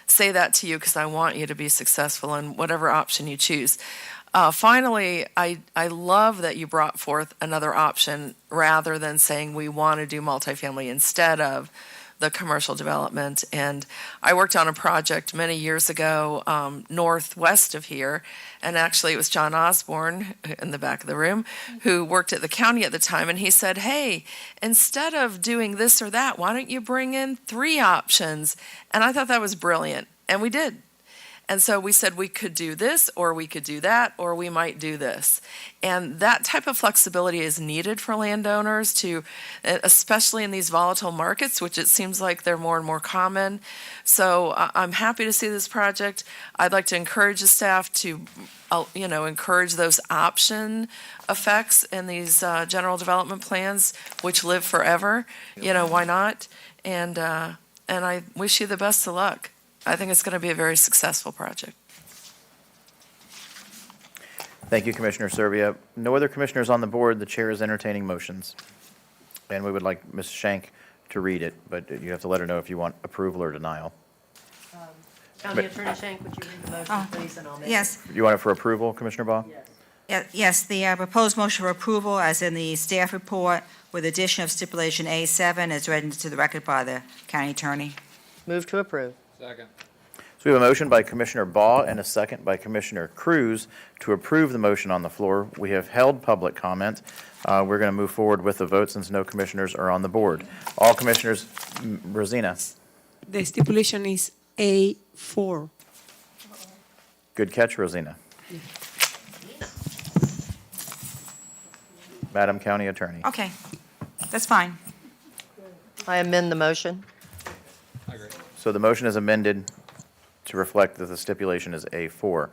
say that to you because I want you to be successful in whatever option you choose. Finally, I love that you brought forth another option rather than saying we want to do multifamily instead of the commercial development. And I worked on a project many years ago northwest of here, and actually it was John Osborne in the back of the room who worked at the county at the time, and he said, hey, instead of doing this or that, why don't you bring in 3 options? And I thought that was brilliant, and we did. And so we said we could do this, or we could do that, or we might do this. And that type of flexibility is needed for landowners to, especially in these volatile markets, which it seems like they're more and more common. So I'm happy to see this project. I'd like to encourage the staff to, encourage those option effects in these general development plans, which live forever. Why not? And I wish you the best of luck. I think it's going to be a very successful project. Thank you, Commissioner Servia. No other commissioners on the board. The chair is entertaining motions. And we would like Ms. Schenk to read it, but you have to let her know if you want approval or denial. County Attorney Shank, would you read the motion, please, and I'll make it. Yes. You want it for approval, Commissioner Baugh? Yes, the proposed motion for approval, as in the staff report, with addition of stipulation A7, is read into the record by the county attorney. Move to approve. Second. So we have a motion by Commissioner Baugh and a second by Commissioner Cruz to approve the motion on the floor. We have held public comment. We're going to move forward with the vote since no commissioners are on the board. All commissioners, Rosina. The stipulation is A4. Good catch, Rosina. Madam County Attorney. Okay, that's fine. I amend the motion. So the motion is amended to reflect that the stipulation is A4.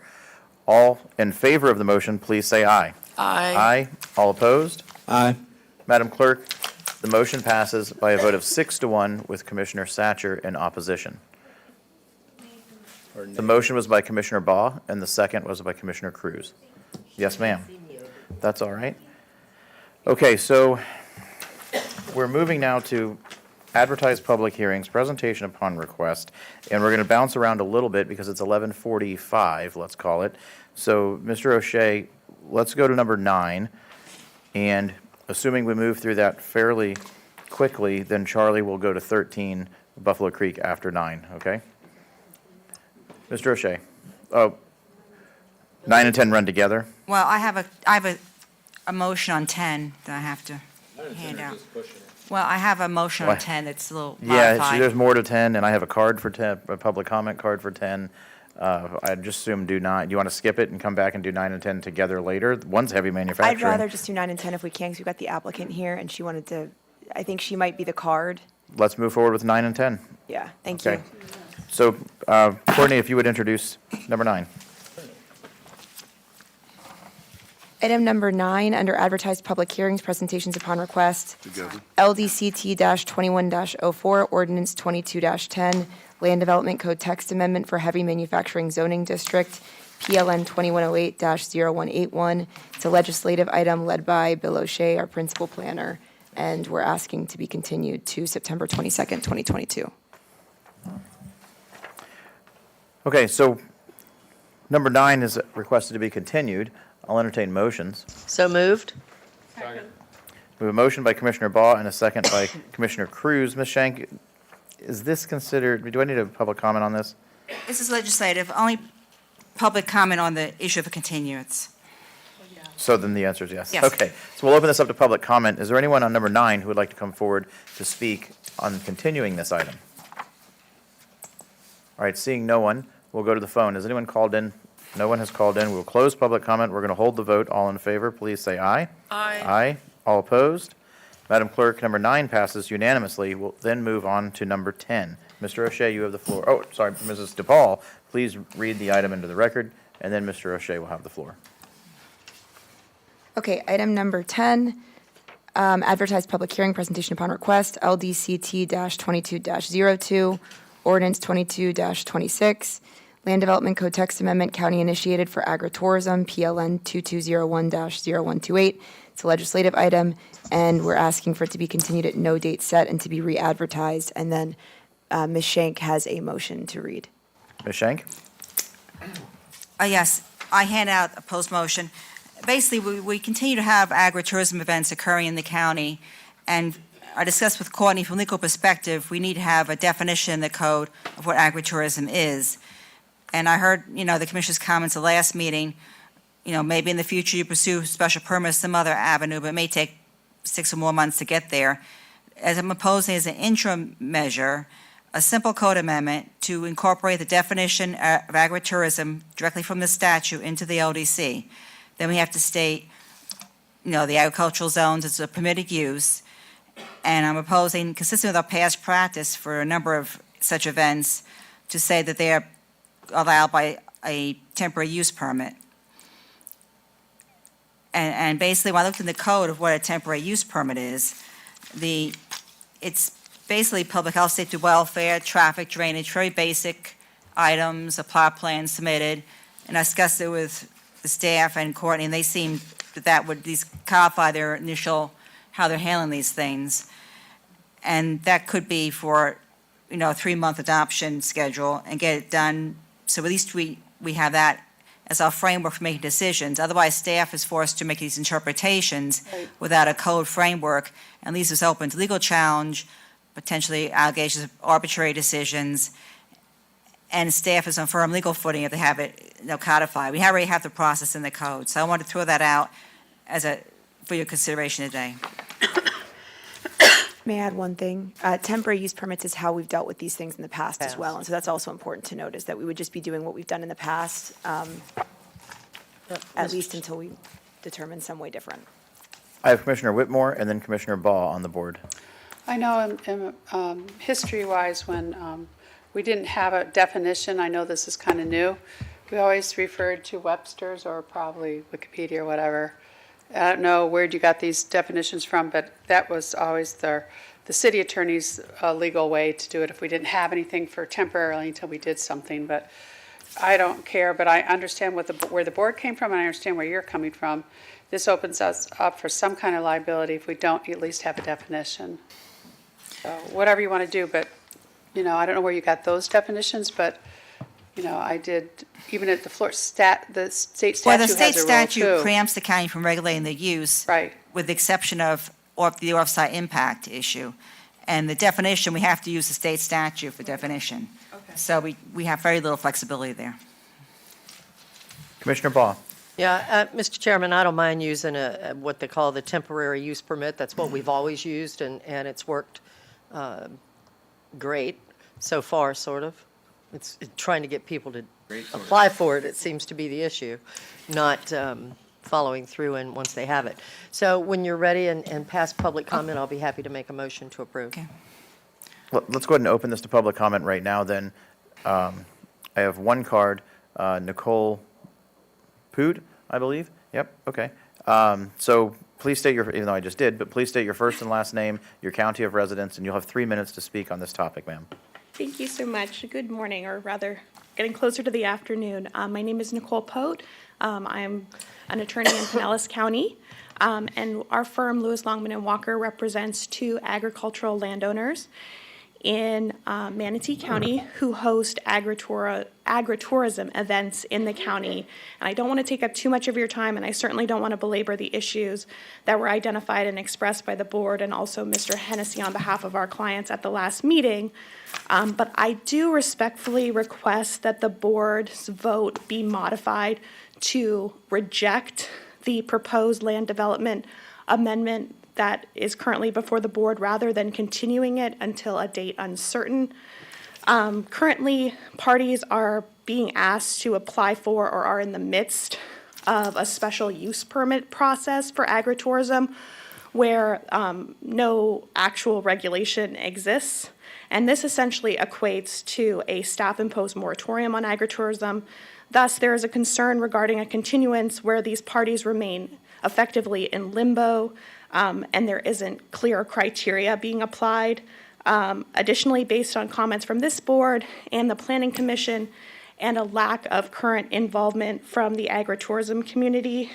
All in favor of the motion, please say aye. Aye. Aye. All opposed? Aye. Madam Clerk, the motion passes by a vote of 6-1 with Commissioner Satcher in opposition. The motion was by Commissioner Baugh, and the second was by Commissioner Cruz. Yes, ma'am. That's all right. Okay, so we're moving now to advertised public hearings, presentation upon request, and we're going to bounce around a little bit because it's 11:45, let's call it. So, Mr. O'Shea, let's go to number 9, and assuming we move through that fairly quickly, then Charlie will go to 13, Buffalo Creek, after 9, okay? Mr. O'Shea. Oh, 9 and 10 run together? Well, I have a motion on 10 that I have to hand out. Well, I have a motion on 10 that's a little Yeah, modified. there's more to 10, and I have a card for 10, a public comment card for 10. I just assume do 9. Do you want to skip it and come back and do 9 and 10 together later? One's heavy manufacturing. I'd rather just do 9 and 10 if we can, because we've got the applicant here, and she wanted to, I think she might be the card. let's move forward with 9 and 10. Yeah, thank you. Okay. So, Courtney, if you would introduce number 9. Item number 9, under advertised public hearings, presentations upon request. Together. LDCT-21-04, Ordinance 22-10, Land Development Code Text Amendment for Heavy Manufacturing Zoning District, PLN 2108-0181. It's a legislative item led by Bill O'Shea, our principal planner, and we're asking to be continued to September 22nd, 2022. Okay, so number 9 is requested to be continued. I'll entertain motions. So moved? We have a motion by Commissioner Baugh and a second by Commissioner Cruz. Ms. Shank, is this considered, do I need a public comment on this? This is legislative, only public comment on the issue of a continuance. So then the answer is yes. Yes. Okay, so we'll open this up to public comment. Is there anyone on number 9 who would like to come forward to speak on continuing this item? All right, seeing no one, we'll go to the phone. Has anyone called in? No one has called in. We'll close public comment. We're going to hold the vote. All in favor, please say aye. Aye. Aye. All opposed? Madam Clerk, number 9 passes unanimously. We'll then move on to number 10. Mr. O'Shea, you have the floor. Oh, sorry, Mrs. DePaul, please read the item into the record, and then Mr. O'Shea will have the floor. Okay, item number 10, advertised public hearing, presentation upon request, LDCT-22-02, Ordinance 22-26, Land Development Code Text Amendment, County Initiated for Agritourism, PLN 2201-0128. It's a legislative item, and we're asking for it to be continued at no date set and to be re-advertised. And then Ms. Shank has a motion to read. Ms. Shank? Yes, I hand out a post motion. Basically, we continue to have agritourism events occurring in the county, and I discussed with Courtney, from a legal perspective, we need to have a definition in the code of what agritourism is. And I heard, the Commissioner's comments the last meeting, maybe in the future you pursue special permits, some other avenue, but it may take 6 or more months to get there. As I'm opposing as an interim measure, a simple code amendment to incorporate the definition of agritourism directly from the statute into the LDC. Then we have to state, the agricultural zones as a permitted use. And I'm opposing, consistent with our past practice for a number of such events, to say that they are allowed by a temporary use permit. And basically, when I looked in the code of what a temporary use permit is, it's basically public health, safety, welfare, traffic, drainage, very basic items, a plot plan submitted. And I discussed it with the staff and Courtney, and they seemed that would at least codify their initial, how they're handling these things. And that could be for, a 3-month adoption schedule and get it done. So at least we have that as our framework for making decisions. Otherwise, staff is forced to make these interpretations without a code framework, and leaves us open to legal challenge, potentially allegations of arbitrary decisions, and staff is on firm legal footing if they have it codified. We already have the process in the code, so I want to throw that out for your consideration today. May I add one thing? Temporary use permits is how we've dealt with these things in the past as well, and so that's also important to note, is that we would just be doing what we've done in the past, at least until we determine some way different. I have Commissioner Whitmore and then Commissioner Baugh on the board. I know history-wise, when we didn't have a definition, I know this is kind of new, we always referred to Webster's or probably Wikipedia or whatever. I don't know where you got these definitions from, but that was always the city attorney's legal way to do it if we didn't have anything for temporarily until we did something. But I don't care, but I understand where the board came from, and I understand where you're coming from. This opens us up for some kind of liability if we don't at least have a definition. So whatever you want to do, but, I don't know where you got those definitions, but, I did, even at the the state statute Well, the has a state rule, statute too. preempts the county from regulating the use. Right. With the exception of the off-site impact issue. And the definition, we have to use the state statute for definition. Okay. So we have very little flexibility there. Commissioner Baugh? Yeah, Mr. Chairman, I don't mind using what they call the temporary use permit. That's what we've always used, and it's worked great so far, sort of. It's trying to get people to apply for it, it seems to be the issue, not following through and once they have it. So when you're ready and past public comment, I'll be happy to make a motion to approve. Okay. Let's go ahead and open this to public comment right now then. I have one card, Nicole Pood, I believe. Yep, okay. So please state your, even though I just did, but please state your first and last name, your county of residence, and you'll have 3 minutes to speak on this topic, ma'am. Thank you so much. Good morning, or rather, getting closer to the afternoon. My name is Nicole Pote. I'm an attorney in Pinellas County, and our firm, Lewis, Longman and Walker, represents 2 agricultural landowners in Manatee County who host agritourism events in the county. And I don't want to take up too much of your time, and I certainly don't want to belabor the issues that were identified and expressed by the board and also Mr. Hennessy on behalf of our clients at the last meeting. But I do respectfully request that the board's vote be modified to reject the proposed land development amendment that is currently before the board rather than continuing it until a date uncertain. Currently, parties are being asked to apply for or are in the midst of a special use permit process for agritourism where no actual regulation exists. And this essentially equates to a staff-imposed moratorium on agritourism. Thus, there is a concern regarding a continuance where these parties remain effectively in limbo, and there isn't clear criteria being applied. Additionally, based on comments from this board and the Planning Commission and a lack of current involvement from the agritourism community,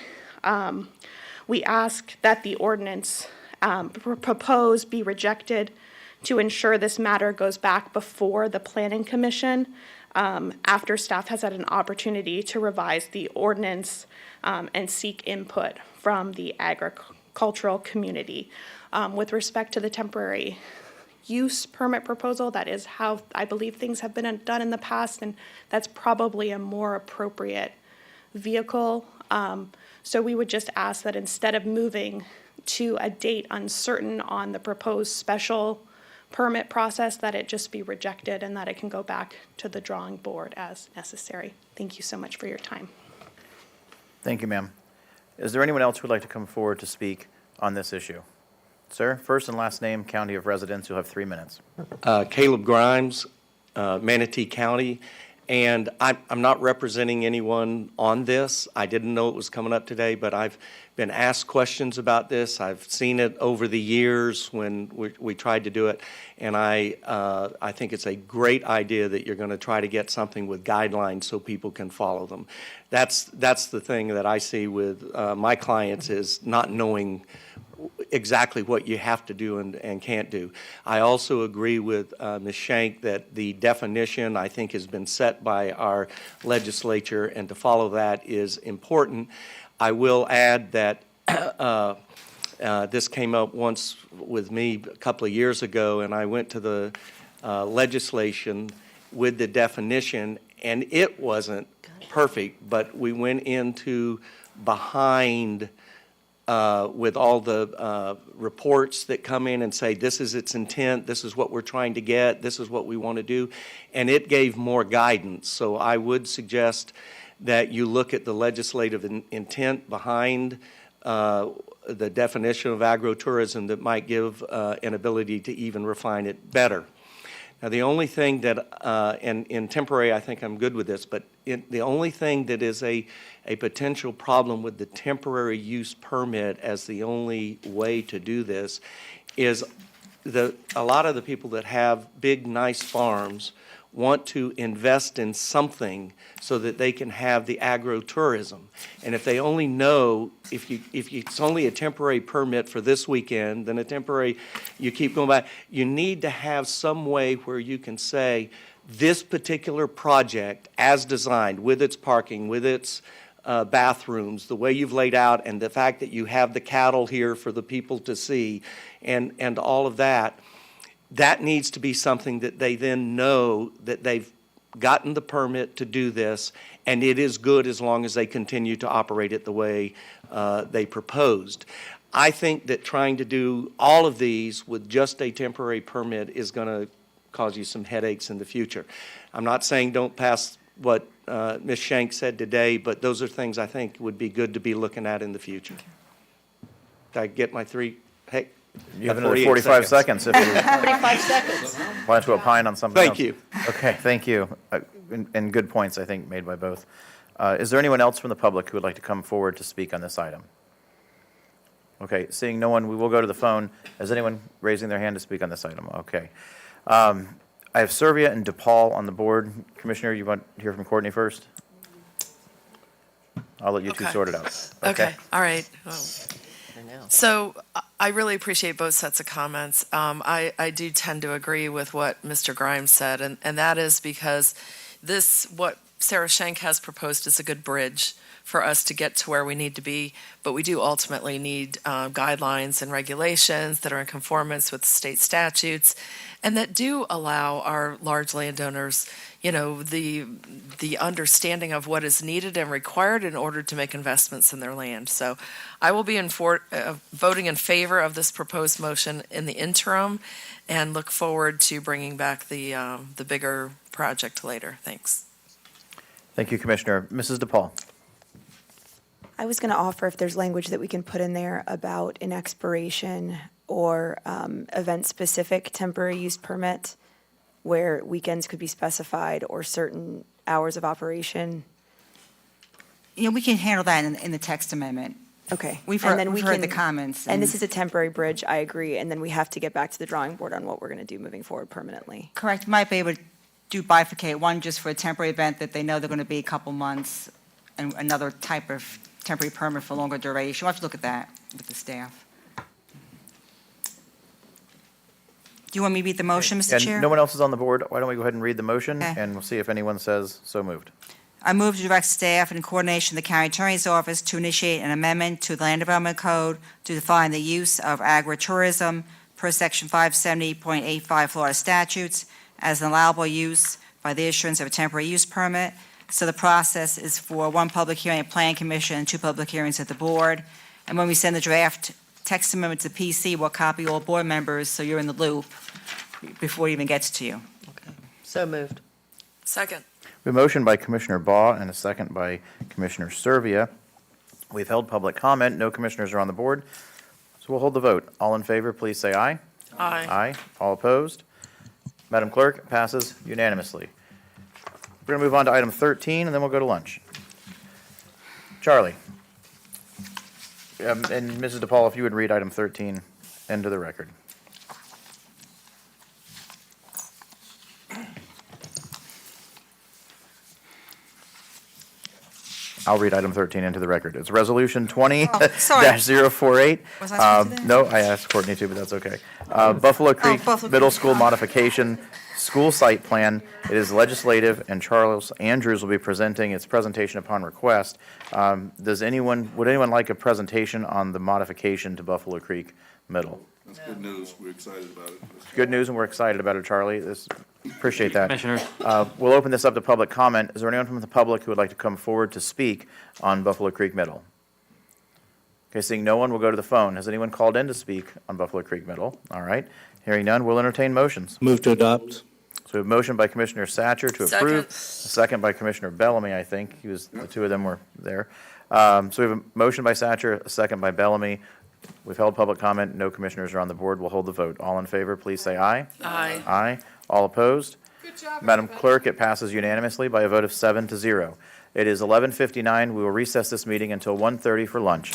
we ask that the ordinance proposed be rejected to ensure this matter goes back before the Planning Commission after staff has had an opportunity to revise the ordinance and seek input from the agricultural community. With respect to the temporary use permit proposal, that is how I believe things have been done in the past, and that's probably a more appropriate vehicle. So we would just ask that instead of moving to a date uncertain on the proposed special permit process, that it just be rejected and that it can go back to the drawing board as necessary. Thank you so much for your time. Thank you, ma'am. Is there anyone else who would like to come forward to speak on this issue? Sir, first and last name, county of residence, you'll have 3 minutes. Caleb Grimes, Manatee County, and I'm not representing anyone on this. I didn't know it was coming up today, but I've been asked questions about this. I've seen it over the years when we tried to do it, and I think it's a great idea that you're going to try to get something with guidelines so people can follow them. That's the thing that I see with my clients is not knowing exactly what you have to do and can't do. I also agree with Ms. Shank that the definition, I think, has been set by our legislature, and to follow that is important. I will add that this came up once with me a couple of years ago, and I went to the legislation with the definition, and it wasn't perfect, but we went into behind with all the reports that come in and say, this is its intent, this is what we're trying to get, this is what we want to do, and it gave more guidance. So I would suggest that you look at the legislative intent behind the definition of agritourism that might give an ability to even refine it better. Now, the only thing that, and in temporary, I think I'm good with this, but the only thing that is a potential problem with the temporary use permit as the only way to do this is a lot of the people that have big, nice farms want to invest in something so that they can have the agritourism. And if they only know, if it's only a temporary permit for this weekend, then a temporary, you keep going back, you need to have some way where you can say, this particular project as designed, with its parking, with its bathrooms, the way you've laid out, and the fact that you have the cattle here for the people to see, and all of that, that needs to be something that they then know that they've gotten the permit to do this, and it is good as long as they continue to operate it the way they proposed. I think that trying to do all of these with just a temporary permit is going to cause you some headaches in the future. I'm not saying don't pass what Ms. Shank said today, but those are things I think would be good to be looking at in the future. Did I get my 3? Hey, You have another 45 seconds if you 45 seconds. want to opine on something else. Thank you. Okay, thank you. And good points, I think, made by both. Is there anyone else from the public who would like to come forward to speak on this item? Okay, seeing no one, we will go to the phone. Is anyone raising their hand to speak on this item? Okay. I have Servia and DePaul on the board. Commissioner, you want to hear from Courtney first? I'll let you two Okay. sort it out. Okay, all right. So I really appreciate both sets of comments. I do tend to agree with what Mr. Grimes said, and that is because what Sarah Schenk has proposed is a good bridge for us to get to where we need to be, but we do ultimately need guidelines and regulations that are in conformance with state statutes and that do allow our large landowners, the understanding of what is needed and required in order to make investments in their land. So I will be voting in favor of this proposed motion in the interim and look forward to bringing back the bigger project later. Thanks. Thank you, Commissioner. Mrs. DePaul. I was going to offer if there's language that we can put in there about an expiration or event-specific temporary use permit where weekends could be specified or certain hours of operation. We can handle that in the text amendment. Okay. We've And heard, then we've heard the comments. And this is a temporary bridge, I agree, and then we have to get back to the drawing board on what we're going to do moving forward permanently. Correct. You might be able to do bifurcate, one just for a temporary event that they know they're going to be a couple months, and another type of temporary permit for longer duration. We'll have to look at that with the staff. Do you want me to read the motion, Mr. Chair? And no one else is on the board. Why don't we go ahead and read the motion, Okay. and we'll see if anyone says so moved. I move to direct staff in coordination with the county attorney's office to initiate an amendment to the Land Development Code to define the use of agritourism per section 570.85 Florida statutes as an allowable use by the issuance of a temporary use permit. So the process is for one public hearing at Plan Commission and two public hearings at the board. And when we send the draft text amendment to PC, we'll copy all board members so you're in the loop before it even gets to you. So moved. Second. We have a motion by Commissioner Baugh and a second by Commissioner Servia. We've held public comment. No commissioners are on the board, so we'll hold the vote. All in favor, please say aye. Aye. Aye. All opposed? Madam Clerk, it passes unanimously. We're going to move on to item 13, and then we'll go to lunch. Charlie. And Mrs. DePaul, if you would read item 13 into the record. I'll read item 13 into the record. It's Resolution 20-048. Was I supposed to do that? No, I asked Courtney to, but that's okay. Buffalo Creek Buffalo Middle Creek. School Modification School Site Plan. It is legislative, and Charles Andrews will be presenting its presentation upon request. Would anyone like a presentation on the modification to Buffalo Creek Middle? That's good news. We're excited about it. Good news, and we're excited about it, Charlie. Appreciate that. Commissioner. We'll open this up to public comment. Is there anyone from the public who would like to come forward to speak on Buffalo Creek Middle? Okay, seeing no one, we'll go to the phone. Has anyone called in to speak on Buffalo Creek Middle? All right. Hearing none, we'll entertain motions. Move to adopt. So we have a motion by Commissioner Satcher to approve. A second by Commissioner Bellamy, I think. The two of them were there. So we have a motion by Satcher, a second by Bellamy. We've held public comment. No commissioners are on the board. We'll hold the vote. All in favor, please say aye. Aye. Aye. All opposed? Good job, Madam Clerk, it passes unanimously by a vote of 7-0. It is 11:59. We will recess this meeting until 1:30 for lunch.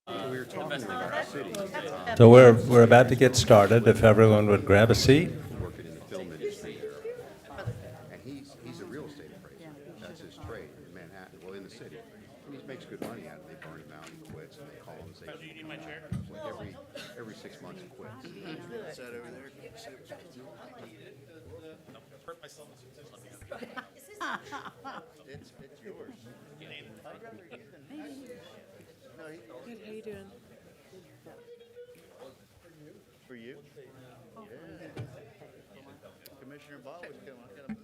So we're about to get started. If everyone would grab a seat. Working in the film industry, and he's a real estate appraiser. That's his trade in Manhattan, well, in the city. And he makes good money out of it. They burn him out, he quits, and they call him and say, "Do you need my chair?" Like every 6 months he quits. Is that over there? It's yours. Good, how you doing? For you? Yeah. Commissioner Ball was coming.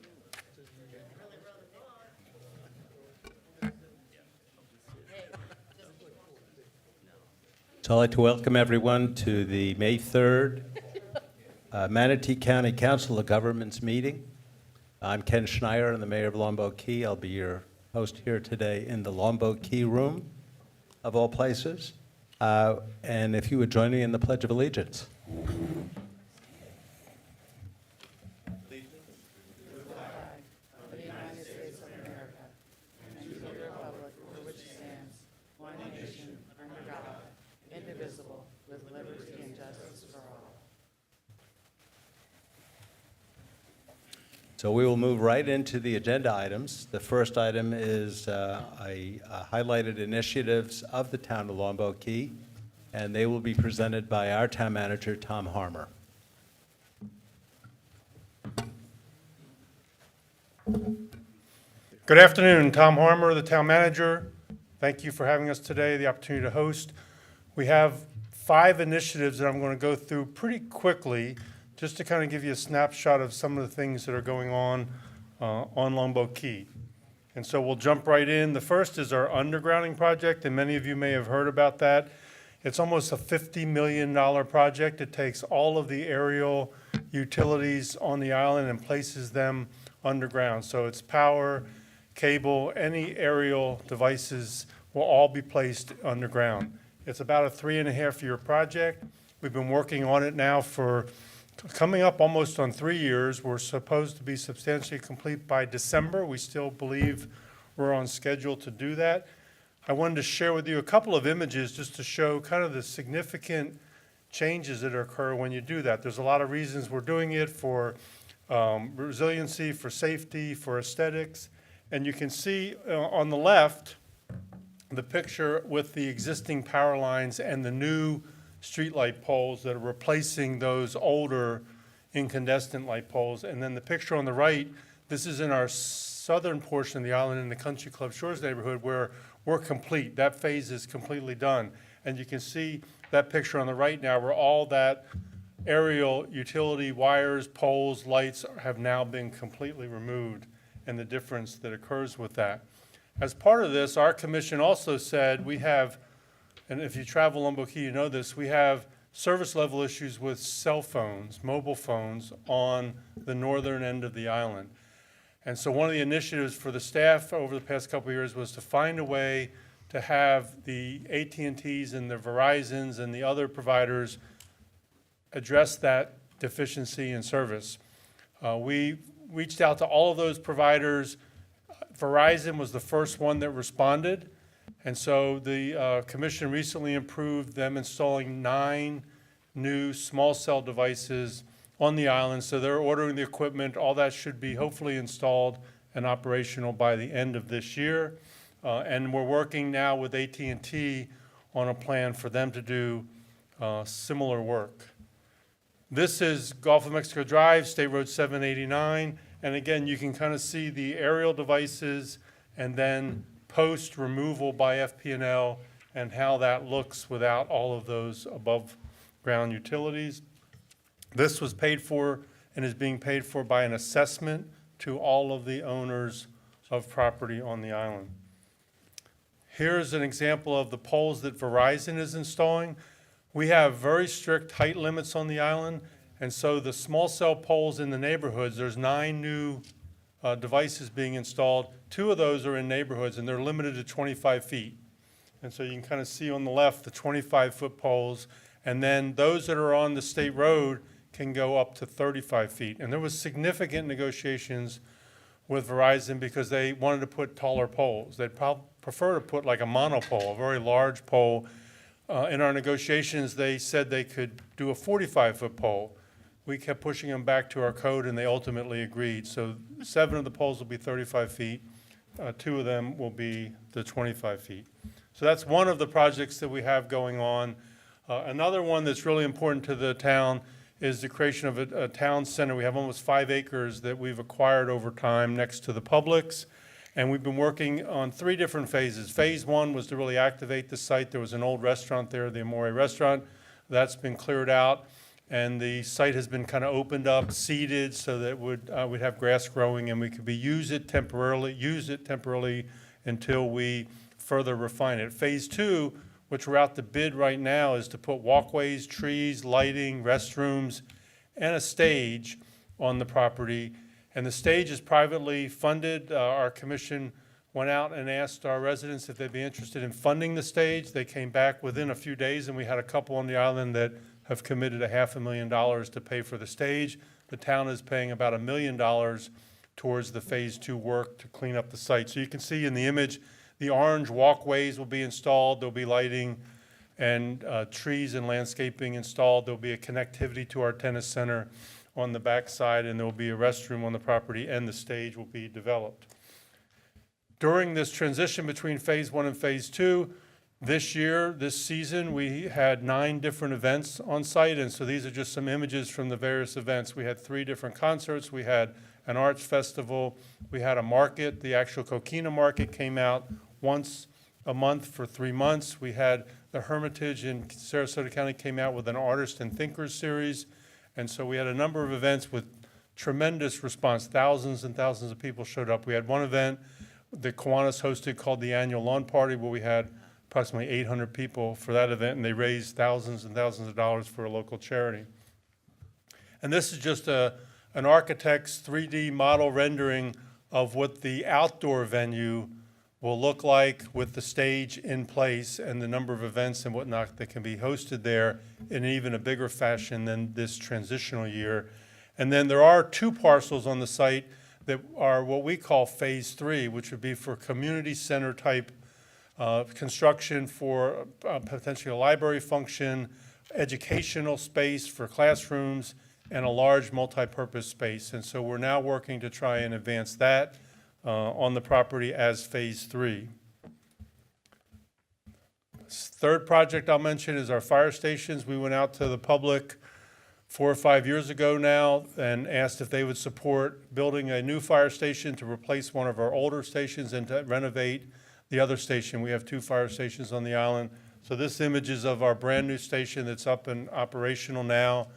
So I'd like to welcome everyone to the May 3rd Manatee County Council of Governments meeting. I'm Ken Schneier, I'm the mayor of Longboat Key. I'll be your host here today in the Longboat Key room, of all places. And if you would join me in the Pledge of Allegiance. So we will move right into the agenda items. The first item is highlighted initiatives of the town of Longboat Key, and they will be presented by our town manager, Tom Harmer. Good afternoon, Tom Harmer, the town manager. Thank you for having us today, the opportunity to host. We have 5 initiatives that I'm going to go through pretty quickly, just to kind of give you a snapshot of some of the things that are going on Longboat Key. And so we'll jump right in. The first is our undergrounding project, and many of you may have heard about that. It's almost a $50 million project. It takes all of the aerial utilities on the island and places them underground. So it's power, cable, any aerial devices will all be placed underground. It's about a 3.5-year project. We've been working on it now for coming up almost on 3 years. We're supposed to be substantially complete by December. We still believe we're on schedule to do that. I wanted to share with you a couple of images just to show kind of the significant changes that occur when you do that. There's a lot of reasons we're doing it, for resiliency, for safety, for aesthetics. And you can see on the left the picture with the existing power lines and the new streetlight poles that are replacing those older incandescent light poles. And then the picture on the right, this is in our southern portion of the island in the Country Club Shores neighborhood, where we're complete. That phase is completely done. And you can see that picture on the right now, where all that aerial utility wires, poles, lights have now been completely removed, and the difference that occurs with that. As part of this, our commission also said we have, and if you travel Longboat Key, you know this, we have service level issues with cell phones, mobile phones on the northern end of the island. And so one of the initiatives for the staff over the past couple of years was to find a way to have the AT&Ts and the Verizons and the other providers address that deficiency in service. We reached out to all of those providers. Verizon was the first one that responded. And so the commission recently approved them installing 9 new small cell devices on the island. So they're ordering the equipment. All that should be hopefully installed and operational by the end of this year. And we're working now with AT&T on a plan for them to do similar work. This is Gulf of Mexico Drive, State Road 789. And again, you can kind of see the aerial devices and then post removal by FP&L and how that looks without all of those above ground utilities. This was paid for and is being paid for by an assessment to all of the owners of property on the island. Here's an example of the poles that Verizon is installing. We have very strict height limits on the island, and so the small cell poles in the neighborhoods, there's 9 new devices being installed. 2 of those are in neighborhoods, and they're limited to 25 feet. And so you can kind of see on the left the 25-foot poles, and then those that are on the state road can go up to 35 feet. And there was significant negotiations with Verizon because they wanted to put taller poles. They'd prefer to put like a monopole, a very large pole. In our negotiations, they said they could do a 45-foot pole. We kept pushing them back to our code, and they ultimately agreed. So 7 of the poles will be 35 feet. 2 of them will be the 25 feet. So that's one of the projects that we have going on. Another one that's really important to the town is the creation of a town center. We have almost 5 acres that we've acquired over time next to the Publix. And we've been working on 3 different phases. Phase 1 was to really activate the site. There was an old restaurant there, the Amore Restaurant. That's been cleared out. And the site has been kind of opened up, seeded, so that we'd have grass growing, and we could use it temporarily until we further refine it. Phase 2, which we're out to bid right now, is to put walkways, trees, lighting, restrooms, and a stage on the property. And the stage is privately funded. Our commission went out and asked our residents if they'd be interested in funding the stage. They came back within a few days, and we had a couple on the island that have committed $500,000 to pay for the stage. The town is paying about $1 million towards the Phase 2 work to clean up the site. So you can see in the image, the orange walkways will be installed. There'll be lighting and trees and landscaping installed. There'll be a connectivity to our tennis center on the backside, and there'll be a restroom on the property, and the stage will be developed. During this transition between Phase 1 and Phase 2, this season, we had 9 different events on site, and so these are just some images from the various events. We had 3 different concerts. We had an arts festival. We had a market. The actual Coquina Market came out once a month for 3 months. We had the Hermitage in Sarasota County came out with an Artists and Thinkers series. And so we had a number of events with tremendous response. Thousands and thousands of people showed up. We had one event that Kiwanis hosted called the Annual Lawn Party, where we had approximately 800 people for that event, and they raised thousands and thousands of dollars for a local charity. And this is just an architect's 3D model rendering of what the outdoor venue will look like with the stage in place and the number of events and whatnot that can be hosted there in even a bigger fashion than this transitional year. And then there are 2 parcels on the site that are what we call Phase 3, which would be for community center type construction for potentially a library function, educational space for classrooms, and a large multi-purpose space. And so we're now working to try and advance that on the property as Phase 3. Third project I'll mention is our fire stations. We went out to the public 4 or 5 years ago now and asked if they would support building a new fire station to replace one of our older stations and to renovate the other station. We have 2 fire stations on the island. So this image is of our brand new station that's up and operational now,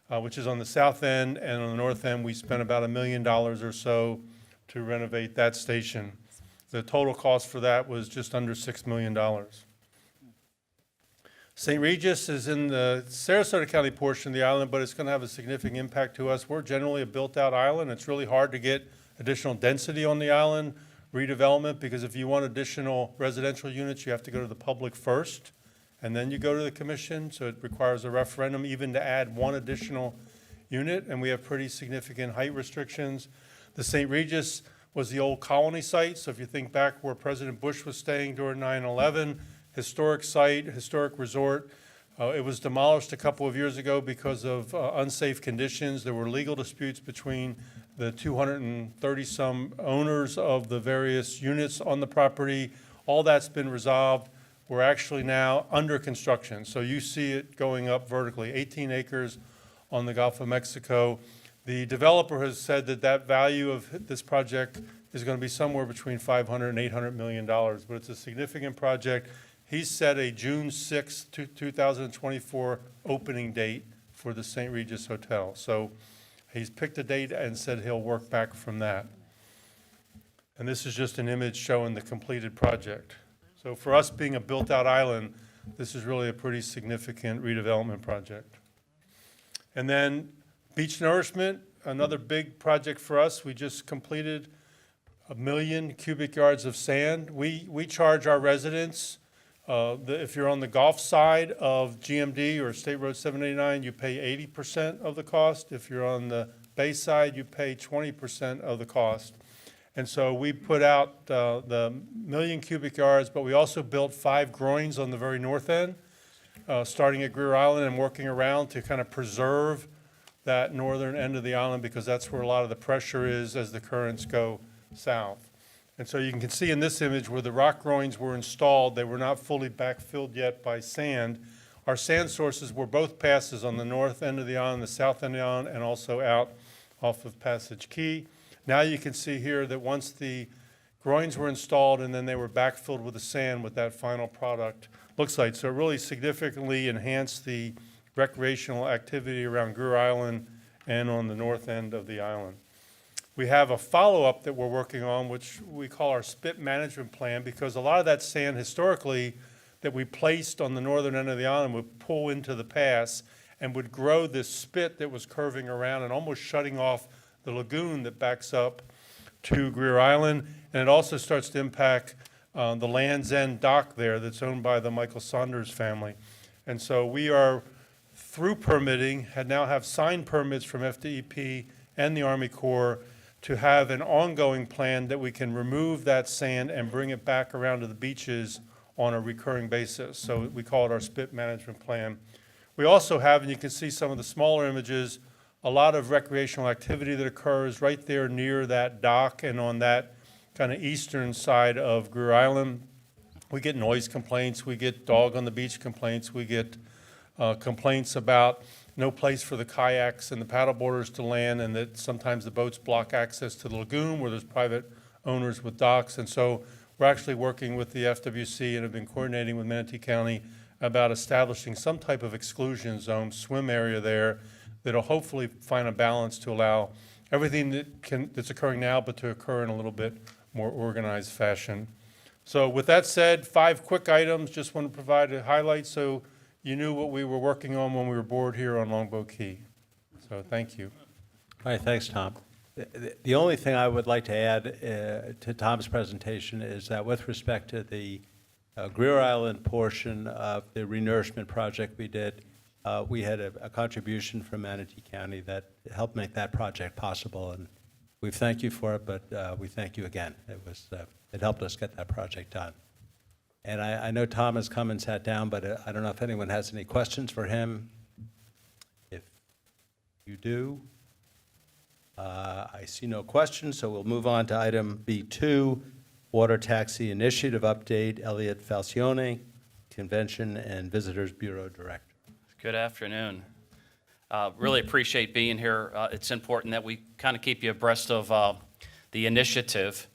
which is on the south end, and on the north end we spent about $1 million or so to renovate that station. The total cost for that was just under $6 million. St. Regis is in the Sarasota County portion of the island, but it's going to have a significant impact to us. We're generally a built-out island. It's really hard to get additional density on the island, redevelopment, because if you want additional residential units, you have to go to the public first, and then you go to the commission. So it requires a referendum even to add 1 additional unit, and we have pretty significant height restrictions. The St. Regis was the old colony site, so if you think back where President Bush was staying during 9/11, historic site, historic resort. It was demolished a couple of years ago because of unsafe conditions. There were legal disputes between the 230-some owners of the various units on the property. All that's been resolved. We're actually now under construction. So you see it going up vertically, 18 acres on the Gulf of Mexico. The developer has said that that value of this project is going to be somewhere between $500 and $800 million, but it's a significant project. He's set a June 6, 2024 opening date for the St. Regis Hotel. So he's picked a date and said he'll work back from that. And this is just an image showing the completed project. So for us being a built-out island, this is really a pretty significant redevelopment project. And then beach nourishment, another big project for us. We just completed 1 million cubic yards of sand. We charge our residents, if you're on the Gulf side of GMD or State Road 789, you pay 80% of the cost. If you're on the Bay side, you pay 20% of the cost. And so we put out the 1 million cubic yards, but we also built 5 groins on the very north end. starting at Greer Island and working around to kind of preserve that northern end of the island, because that's where a lot of the pressure is as the currents go south. And so you can see in this image where the rock groins were installed, they were not fully backfilled yet by sand. Our sand sources were both passes on the north end of the island, the south end of the island, and also out off of Passage Key. Now you can see here that once the groins were installed and then they were backfilled with the sand, what that final product looks like. So it really significantly enhanced the recreational activity around Greer Island and on the north end of the island. We have a follow-up that we're working on, which we call our spit management plan, because a lot of that sand historically that we placed on the northern end of the island would pull into the pass and would grow this spit that was curving around and almost shutting off the lagoon that backs up to Greer Island. And it also starts to impact the Land's End dock there that's owned by the Michael Saunders family. And so we are through permitting, now have signed permits from FDEP and the Army Corps to have an ongoing plan that we can remove that sand and bring it back around to the beaches on a recurring basis. So we call it our spit management plan. We also have, and you can see some of the smaller images, a lot of recreational activity that occurs right there near that dock and on that kind of eastern side of Greer Island. We get noise complaints, we get dog on the beach complaints, we get complaints about no place for the kayaks and the paddleboarders to land, and that sometimes the boats block access to the lagoon where there's private owners with docks. And so we're actually working with the FWC and have been coordinating with Manatee County about establishing some type of exclusion zone, swim area there, that'll hopefully find a balance to allow everything that's occurring now, but to occur in a little bit more organized fashion. So with that said, 5 quick items, just want to provide a highlight so you knew what we were working on when we were aboard here on Longboat Key. So thank you. All right, thanks, Tom. The only thing I would like to add to Tom's presentation is that with respect to the Greer Island portion of the renourishment project we did, we had a contribution from Manatee County that helped make that project possible, and we thank you for it, but we thank you again. It helped us get that project done. And I know Tom has come and sat down, but I don't know if anyone has any questions for him. If you do, I see no questions, so we'll move on to item B2, Water Taxi Initiative Update. Elliot Falcione, Convention and Visitors Bureau Director. Good afternoon. Really appreciate being here. It's important that we kind of keep you abreast of the initiative.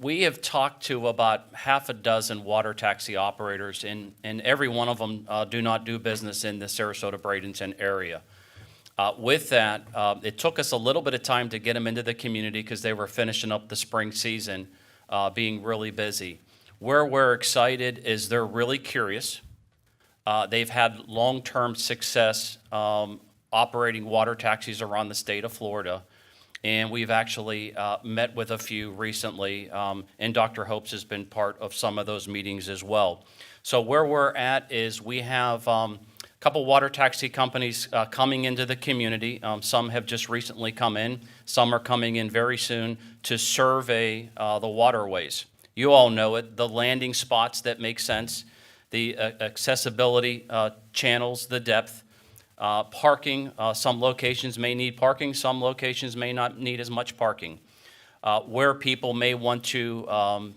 We have talked to about half a dozen water taxi operators, and every one of them do not do business in the Sarasota-Bradenton area. With that, it took us a little bit of time to get them into the community because they were finishing up the spring season, being really busy. Where we're excited is they're really curious. They've had long-term success operating water taxis around the state of Florida. And we've actually met with a few recently, and Dr. Hopes has been part of some of those meetings as well. So where we're at is we have a couple water taxi companies coming into the community. Some have just recently come in. Some are coming in very soon to survey the waterways. You all know it, the landing spots that make sense, the accessibility channels, the depth. Parking, some locations may need parking, some locations may not need as much parking. Where people may want to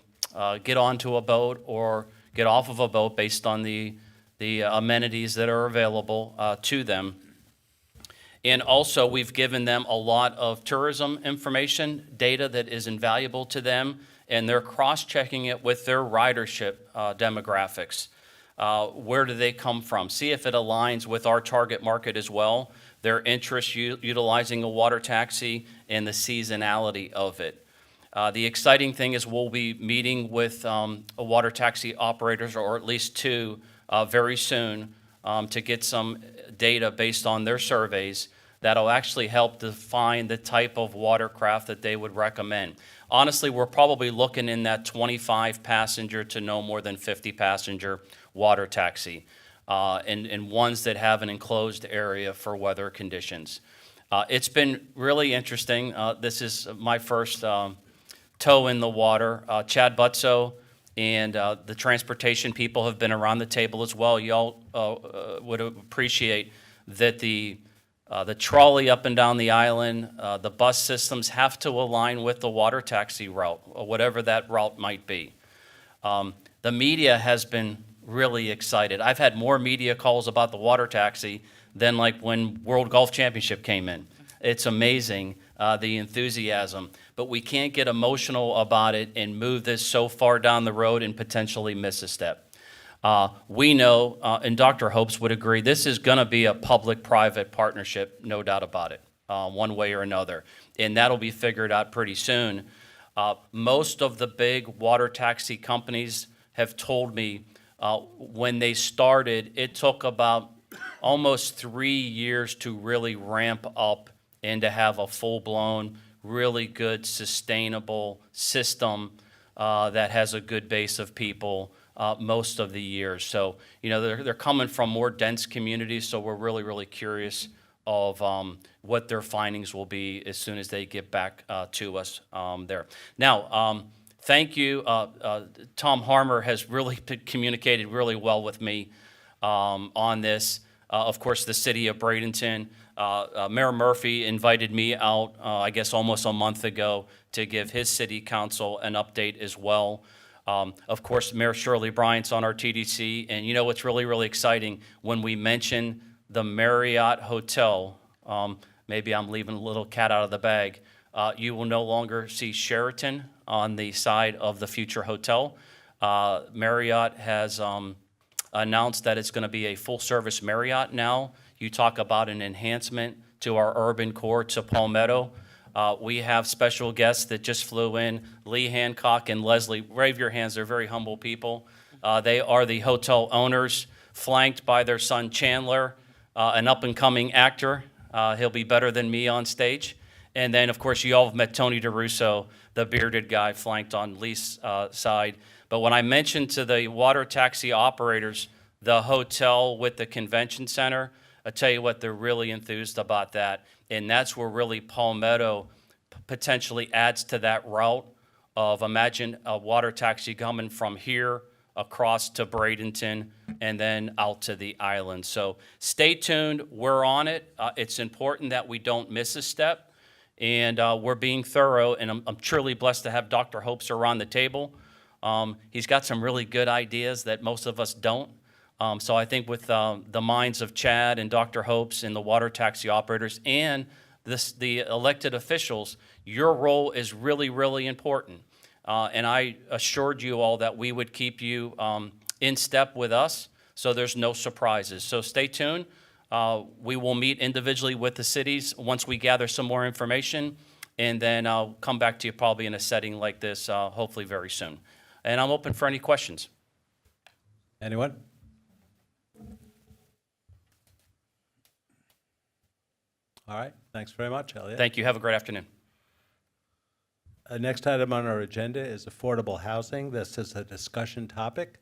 get onto a boat or get off of a boat based on the amenities that are available to them. And also, we've given them a lot of tourism information, data that is invaluable to them, and they're cross-checking it with their ridership demographics. Where do they come from? See if it aligns with our target market as well, their interest utilizing a water taxi and the seasonality of it. The exciting thing is we'll be meeting with water taxi operators, or at least 2, very soon to get some data based on their surveys that'll actually help define the type of watercraft that they would recommend. Honestly, we're probably looking in that 25 passenger to no more than 50 passenger water taxi, and ones that have an enclosed area for weather conditions. It's been really interesting. This is my first toe in the water. Chad Butzo And the transportation people have been around the table as well. Y'all would appreciate that the trolley up and down the island, the bus systems have to align with the water taxi route, or whatever that route might be. The media has been really excited. I've had more media calls about the water taxi than like when World Golf Championship came in. It's amazing, the enthusiasm. But we can't get emotional about it and move this so far down the road and potentially miss a step. We know, and Dr. Hopes would agree, this is going to be a public-private partnership, no doubt about it, one way or another. And that'll be figured out pretty soon. Most of the big water taxi companies have told me when they started, it took about almost 3 years to really ramp up and to have a full-blown, really good, sustainable system that has a good base of people most of the years. So, you know, they're coming from more dense communities, so we're really, really curious of what their findings will be as soon as they get back to us there. Now, thank you. Tom Harmer has really communicated really well with me on this. Of course, the city of Bradenton, Mayor Murphy invited me out, I guess almost a month ago, to give his city council an update as well. Of course, Mayor Shirley Bryant's on our TDC, and you know what's really, really exciting? When we mention the Marriott Hotel, maybe I'm leaving a little cat out of the bag, you will no longer see Sheraton on the side of the future hotel. Marriott has announced that it's going to be a full-service Marriott now. You talk about an enhancement to our urban core to Palmetto. We have special guests that just flew in, Lee Hancock and Leslie. Wave your hands, they're very humble people. They are the hotel owners, flanked by their son Chandler, an up-and-coming actor. He'll be better than me on stage. And then, of course, you all have met Tony DeRusso, the bearded guy, flanked on Lee's side. But when I mentioned to the water taxi operators the hotel with the convention center, I tell you what, they're really enthused about that. And that's where really Palmetto potentially adds to that route of, imagine a water taxi coming from here across to Bradenton and then out to the island. So stay tuned. We're on it. It's important that we don't miss a step. And we're being thorough. And I'm truly blessed to have Dr. Hopes around the table. He's got some really good ideas that most of us don't. So I think with the minds of Chad and Dr. Hopes and the water taxi operators and the elected officials, your role is really, really important. And I assured you all that we would keep you in step with us so there's no surprises. So stay tuned. We will meet individually with the cities once we gather some more information, and then I'll come back to you probably in a setting like this, hopefully very soon. And I'm open for any questions. Anyone? All right, thanks very much, Elliot. Thank you. Have a great afternoon. Next item on our agenda is affordable housing. This is a discussion topic.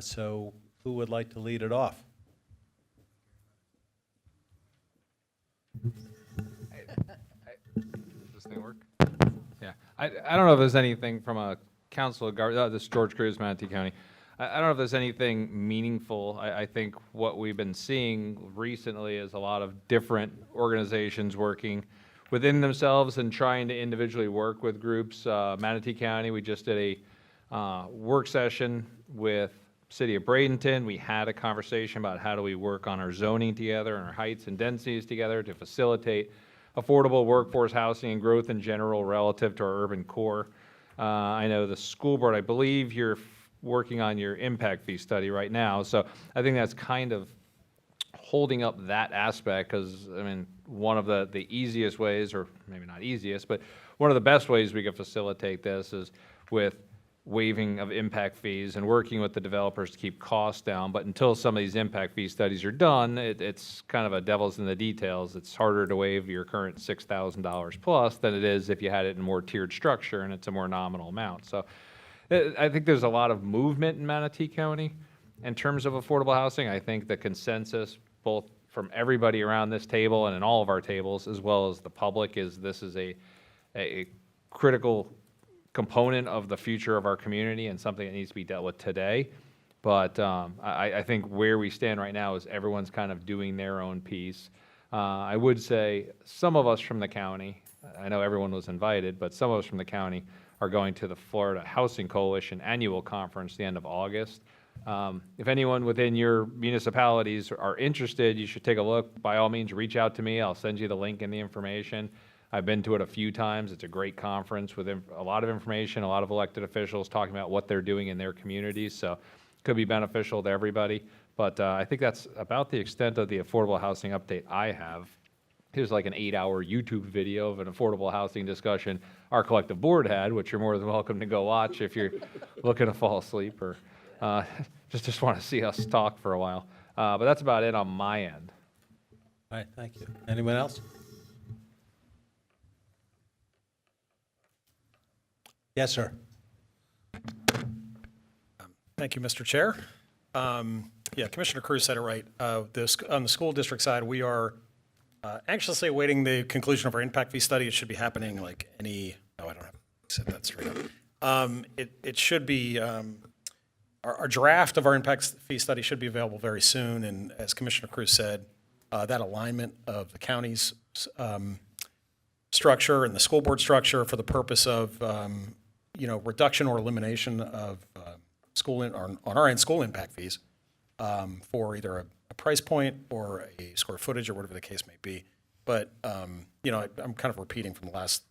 So who would like to lead it off? Does this thing work? Yeah. I don't know if there's anything from a council of government, this is George Cruz, Manatee County. I don't know if there's anything meaningful. I think what we've been seeing recently is a lot of different organizations working within themselves and trying to individually work with groups. Manatee County, we just did a work session with City of Bradenton. We had a conversation about how do we work on our zoning together and our heights and densities together to facilitate affordable workforce housing and growth in general relative to our urban core. I know the school board, I believe you're working on your impact fee study right now. So I think that's kind of holding up that aspect because, I mean, one of the easiest ways, or maybe not easiest, but one of the best ways we can facilitate this is with waiving of impact fees and working with the developers to keep costs down. But until some of these impact fee studies are done, it's kind of a devil's in the details. It's harder to waive your current $6,000 plus than it is if you had it in a more tiered structure and it's a more nominal amount. So I think there's a lot of movement in Manatee County in terms of affordable housing. I think the consensus, both from everybody around this table and in all of our tables, as well as the public, is this is a critical component of the future of our community and something that needs to be dealt with today. But I think where we stand right now is everyone's kind of doing their own piece. I would say some of us from the county, I know everyone was invited, but some of us from the county are going to the Florida Housing Coalition annual conference the end of August. If anyone within your municipalities are interested, you should take a look. By all means, reach out to me. I'll send you the link and the information. I've been to it a few times. It's a great conference with a lot of information, a lot of elected officials talking about what they're doing in their communities. So it could be beneficial to everybody. But I think that's about the extent of the affordable housing update I have. Here's like an 8-hour YouTube video of an affordable housing discussion our collective board had, which you're more than welcome to go watch if you're looking to fall asleep or just want to see us talk for a while. But that's about it on my end. All right, thank you. Anyone else? Yes, sir. Thank you, Mr. Chair. Yeah, Commissioner Cruz said it right. On the school district side, we are anxiously awaiting the conclusion of our impact fee study. It should be happening like I don't have said that straight up. It should be, our draft of our impact fee study should be available very soon. And as Commissioner Cruz said, that alignment of the county's structure and the school board structure for the purpose of, reduction or elimination of on our end, school impact fees for either a price point or a square footage or whatever the case may be. But, I'm kind of repeating from the last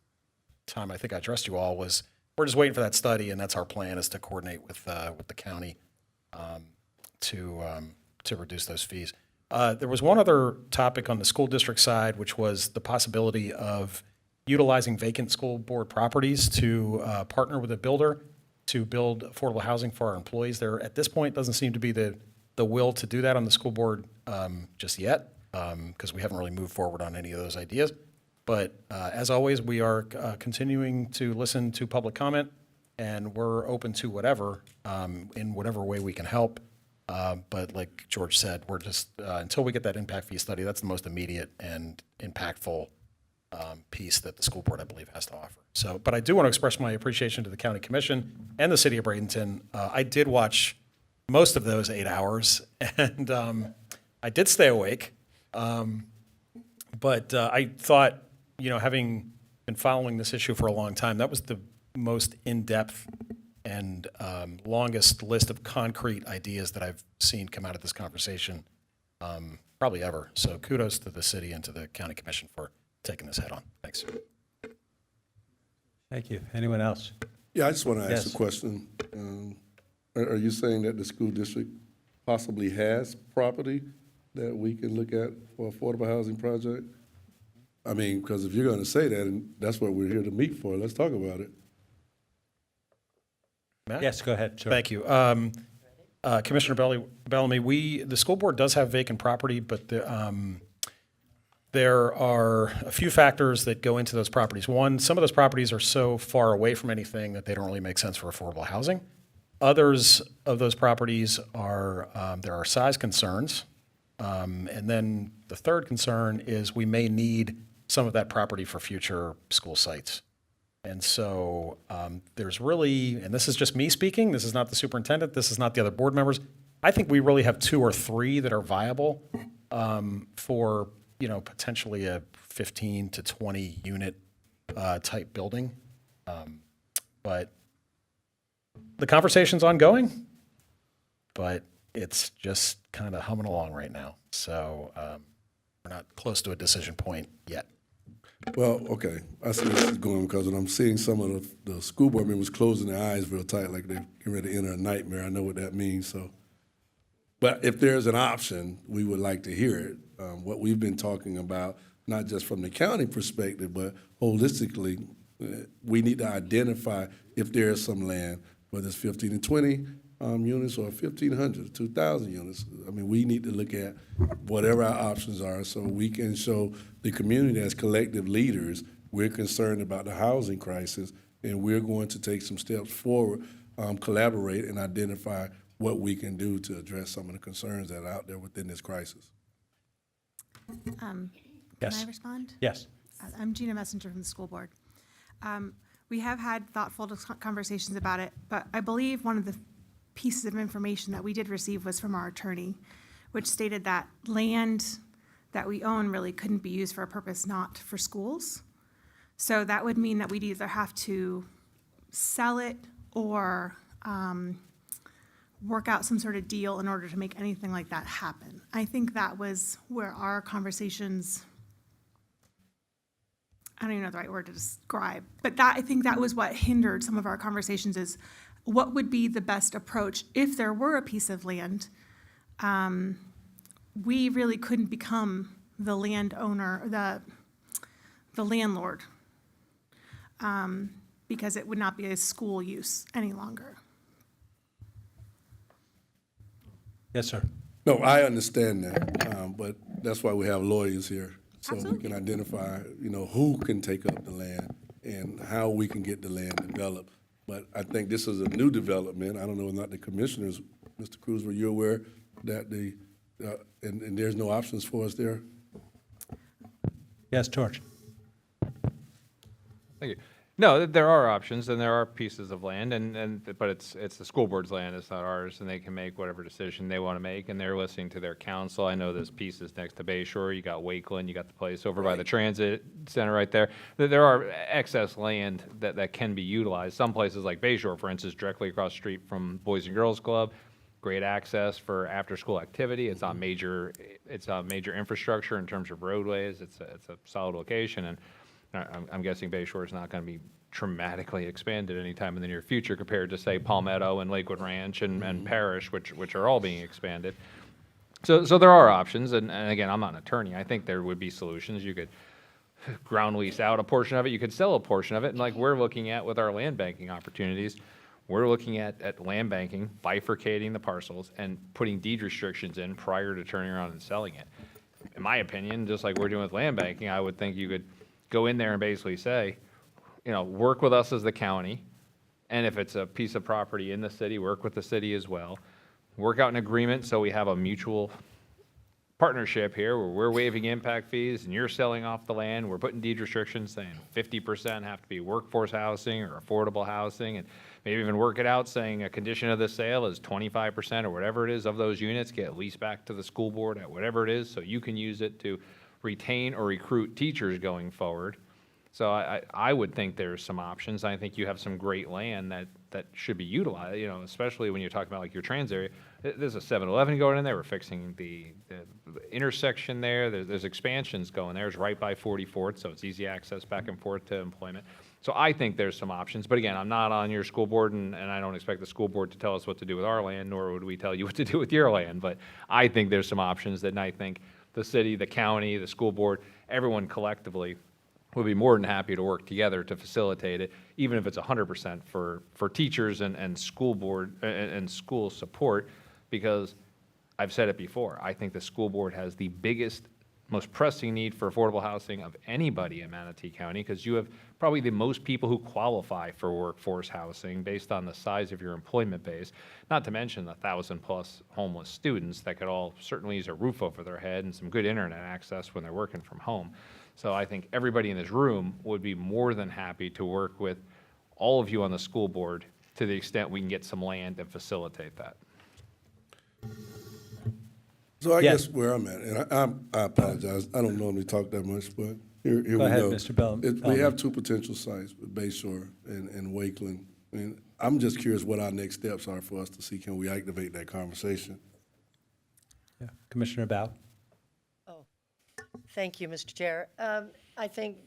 time I think I addressed you all was we're just waiting for that study, and that's our plan is to coordinate with the county to reduce those fees. There was one other topic on the school district side, which was the possibility of utilizing vacant school board properties to partner with a builder to build affordable housing for our employees. There, at this point, doesn't seem to be the will to do that on the school board just yet, because we haven't really moved forward on any of those ideas. But as always, we are continuing to listen to public comment, and we're open to whatever, in whatever way we can help. But like George said, we're just, until we get that impact fee study, that's the most immediate and impactful piece that the school board, I believe, has to offer. So, but I do want to express my appreciation to the county commission and the city of Bradenton. I did watch most of those 8 hours, and I did stay awake. But I thought, having been following this issue for a long time, that was the most in-depth and longest list of concrete ideas that I've seen come out of this conversation, probably ever. So kudos to the city and to the county commission for taking this head on. Thanks. Thank you. Anyone else? Yeah, I just want to ask Yes. a question. Are you saying that the school district possibly has property that we can look at for affordable housing project? I mean, because if you're going to say that, and that's what we're here to meet for, let's talk about it. Matt? Yes, go ahead. Sure. Thank you. Commissioner Bellamy, the school board does have vacant property, but there are a few factors that go into those properties. One, some of those properties are so far away from anything that they don't really make sense for affordable housing. Others of those properties are, there are size concerns. And then the third concern is we may need some of that property for future school sites. And so there's really, and this is just me speaking, this is not the superintendent, this is not the other board members. I think we really have 2 or 3 that are viable for, potentially a 15 to 20 unit type building. But the conversation's ongoing, but it's just kind of humming along right now. So we're not close to a decision point yet. Well, okay, I see where this is going because when I'm seeing some of the school board members closing their eyes real tight like they're getting ready to enter a nightmare, I know what that means, so. But if there's an option, we would like to hear it. What we've been talking about, not just from the county perspective, but holistically, we need to identify if there is some land, whether it's 15 and 20 units or 1,500, 2,000 units. I mean, we need to look at whatever our options are so we can show the community as collective leaders we're concerned about the housing crisis and we're going to take some steps forward, collaborate and identify what we can do to address some of the concerns that are out there within this crisis. Yes. Can I respond? Yes. I'm Gina Messenger from the school board. We have had thoughtful conversations about it, but I believe one of the pieces of information that we did receive was from our attorney, which stated that land that we own really couldn't be used for a purpose not for schools. So that would mean that we'd either have to sell it or work out some sort of deal in order to make anything like that happen. I think that was where our conversations, I don't even know the right word to describe, but I think that was what hindered some of our conversations is what would be the best approach if there were a piece of land. We really couldn't become the landowner, the landlord, because it would not be a school use any longer. Yes, sir. No, I understand that, but that's why we have lawyers here. So we Absolutely. can identify, who can take up the land and how we can get the land developed. But I think this is a new development. I don't know, not the commissioners, Mr. Cruz, were you aware that and there's no options for us there? Yes, George. Thank you. No, there are options and there are pieces of land but it's the school board's land, it's not ours, and they can make whatever decision they want to make, and they're listening to their council. I know there's pieces next to Bay Shore, you got Wakeland, you got the place over by the transit center right there. There are excess land that can be utilized. Some places like Bay Shore, for instance, directly across the street from Boys and Girls Club, great access for after-school activity. It's on major infrastructure in terms of roadways. It's a solid location, and I'm guessing Bay Shore is not going to be dramatically expanded anytime in the near future compared to, say, Palmetto and Lakewood Ranch and Parish, which are all being expanded. So there are options, and again, I'm not an attorney. I think there would be solutions. You could ground lease out a portion of it. You could sell a portion of it, and like we're looking at with our land banking opportunities, we're looking at land banking, bifurcating the parcels, and putting deed restrictions in prior to turning around and selling it. In my opinion, just like we're doing with land banking, I would think you could go in there and basically say, work with us as the county, and if it's a piece of property in the city, work with the city as well. Work out an agreement so we have a mutual partnership here where we're waiving impact fees and you're selling off the land. We're putting deed restrictions saying 50% have to be workforce housing or affordable housing, and maybe even work it out saying a condition of the sale is 25% or whatever it is of those units get leased back to the school board at whatever it is, so you can use it to retain or recruit teachers going forward. So I would think there's some options. I think you have some great land that should be utilized, especially when you're talking about like your trans area. There's a 7-Eleven going in there. We're fixing the intersection there. There's expansions going there. It's right by 44th, so it's easy access back and forth to employment. So I think there's some options. But again, I'm not on your school board, and I don't expect the school board to tell us what to do with our land, nor would we tell you what to do with your land. But I think there's some options that I think the city, the county, the school board, everyone collectively would be more than happy to work together to facilitate it, even if it's 100% for teachers and school board and school support, because I've said it before, I think the school board has the biggest, most pressing need for affordable housing of anybody in Manatee County, because you have probably the most people who qualify for workforce housing based on the size of your employment base, not to mention the 1,000+ homeless students that could all certainly use a roof over their head and some good internet access when they're working from home. So I think everybody in this room would be more than happy to work with all of you on the school board to the extent we can get some land and facilitate that. So I guess where I'm at, and I apologize, I don't normally talk that much, but here we go. Go ahead, Mr. Bellamy. We have two potential sites, Bay Shore and Wakeland. And I'm just curious what our next steps are for us to see, can we activate that conversation? Yeah. Commissioner Bao? Thank you, Mr. Chair. I think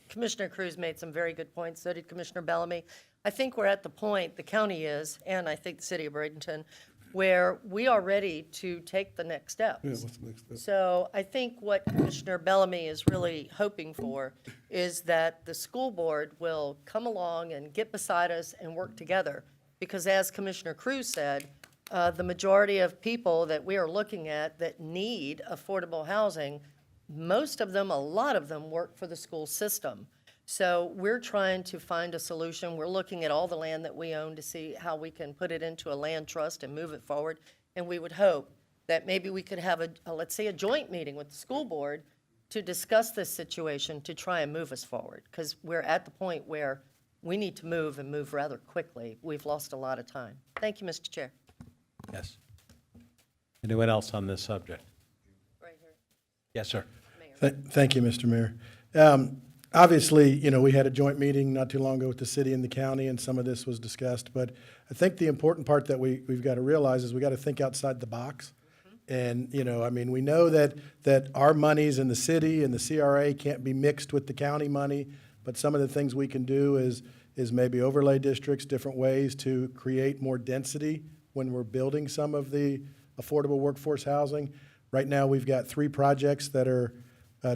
Commissioner Cruz made some very good points, so did Commissioner Bellamy. I think we're at the point, the county is, and I think the city of Bradenton, where we are ready to take the next steps. Yeah, what's the next step? So I think what Commissioner Bellamy is really hoping for is that the school board will come along and get beside us and work together. Because as Commissioner Cruz said, the majority of people that we are looking at that need affordable housing, most of them, a lot of them work for the school system. So we're trying to find a solution. We're looking at all the land that we own to see how we can put it into a land trust and move it forward. And we would hope that maybe we could have let's say a joint meeting with the school board to discuss this situation to try and move us forward. Because we're at the point where we need to move and move rather quickly. We've lost a lot of time. Thank you, Mr. Chair. Yes. Anyone else on this subject? Right here. Yes, sir. Thank you, Mr. Mayor. Obviously, you know, we had a joint meeting not too long ago with the city and the county, and some of this was discussed. But I think the important part that we've got to realize is we got to think outside the box. And, you know, I mean, we know that our monies in the city and the CRA can't be mixed with the county money, but some of the things we can do is maybe overlay districts, different ways to create more density when we're building some of the affordable workforce housing. Right now, we've got 3 projects that are,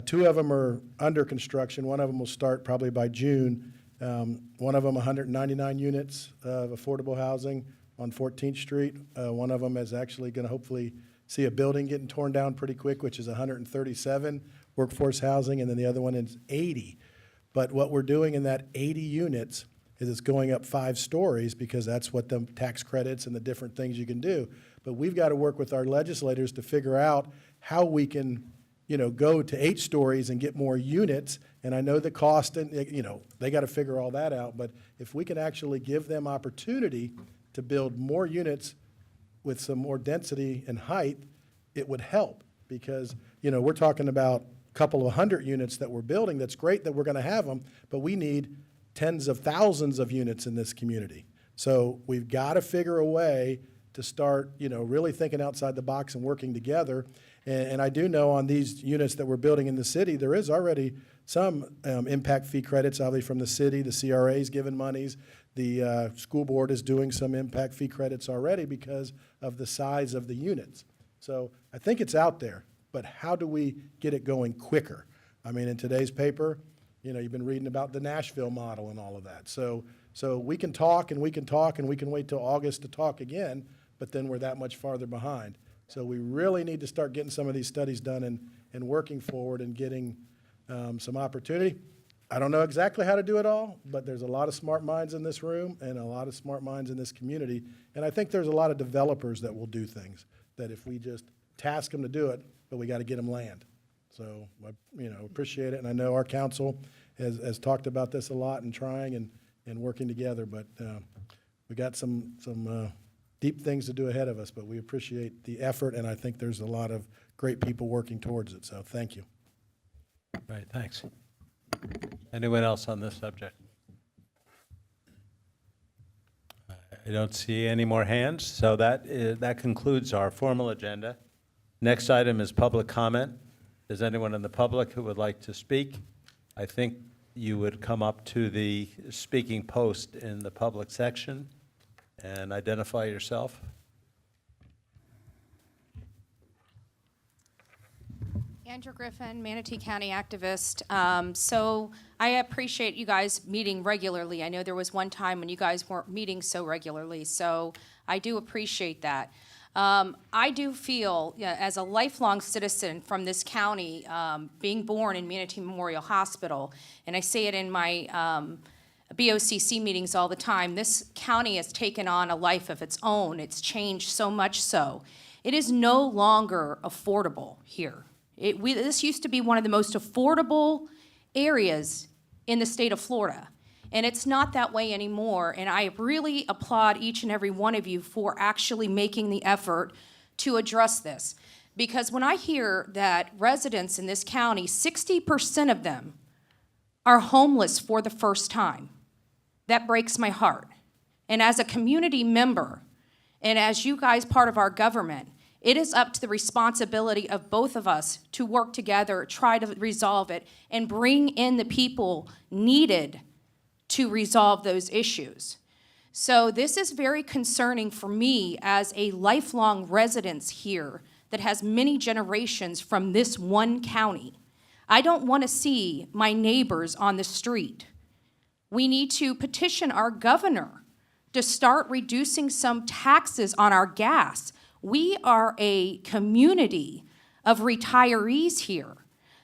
2 of them are under construction. One of them will start probably by June. One of them, 199 units of affordable housing on 14th Street. One of them is actually going to hopefully see a building getting torn down pretty quick, which is 137 workforce housing, and then the other one is 80. But what we're doing in that 80 units is it's going up 5 stories because that's what the tax credits and the different things you can do. But we've got to work with our legislators to figure out how we can, you know, go to 8 stories and get more units. And I know the cost, and, you know, they got to figure all that out. But if we can actually give them opportunity to build more units with some more density and height, it would help. Because, you know, we're talking about a couple of 100 units that we're building. That's great that we're going to have them, but we need tens of thousands of units in this community. So we've got to figure a way to start, you know, really thinking outside the box and working together. And I do know on these units that we're building in the city, there is already some impact fee credits, obviously from the city. The CRA is giving monies. The school board is doing some impact fee credits already because of the size of the units. So I think it's out there, but how do we get it going quicker? I mean, in today's paper, you know, you've been reading about the Nashville model and all of that. So we can talk and we can talk and we can wait till August to talk again, but then we're that much farther behind. So we really need to start getting some of these studies done and working forward and getting some opportunity. I don't know exactly how to do it all, but there's a lot of smart minds in this room and a lot of smart minds in this community. And I think there's a lot of developers that will do things that if we just task them to do it, but we got to get them land. So, you know, appreciate it. And I know our council has talked about this a lot and trying and working together, but we got some deep things to do ahead of us, but we appreciate the effort, and I think there's a lot of great people working towards it, so thank you. Right, thanks. Anyone else on this subject? I don't see any more hands, so that concludes our formal agenda. Next item is public comment. Is anyone in the public who would like to speak? I think you would come up to the speaking post in the public section and identify yourself. Andrew Griffin, Manatee County activist. So I appreciate you guys meeting regularly. I know there was one time when you guys weren't meeting so regularly, so I do appreciate that. I do feel, as a lifelong citizen from this county, being born in Manatee Memorial Hospital, and I say it in my BOCC meetings all the time, this county has taken on a life of its own. It's changed so much so. It is no longer affordable here. This used to be one of the most affordable areas in the state of Florida, and it's not that way anymore, and I really applaud each and every one of you for actually making the effort to address this. Because when I hear that residents in this county, 60% of them are homeless for the first time, that breaks my heart. And as a community member, and as you guys part of our government, it is up to the responsibility of both of us to work together, try to resolve it, and bring in the people needed to resolve those issues. So this is very concerning for me as a lifelong resident here that has many generations from this one county. I don't want to see my neighbors on the street. We need to petition our governor to start reducing some taxes on our gas. We are a community of retirees here.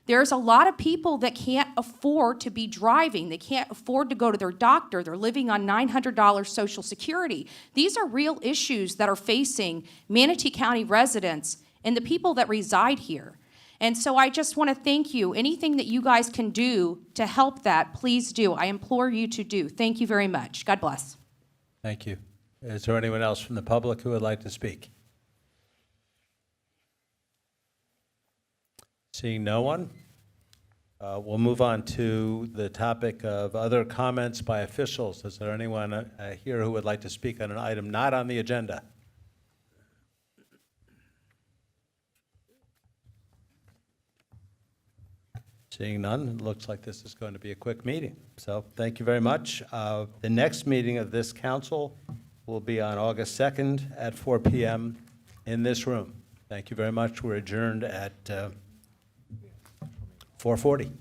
There's a lot of people that can't afford to be driving. They can't afford to go to their doctor. They're living on $900 Social Security. These are real issues that are facing Manatee County residents and the people that reside here. And so I just want to thank you. Anything that you guys can do to help that, please do. I implore you to do. Thank you very much. God bless. Thank you. Is there anyone else from the public who would like to speak? Seeing no one, we'll move on to the topic of other comments by officials. Is there anyone here who would like to speak on an item not on the agenda? Seeing none, it looks like this is going to be a quick meeting. So thank you very much. The next meeting of this council will be on August 2nd at 4 p.m. in this room. Thank you very much. We're adjourned at 4:40.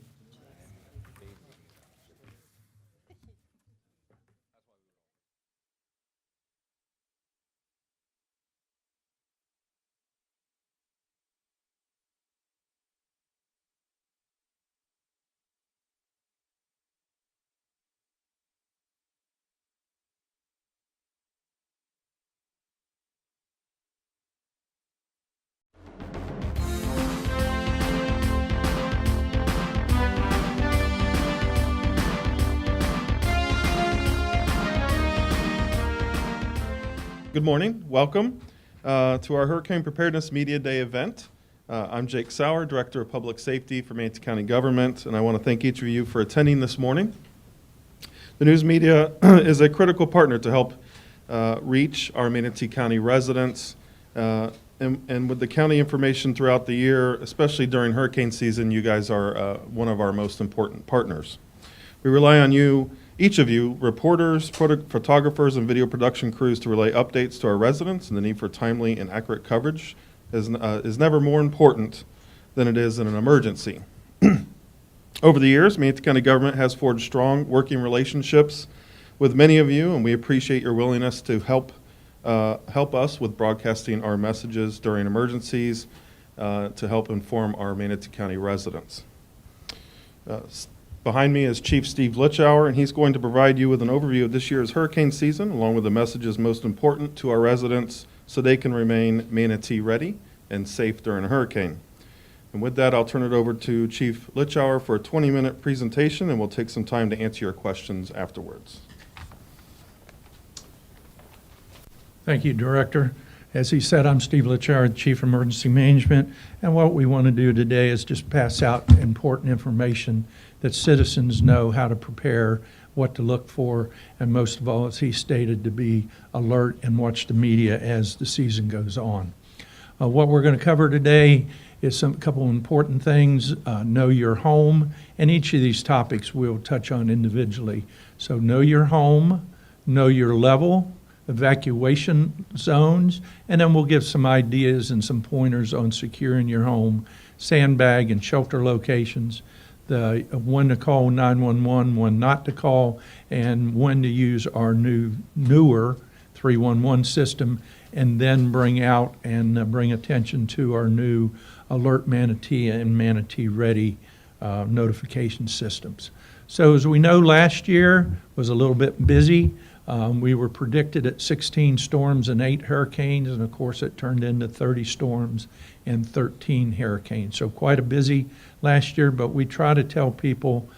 Good morning. Welcome to our Hurricane Preparedness Media Day event. I'm Jake Sauer, Director of Public Safety for Manatee County Government, and I want to thank each of you for attending this morning. The news media is a critical partner to help reach our Manatee County residents, and with the county information throughout the year, especially during hurricane season, you guys are one of our most important partners. We rely on you, each of you, reporters, photographers, and video production crews to relay updates to our residents, and the need for timely and accurate coverage is never more important than it is in an emergency. Over the years, Manatee County government has forged strong working relationships with many of you, and we appreciate your willingness to help us with broadcasting our messages during emergencies to help inform our Manatee County residents. Behind me is Chief Steve Litchauer, and he's going to provide you with an overview of this year's hurricane season, along with the messages most important to our residents so they can remain Manatee ready and safe during a hurricane. And with that, I'll turn it over to Chief Litchauer for a 20-minute presentation, and we'll take some time to answer your questions afterwards. Thank you, Director. As he said, I'm Steve Litchauer, Chief Emergency Management, and what we want to do today is just pass out important information that citizens know how to prepare, what to look for, and most of all, as he stated, to be alert and watch the media as the season goes on. What we're going to cover today is a couple of important things. Know your home, and each of these topics we'll touch on individually. So know your home, know your level, evacuation zones, and then we'll give some ideas and some pointers on securing your home, sandbag and shelter locations, when to call 911, when not to call, and when to use our newer 311 system, and then bring out and bring attention to our new Alert Manatee and Manatee Ready notification systems. So as we know, last year was a little bit busy. We were predicted at 16 storms and 8 hurricanes, and of course it turned into 30 storms and 13 hurricanes. So quite a busy last year, but we try to tell people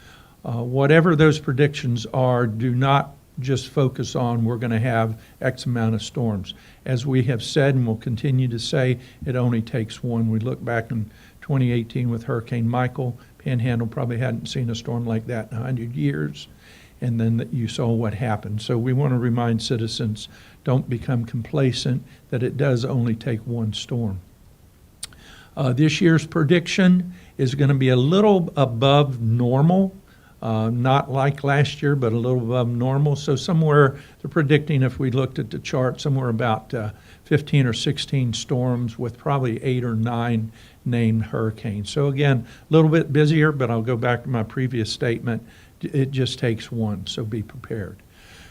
whatever those predictions are, do not just focus on we're going to have X amount of storms. As we have said and will continue to say, it only takes one. We look back in 2018 with Hurricane Michael, Panhandle probably hadn't seen a storm like that in 100 years. And then you saw what happened. So we want to remind citizens, don't become complacent, that it does only take one storm. This year's prediction is going to be a little above normal, not like last year, but a little above normal. So somewhere, they're predicting, if we looked at the chart, somewhere about 15 or 16 storms with probably 8 or 9 named hurricanes. So again, a little bit busier, but I'll go back to my previous statement. It just takes one, so be prepared.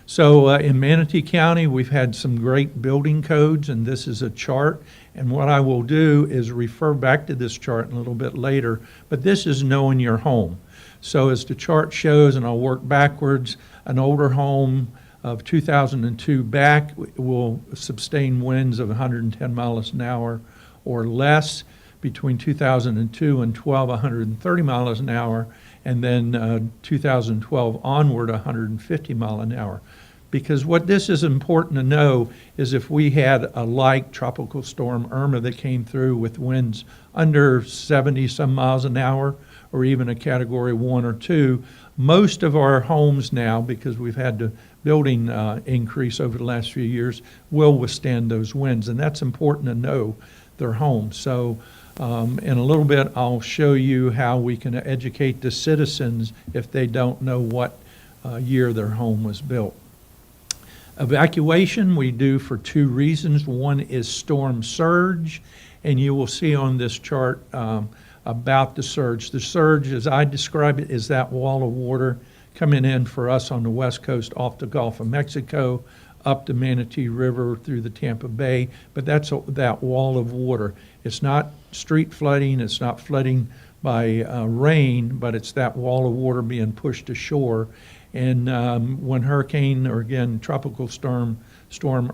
So in Manatee County, we've had some great building codes, and this is a chart. And what I will do is refer back to this chart a little bit later, but this is knowing your home. So as the chart shows, and I'll work backwards, an older home of 2002 back will sustain winds of 110 miles an hour or less. between 2002 and 12, 130 miles an hour, and then 2012 onward, 150 mile an hour. Because what this is important to know is if we had a like Tropical Storm Irma that came through with winds under 70 some miles an hour, or even a Category 1 or 2, most of our homes now, because we've had the building increase over the last few years, will withstand those winds. And that's important to know their homes. So in a little bit, I'll show you how we can educate the citizens if they don't know what year their home was built. Evacuation we do for two reasons. One is storm surge, and you will see on this chart about the surge. The surge, as I describe it, is that wall of water coming in for us on the west coast off the Gulf of Mexico, up the Manatee River through the Tampa Bay, but that's that wall of water. It's not street flooding, it's not flooding by rain, but it's that wall of water being pushed ashore. And when hurricane, or again, tropical storm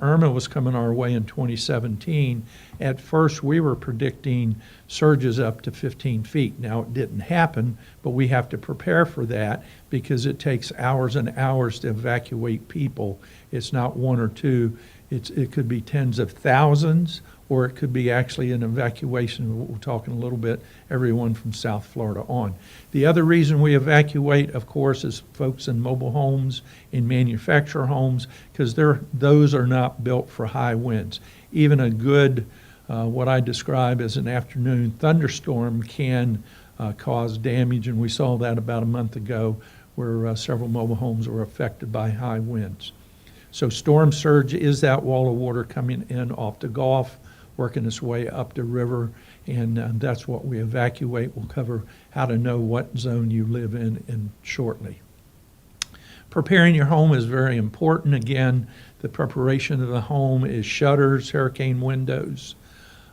Irma was coming our way in 2017, at first we were predicting surges up to 15 feet. Now, it didn't happen, but we have to prepare for that because it takes hours and hours to evacuate people. It's not one or two. It could be tens of thousands, or it could be actually an evacuation. We're talking a little bit, everyone from South Florida on. The other reason we evacuate, of course, is folks in mobile homes, in manufacturer homes, because those are not built for high winds. Even a good, what I describe as an afternoon thunderstorm can cause damage, and we saw that about a month ago where several mobile homes were affected by high winds. So storm surge is that wall of water coming in off the Gulf, working its way up the river, and that's what we evacuate. We'll cover how to know what zone you live in shortly. Preparing your home is very important. Again, the preparation of the home is shutters, hurricane windows.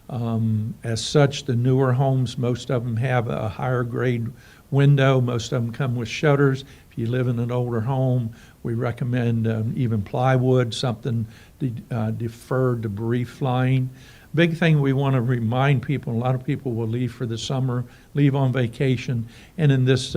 As such, the newer homes, most of them have a higher grade window. Most of them come with shutters. If you live in an older home, we recommend even plywood, something to defer debris flying. Big thing we want to remind people, a lot of people will leave for the summer, leave on vacation, and in this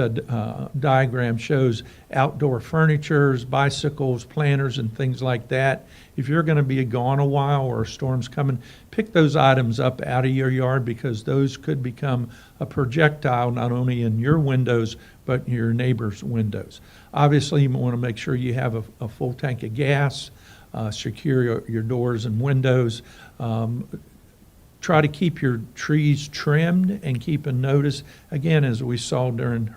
diagram shows outdoor furnitures, bicycles, planters, and things like that. If you're going to be gone a while or a storm's coming, pick those items up out of your yard because those could become a projectile not only in your windows but in your neighbor's windows. Obviously, you want to make sure you have a full tank of gas, secure your doors and windows. Try to keep your trees trimmed and keep a notice. Again, as we saw during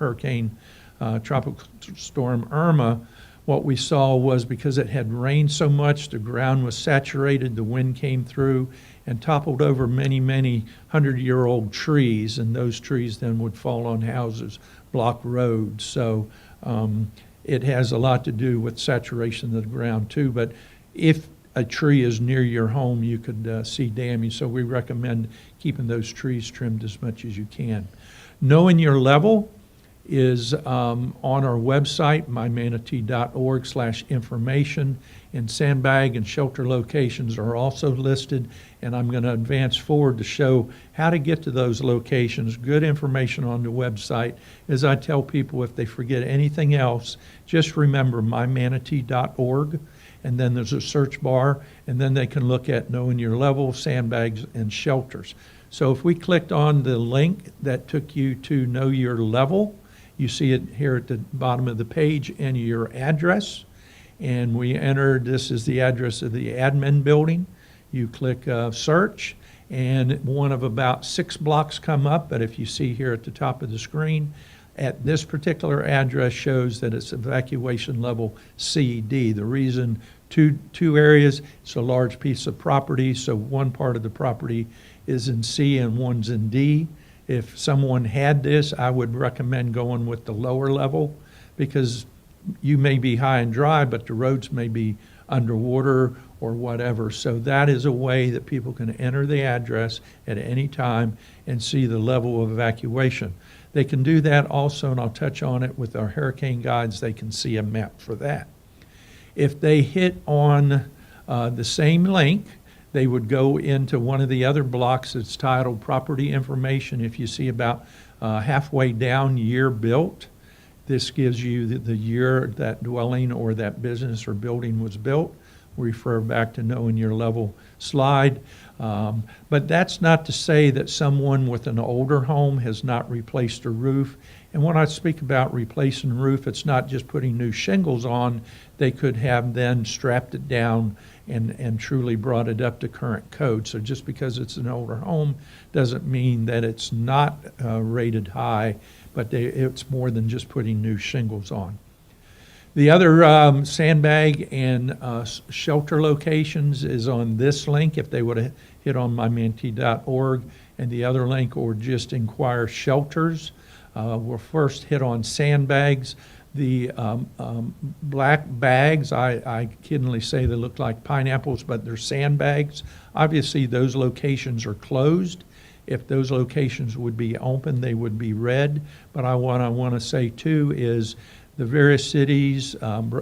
Tropical Storm Irma, what we saw was because it had rained so much, the ground was saturated, the wind came through and toppled over many, many 100-year-old trees, and those trees then would fall on houses, block roads. So it has a lot to do with saturation of the ground too, but if a tree is near your home, you could see damage. So we recommend keeping those trees trimmed as much as you can. Knowing your level is on our website, mymanatee.org/information, and sandbag and shelter locations are also listed. And I'm going to advance forward to show how to get to those locations. Good information on the website. As I tell people, if they forget anything else, just remember mymanatee.org. And then there's a search bar, and then they can look at knowing your level, sandbags, and shelters. So if we clicked on the link that took you to know your level, you see it here at the bottom of the page, enter your address, and we enter, this is the address of the admin building. You click search, and one of about 6 blocks come up, but if you see here at the top of the screen, at this particular address shows that it's evacuation level CD. The reason, two areas, it's a large piece of property, so one part of the property is in C and one's in D. If someone had this, I would recommend going with the lower level because you may be high and dry, but the roads may be underwater or whatever. So that is a way that people can enter the address at any time and see the level of evacuation. They can do that also, and I'll touch on it with our hurricane guides. They can see a map for that. If they hit on the same link, They would go into one of the other blocks that's titled Property Information. If you see about halfway down, year built, this gives you the year that dwelling or that business or building was built. Refer back to knowing your level slide. But that's not to say that someone with an older home has not replaced a roof. And when I speak about replacing a roof, it's not just putting new shingles on. They could have then strapped it down and truly brought it up to current code. So just because it's an older home doesn't mean that it's not rated high, but it's more than just putting new shingles on. The other sandbag and shelter locations is on this link. If they would have hit on mymanatee.org, and the other link, or just inquire shelters. We'll first hit on sandbags. The black bags, I kiddingly say they look like pineapples, but they're sandbags. Obviously, those locations are closed. If those locations would be open, they would be red. But what I want to say too is the various cities,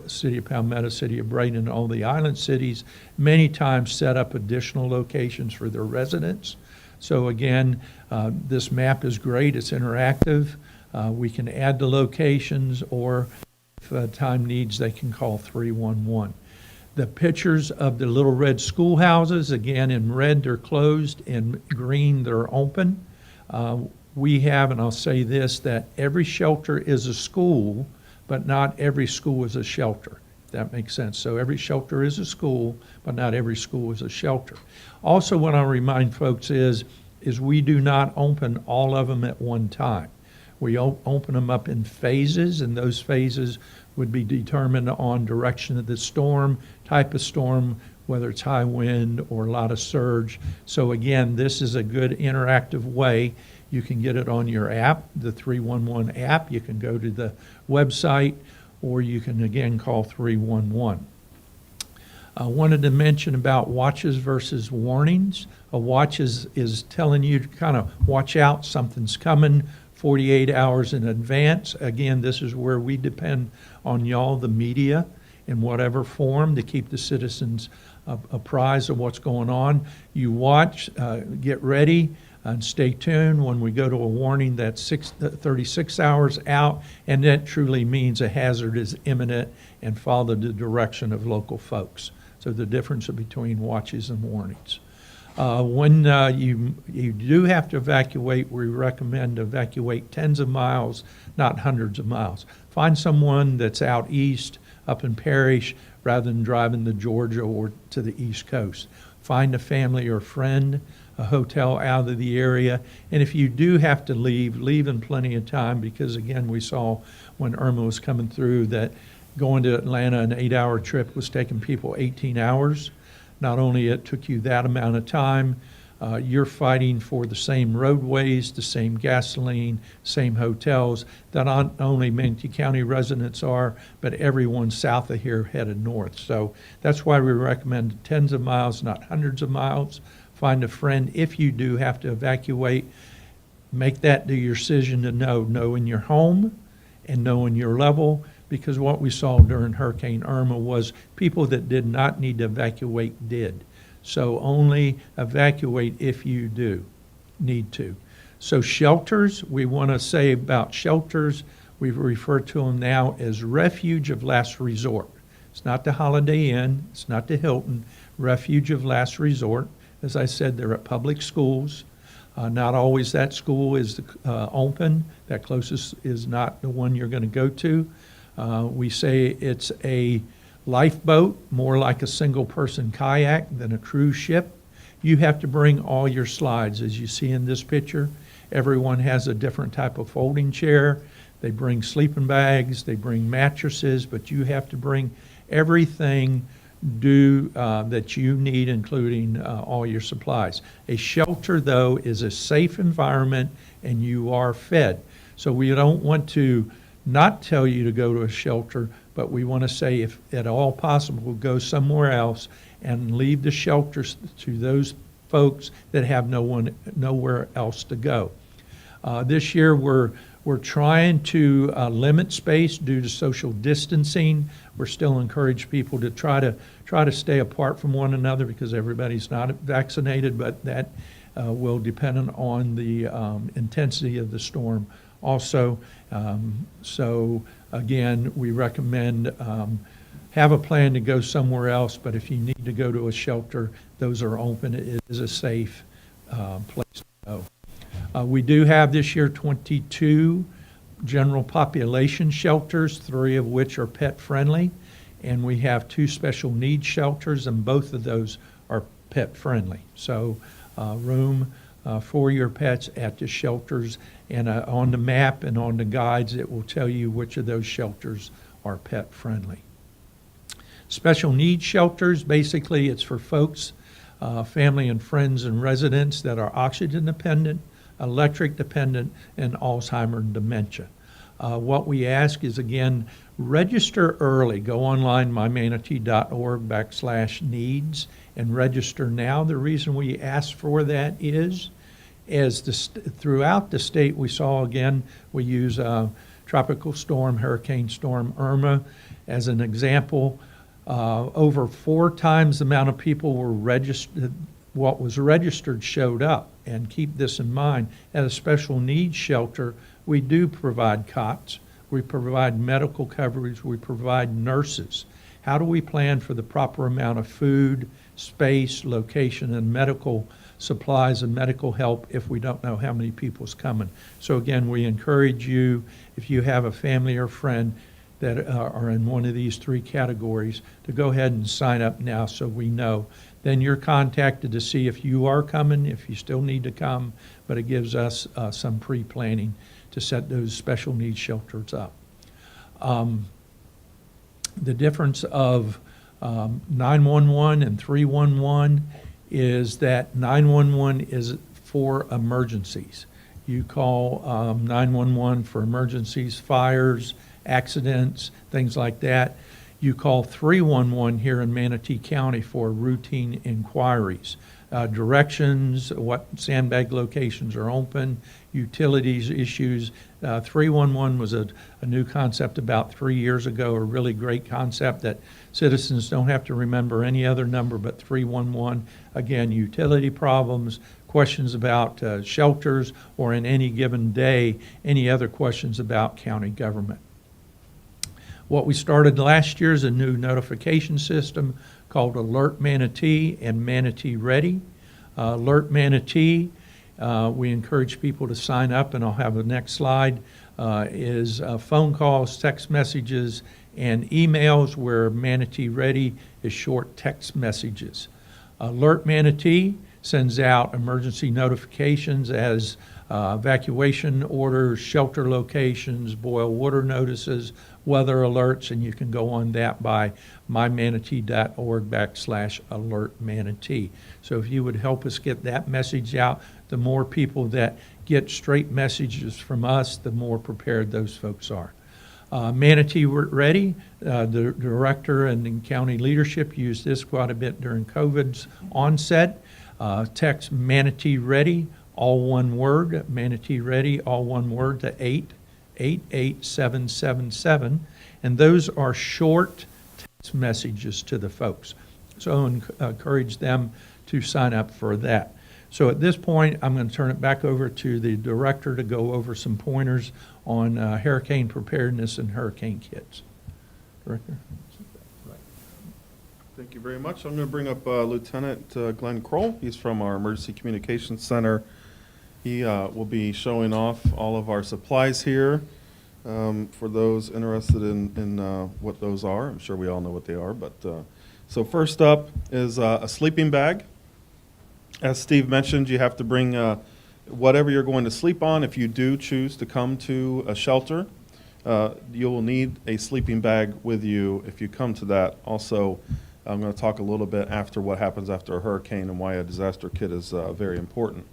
City of Palmetto, City of Brighton, and all the island cities, many times set up additional locations for their residents. So again, this map is great. It's interactive. We can add the locations, or if time needs, they can call 311. The pictures of the little red schoolhouses, again, in red they're closed, in green they're open. We have, and I'll say this, that every shelter is a school, but not every school is a shelter. If that makes sense. So every shelter is a school, but not every school is a shelter. Also, what I remind folks is we do not open all of them at one time. We open them up in phases, and those phases would be determined on direction of the storm, type of storm, whether it's high wind or a lot of surge. So again, this is a good interactive way. You can get it on your app, the 311 app. You can go to the website, or you can again call 311. I wanted to mention about watches versus warnings. A watch is telling you to kind of watch out, something's coming 48 hours in advance. Again, this is where we depend on y'all, the media, in whatever form, to keep the citizens apprised of what's going on. You watch, get ready, and stay tuned when we go to a warning that's 36 hours out, and that truly means a hazard is imminent, and follow the direction of local folks. So the difference between watches and warnings. When you do have to evacuate, we recommend evacuate tens of miles, not hundreds of miles. Find someone that's out east, up in Parrish, rather than driving to Georgia or to the East Coast. Find a family or friend, a hotel out of the area, and if you do have to leave, leave in plenty of time, because again, we saw when Irma was coming through that going to Atlanta, an 8-hour trip was taking people 18 hours. Not only it took you that amount of time, you're fighting for the same roadways, the same gasoline, same hotels that not only Manatee County residents are, but everyone south of here headed north. So that's why we recommend tens of miles, not hundreds of miles. Find a friend. If you do have to evacuate, make that the decision to know in your home and know in your level, because what we saw during Hurricane Irma was people that did not need to evacuate did. So only evacuate if you do need to. So shelters, we want to say about shelters, we refer to them now as refuge of last resort. It's not the Holiday Inn, it's not the Hilton, refuge of last resort. As I said, they're at public schools. Not always that school is open. That closest is not the one you're going to go to. We say it's a lifeboat, more like a single-person kayak than a cruise ship. You have to bring all your slides. As you see in this picture, everyone has a different type of folding chair. They bring sleeping bags, they bring mattresses, but you have to bring everything that you need, including all your supplies. A shelter, though, is a safe environment, and you are fed. So we don't want to not tell you to go to a shelter, but we want to say, if at all possible, go somewhere else and leave the shelters to those folks that have nowhere else to go. This year we're We're trying to limit space due to social distancing. We're still encourage people to try to stay apart from one another because everybody's not vaccinated, but that will depend on the intensity of the storm also. So again, we recommend have a plan to go somewhere else, but if you need to go to a shelter, those are open. It is a safe place to go. We do have this year 22 general population shelters, 3 of which are pet friendly, and we have 2 special needs shelters, and both of those are pet friendly. So room for your pets at the shelters, and on the map and on the guides it will tell you which of those shelters are pet friendly. Special needs shelters, basically it's for folks, family and friends and residents that are oxygen dependent, electric dependent, and Alzheimer's and dementia. What we ask is, again, register early. Go online, mymanatee.org/needs, and register now. The reason we ask for that is, as throughout the state, we saw, again, we use Tropical Storm, Hurricane Storm Irma as an example. Over 4 times the amount of people were registered, what was registered showed up. And keep this in mind, at a special needs shelter, we do provide cots, we provide medical coverage, we provide nurses. How do we plan for the proper amount of food, space, location, and medical supplies and medical help if we don't know how many people's coming? So again, we encourage you, if you have a family or friend that are in one of these 3 categories, to go ahead and sign up now so we know. Then you're contacted to see if you are coming, if you still need to come, but it gives us some pre-planning to set those special needs shelters up. The difference of 911 and 311 is that 911 is for emergencies. You call 911 for emergencies, fires, accidents, things like that. You call 311 here in Manatee County for routine inquiries, directions, what sandbag locations are open, utilities issues. 311 was a new concept about 3 years ago, a really great concept that citizens don't have to remember any other number but 311. Again, utility problems, questions about shelters, or in any given day, any other questions about county government. What we started last year is a new notification system called Alert Manatee and Manatee Ready. Alert Manatee, we encourage people to sign up, and I'll have the next slide, is phone calls, text messages, and emails, where Manatee Ready is short text messages. Alert Manatee sends out emergency notifications as evacuation orders, shelter locations, boil water notices, weather alerts, and you can go on that by mymanatee.org/alertmanatee. So if you would help us get that message out, the more people that get straight messages from us, the more prepared those folks are. Manatee Ready, the director and the county leadership used this quite a bit during COVID's onset. Text Manatee Ready, all one word, Manatee Ready, all one word, to 88777, and those are short text messages to the folks. So encourage them to sign up for that. So at this point, I'm going to turn it back over to the director to go over some pointers on hurricane preparedness and hurricane kits. Director? Thank you very much. I'm going to bring up Lieutenant Glenn Kroll. He's from our Emergency Communications Center. He will be showing off all of our supplies here for those interested in what those are. I'm sure we all know what they are. But so first up is a sleeping bag. As Steve mentioned, you have to bring whatever you're going to sleep on. If you do choose to come to a shelter, you will need a sleeping bag with you if you come to that. Also, I'm going to talk a little bit after what happens after a hurricane and why a disaster kit is very important.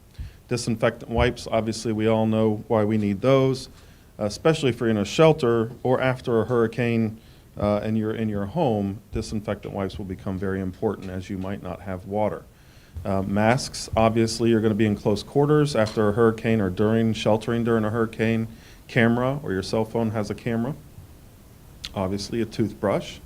Disinfectant wipes, obviously we all know why we need those, especially if you're in a shelter or after a hurricane and you're in your home. Disinfectant wipes will become very important as you might not have water. Masks, obviously, you're going to be in close quarters after a hurricane or during sheltering during a hurricane. Camera, or your cell phone has a camera. Obviously, a toothbrush.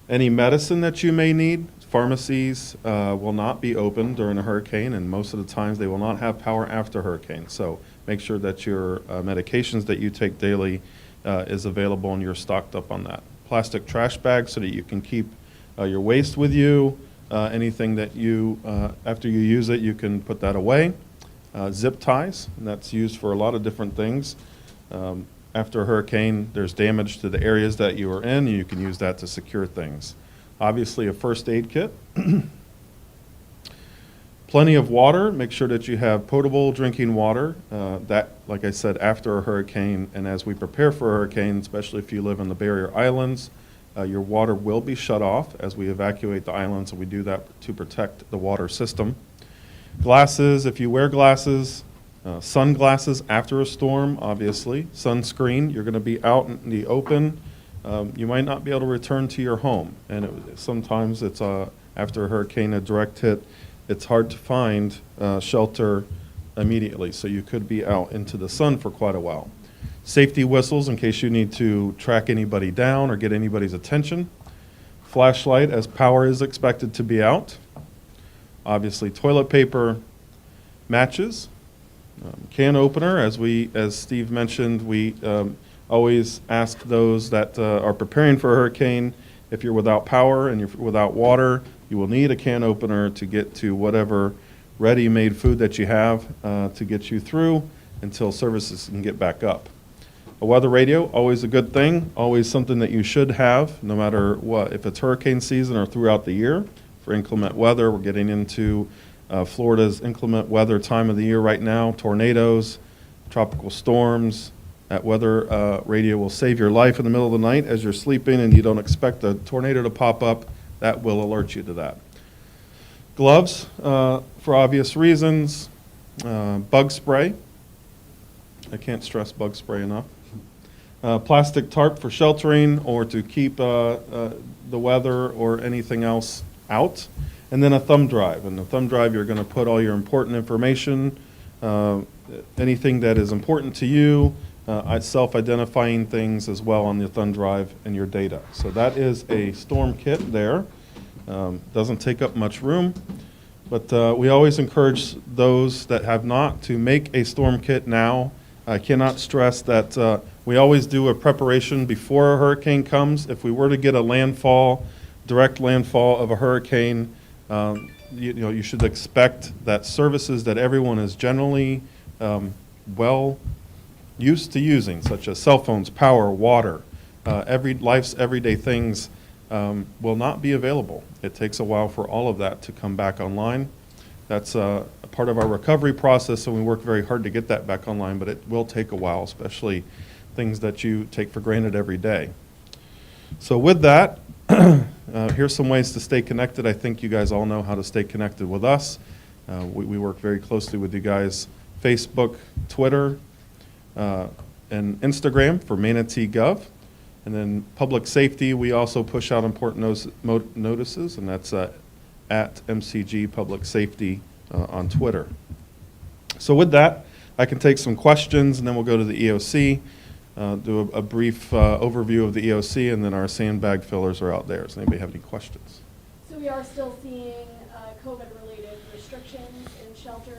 Any medicine that you may need, pharmacies will not be open during a hurricane, and most of the times they will not have power after hurricane. So make sure that your medications that you take daily is available and you're stocked up on that. Plastic trash bags so that you can keep your waste with you. Anything that you, after you use it, you can put that away. Zip ties, and that's used for a lot of different things. After a hurricane, there's damage to the areas that you are in, and you can use that to secure things. Obviously, a first aid kit. Plenty of water. Make sure that you have potable drinking water. That, like I said, after a hurricane, and as we prepare for a hurricane, especially if you live in the barrier islands, your water will be shut off as we evacuate the islands, and we do that to protect the water system. Glasses, if you wear glasses. Sunglasses after a storm, obviously. Sunscreen, you're going to be out in the open. You might not be able to return to your home. And sometimes it's after a hurricane, a direct hit, it's hard to find shelter immediately. So you could be out into the sun for quite a while. Safety whistles in case you need to track anybody down or get anybody's attention. Flashlight as power is expected to be out. Obviously toilet paper, matches. Can opener, as Steve mentioned, we always ask those that are preparing for a hurricane, if you're without power and you're without water, you will need a can opener to get to whatever ready-made food that you have to get you through until services can get back up. A weather radio, always a good thing, always something that you should have, no matter what, if it's hurricane season or throughout the year. For inclement weather, we're getting into Florida's inclement weather time of the year right now, tornadoes, tropical storms. That weather radio will save your life in the middle of the night as you're sleeping and you don't expect a tornado to pop up. That will alert you to that. Gloves, for obvious reasons. Bug spray. I can't stress bug spray enough. Plastic tarp for sheltering or to keep the weather or anything else out. And then a thumb drive. And the thumb drive, you're going to put all your important information, anything that is important to you, self-identifying things as well on the thumb drive and your data. So that is a storm kit there. Doesn't take up much room. But we always encourage those that have not to make a storm kit now. I cannot stress that we always do a preparation before a hurricane comes. If we were to get a direct landfall of a hurricane, you should expect that services that everyone is generally well used to using, such as cell phones, power, water, life's everyday things will not be available. It takes a while for all of that to come back online. That's a part of our recovery process, and we work very hard to get that back online, but it will take a while, especially things that you take for granted every day. So with that, here's some ways to stay connected. I think you guys all know how to stay connected with us. We work very closely with you guys. Facebook, Twitter, and Instagram for Manatee Gov. And then public safety, we also push out important notices, and that's at MCG Public Safety on Twitter. So with that, I can take some questions, and then we'll go to the EOC. Do a brief overview of the EOC, and then our sandbag fillers are out there. Does anybody have any questions? So we are still seeing COVID-related restrictions in shelters.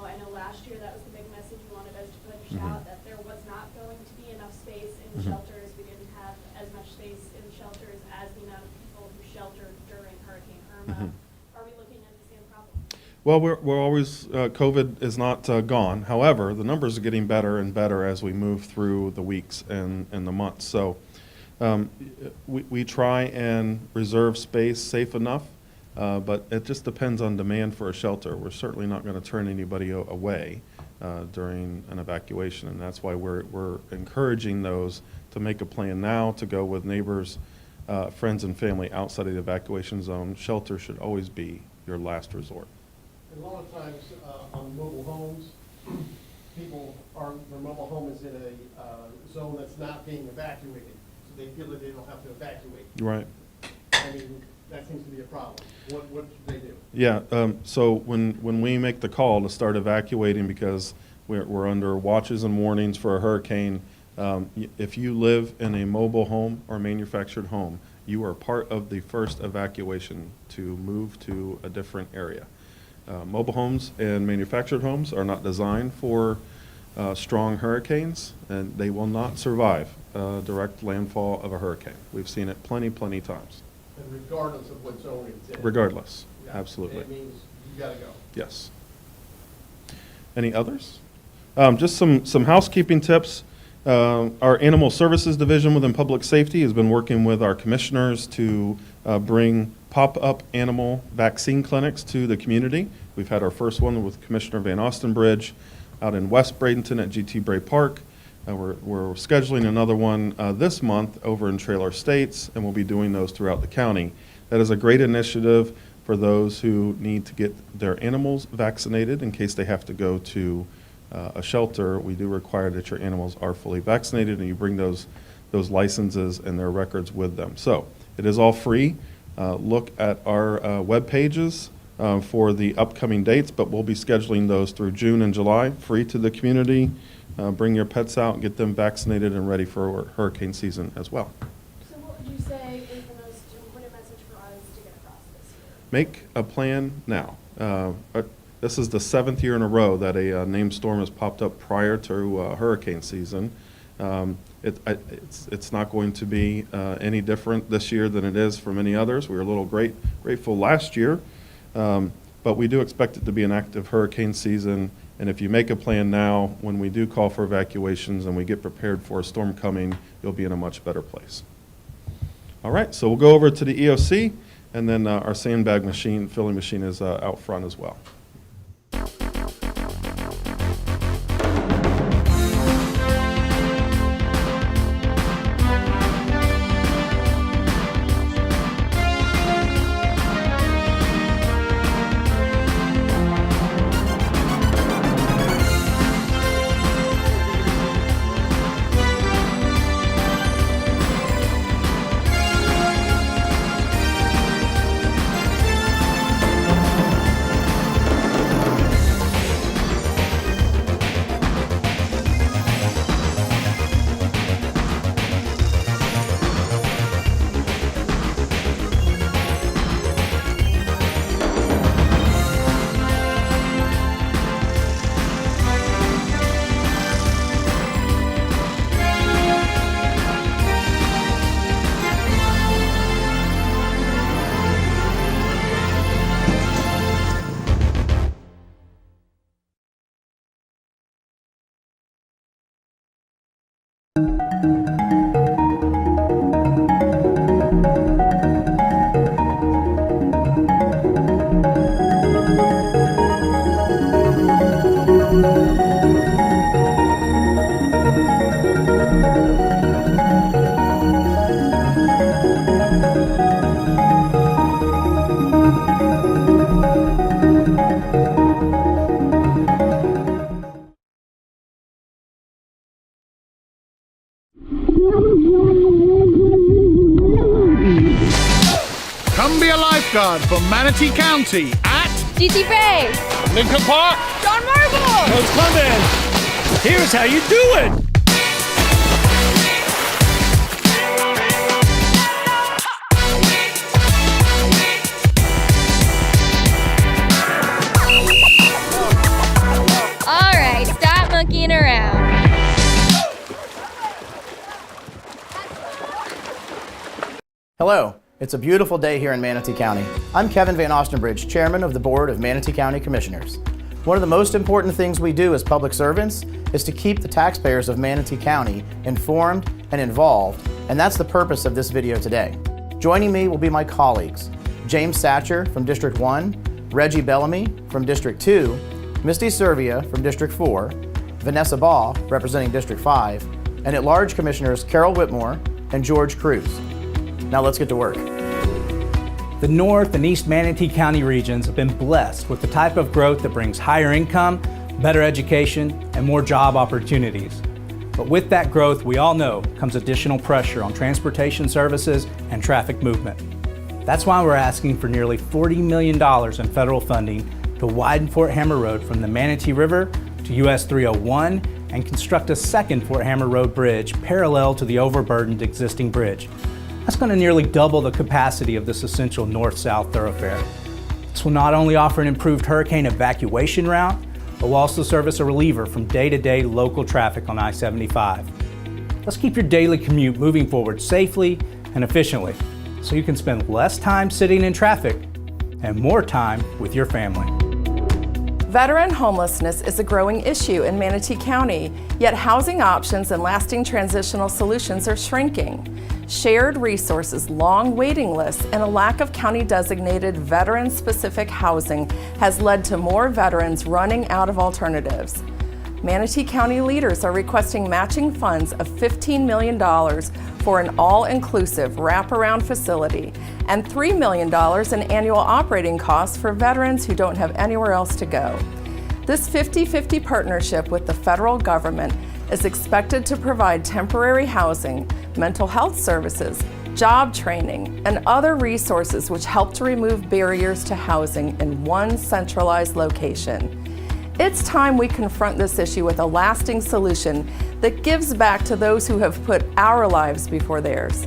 I know last year that was the big message we wanted us to push out, that there was not going to be enough space in shelters. We didn't have as much space in shelters as the amount of people who sheltered during Hurricane Irma. Are we looking at the same problem? Well, we're always, COVID is not gone. However, the numbers are getting better and better as we move through the weeks and the months. So we try and reserve space safe enough, but it just depends on demand for a shelter. We're certainly not going to turn anybody away during an evacuation, and that's why we're encouraging those to make a plan now to go with neighbors, friends, and family outside of the evacuation zone. Shelter should always be your last resort. A lot of times on mobile homes, their mobile home is in a zone that's not being evacuated, so they feel that they don't have to evacuate. Right. I mean, that seems to be a problem. What should they do? Yeah, so when we make the call to start evacuating because we're under watches and warnings for a hurricane, if you live in a mobile home or manufactured home, you are part of the first evacuation to move to a different area. Mobile homes and manufactured homes are not designed for strong hurricanes, and they will not survive direct landfall of a hurricane. We've seen it plenty times. And regardless of what zone it's in? Regardless, Yeah, absolutely. It means you gotta go. Yes. Any others? Just some housekeeping tips. Our Animal Services Division within Public Safety has been working with our commissioners to bring pop-up animal vaccine clinics to the community. We've had our first one with Commissioner Van Ostenbridge out in West Bradenton at GT Bray Park. We're scheduling another one this month over in Trailer Estates, and we'll be doing those throughout the county. That is a great initiative for those who need to get their animals vaccinated in case they have to go to a shelter. We do require that your animals are fully vaccinated, and you bring those licenses and their records with them. So it is all free. Look at our web pages for the upcoming dates, but we'll be scheduling those through June and July, free to the community. Bring your pets out, get them vaccinated and ready for hurricane season as well. So what would you say is the most important message for us to get across this year? Make a plan now. This is the 7th year in a row that a named storm has popped up prior to hurricane season. It's not going to be any different this year than it is for many others. We were a little grateful last year, but we do expect it to be an active hurricane season. And if you make a plan now, when we do call for evacuations and we get prepared for a storm coming, you'll be in a much better place. All right, so we'll go over to the EOC, and then our sandbag machine, filling machine is out front as well. Come be a lifeguard for Manatee County at GT Bay, Lincoln Park, John Marble, Coach Clemens. Here's how you do it. All right, stop monkeying around. Hello, it's a beautiful day here in Manatee County. I'm Kevin Van Ostenbridge, Chairman of the Board of Manatee County Commissioners. One of the most important things we do as public servants is to keep the taxpayers of Manatee County informed and involved, and that's the purpose of this video today. Joining me will be my colleagues, James Satcher from District 1, Reggie Bellamy from District 2, Misty Servia from District 4, Vanessa Baugh representing District 5, and at-large Commissioners Carol Whitmore and George Cruz. Now let's get to work. The North and East Manatee County regions have been blessed with the type of growth that brings higher income, better education, and more job opportunities. But with that growth, we all know, comes additional pressure on transportation services and traffic movement. That's why we're asking for nearly $40 million in federal funding to widen Fort Hammer Road from the Manatee River to US 301 and construct a second Fort Hammer Road bridge parallel to the overburdened existing bridge. That's going to nearly double the capacity of this essential north-south thoroughfare. This will not only offer an improved hurricane evacuation route, but will also serve as a reliever from day-to-day local traffic on I-75. Let's keep your daily commute moving forward safely and efficiently so you can spend less time sitting in traffic and more time with your family. Veteran homelessness is a growing issue in Manatee County, yet housing options and lasting transitional solutions are shrinking. Shared resources, long waiting lists, and a lack of county-designated veteran-specific housing has led to more veterans running out of alternatives. Manatee County leaders are requesting matching funds of $15 million for an all-inclusive wraparound facility and $3 million in annual operating costs for veterans who don't have anywhere else to go. This 50-50 partnership with the federal government is expected to provide temporary housing, mental health services, job training, and other resources which help to remove barriers to housing in one centralized location. It's time we confront this issue with a lasting solution that gives back to those who have put our lives before theirs.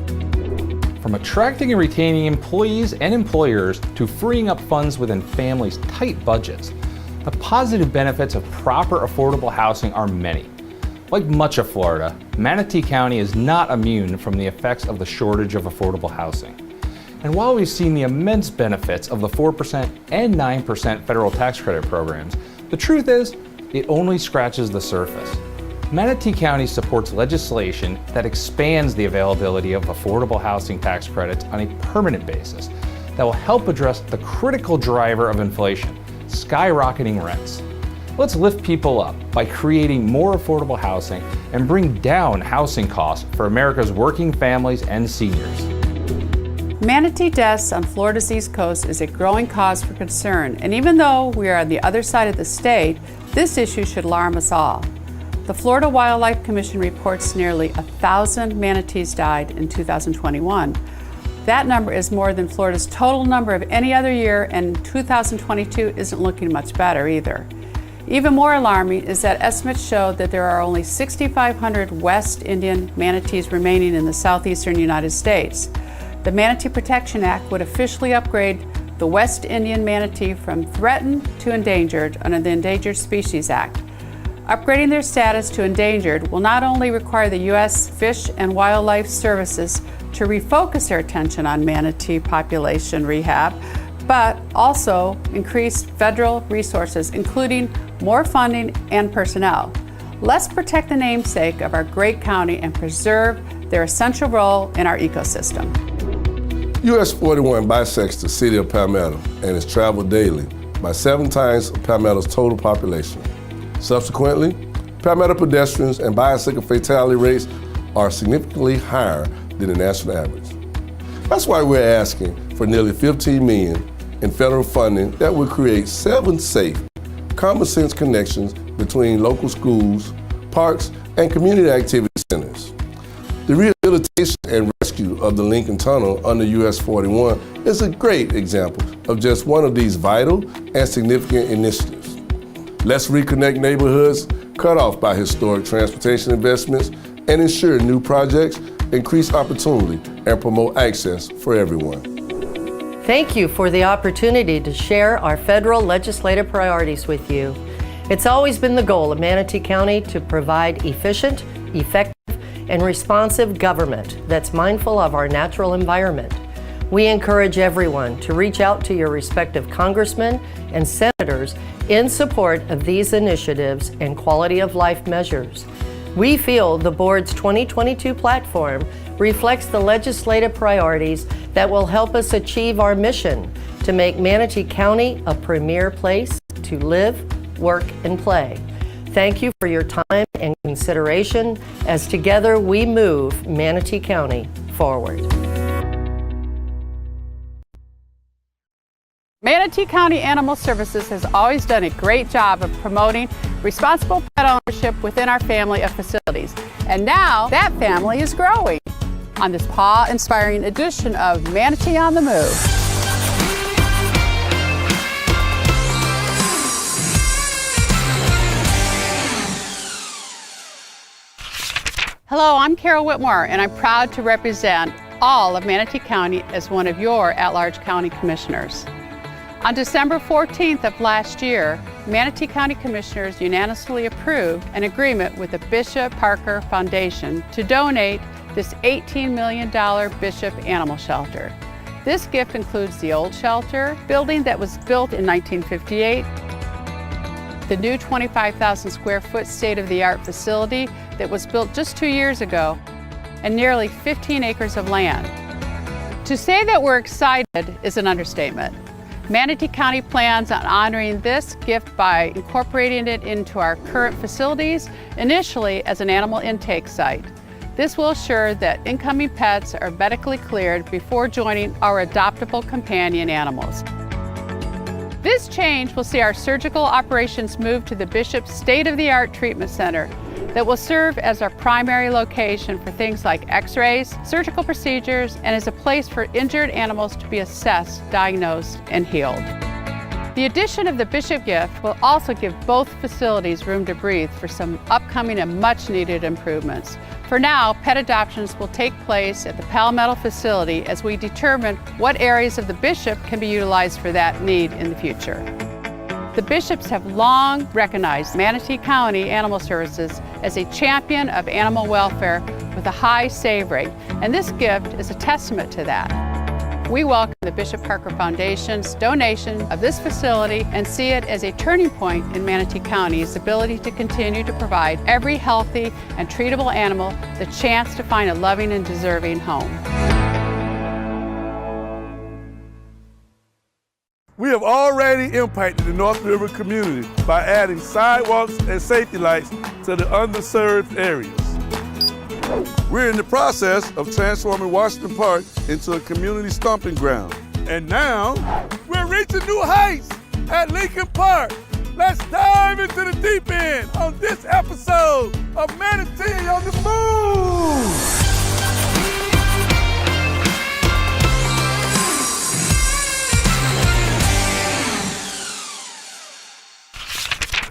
From attracting and retaining employees and employers to freeing up funds within families' tight budgets, the positive benefits of proper affordable housing are many. Like much of Florida, Manatee County is not immune from the effects of the shortage of affordable housing. And while we've seen the immense benefits of the 4% and 9% federal tax credit programs, the truth is, it only scratches the surface. Manatee County supports legislation that expands the availability of affordable housing tax credits on a permanent basis that will help address the critical driver of inflation, skyrocketing rents. Let's lift people up by creating more affordable housing and bring down housing costs for America's working families and seniors. Manatee deaths on Florida's East Coast is a growing cause for concern, and even though we are on the other side of the state, this issue should alarm us all. The Florida Wildlife Commission reports nearly 1,000 manatees died in 2021. That number is more than Florida's total number of any other year, and 2022 isn't looking much better either. Even more alarming is that estimates show that there are only 6,500 West Indian manatees remaining in the southeastern United States. The Manatee Protection Act would officially upgrade the West Indian manatee from threatened to endangered under the Endangered Species Act. Upgrading their status to endangered will not only require the U.S. Fish and Wildlife Services to refocus their attention on manatee population rehab, but also increase federal resources, including more funding and personnel. Let's protect the namesake of our great county and preserve their essential role in our ecosystem. US 41 bisects the city of Palmetto and is traveled daily by 7 times Palmetto's total population. Subsequently, Palmetto pedestrians and bicycle fatality rates are significantly higher than the national average. That's why we're asking for nearly $15 million in federal funding that will create 7 safe, common sense connections between local schools, parks, and community activity centers. The rehabilitation and rescue of the Lincoln Tunnel under US 41 is a great example of just one of these vital and significant initiatives. Let's reconnect neighborhoods cut off by historic transportation investments and ensure new projects increase opportunity and promote access for everyone. Thank you for the opportunity to share our federal legislative priorities with you. It's always been the goal of Manatee County to provide efficient, effective, and responsive government that's mindful of our natural environment. We encourage everyone to reach out to your respective congressmen and senators in support of these initiatives and quality of life measures. We feel the board's 2022 platform reflects the legislative priorities that will help us achieve our mission to make Manatee County a premier place to live, work, and play. Thank you for your time and consideration as together we move Manatee County forward. Manatee County Animal Services has always done a great job of promoting responsible pet ownership within our family of facilities. And now that family is growing. On this paw-inspiring edition of Manatee on the Move. Hello, I'm Carol Whitmore, and I'm proud to represent all of Manatee County as one of your at-large county commissioners. On December 14th of last year, Manatee County Commissioners unanimously approved an agreement with the Bishop Parker Foundation to donate this $18 million Bishop Animal Shelter. This gift includes the old shelter building that was built in 1958, the new 25,000 square foot state-of-the-art facility that was built just 2 years ago, and nearly 15 acres of land. To say that we're excited is an understatement. Manatee County plans on honoring this gift by incorporating it into our current facilities, initially as an animal intake site. This will ensure that incoming pets are medically cleared before joining our adoptable companion animals. This change will see our surgical operations move to the Bishop's state-of-the-art treatment center that will serve as our primary location for things like x-rays, surgical procedures, and as a place for injured animals to be assessed, diagnosed, and healed. The addition of the Bishop gift will also give both facilities room to breathe for some upcoming and much-needed improvements. For now, pet adoptions will take place at the Palmetto facility as we determine what areas of the Bishop can be utilized for that need in the future. The Bishops have long recognized Manatee County Animal Services as a champion of animal welfare with a high save rate, and this gift is a testament to that. We welcome the Bishop Parker Foundation's donation of this facility and see it as a turning point in Manatee County's ability to continue to provide every healthy and treatable animal the chance to find a loving and deserving home. We have already impacted the North River community by adding sidewalks and safety lights to the underserved areas. We're in the process of transforming Washington Park into a community stomping ground. And now, we're reaching new heights at Lincoln Park. Let's dive into the deep end on this episode of Manatee on the Move!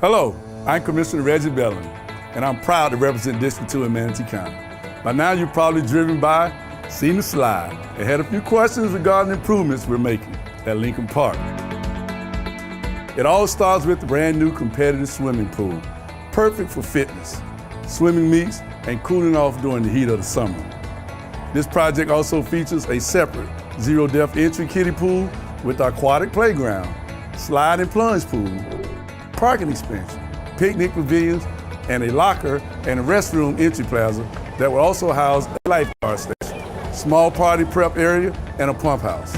Hello, I'm Commissioner Reggie Bellamy, and I'm proud to represent District 2 in Manatee County. By now, you've probably driven by, seen the slide, and had a few questions regarding improvements we're making at Lincoln Park. It all starts with the brand new competitive swimming pool, perfect for fitness, swimming meets, and cooling off during the heat of the summer. This project also features a separate zero-depth entry kiddie pool with aquatic playground, slide and plunge pool, parking expansion, picnic pavilions, and a locker and a restroom entry plaza that will also house a lifeguard station, small party prep area, and a pump house.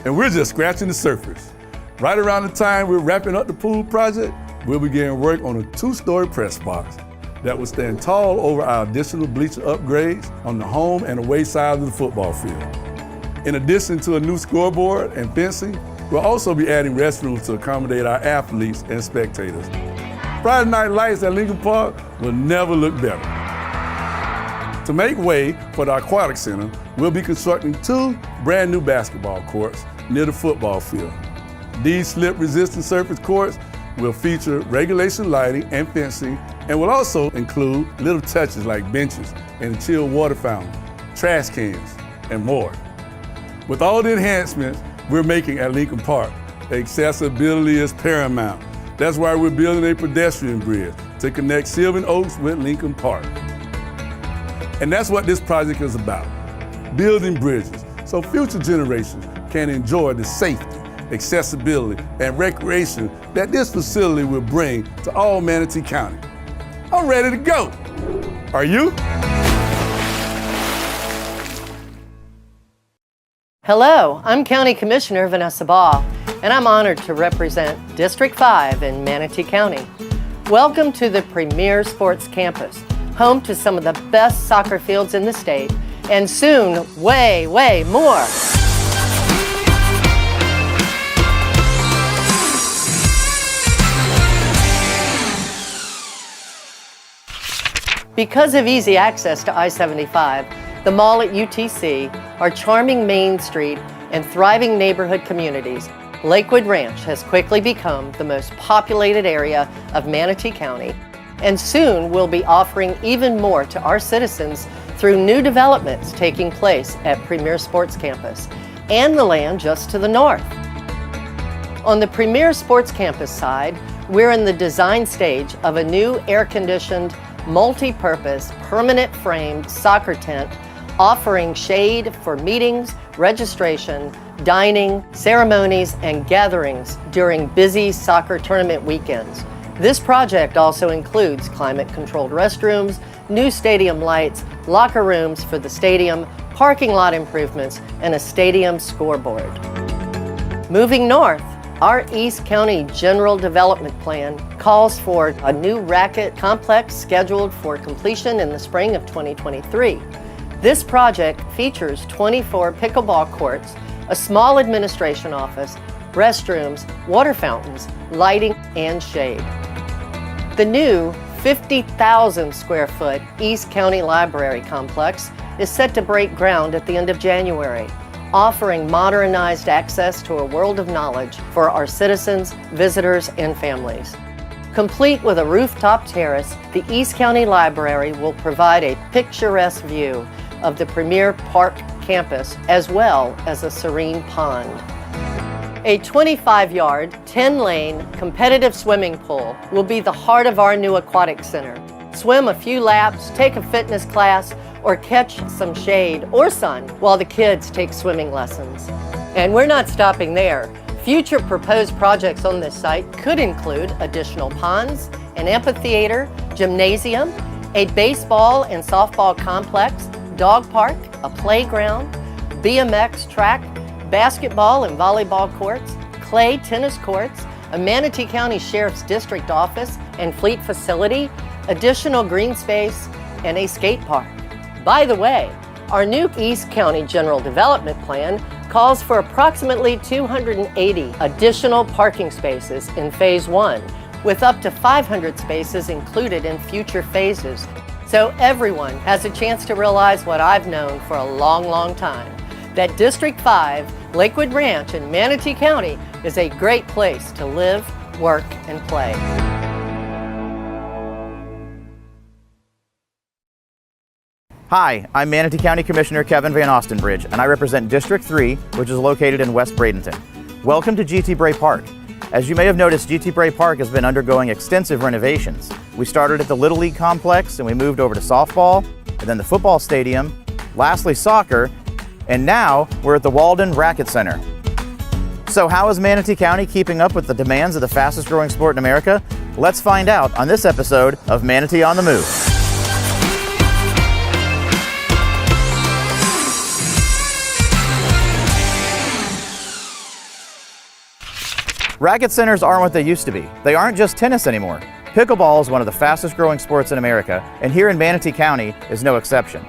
And we're just scratching the surface. Right around the time we're wrapping up the pool project, we'll begin work on a 2-story press box that will stand tall over our additional bleacher upgrades on the home and away sides of the football field. In addition to a new scoreboard and fencing, we'll also be adding restrooms to accommodate our athletes and spectators. Friday night lights at Lincoln Park will never look better. To make way for the aquatic center, we'll be constructing 2 brand new basketball courts near the football field. These slip-resistant surface courts will feature regulation lighting and fencing, and will also include little touches like benches and a chilled water fountain, trash cans, and more. With all the enhancements we're making at Lincoln Park, accessibility is paramount. That's why we're building a pedestrian bridge to connect Sylvan Oaks with Lincoln Park. And that's what this project is about, building bridges so future generations can enjoy the safety, accessibility, and recreation that this facility will bring to all Manatee County. I'm ready to go. Are you? Hello, I'm County Commissioner Vanessa Baugh, and I'm honored to represent District 5 in Manatee County. Welcome to the premier sports campus, home to some of the best soccer fields in the state, and soon, way, way more. Because of easy access to I-75, the mall at UTC, our charming Main Street, and thriving neighborhood communities, Lakewood Ranch has quickly become the most populated area of Manatee County And soon we'll be offering even more to our citizens through new developments taking place at Premier Sports Campus and the land just to the north. On the Premier Sports Campus side, we're in the design stage of a new air-conditioned, multi-purpose, permanent framed soccer tent offering shade for meetings, registration, dining, ceremonies, and gatherings during busy soccer tournament weekends. This project also includes climate-controlled restrooms, new stadium lights, locker rooms for the stadium, parking lot improvements, and a stadium scoreboard. Moving north, our East County General Development Plan calls for a new racket complex scheduled for completion in the spring of 2023. This project features 24 pickleball courts, a small administration office, restrooms, water fountains, lighting, and shade. The new 50,000 square foot East County Library complex is set to break ground at the end of January, offering modernized access to a world of knowledge for our citizens, visitors, and families. Complete with a rooftop terrace, the East County Library will provide a picturesque view of the Premier Park campus as well as a serene pond. A 25-yard, 10-lane competitive swimming pool will be the heart of our new aquatic center. Swim a few laps, take a fitness class, or catch some shade or sun while the kids take swimming lessons. And we're not stopping there. Future proposed projects on this site could include additional ponds, an amphitheater, gymnasium, a baseball and softball complex, dog park, a playground, BMX track, basketball and volleyball courts, clay tennis courts, a Manatee County Sheriff's District office and fleet facility, additional green space, and a skate park. By the way, our new East County General Development Plan calls for approximately 280 additional parking spaces in Phase 1, with up to 500 spaces included in future phases. So everyone has a chance to realize what I've known for a long, long time, that District 5, Lakewood Ranch in Manatee County is a great place to live, work, and play. Hi, I'm Manatee County Commissioner Kevin Van Ostenbridge, and I represent District 3, which is located in West Bradenton. Welcome to GT Bray Park. As you may have noticed, GT Bray Park has been undergoing extensive renovations. We started at the Little League complex, and we moved over to softball, and then the football stadium, lastly soccer, and now we're at the Walden Racket Center. So how is Manatee County keeping up with the demands of the fastest growing sport in America? Let's find out on this episode of Manatee on the Move. Racket centers aren't what they used to be. They aren't just tennis anymore. Pickleball is one of the fastest growing sports in America, and here in Manatee County is no exception.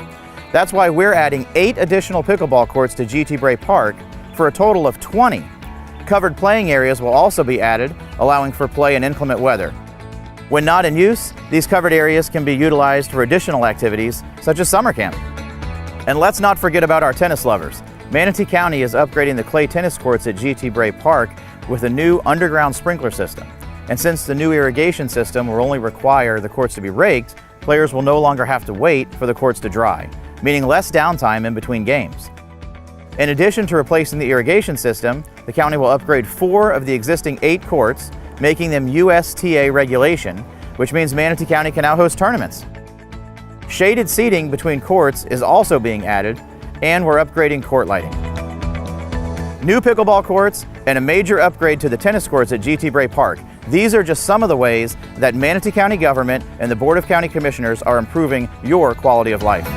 That's why we're adding 8 additional pickleball courts to GT Bray Park for a total of 20. Covered playing areas will also be added, allowing for play in inclement weather. When not in use, these covered areas can be utilized for additional activities, such as summer camp. And let's not forget about our tennis lovers. Manatee County is upgrading the clay tennis courts at GT Bray Park with a new underground sprinkler system. And since the new irrigation system will only require the courts to be raked, players will no longer have to wait for the courts to dry, meaning less downtime in between games. In addition to replacing the irrigation system, the county will upgrade 4 of the existing 8 courts, making them USTA regulation, which means Manatee County can now host tournaments. Shaded seating between courts is also being added, and we're upgrading court lighting. New pickleball courts and a major upgrade to the tennis courts at GT Bray Park. These are just some of the ways that Manatee County government and the Board of County Commissioners are improving your quality of life.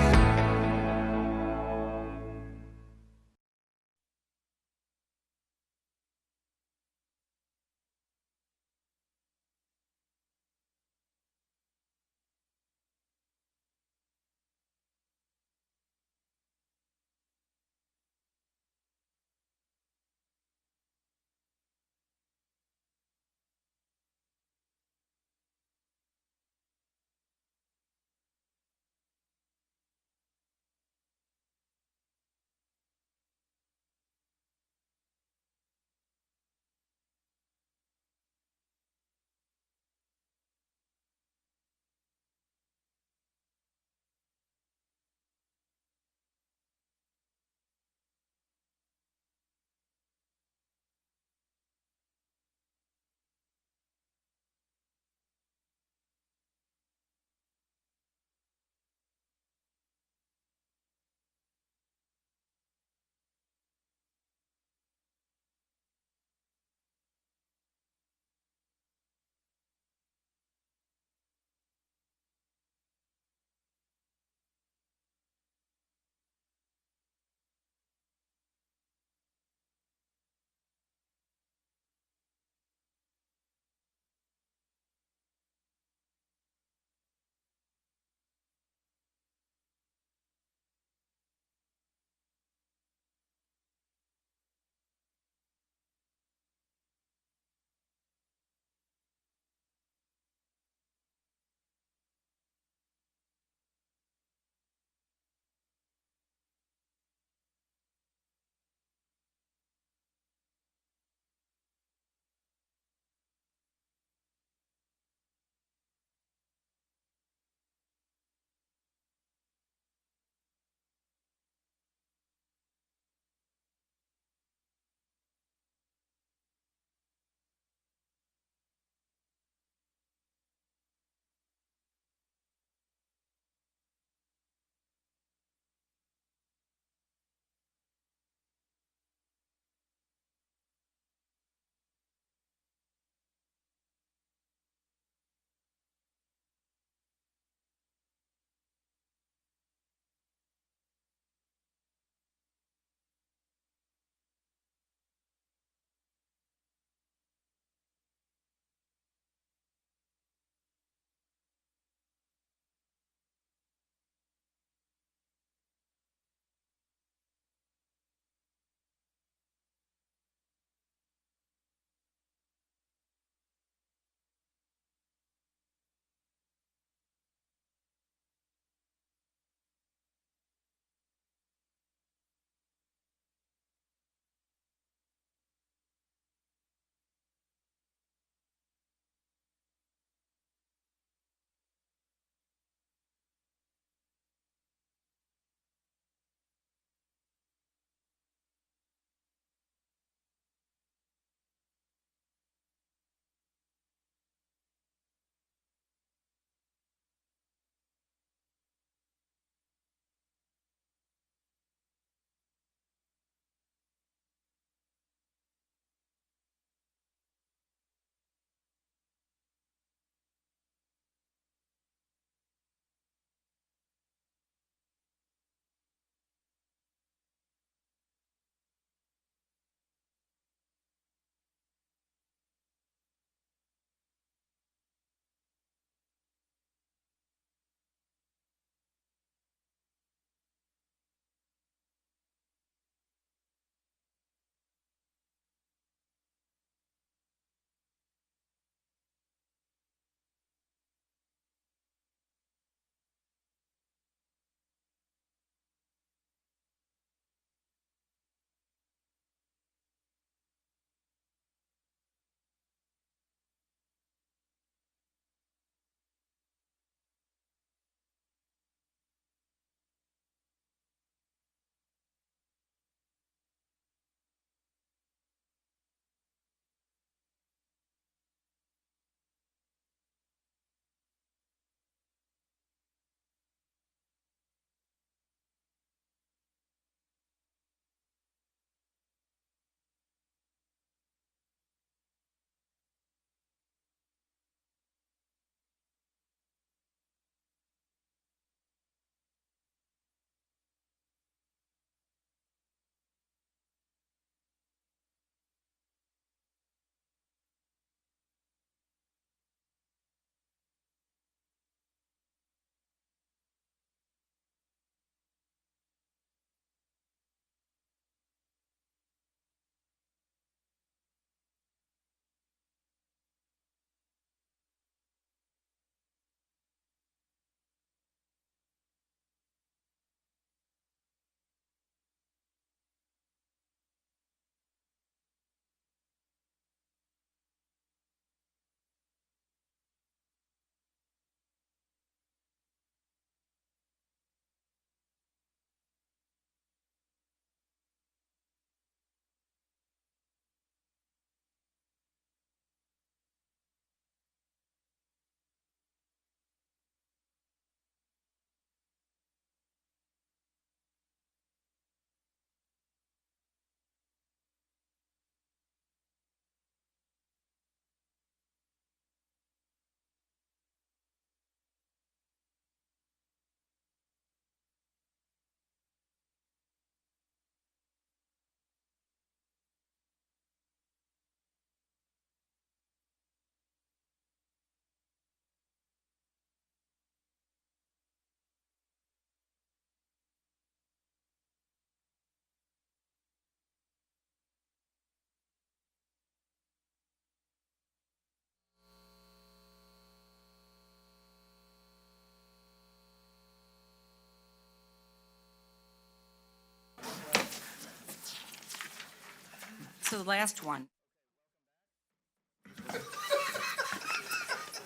to the last one.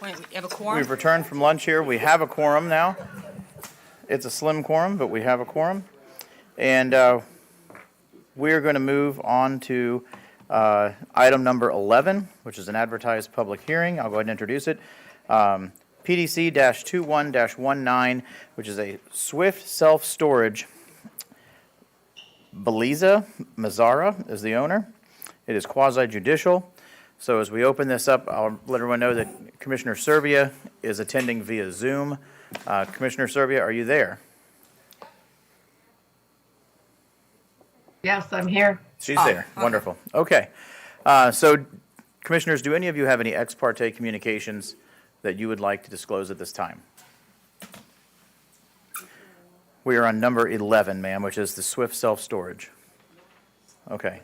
Wait, we have a quorum? We've returned from lunch here. We have a quorum now. It's a slim quorum, but we have a quorum. And we're going to move on to item number 11, which is an advertised public hearing. I'll go ahead and introduce it. PDC-21-19, which is a Swift self-storage. Beliza Mazzara is the owner. It is quasi-judicial. So as we open this up, I'll let everyone know that Commissioner Serbia is attending via Zoom. Commissioner Serbia, are you there? Yes, I'm here. She's there. Okay. Wonderful. Okay. So, Commissioners, do any of you have any ex parte communications that you would like to disclose at this time? We are on number 11, ma'am, which is the Swift self-storage. Okay.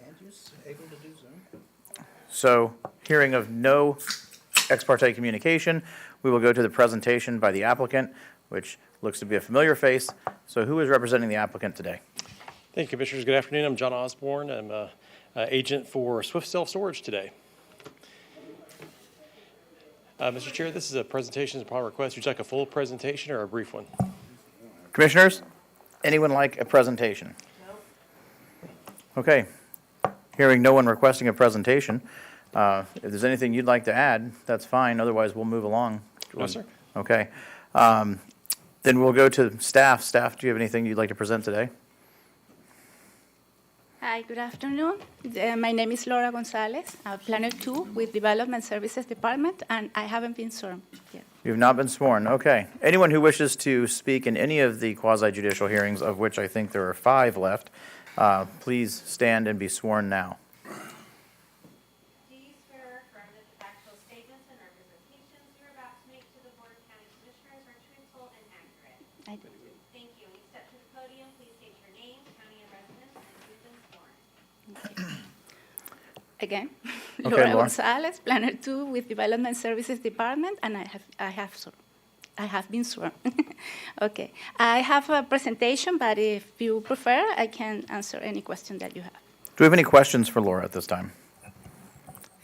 So, hearing of no ex parte communication, we will go to the presentation by the applicant, which looks to be a familiar face. So who is representing the applicant today? Thank you, Commissioners. Good afternoon. I'm John Osborne. I'm an agent for Swift Self-Storage today. Mr. Chair, this is a presentation upon request. Would you like a full presentation or a brief one? Commissioners, anyone like a presentation? No. Okay. Hearing no one requesting a presentation, if there's anything you'd like to add, that's fine. Otherwise, we'll move along. No, sir. Okay. Then we'll go to staff. Staff, do you have anything you'd like to present today? Hi, good afternoon. My name is Laura Gonzalez, Planner 2 with Development Services Department, and I haven't been sworn yet. You've not been sworn. Okay. Anyone who wishes to speak in any of the quasi-judicial hearings, of which I think there are 5 left, please stand and be sworn now. I do. Thank you. When you step to the podium, please state your name, county of residence, and who's been sworn. Again, Okay, Laura Laura. Gonzalez, Planner 2 with Development Services Department, and I have been sworn. Okay. I have a presentation, but if you prefer, I can answer any question that you have. Do we have any questions for Laura at this time?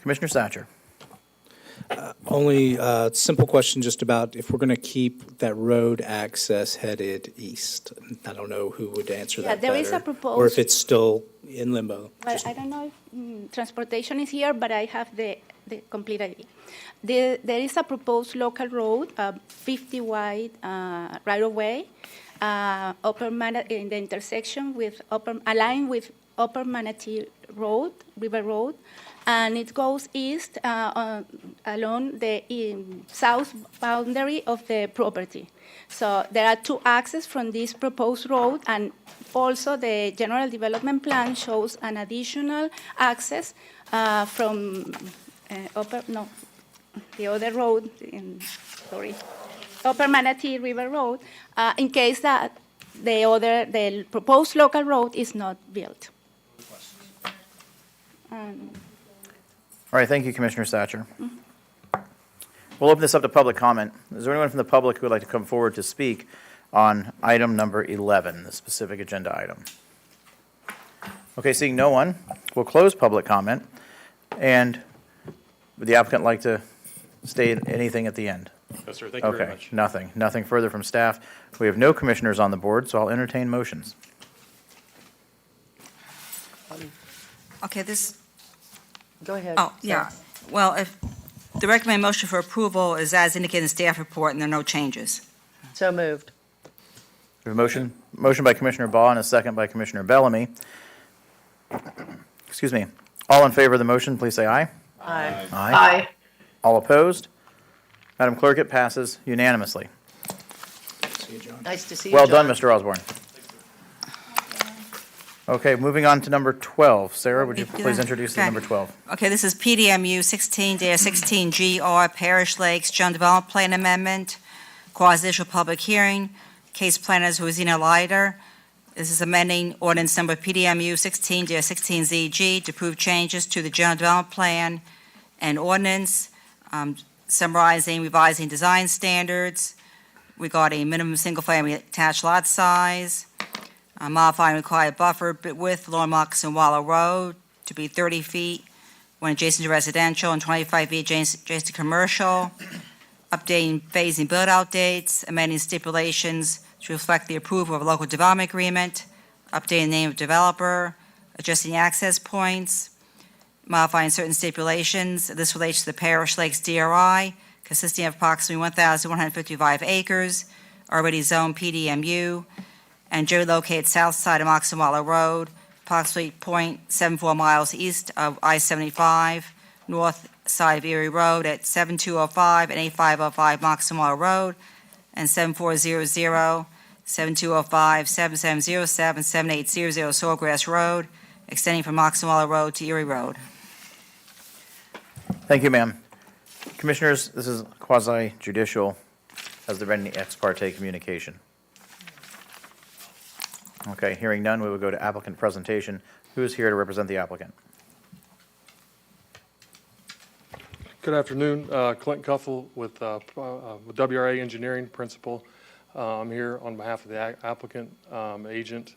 Commissioner Satcher. Only a simple question just about if we're going to keep that road access headed east. I don't know who would answer that there is a better, proposed. or if it's still in limbo. Well, I don't know if transportation is here, but I have the complete idea. There is a proposed local road, 50 wide right-of-way, in the intersection with aligned with Upper Manatee Road, River Road, and it goes east along the south boundary of the property. So there are 2 access from this proposed road, and also the general development plan shows an additional access from the other road, Upper Manatee River Road, in case that the proposed local road is not built. All right, thank you, Commissioner Satcher. We'll open this up to public comment. Is there anyone from the public who would like to come forward to speak on item number 11, the specific agenda item? Okay, seeing no one, we'll close public comment. And would the applicant like to state anything at the end? Yes, sir. Thank you very much. Okay, nothing. Nothing further from staff. We have no commissioners on the board, so I'll entertain motions. Okay, this, Go ahead. oh, yeah. Well, if the recommended motion for approval is as indicated in the staff report and there are no changes. So moved. We have a motion by Commissioner Baugh and a second by Commissioner Bellamy. Excuse me. All in favor of the motion, please say aye. Aye. Aye. All opposed? Madam Clerk, it passes unanimously. Nice to see you, Well done, John. Mr. Osborne. Okay, moving on to number 12. Sarah, would you please introduce the Okay. number 12? Okay, this is PDMU 16-16GR Parish Lakes General Development Plan Amendment, quasi-judicial public hearing. Case planners Rosina Leiter. This is amending ordinance number PDMU 16-16ZG to approve changes to the General Development Plan and ordinance, summarizing, revising design standards regarding minimum single-family attached lot size, modifying required buffer width along Moccasin Wallow Road to be 30 feet when adjacent to residential and 25 feet adjacent to commercial, updating phasing build-out dates, amending stipulations to reflect the approval of a local development agreement, updating the name of developer, adjusting access points, modifying certain stipulations. This relates to the Parish Lakes DRI, consisting of approximately 1,155 acres, already zoned PDMU, and generally located south side of Moxamala Road, approximately 0.74 miles east of I-75, north side of Erie Road at 7205 and 8505 Moxamala Road, and 7400, 7205, 7707, 7800 Sawgrass Road, extending from Moxamala Road to Erie Road. Thank you, ma'am. Commissioners, this is quasi-judicial. Has there been any ex parte communication? Okay, hearing none, we will go to applicant presentation. Who is here to represent the applicant? Good afternoon, Clint Cuffle with WRA Engineering Principal. I'm here on behalf of the applicant agent,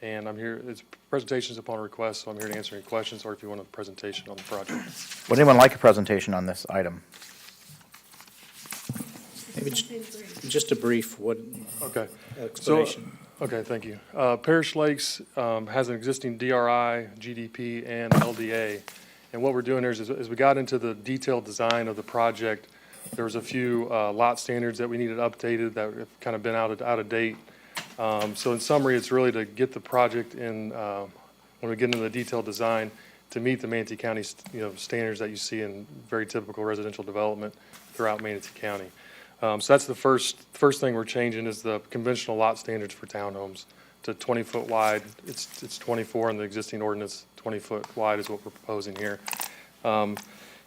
and I'm here, it's presentations upon request, so I'm here to answer any questions or if you want a presentation on the project. Would anyone like a presentation on this item? Maybe just a brief Okay. explanation. Okay, thank you. Parish Lakes has an existing DRI, GDP, and LDA. And what we're doing here is as we got into the detailed design of the project, there was a few lot standards that we needed updated that have kind of been out of date. So in summary, it's really to get the project in, when we get into the detailed design, to meet the Manatee County standards that you see in very typical residential development throughout Manatee County. So that's the first thing we're changing is the conventional lot standards for townhomes to 20-foot wide. It's 24 in the existing ordinance. 20-foot wide is what we're proposing here. And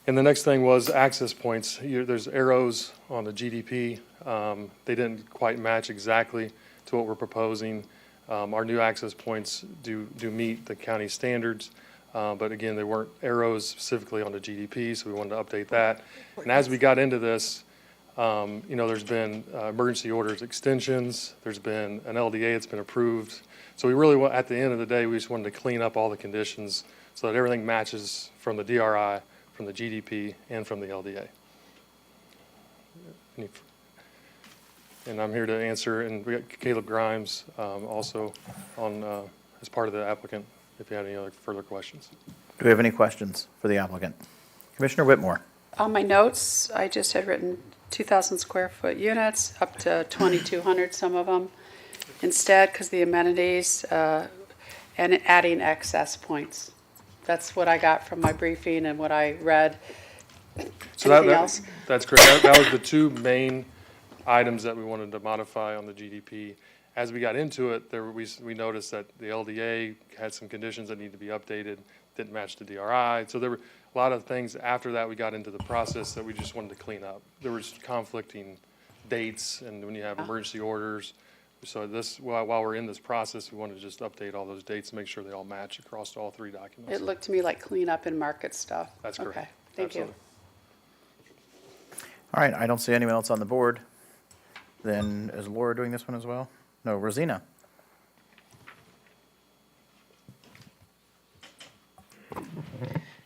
the next thing was access points. There's arrows on the GDP. They didn't quite match exactly to what we're proposing. Our new access points do meet the county standards, but again, there weren't arrows specifically on the GDP, so we wanted to update that. And as we got into this, there's been emergency orders extensions. There's been an LDA that's been approved. So we really, at the end of the day, we just wanted to clean up all the conditions so that everything matches from the DRI, from the GDP, and from the LDA. And I'm here to answer, and we got Caleb Grimes also on as part of the applicant, if you had any other further questions. Do we have any questions for the applicant? Commissioner Whitmore. On my notes, I just had written 2,000 square foot units, up to 2,200, some of them. Instead, because the amenities and adding access points. That's what I got from my briefing and what I read. So Anything else? That's correct. That was the two main items that we wanted to modify on the GDP. As we got into it, we noticed that the LDA had some conditions that need to be updated, didn't match the DRI. So there were a lot of things after that we got into the process that we just wanted to clean up. There was conflicting dates, and when you have emergency orders. So while we're in this process, we wanted to just update all those dates and make sure they all match across all three documents. It looked to me like clean up and market stuff. That's correct. Okay, thank you. All right, I don't see anyone else on the board. Then is Laura doing this one as well? No, Rosina.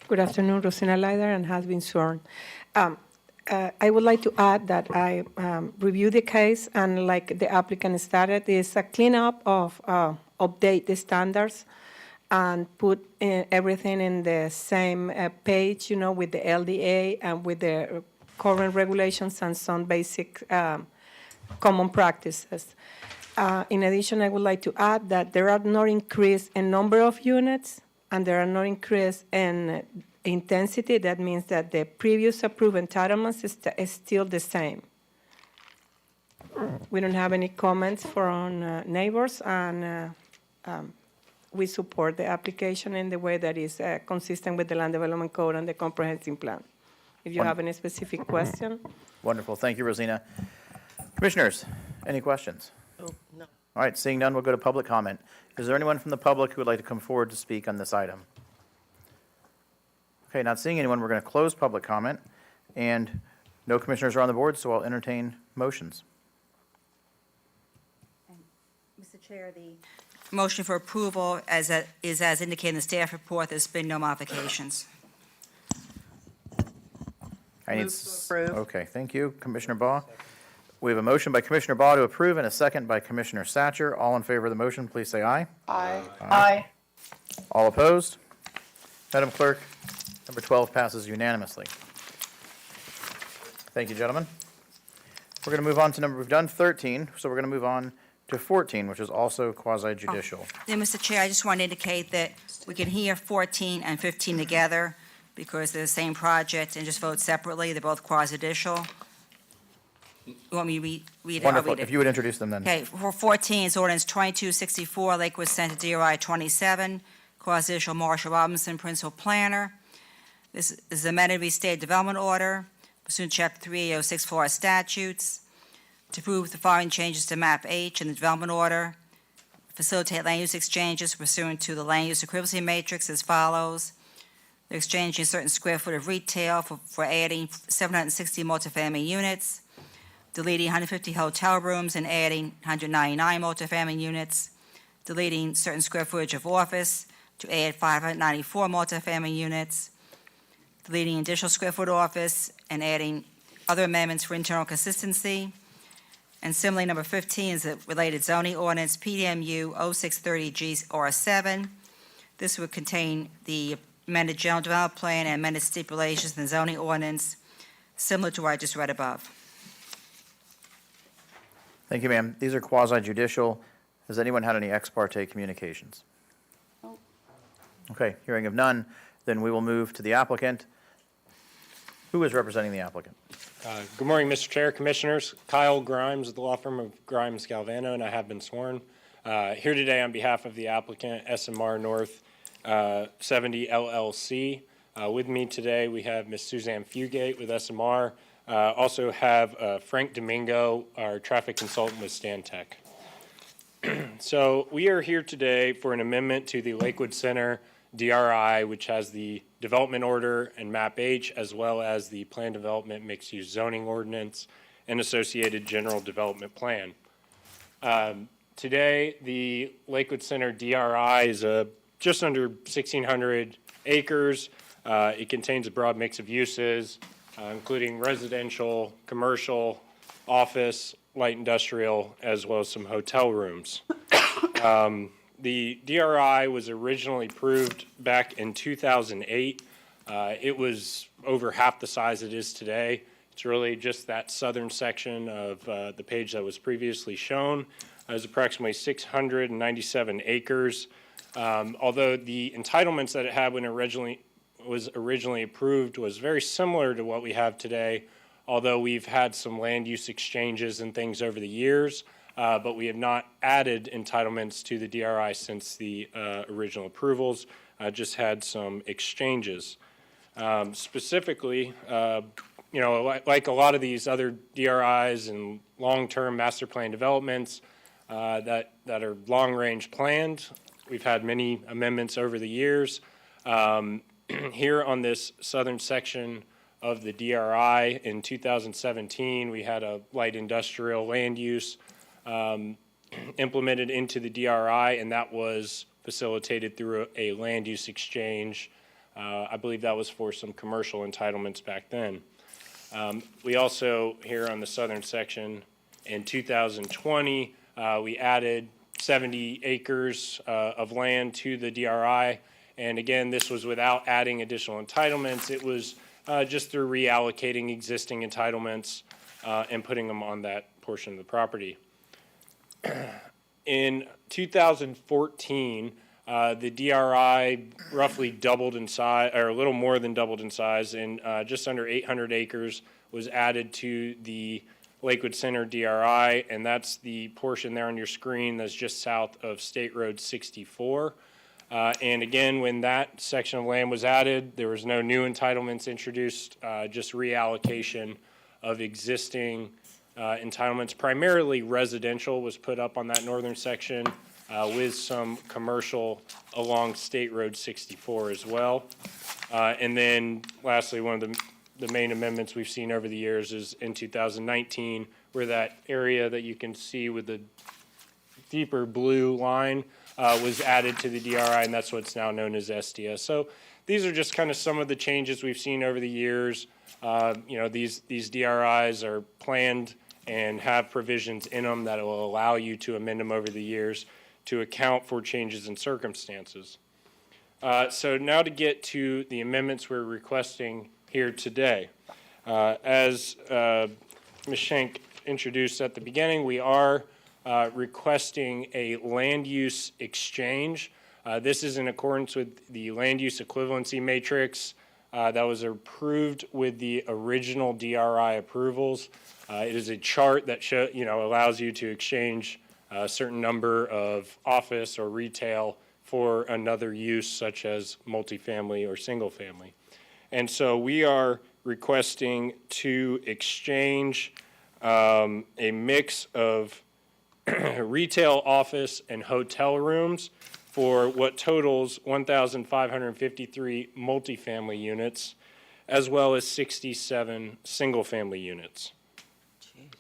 Good afternoon, Rosina Leider, and has been sworn. I would like to add that I reviewed the case, and like the applicant started, is a cleanup of update the standards and put everything in the same page, with the LDA and with the current regulations and some basic common practices. In addition, I would like to add that there are no increase in number of units, and there are no increase in intensity. That means that the previous approved entitlements is still the same. We don't have any comments from neighbors, and we support the application in the way that is consistent with the Land Development Code and the Comprehensive Plan. If you have any specific question. Wonderful. Thank you, Rosina. Commissioners, any questions? Oh, no. All right, seeing none, we'll go to public comment. Is there anyone from the public who would like to come forward to speak on this item? Okay, not seeing anyone, we're going to close public comment, and no commissioners are on the board, so I'll entertain motions. Mr. Chair, Motion for approval is as indicated in the staff report. There's been no modifications. Approve. Okay, thank you, Commissioner Baugh. We have a motion by Commissioner Baugh to approve and a second by Commissioner Satcher. All in favor of the motion, please say aye. Aye. Aye. All opposed? Madam Clerk, number 12 passes unanimously. Thank you, gentlemen. We're going to move on to we've done 13, so we're going to move on to 14, which is also quasi-judicial. Then, Mr. Chair, I just want to indicate that we can hear 14 and 15 together because they're the same project and just vote separately. They're both quasi-judicial. You want me to read it? I'll Wonderful. read it. If you would introduce them then. Okay, for 14 is ordinance 2264, Lakewood Center DRI 27, quasi-judicial Marshall Robinson, principal planner. This is amended restated development order pursuant to Chapter 3806 Florida statutes to approve the following changes to map H in the development order. Facilitate land use exchanges pursuant to the land use equivalency matrix as follows. They're exchanging a certain square foot of retail for adding 760 multifamily units, deleting 150 hotel rooms and adding 199 multifamily units, deleting certain square footage of office to add 594 multifamily units, deleting additional square foot office and adding other amendments for internal consistency. And similarly, number 15 is the related zoning ordinance, PDMU 0630GR7. This would contain the amended general development plan and amended stipulations in the zoning ordinance, similar to what I just read above. Thank you, ma'am. These are quasi-judicial. Has anyone had any ex parte communications? No. Okay, hearing of none, then we will move to the applicant. Who is representing the applicant? Good morning, Mr. Chair, Commissioners. Kyle Grimes with the law firm of Grimes Galvano, and I have been sworn. Here today on behalf of the applicant, SMR North 70 LLC. With me today, we have Ms. Suzanne Fugate with SMR. Also have Frank Domingo, our traffic consultant with Stantec. So we are here today for an amendment to the Lakewood Center DRI, which has the development order and map H, as well as the plan development mixed-use zoning ordinance and associated general development plan. Today, the Lakewood Center DRI is just under 1,600 acres. It contains a broad mix of uses, including residential, commercial, office, light industrial, as well as some hotel rooms. The DRI was originally approved back in 2008. It was over half the size it is today. It's really just that southern section of the page that was previously shown. It was approximately 697 acres. Although the entitlements that it had when it was originally approved was very similar to what we have today, although we've had some land use exchanges and things over the years. But we have not added entitlements to the DRI since the original approvals, just had some exchanges. Specifically, like a lot of these other DRIs and long-term master plan developments that are long-range planned, we've had many amendments over the years. Here on this southern section of the DRI in 2017, we had a light industrial land use implemented into the DRI, and that was facilitated through a land use exchange. I believe that was for some commercial entitlements back then. We also, here on the southern section, in 2020, we added 70 acres of land to the DRI, and again, this was without adding additional entitlements. It was just through reallocating existing entitlements and putting them on that portion of the property. In 2014, the DRI roughly doubled in size, or a little more than doubled in size, and just under 800 acres was added to the Lakewood Center DRI, and that's the portion there on your screen that's just south of State Road 64. And again, when that section of land was added, there was no new entitlements introduced, just reallocation of existing entitlements. Primarily residential was put up on that northern section with some commercial along State Road 64 as well. And then lastly, one of the main amendments we've seen over the years is in 2019, where that area that you can see with the deeper blue line was added to the DRI, and that's what's now known as SDS. So these are just kind of some of the changes we've seen over the years. These DRIs are planned and have provisions in them that will allow you to amend them over the years to account for changes in circumstances. So now to get to the amendments we're requesting here today. As Ms. Schenk introduced at the beginning, we are requesting a land use exchange. This is in accordance with the land use equivalency matrix that was approved with the original DRI approvals. It is a chart that allows you to exchange a certain number of office or retail for another use, such as multifamily or single family. And so we are requesting to exchange a mix of retail, office, and hotel rooms for what totals 1,553 multifamily units, as well as 67 single-family units. Jeez.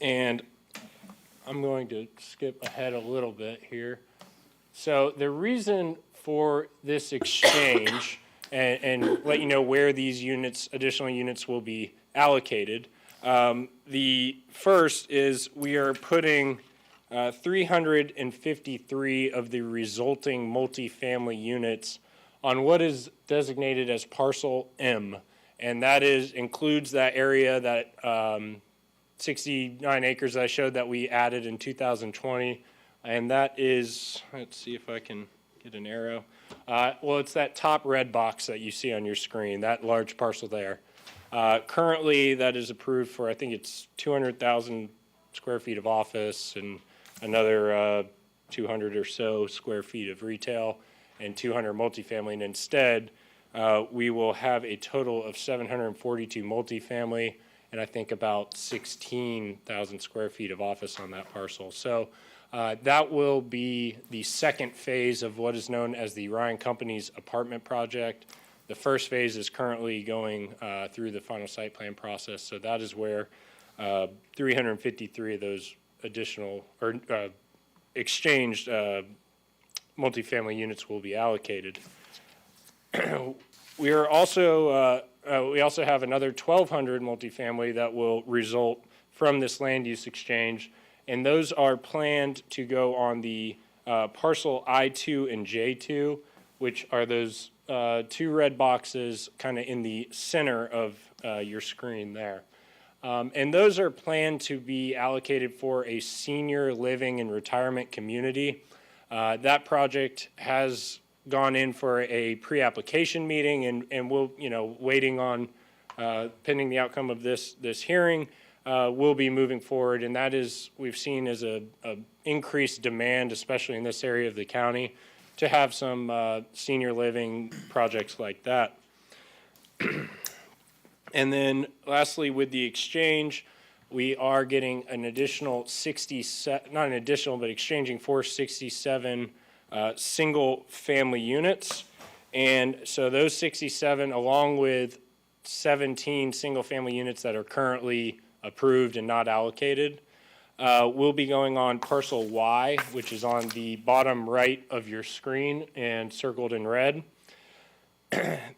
And I'm going to skip ahead a little bit here. So the reason for this exchange, and let you know where these additional units will be allocated. The first is we are putting 353 of the resulting multifamily units on what is designated as Parcel M, and that includes that area, that 69 acres that I showed that we added in 2020, and that is, let's see if I can get an arrow. Well, it's that top red box that you see on your screen, that large parcel there. Currently, that is approved for, I think it's 200,000 square feet of office and another 200 or so square feet of retail and 200 multifamily. And instead, we will have a total of 742 multifamily and I think about 16,000 square feet of office on that parcel. So that will be the second phase of what is known as the Ryan Company's apartment project. The first phase is currently going through the final site plan process. So that is where 353 of those additional or exchanged multifamily units will be allocated. We also have another 1,200 multifamily that will result from this land use exchange, and those are planned to go on the parcel I2 and J2, which are those two red boxes kind of in the center of your screen there. And those are planned to be allocated for a senior living and retirement community. That project has gone in for a pre-application meeting, and we'll, waiting on, pending the outcome of this hearing, we'll be moving forward. And that is, we've seen as a increased demand, especially in this area of the county, to have some senior living projects like that. And then lastly, with the exchange, we are getting an additional 67, not an additional, but exchanging for 67 single-family units. And so those 67, along with 17 single-family units that are currently approved and not allocated, will be going on parcel Y, which is on the bottom right of your screen and circled in red.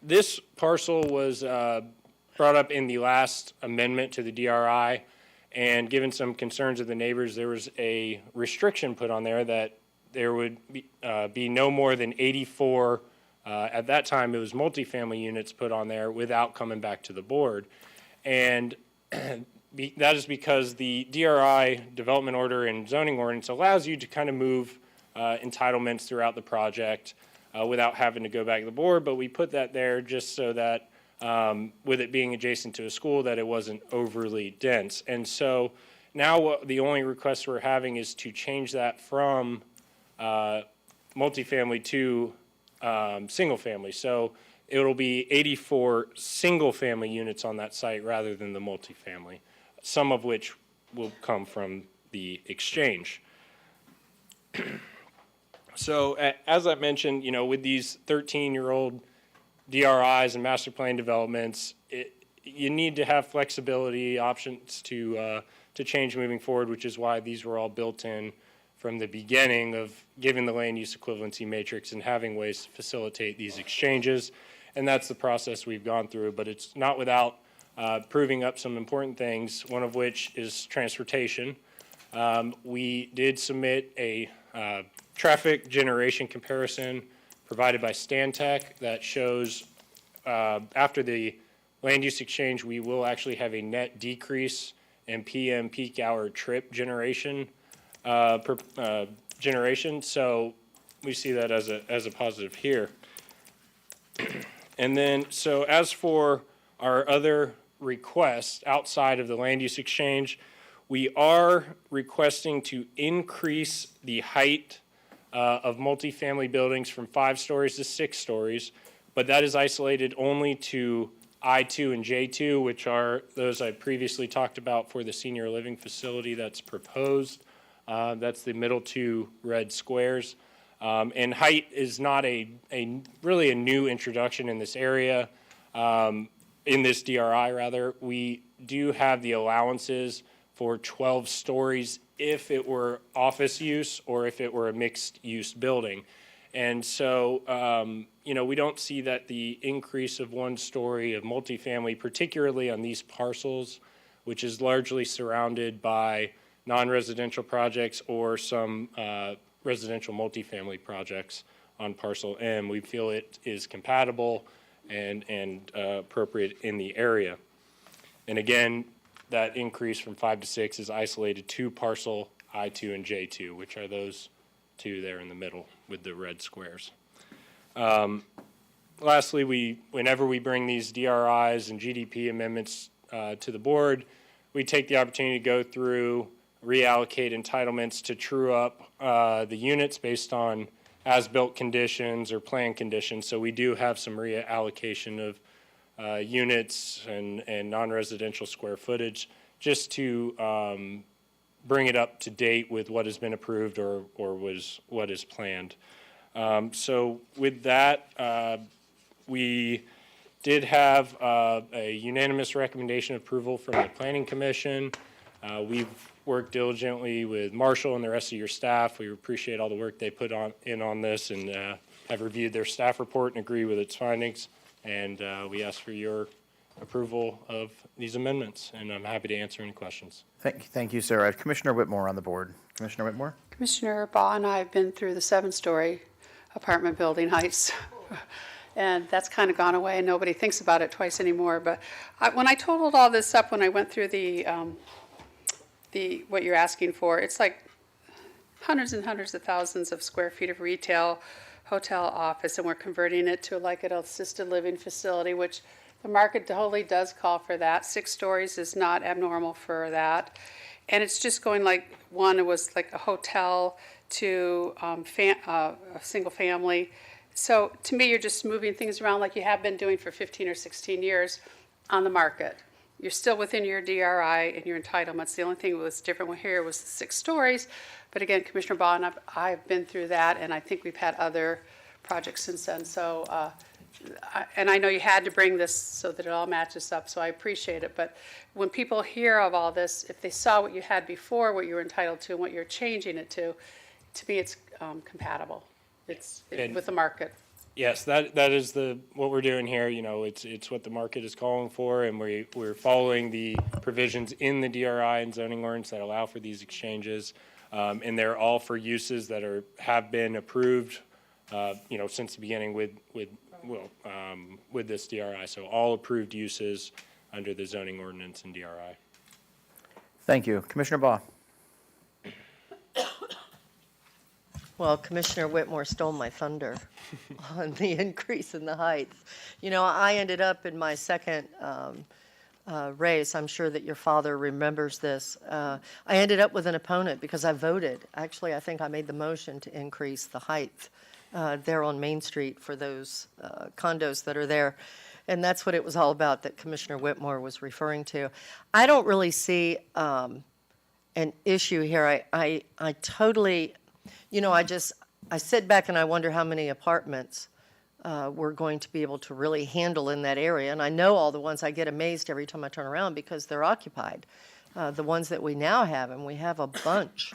This parcel was brought up in the last amendment to the DRI, and given some concerns of the neighbors, there was a restriction put on there that there would be no more than 84, at that time it was multifamily units put on there without coming back to the board. And that is because the DRI development order and zoning ordinance allows you to kind of move entitlements throughout the project without having to go back to the board, but we put that there just so that with it being adjacent to a school, that it wasn't overly dense. And so now the only request we're having is to change that from multifamily to single family. So it'll be 84 single family units on that site rather than the multifamily, some of which will come from the exchange. So as I mentioned, with these 13-year-old DRIs and master plan developments, you need to have flexibility options to change moving forward, which is why these were all built in from the beginning of giving the land use equivalency matrix and having ways to facilitate these exchanges. And that's the process we've gone through, but it's not without proving up some important things, one of which is transportation. We did submit a traffic generation comparison provided by Stantec that shows after the land use exchange, we will actually have a net decrease in PM peak hour trip generation. So we see that as a positive here. And then, so as for our other requests outside of the land use exchange, we are requesting to increase the height of multifamily buildings from 5 stories to 6 stories, but that is isolated only to I2 and J2, which are those I previously talked about for the senior living facility that's proposed. That's the middle 2 red squares. And height is not really a new introduction in this area, in this DRI rather. We do have the allowances for 12 stories if it were office use or if it were a mixed use building. And so, we don't see that the increase of 1 story of multifamily, particularly on these parcels, which is largely surrounded by non-residential projects or some residential multifamily projects on parcel M. We feel it is compatible and appropriate in the area. And again, that increase from 5 to 6 is isolated to parcel I2 and J2, which are those 2 there in the middle with the red squares. Lastly, whenever we bring these DRIs and GDP amendments to the board, we take the opportunity to go through, reallocate entitlements to true up the units based on as-built conditions or plan conditions. So we do have some reallocation of units and non-residential square footage just to bring it up to date with what has been approved or what is planned. So with that, we did have a unanimous recommendation of approval from the Planning Commission. We've worked diligently with Marshall and the rest of your staff. We appreciate all the work they put in on this and have reviewed their staff report and agree with its findings. And we ask for your approval of these amendments, and I'm happy to answer any questions. Thank you, sir. I have Commissioner Whitmore on the board. Commissioner Whitmore? Commissioner Baugh and I have been through the 7-story apartment building heights, and that's kind of gone away, and nobody thinks about it twice anymore. But when I totaled all this up, when I went through the what you're asking for, it's like hundreds and hundreds of thousands of square feet of retail, hotel, office, and we're converting it to like an assisted living facility, which the market totally does call for that. 6 stories is not abnormal for that. And it's just going like, one was like a hotel to a single family. So to me, you're just moving things around like you have been doing for 15 or 16 years on the market. You're still within your DRI and your entitlements. The only thing that was different here was the 6 stories. But again, Commissioner Baugh and I've been through that, and I think we've had other projects since then. So, and I know you had to bring this so that it all matches up, so I appreciate it. But when people hear of all this, if they saw what you had before, what you were entitled to, and what you're changing it to me it's compatible. It's with the market. Yes, that is what we're doing here. It's what the market is calling for, and we're following the provisions in the DRI and zoning ordinance that allow for these exchanges, and they're all for uses that have been approved, since the beginning with this DRI. So all approved uses under the zoning ordinance and DRI. Thank you. Commissioner Baugh? Well, Commissioner Whitmore stole my thunder on the increase in the heights. I ended up in my second race. I'm sure that your father remembers this. I ended up with an opponent because I voted. Actually, I think I made the motion to increase the height there on Main Street for those condos that are there. And that's what it was all about that Commissioner Whitmore was referring to. I don't really see an issue here. I totally... I sit back and I wonder how many apartments we're going to be able to really handle in that area. And I know all the ones. I get amazed every time I turn around because they're occupied. The ones that we now have, and we have a bunch.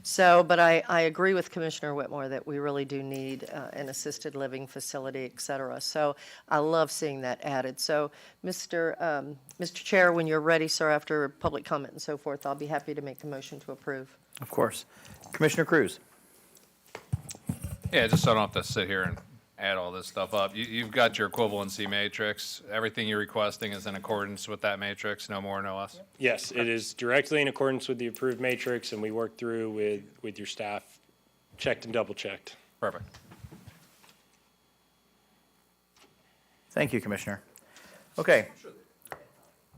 So, but I agree with Commissioner Whitmore that we really do need an assisted living facility, et cetera. So I love seeing that added. So, Mr. Chair, when you're ready, sir, after public comment and so forth, I'll be happy to make the motion to approve. Of course. Commissioner Cruz. Yeah, just so I don't have to sit here and add all this stuff up. You've got your equivalency matrix. Everything you're requesting is in accordance with that matrix, no more, no less? Yes, it is directly in accordance with the approved matrix, and we worked through with your staff, checked and double checked. Perfect. Thank you, Commissioner. Okay.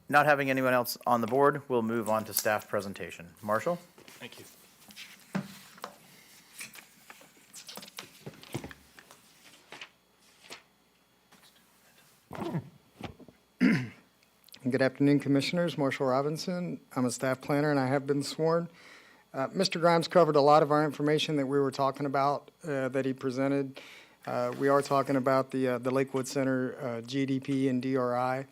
Not having anyone else on the board, we'll move on to staff presentation. Marshall? Thank you. Good afternoon, Commissioners. Marshall Robinson. I'm a staff planner, and I have been sworn. Mr. Grimes covered a lot of our information that we were talking about that he presented. We are talking about the Lakewood Center GDP and DRI.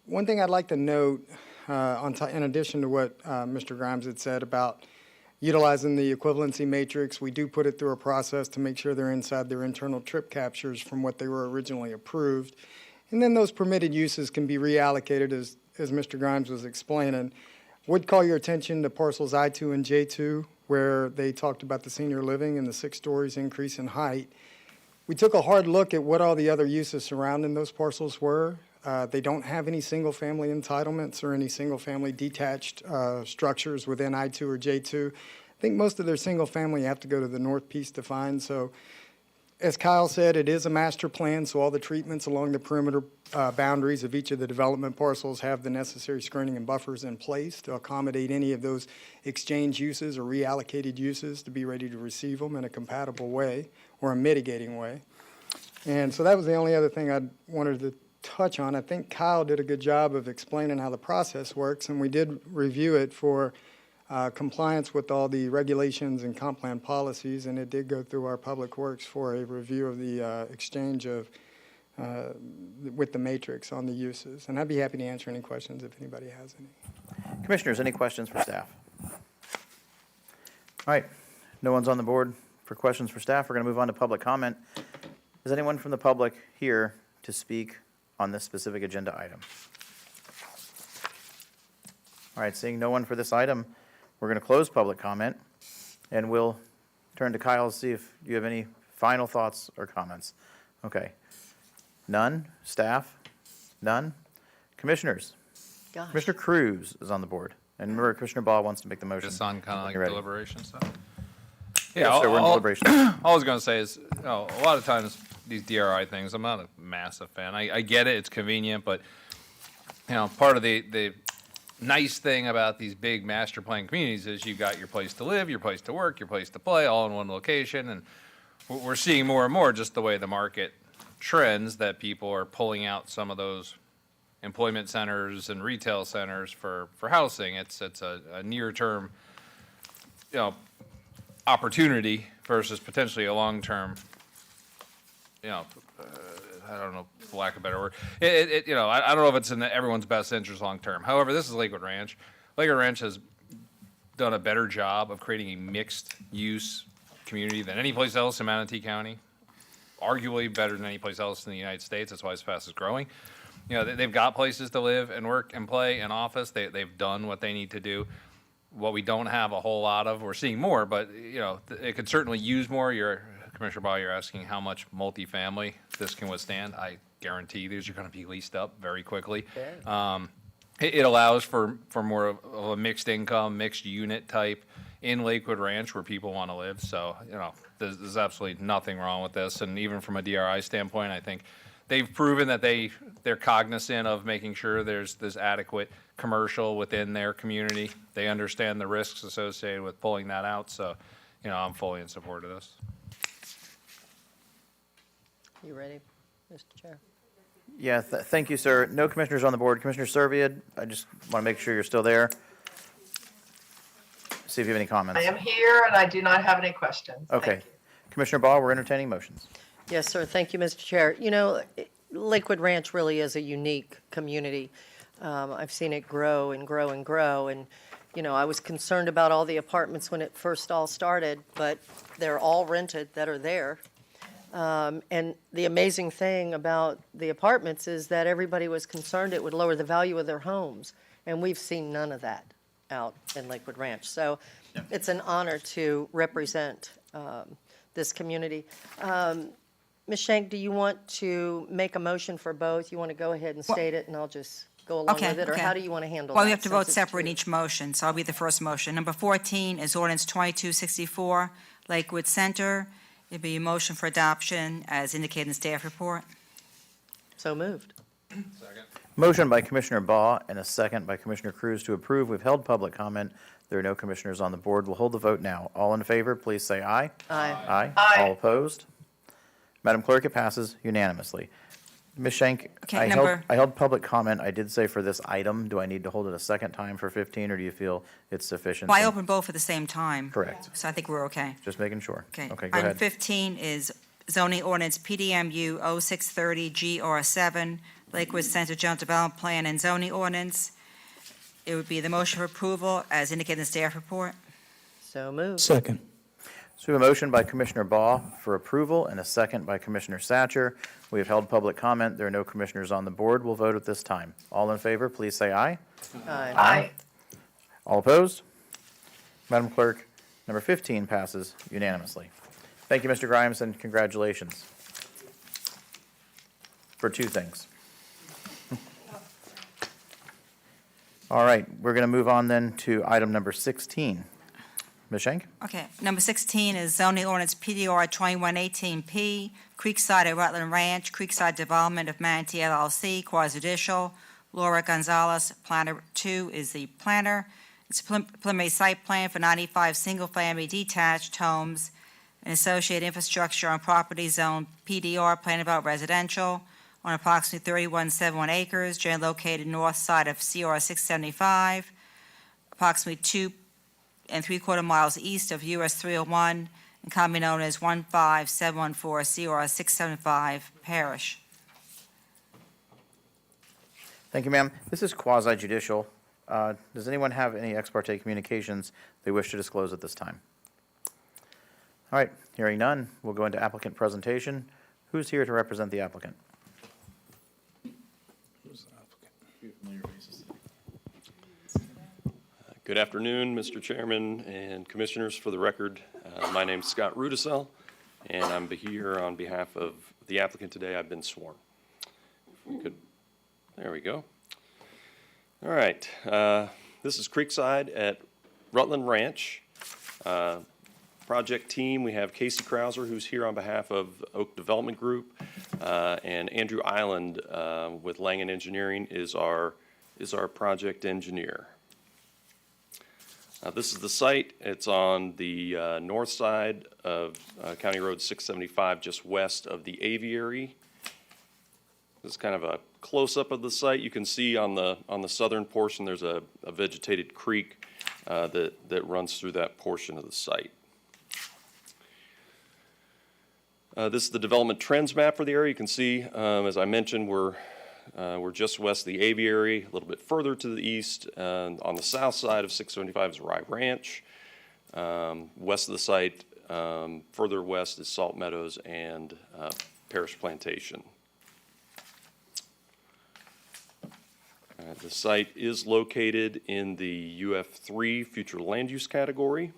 One thing I'd like to note, in addition to what Mr. Grimes had said about utilizing the equivalency matrix, we do put it through a process to make sure they're inside their internal trip captures from what they were originally approved. And then those permitted uses can be reallocated, as Mr. Grimes was explaining. Would call your attention to parcels I2 and J2, where they talked about the senior living and the 6 stories increase in height. We took a hard look at what all the other uses surrounding those parcels were. They don't have any single-family entitlements or any single-family detached structures within I2 or J2. I think most of their single-family have to go to the north piece to find. So, as Kyle said, it is a master plan, so all the treatments along the perimeter boundaries of each of the development parcels have the necessary screening and buffers in place to accommodate any of those exchange uses or reallocated uses to be ready to receive them in a compatible way or a mitigating way. And so that was the only other thing I wanted to touch on. I think Kyle did a good job of explaining how the process works, and we did review it for compliance with all the regulations and comp plan policies, and it did go through our Public Works for a review of the exchange of with the matrix on the uses. And I'd be happy to answer any questions if anybody has any. Commissioners, any questions for staff? All right. No one's on the board for questions for staff. We're going to move on to public comment. Is anyone from the public here to speak on this specific agenda item? All right, seeing no one for this item, we're going to close public comment, and we'll turn to Kyle to see if you have any final thoughts or comments. Okay. None? Staff? None? Commissioners? Gosh. Commissioner Cruz is on the board, and remember, Commissioner Ball wants to make the motion. Just on kind of like You're ready. deliberation stuff? Yes, sir, we're in deliberation. All I was going to say is, a lot of times these DRI things, I'm not a massive fan. I get it, it's convenient, but part of the nice thing about these big master plan communities is you've got your place to live, your place to work, your place to play, all in one location. And we're seeing more and more just the way the market trends that people are pulling out some of those employment centers and retail centers for housing. It's a near-term, opportunity versus potentially a long-term, I don't know, for lack of a better word. I don't know if it's in everyone's best interest long term. However, this is Lakewood Ranch. Lakewood Ranch has done a better job of creating a mixed use community than any place else in Manatee County. Arguably better than any place else in the United States. That's why it's fastest growing. They've got places to live and work and play and office. They've done what they need to do. What we don't have a whole lot of, we're seeing more, but it could certainly use more. Commissioner Ball, you're asking how much multifamily this can withstand. I guarantee these are going to be leased up very quickly. It allows for more of a mixed income, mixed unit type in Lakewood Ranch where people want to live. So, there's absolutely nothing wrong with this. And even from a DRI standpoint, I think they've proven that they're cognizant of making sure there's adequate commercial within their community. They understand the risks associated with pulling that out. So, I'm fully in support of this. You ready, Mr. Chair? Yeah, thank you, sir. No commissioners on the board. Commissioner Serviad, I just want to make sure you're still there. See if you have any comments. I am here, and I do not have any questions. Okay. Commissioner Ball, we're entertaining motions. Yes, sir. Thank you, Mr. Chair. Lakewood Ranch really is a unique community. I've seen it grow and grow and grow, and You know, I was concerned about all the apartments when it first all started, but they're all rented that are there. And the amazing thing about the apartments is that everybody was concerned it would lower the value of their homes. And we've seen none of that out in Lakewood Ranch. So it's an honor to represent this community. Ms. Shank, do you want to make a motion for both? You want to go ahead and state it, and I'll just go along with it? Or how do you want to handle that? Well, we have to vote since it's separate in two? each motion, so I'll be the first motion. Number 14 is ordinance 2264, Lakewood Center. It'd be a motion for adoption as indicated in the staff report. So moved. Motion by Commissioner Baugh and a second by Commissioner Cruz to approve. We've held public comment. There are no commissioners on the board. We'll hold the vote now. All in favor, please say aye. Aye. Aye. All opposed? Madam Clerk, it passes unanimously. Ms. Shank, Okay, I held public comment. I did say for this item, do I need to hold it a second time for 15, or do you feel it's sufficient? Well, I opened both at the same time. Correct. So I think we're okay. Just making sure. Okay. Okay, go Item ahead. 15 is zoning ordinance PDMU 0630 GR7, Lakewood Center General Development Plan and zoning ordinance. It would be the motion for approval as indicated in the staff report. So moved. Second. So we have a motion by Commissioner Baugh for approval and a second by Commissioner Satcher. We have held public comment. There are no commissioners on the board. We'll vote at this time. All in favor, please say aye. Aye. All opposed? Madam Clerk, number 15 passes unanimously. Thank you, Mr. Grimes, and congratulations for two things. All right, we're going to move on then to item number 16. Ms. Shank? Okay, number 16 is zoning ordinance PDR 2118P, Creekside at Rutland Ranch, Creekside Development of Manatee LLC, quasi-judicial. Laura Gonzalez, planner 2, is the planner. It's a preliminary site plan for 95 single-family detached homes and associated infrastructure on property zone PDR, plan about residential, on approximately 3171 acres, generally located north side of CR 675, approximately 2 3/4 miles east of US 301, and commonly known as 15714 CR 675 Parish. Thank you, ma'am. This is quasi-judicial. Does anyone have any ex parte communications they wish to disclose at this time? All right, hearing none, we'll go into applicant presentation. Who's here to represent the applicant? Good afternoon, Mr. Chairman and Commissioners. For the record, my name's Scott Rudisell, and I'm here on behalf of the applicant today. I've been sworn. If we could, there we go. All right, this is Creekside at Rutland Ranch. Project team, we have Casey Krauser, who's here on behalf of Oak Development Group, and Andrew Island with Langen Engineering is our project engineer. This is the site. It's on the north side of County Road 675, just west of the aviary. This is kind of a close-up of the site. You can see on the southern portion, there's a vegetated creek that runs through that portion of the site. This is the development trends map for the area. You can see, as I mentioned, we're just west of the aviary. A little bit further to the east, on the south side of 675 is Rye Ranch. West of the site, further west is Salt Meadows and Parish Plantation. The site is located in the UF3 future land use category.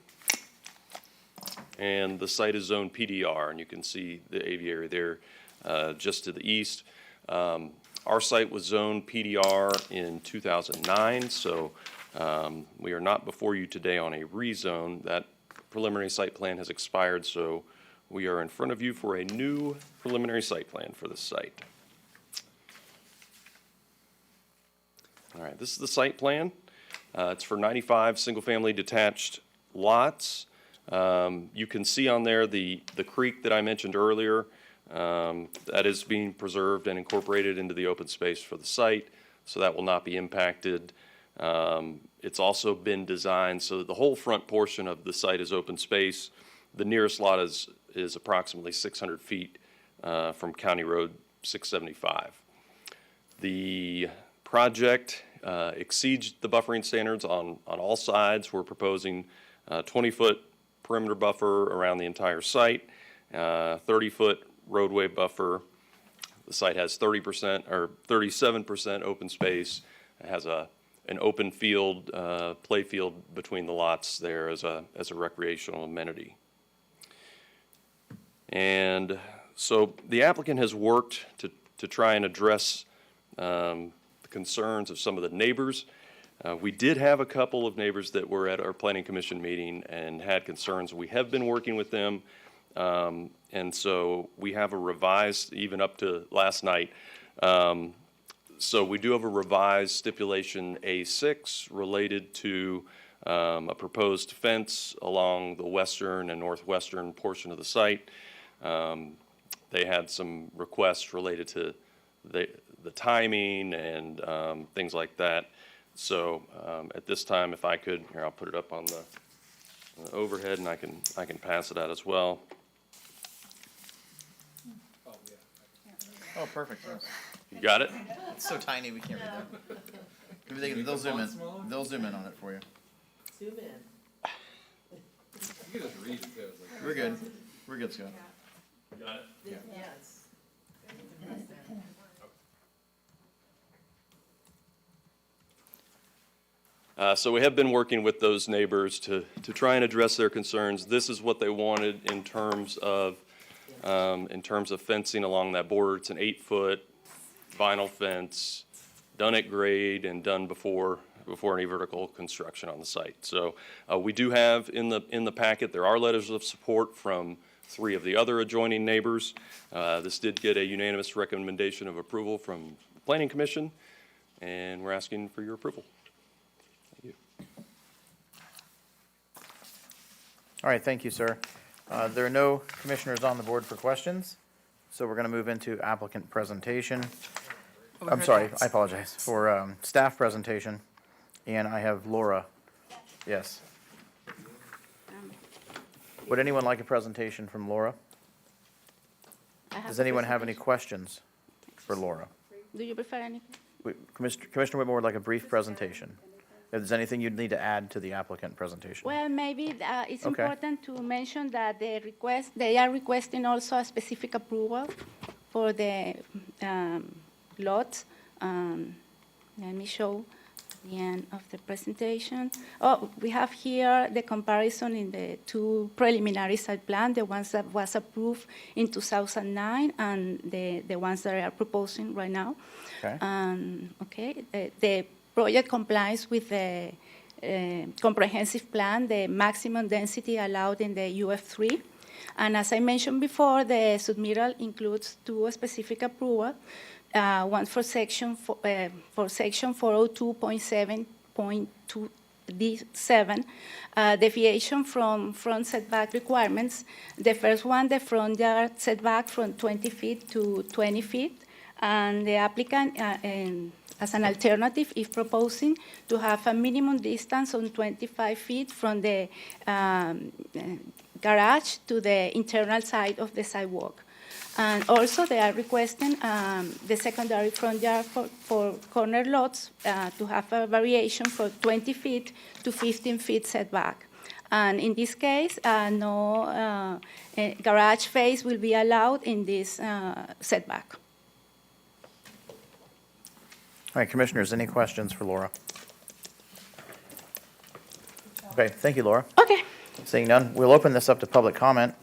And the site is zoned PDR, and you can see the aviary there just to the east. Our site was zoned PDR in 2009, so we are not before you today on a rezone. That preliminary site plan has expired, so we are in front of you for a new preliminary site plan for this site. All right, this is the site plan. It's for 95 single-family detached lots. You can see on there the creek that I mentioned earlier. That is being preserved and incorporated into the open space for the site, so that will not be impacted. It's also been designed so that the whole front portion of the site is open space. The nearest lot is approximately 600 feet from County Road 675. The project exceeds the buffering standards on all sides. We're proposing a 20-foot perimeter buffer around the entire site, 30-foot roadway buffer. The site has 30% or 37% open space. It has an open field, play field between the lots there as a recreational amenity. And so the applicant has worked to try and address the concerns of some of the neighbors. We did have a couple of neighbors that were at our planning commission meeting and had concerns. We have been working with them. And so we have a revised, even up to last night. So we do have a revised stipulation A6 related to a proposed fence along the western and northwestern portion of the site. They had some requests related to the timing and things like that. So at this time, if I could, here, I'll put it up on the overhead, and I can pass it out as well. Oh, perfect. You got it? It's so tiny we can't read that. Maybe they'll zoom in. They'll zoom in on it for you. Zoom in. You can just read it. We're good. We're good, Scott. You got it? Yes. So we have been working with those neighbors to try and address their concerns. This is what they wanted in terms of fencing along that border. It's an 8-foot vinyl fence, done at grade and done before any vertical construction on the site. So we do have in the packet, there are letters of support from 3 of the other adjoining neighbors. This did get a unanimous recommendation of approval from the Planning Commission, and we're asking for your approval. Thank you. All right, thank you, sir. There are no commissioners on the board for questions, so we're going to move into applicant presentation. I'm sorry, I apologize, for staff presentation, and I have Laura. Yes. Would anyone like a presentation from Laura? Does anyone have any questions for Laura? Do you prefer any? Commissioner Whitmore would like a brief presentation. If there's anything you'd need to add to the applicant presentation. Well, maybe it's Okay. important to mention that they are requesting also a specific approval for the lots. Let me show the end of the presentation. Oh, we have here the comparison in the 2 preliminary site plan, the ones that was approved in 2009 and the ones that are proposing right now. Okay. The project complies with the comprehensive plan, the maximum density allowed in the UF3. And as I mentioned before, the submittal includes 2 specific approvals. One for section 402.7.2 D7, deviation from front setback requirements. The first one, the front yard setback from 20 feet to 20 feet, and the applicant, as an alternative, is proposing to have a minimum distance of 25 feet from the garage to the internal side of the sidewalk. And also, they are requesting the secondary front yard for corner lots to have a variation from 20 feet to 15 feet setback. And in this case, no garage space will be allowed in this setback. All right, commissioners, any questions for Laura? Okay, thank you, Laura. Okay. Seeing none, we'll open this up to public comment.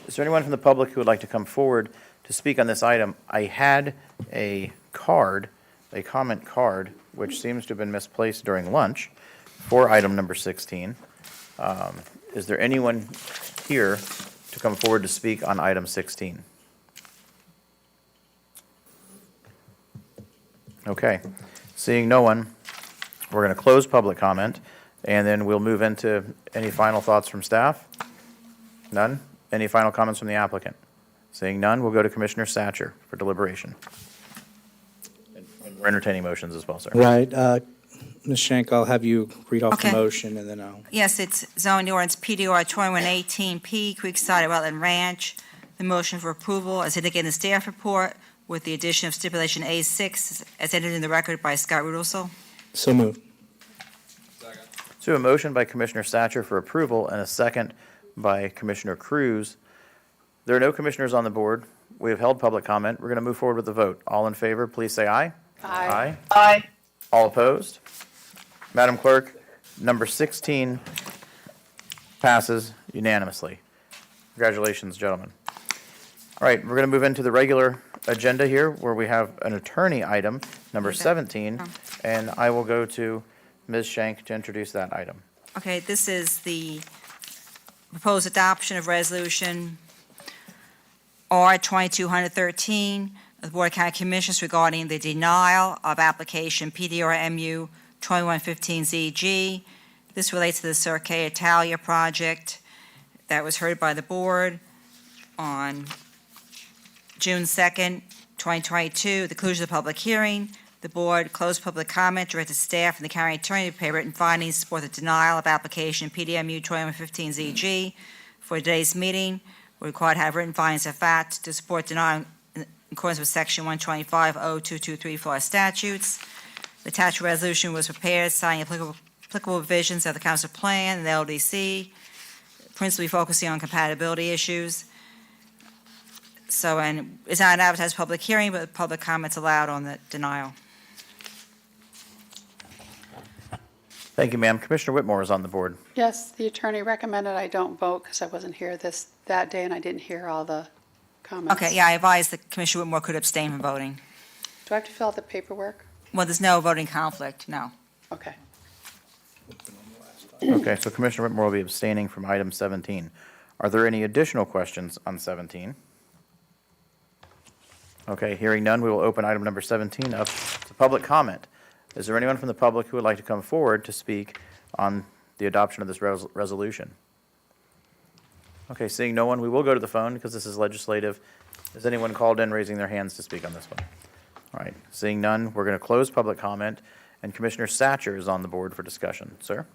Is there anyone from the public who would like to come forward to speak on this item? I had a comment card, which seems to have been misplaced during lunch for item number 16. Is there anyone here to come forward to speak on item 16? Okay, seeing no one, we're going to close public comment, and then we'll move into any final thoughts from staff? None? Any final comments from the applicant? Seeing none, we'll go to Commissioner Satcher for deliberation. And we're entertaining motions as well, sir. Right. Ms. Schenk, I'll have you read off the Okay. motion, and then I'll... Yes, it's zoning ordinance PDR 2118P, Creekside Wetland Ranch. The motion for approval as indicated in the staff report with the addition of stipulation A6 as entered in the record by Scott Rudelso. So moved. So a motion by Commissioner Satcher for approval and a second by Commissioner Cruz. There are no commissioners on the board. We have held public comment. We're going to move forward with the vote. All in favor, please say aye. Aye. Aye. All opposed? Madam Clerk, number 16 passes unanimously. Congratulations, gentlemen. All right, we're going to move into the regular agenda here where we have an attorney item, number 17, and I will go to Ms. Shank to introduce that item. Okay, this is the proposed adoption of resolution R 2213 of the Board of County Commissioners regarding the denial of application PDRMU 2115ZG. This relates to the Cirque Italia project that was heard by the board on June 2nd, 2022. The conclusion of the public hearing, the board closed public comment, directed staff and the county attorney to prepare written findings to support the denial of application PDMU 2115ZG. For today's meeting, we're required to have written findings of fact to support denial in accordance with section 125.0223 Florida statutes. The attached resolution was prepared, citing applicable provisions of the council plan and the LDC, principally focusing on compatibility issues. So, and it's not an advertised public hearing, but public comments allowed on the denial. Thank you, ma'am. Commissioner Whitmore is on the board. Yes, the attorney recommended I don't vote because I wasn't here that day and I didn't hear all the comments. Okay, yeah, I advise that Commissioner Whitmore could abstain from voting. Do I have to fill out the paperwork? Well, there's no voting conflict, no. Okay. Okay, so Commissioner Whitmore will be abstaining from item 17. Are there any additional questions on 17? Okay, hearing none, we will open item number 17 up to public comment. Is there anyone from the public who would like to come forward to speak on the adoption of this resolution? Okay, seeing no one, we will go to the phone because this is legislative. Is anyone called in raising their hands to speak on this one? All right, seeing none, we're going to close public comment, and Commissioner Satcher is on the board for discussion. Sir?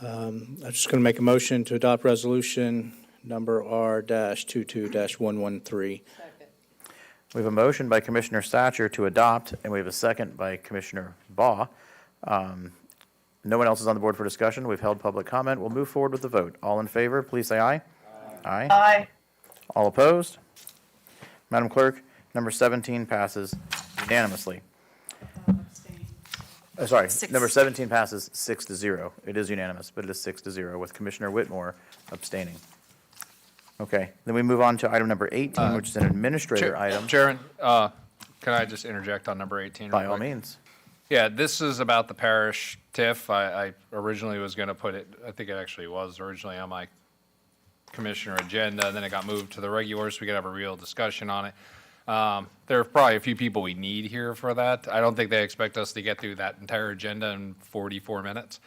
I'm just going to make a motion to adopt resolution number R-22-113. We have a motion by Commissioner Satcher to adopt, and we have a second by Commissioner Baugh. No one else is on the board for discussion. We've held public comment. We'll move forward with the vote. All in favor, please say aye. Aye. Aye. All opposed? Madam Clerk, number 17 passes unanimously. Sorry, number 17 passes 6-0. It is unanimous, but it is 6-0 with Commissioner Whitmore abstaining. Okay, then we move on to item number 18, which is an administrator item. Chairman, can I just interject on number 18? By all means. Yeah, this is about the parish TIF. I originally was going to put it, I think it actually was originally on my commissioner agenda, and then it got moved to the regular so we could have a real discussion on it. There are probably a few people we need here for that. I don't think they expect us to get through that entire agenda in 44 minutes.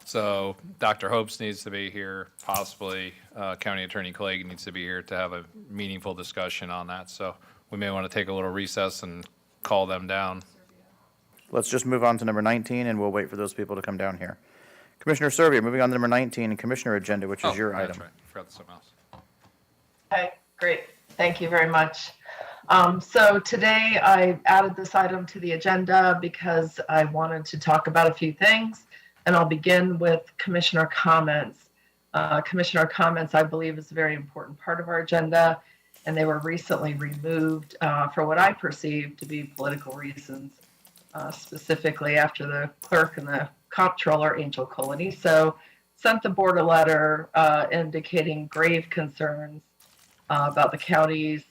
So Dr. Hopes needs to be here, possibly County Attorney Clegg needs to be here to have a meaningful discussion on that. So we may want to take a little recess and call them down. Let's just move on to number 19, and we'll wait for those people to come down here. Commissioner Servia, moving on to number 19, Commissioner Agenda, which is your item. That's right. I forgot something else. Okay, great. Thank you very much. So today I added this item to the agenda because I wanted to talk about a few things, and I'll begin with commissioner comments. Commissioner comments, I believe, is a very important part of our agenda, and they were recently removed for what I perceive to be political reasons, specifically after the clerk and the comptroller, Angel Colony, sent the board a letter indicating grave concerns about the county's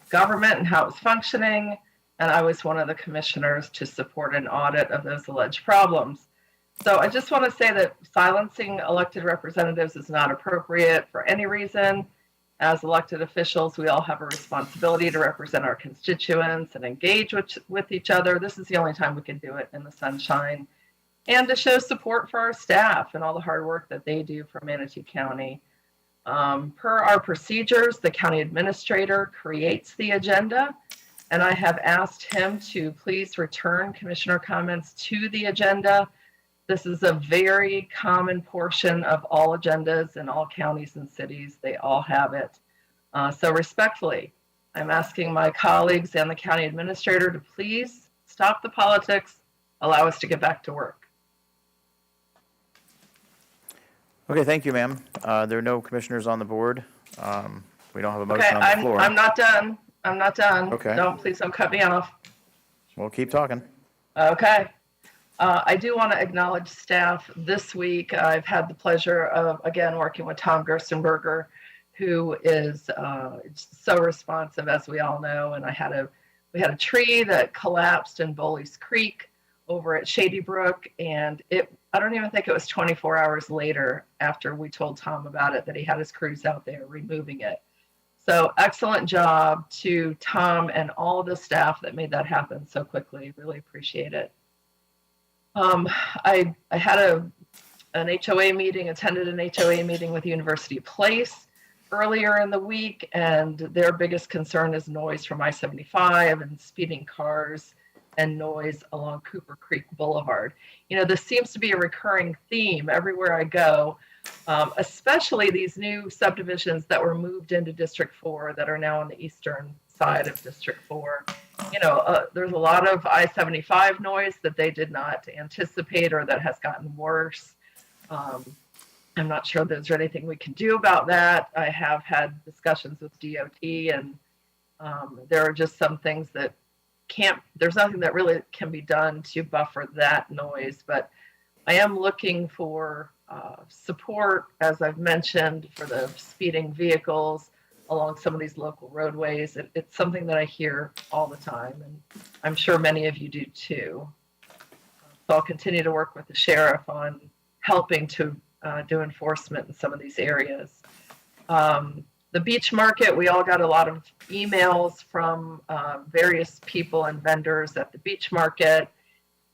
government and how it's functioning, and I was one of the commissioners to support an audit of those alleged problems. So I just want to say that silencing elected representatives is not appropriate for any reason. As elected officials, we all have a responsibility to represent our constituents and engage with each other. This is the only time we can do it in the sunshine, and to show support for our staff and all the hard work that they do for Manatee County. Per our procedures, the county administrator creates the agenda, and I have asked him to please return commissioner comments to the agenda. This is a very common portion of all agendas in all counties and cities. They all have it. So respectfully, I'm asking my colleagues and the county administrator to please stop the politics allow us to get back to work. Okay, thank you, ma'am. There are no commissioners on the board. We don't have a motion Okay, on the floor. I'm not done. I'm not done. Okay. Please don't cut me off. We'll keep talking. Okay. I do want to acknowledge staff. This week, I've had the pleasure of, again, working with Tom Gerstenberger, who is so responsive, as we all know. And we had a tree that collapsed in Bowley's Creek over at Shady Brook, and I don't even think it was 24 hours later after we told Tom about it that he had his crews out there removing it. So excellent job to Tom and all of the staff that made that happen so quickly. Really appreciate it. I had an HOA meeting, attended an HOA meeting with University Place earlier in the week, and their biggest concern is noise from I-75 and speeding cars and noise along Cooper Creek Boulevard. This seems to be a recurring theme everywhere I go, especially these new subdivisions that were moved into District 4 that are now on the eastern side of District 4. There's a lot of I-75 noise that they did not anticipate or that has gotten worse. I'm not sure there's anything we can do about that. I have had discussions with DOT, and there are just some things that there's nothing that really can be done to buffer that noise, but I am looking for support, as I've mentioned, for the speeding vehicles along some of these local roadways. It's something that I hear all the time, and I'm sure many of you do too. So I'll continue to work with the sheriff on helping to do enforcement in some of these areas. The beach market, we all got a lot of emails from various people and vendors at the beach market.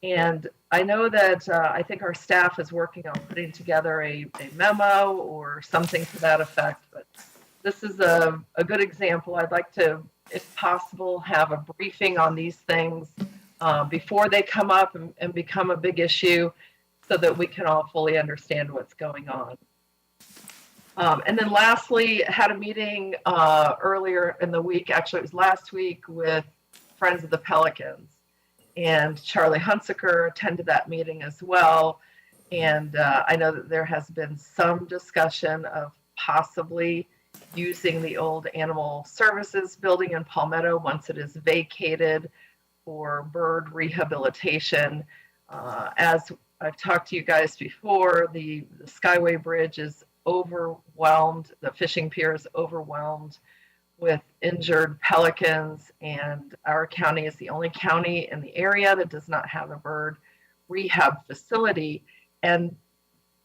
And I know that I think our staff is working on putting together a memo or something to that effect. But this is a good example. I'd like to, if possible, have a briefing on these things before they come up and become a big issue, so that we can all fully understand what's going on. And then lastly, had a meeting earlier in the week, actually it was last week, with Friends of the Pelicans. And Charlie Hunsaker attended that meeting as well. And I know that there has been some discussion of possibly using the old Animal Services building in Palmetto once it is vacated for bird rehabilitation. As I've talked to you guys before, the Skyway Bridge is overwhelmed. The fishing pier is overwhelmed with injured pelicans, and our county is the only county in the area that does not have a bird rehab facility. And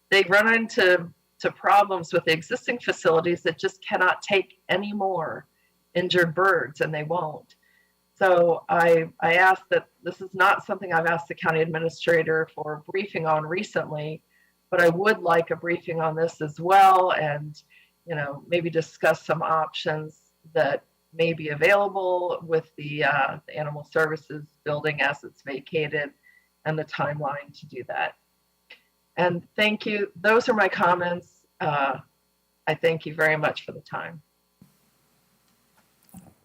they run into problems with the existing facilities that just cannot take any more injured birds, and they won't. So I asked that this is not something I've asked the county administrator for a briefing on recently, but I would like a briefing on this as well, and maybe discuss some options that may be available with the Animal Services building as it's vacated, and the timeline to do that. And thank you. Those are my comments. I thank you very much for the time.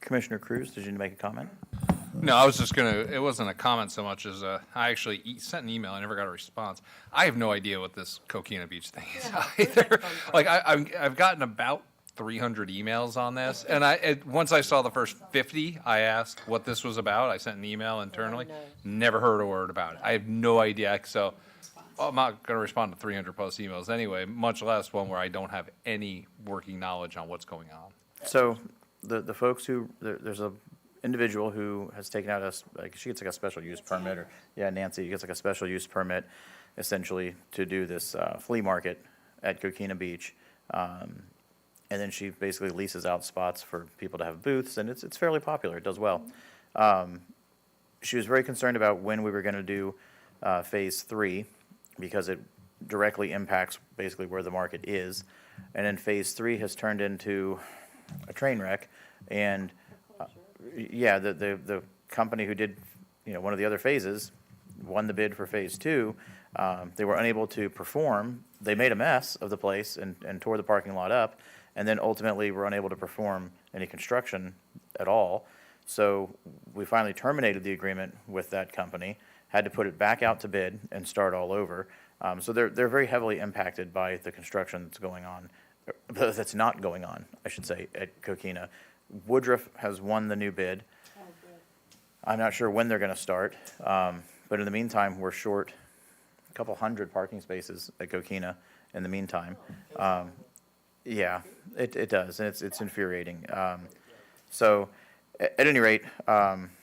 Commissioner Cruz, did you make a comment? No, I was just it wasn't a comment so much as I actually sent an email. I never got a response. I have no idea what this Coquina Beach thing is either. Like, I've gotten about 300 emails on this, and once I saw the first 50, I asked what this was about. I sent an email internally. Never heard a word about it. I have no idea. So I'm not going to respond to 300 plus emails anyway, much less one where I don't have any working knowledge on what's going on. So the folks who, there's a individual who has taken out she gets like a special use permit, or Nancy gets like a special use permit essentially to do this flea market at Coquina Beach. And then she basically leases out spots for people to have booths, and it's fairly popular. It does well. She was very concerned about when we were going to do phase 3, because it directly impacts basically where the market is. And then phase 3 has turned into a train wreck. And the company who did one of the other phases won the bid for phase 2. They were unable to perform. They made a mess of the place and tore the parking lot up, and then ultimately were unable to perform any construction at all. So we finally terminated the agreement with that company, had to put it back out to bid and start all over. So they're very heavily impacted by the construction that's going on, that's not going on, I should say, at Coquina. Woodruff has won the new bid. I'm not sure when they're going to start, but in the meantime, we're short a couple hundred parking spaces at Coquina in the meantime. Yeah, it does, and it's infuriating. So at any rate,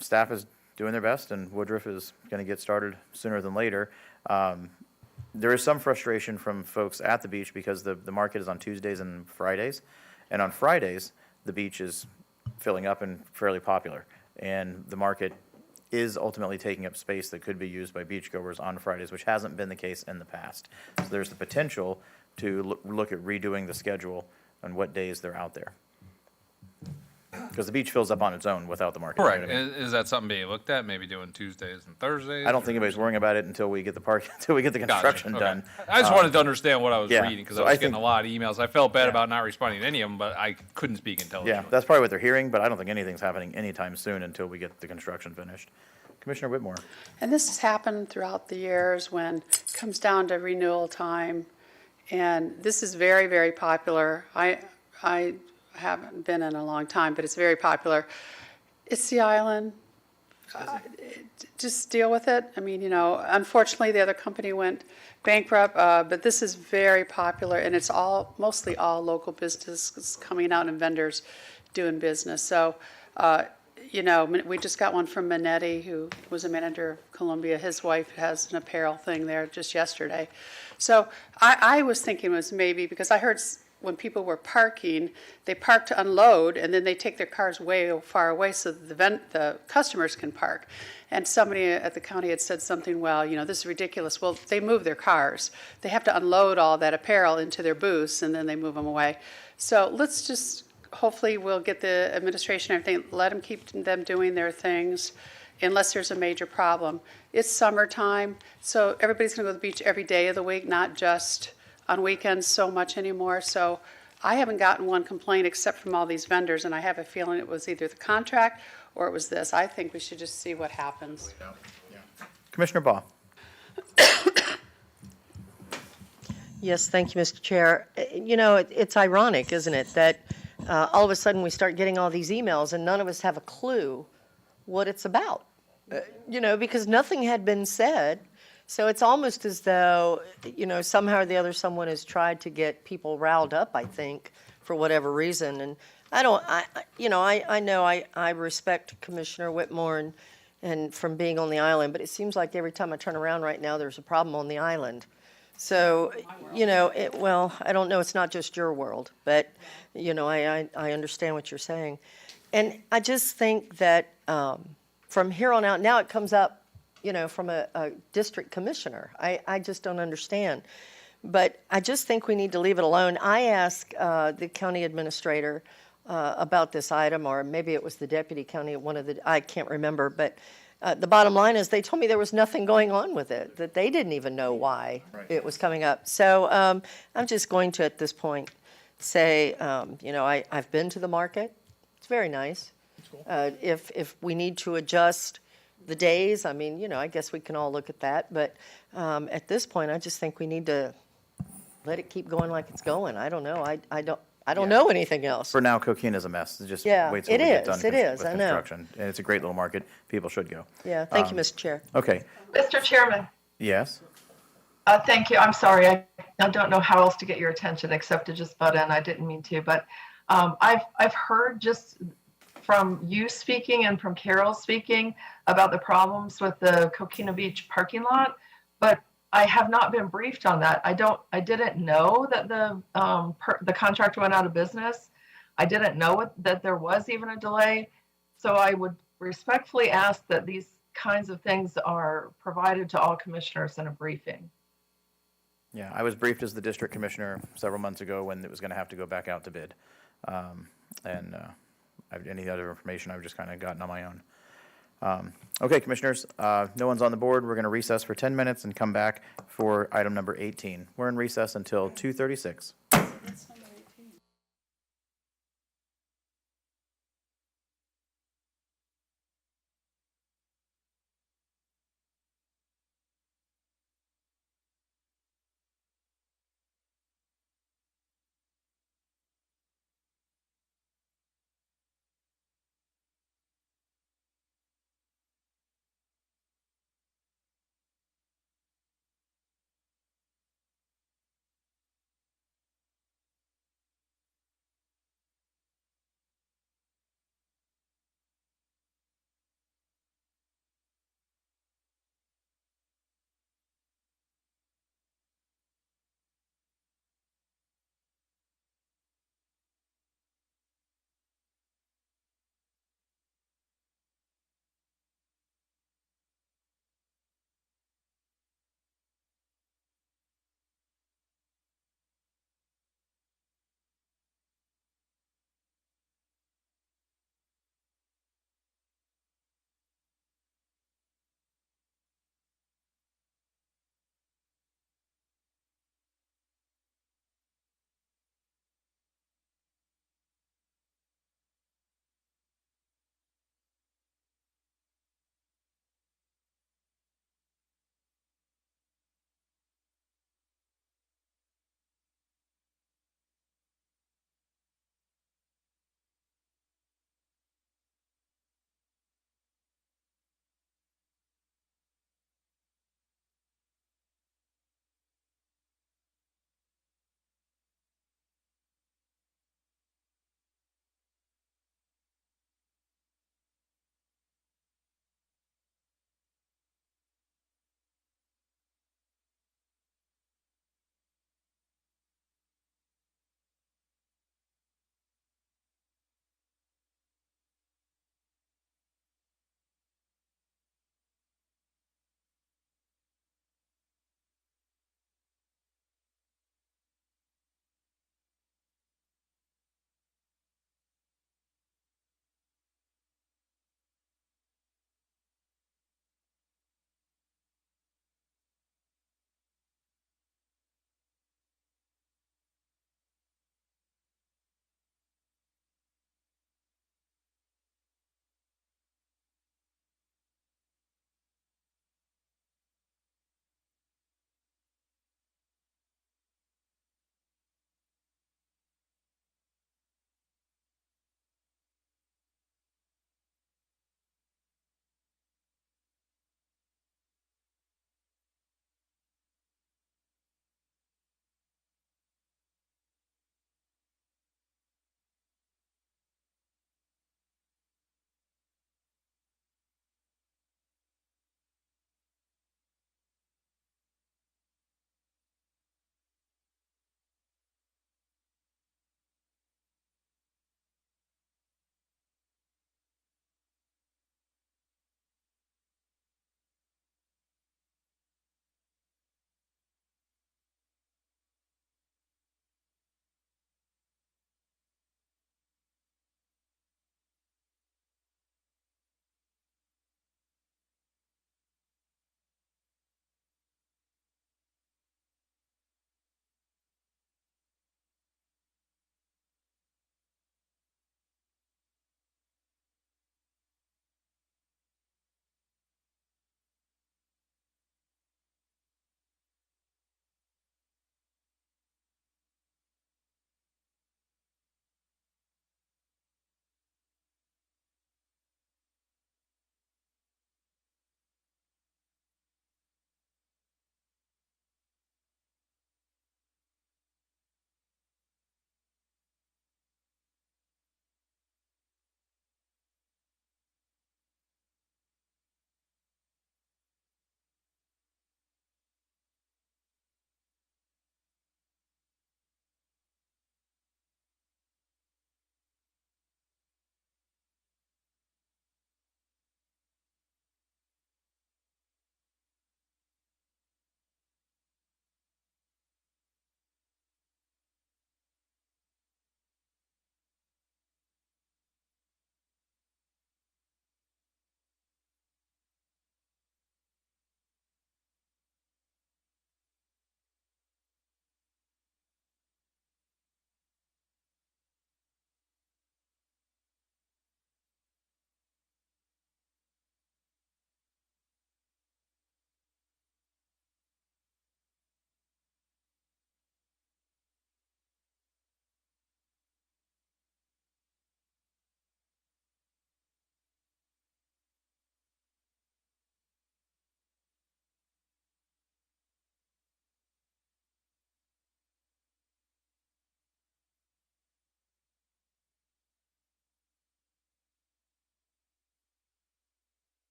staff is doing their best, and Woodruff is going to get started sooner than later. There is some frustration from folks at the beach because the market is on Tuesdays and Fridays, and on Fridays, the beach is filling up and fairly popular, and the market is ultimately taking up space that could be used by beachgoers on Fridays, which hasn't been the case in the past. So there's the potential to look at redoing the schedule on what days they're out there. Because the beach fills up on its own without the market. Correct. You know what I mean? Is that something being looked at, maybe doing Tuesdays and Thursdays? I don't think anybody's worrying about it until we get the until we get the construction Gotcha. Okay. done. I just wanted to understand what I was yeah. reading, because So I was I getting think- a lot of emails. I felt bad about not responding to any of them, but I couldn't speak Yeah, intelligently. that's probably what they're hearing, but I don't think anything's happening anytime soon until we get the construction finished. Commissioner Whitmore. And this has happened throughout the years when it comes down to renewal time. And this is very, very popular. I haven't been in a long time, but it's very popular. It's the island. Just deal with it. I mean, unfortunately, the other company went bankrupt, but this is very popular, and it's mostly all local businesses coming out and vendors doing business. So, we just got one from Manatee, who was a manager of Columbia. His wife has an apparel thing there just yesterday. So I was thinking it was maybe, because I heard when people were parking, they park to unload, and then they take their cars way far away so that the customers can park. And somebody at the county had said something, well, this is ridiculous. Well, they move their cars. They have to unload all that apparel into their booths, and then they move them away. So let's just, hopefully we'll get the administration and everything, let them keep them doing their things unless there's a major problem. It's summertime, so everybody's going to go to the beach every day of the week, not just on weekends so much anymore. So I haven't gotten one complaint except from all these vendors, and I have a feeling it was either the contract or it was this. I think we should just see what happens. Commissioner Baugh. Yes, thank you, Mr. Chair. It's ironic, isn't it, that all of a sudden we start getting all these emails and none of us have a clue what it's about, because nothing had been said. So it's almost as though, somehow or the other someone has tried to get people riled up, I think, for whatever reason. And I know I respect Commissioner Whitmore and from being on the island, but it seems like every time I turn around right now, there's a problem on the island. So, I don't know, it's not just your world, but, I understand what you're saying. And I just think that from here on out, now it comes up, from a district commissioner. I just don't understand. But I just think we need to leave it alone. I asked the county administrator about this item, or maybe it was the deputy county, I can't remember, but the bottom line is they told me there was nothing going on with it, that they didn't even know why it was coming up. So I'm just going to, at this point, say, I've been to the market. It's very nice. If we need to adjust the days, I guess we can all look at that. But at this point, I just think we need to let it keep going like it's going. I don't know. I don't know anything else. For now, Coquina's a mess. Just Yeah, wait till it we get is, done it is, with I know. construction. And it's a great little market. People should go. Yeah, thank you, Mr. Chair. Okay. Mr. Chairman, Yes. thank you. I'm sorry. I don't know how else to get your attention except to just butt in. I didn't mean to, but I've heard just from you speaking and from Carol speaking about the problems with the Coquina Beach parking lot, but I have not been briefed on that. I didn't know that the contractor went out of business. I didn't know that there was even a delay. So I would respectfully ask that these kinds of things are provided to all commissioners in a briefing. Yeah, I was briefed as the district commissioner several months ago when it was going to have to go back out to bid. Any other information I've just kind of gotten on my own. Okay, commissioners, no one's on the board. We're going to recess for 10 minutes and come back for item number 18. We're in recess until 2:36.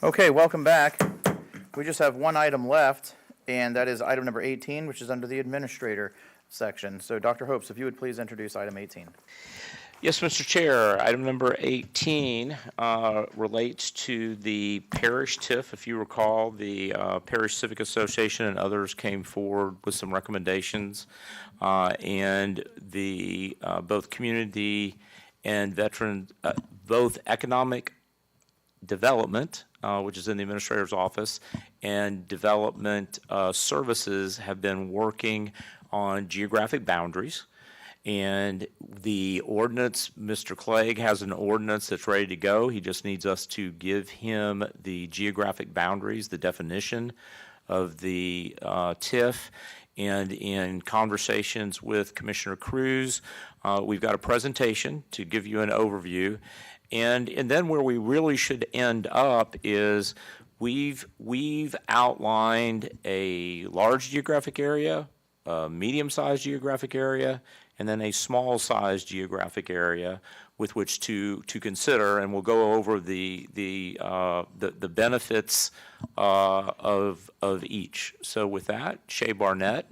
Okay, welcome back. We just have one item left, and that is item number 18, which is under the administrator section. So Dr. Hopes, if you would please introduce item 18. Yes, Mr. Chair. Item number 18 relates to the parish TIF. If you recall, the Parish Civic Association and others came forward with some recommendations, and the both community and veteran, both economic development, which is in the administrator's office, and development services have been working on geographic boundaries. And the ordinance, Mr. Clegg has an ordinance that's ready to go. He just needs us to give him the geographic boundaries, the definition of the TIF. And in conversations with Commissioner Cruz, we've got a presentation to give you an overview. And then where we really should end up is we've outlined a large geographic area, a medium-sized geographic area, and then a small-sized geographic area with which to consider, and we'll go over the benefits of each. So with that, Shay Barnett,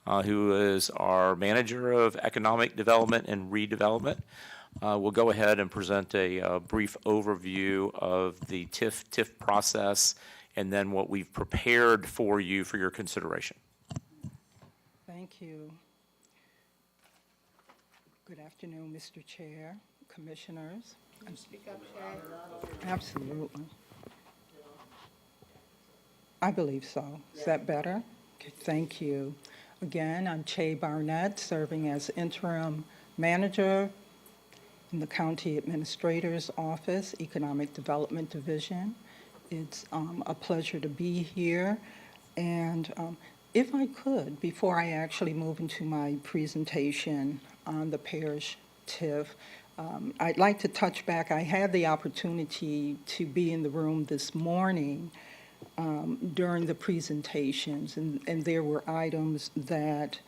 who is our Manager of Economic Development and Redevelopment, will go ahead and present a brief overview of the TIF process and then what we've prepared for you for your consideration. Thank you. Good afternoon, Mr. Chair, Commissioners. Speak up, Shay. Absolutely. I believe so. Is that better? Okay, thank you. Again, I'm Shay Barnett, serving as Interim Manager in the County Administrator's Office, Economic Development Division. It's a pleasure to be here. And if I could, before I actually move into my presentation on the parish TIF, I'd like to touch back. I had the opportunity to be in the room this morning during the presentations, and there were items that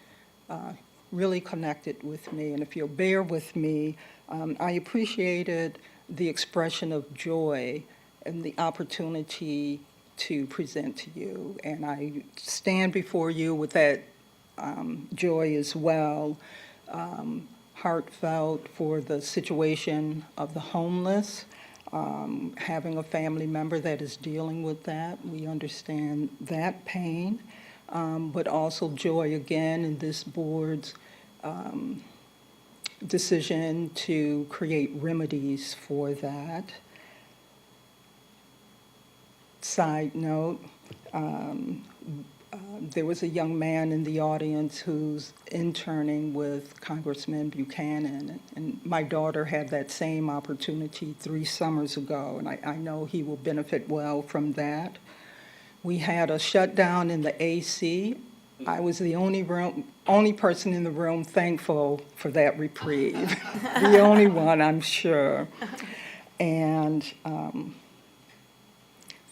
really connected with me. And if you'll bear with me, I appreciated the expression of joy and the opportunity to present to you. And I stand before you with that joy as well, heartfelt for the situation of the homeless, having a family member that is dealing with that. We understand that pain, but also joy again in this board's decision to create remedies for that. Side note, there was a young man in the audience who's interning with Congressman Buchanan, and my daughter had that same opportunity 3 summers ago, and I know he will benefit well from that. We had a shutdown in the AC. I was the only person in the room thankful for that reprieve. The only one, I'm sure. And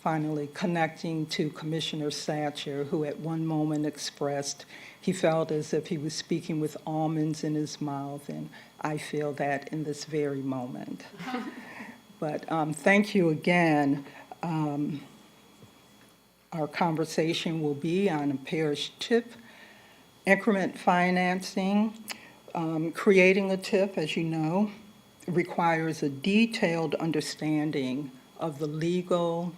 finally, connecting to Commissioner Satcher, who at one moment expressed he felt as if he was speaking with almonds in his mouth, and I feel that in this very moment. But thank you again. Our conversation will be on a parish TIF, increment financing. Creating a TIF, as you know, requires a detailed understanding of the legal,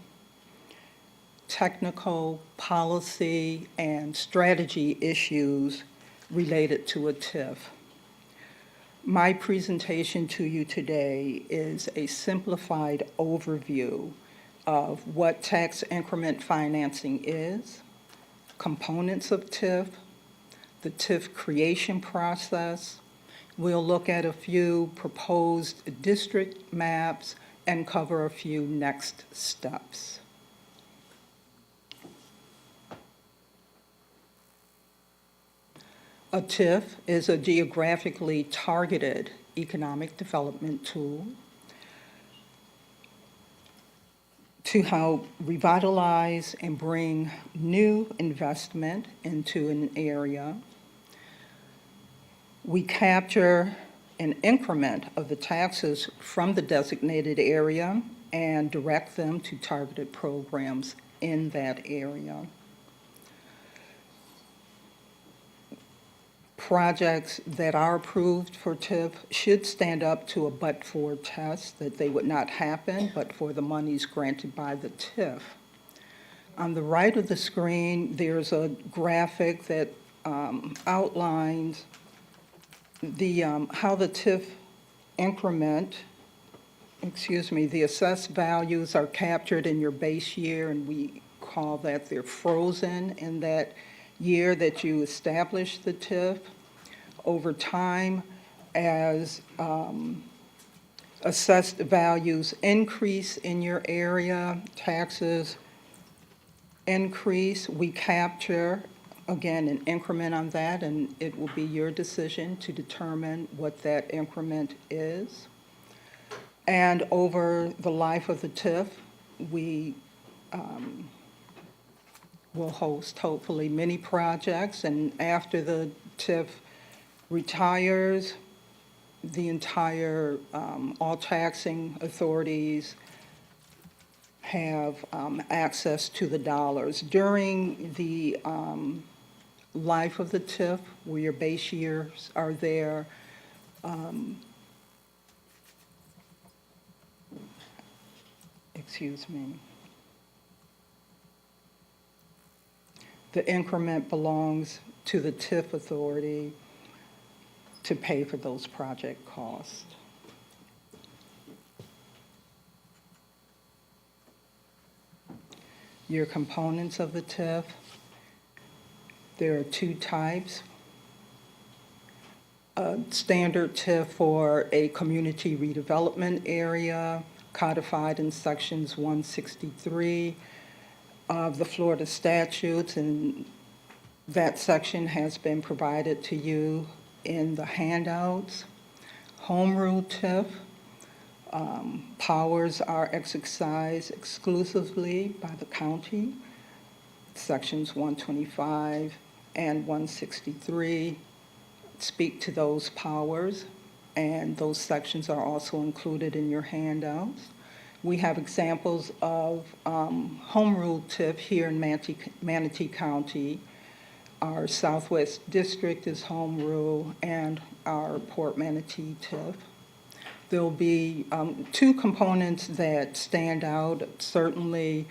technical, policy, and strategy issues related to a TIF. My presentation to you today is a simplified overview of what tax increment financing is, components of TIF, the TIF creation process. We'll look at a few proposed district maps and cover a few next steps. A TIF is a geographically targeted economic development tool to help revitalize and bring new investment into an area. We capture an increment of the taxes from the designated area and direct them to targeted programs in that area. Projects that are approved for TIF should stand up to a but-for test, that they would not happen but for the monies granted by the TIF. On the right of the screen, there's a graphic that outlines the how the TIF increment, the assessed values are captured in your base year, and we call that they're frozen in that year that you establish the TIF. Over time, as assessed values increase in your area, taxes increase, we capture, again, an increment on that, and it will be your decision to determine what that increment is. And over the life of the TIF, we will host, hopefully, many projects, and after the TIF retires, the entire, all taxing authorities have access to the dollars. During the life of the TIF, where your base years are there, the increment belongs to the TIF authority to pay for those project costs. Your components of the TIF, there are two types. A standard TIF for a community redevelopment area, codified in sections 163 of the Florida statutes, and that section has been provided to you in the handouts. Home rule TIF, powers are exercised exclusively by the county. Sections 125 and 163 speak to those powers, and those sections are also included in your handouts. We have examples of home rule TIF here in Manatee County. Our Southwest District is home rule, and our Port Manatee TIF. There'll be two components that stand out, certainly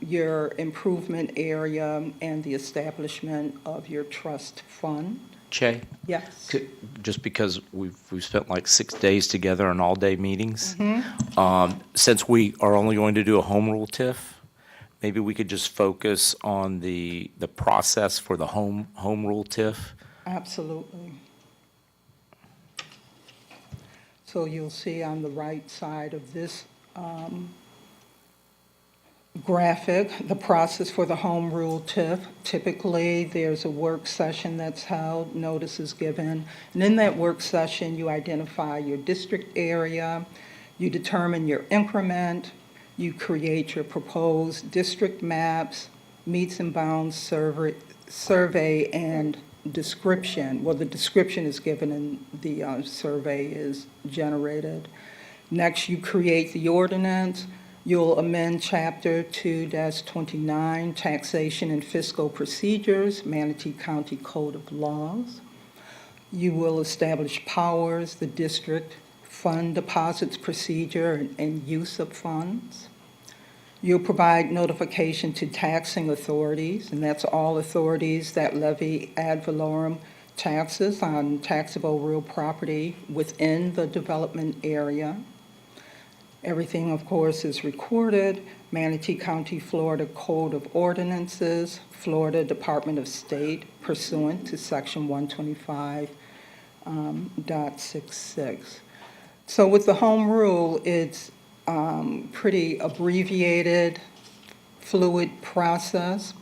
your improvement area and the establishment of your trust fund. Che? Yes. Just because we've spent like 6 days together on all-day meetings, Mm-hmm. since we are only going to do a home rule TIF, maybe we could just focus on the process for the home rule TIF. Absolutely. So you'll see on the right side of this graphic, the process for the home rule TIF. Typically, there's a work session that's held, notice is given, and in that work session, you identify your district area, you determine your increment, you create your proposed district maps, meets and bounds survey, and description. Well, the description is given and the survey is generated. Next, you create the ordinance. You'll amend Chapter 2-29, Taxation and Fiscal Procedures, Manatee County Code of Laws. You will establish powers, the district fund deposits procedure and use of funds. You'll provide notification to taxing authorities, and that's all authorities that levy ad valorem taxes on taxable real property within the development area. Everything, of course, is recorded. Manatee County, Florida Code of Ordinances, Florida Department of State, pursuant to Section 125.66. So with the home rule, it's pretty abbreviated, fluid process.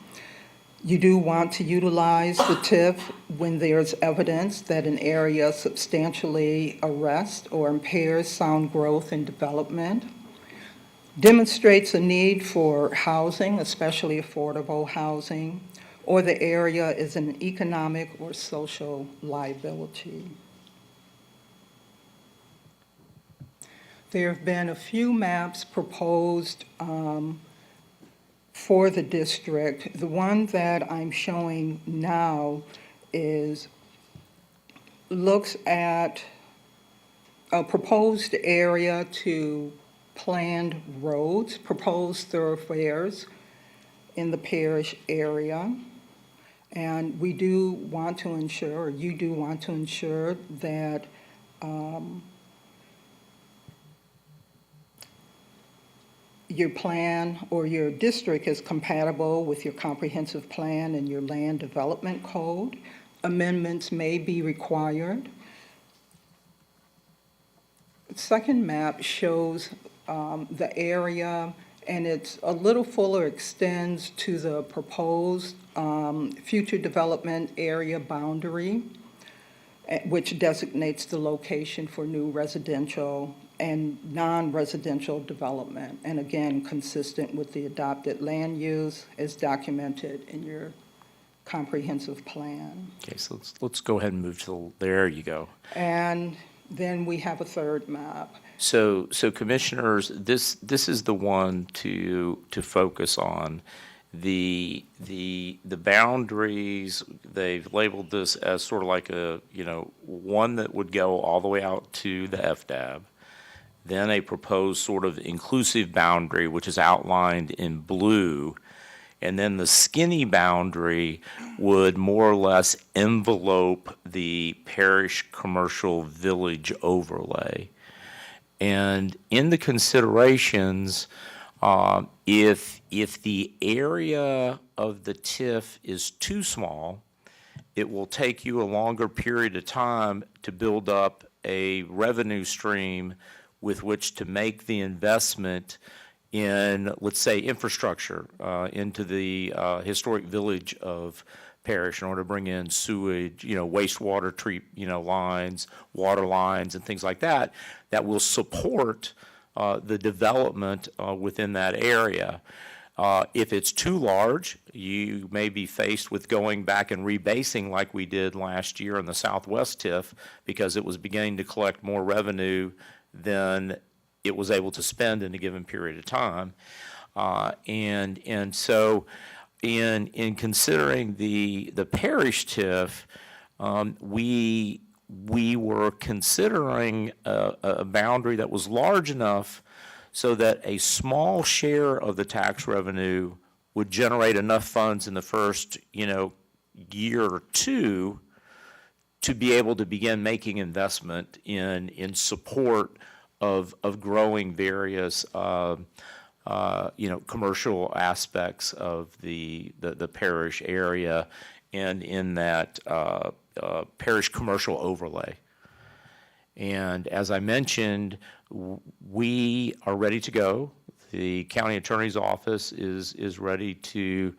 You do want to utilize the TIF when there's evidence that an area substantially arrests or impairs sound growth and development, demonstrates a need for housing, especially affordable housing, or the area is an economic or social liability. There have been a few maps proposed for the district. The one that I'm showing now looks at a proposed area to planned roads, proposed thoroughfares in the parish area. And we do want to ensure, or you do want to ensure, that your plan or your district is compatible with your comprehensive plan and your land development code. Amendments may be required. The second map shows the area, and it's a little fuller, extends to the proposed future development area boundary, which designates the location for new residential and non-residential development, and again, consistent with the adopted land use as documented in your comprehensive plan. Okay, so let's go ahead and move to there you go. And then we have a third map. So commissioners, this is the one to focus on. The boundaries, they've labeled this as sort of like a, one that would go all the way out to the FDAB, then a proposed sort of inclusive boundary, which is outlined in blue, and then the skinny boundary would more or less envelope the parish commercial village overlay. And in the considerations, if the area of the TIF is too small, it will take you a longer period of time to build up a revenue stream with which to make the investment in, let's say, infrastructure into the historic village of parish in order to bring in sewage, wastewater lines, water lines, and things like that, that will support the development within that area. If it's too large, you may be faced with going back and rebasing like we did last year in the Southwest TIF because it was beginning to collect more revenue than it was able to spend in a given period of time. And so in considering the parish TIF, we were considering a boundary that was large enough so that a small share of the tax revenue would generate enough funds in the first, year or two to be able to begin making investment in support of growing various commercial aspects of the parish area and in that parish commercial overlay. And as I mentioned, we are ready to go. The county attorney's office is ready to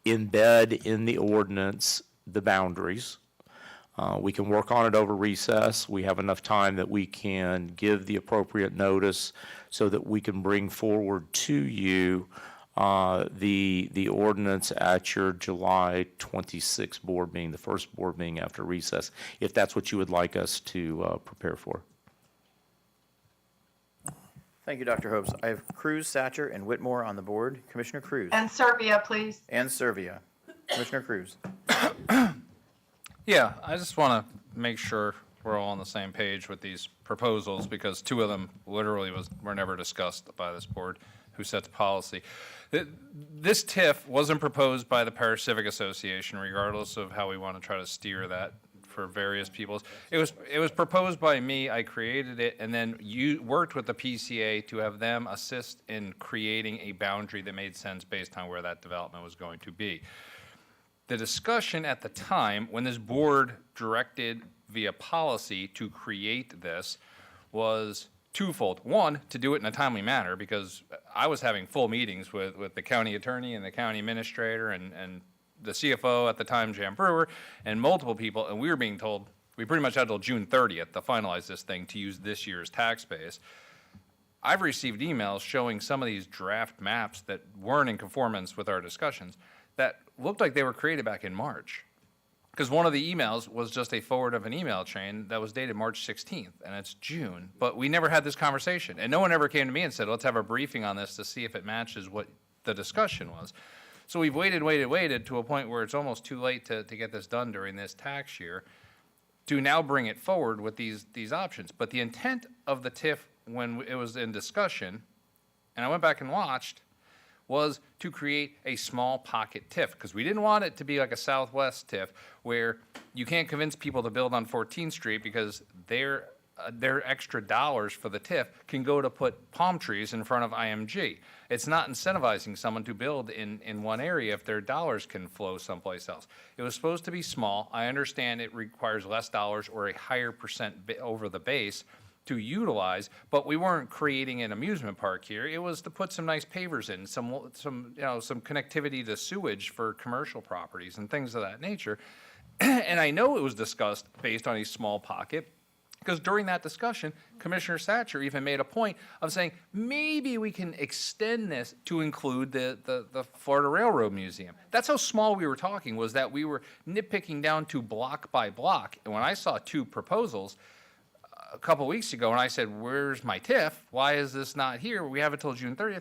embed in the ordinance the boundaries. We can work on it over recess. We have enough time that we can give the appropriate notice so that we can bring forward to you the ordinance at your July 26th board meeting, the first board meeting after recess, if that's what you would like us to prepare for. Thank you, Dr. Hopes. I have Cruz, Satcher, and Whitmore on the board. Commissioner Cruz. And Servia, please. And Servia. Commissioner Cruz. Yeah, I just want to make sure we're all on the same page with these proposals because two of them literally were never discussed by this board who sets policy. This TIF wasn't proposed by the Parish Civic Association, regardless of how we want to try to steer that for various people. It was proposed by me, I created it, and then you worked with the PCA to have them assist in creating a boundary that made sense based on where that development was going to be. The discussion at the time, when this board directed via policy to create this, was twofold. One, to do it in a timely manner, because I was having full meetings with the county attorney and the county administrator and the CFO at the time, Jan Brewer, and multiple people, and we were being told we pretty much had till June 30th to finalize this thing to use this year's tax base. I've received emails showing some of these draft maps that weren't in conformance with our discussions that looked like they were created back in March. Because one of the emails was just a forward of an email chain that was dated March 16th, and it's June. But we never had this conversation, and no one ever came to me and said, let's have a briefing on this to see if it matches what the discussion was. So we've waited to a point where it's almost too late to get this done during this tax year to now bring it forward with these options. But the intent of the TIF when it was in discussion, and I went back and watched, was to create a small pocket TIF, because we didn't want it to be like a Southwest TIF where you can't convince people to build on 14th Street because their extra dollars for the TIF can go to put palm trees in front of IMG. It's not incentivizing someone to build in one area if their dollars can flow someplace else. It was supposed to be small. I understand it requires less dollars or a higher percent over the base to utilize, but we weren't creating an amusement park here. It was to put some nice pavers in, some connectivity to sewage for commercial properties and things of that nature. And I know it was discussed based on a small pocket, because during that discussion, Commissioner Satcher even made a point of saying, maybe we can extend this to include the Florida Railroad Museum. That's how small we were talking, was that we were nitpicking down to block by block. And when I saw two proposals a couple weeks ago, and I said, where's my TIF? Why is this not here? We have it till June 30th.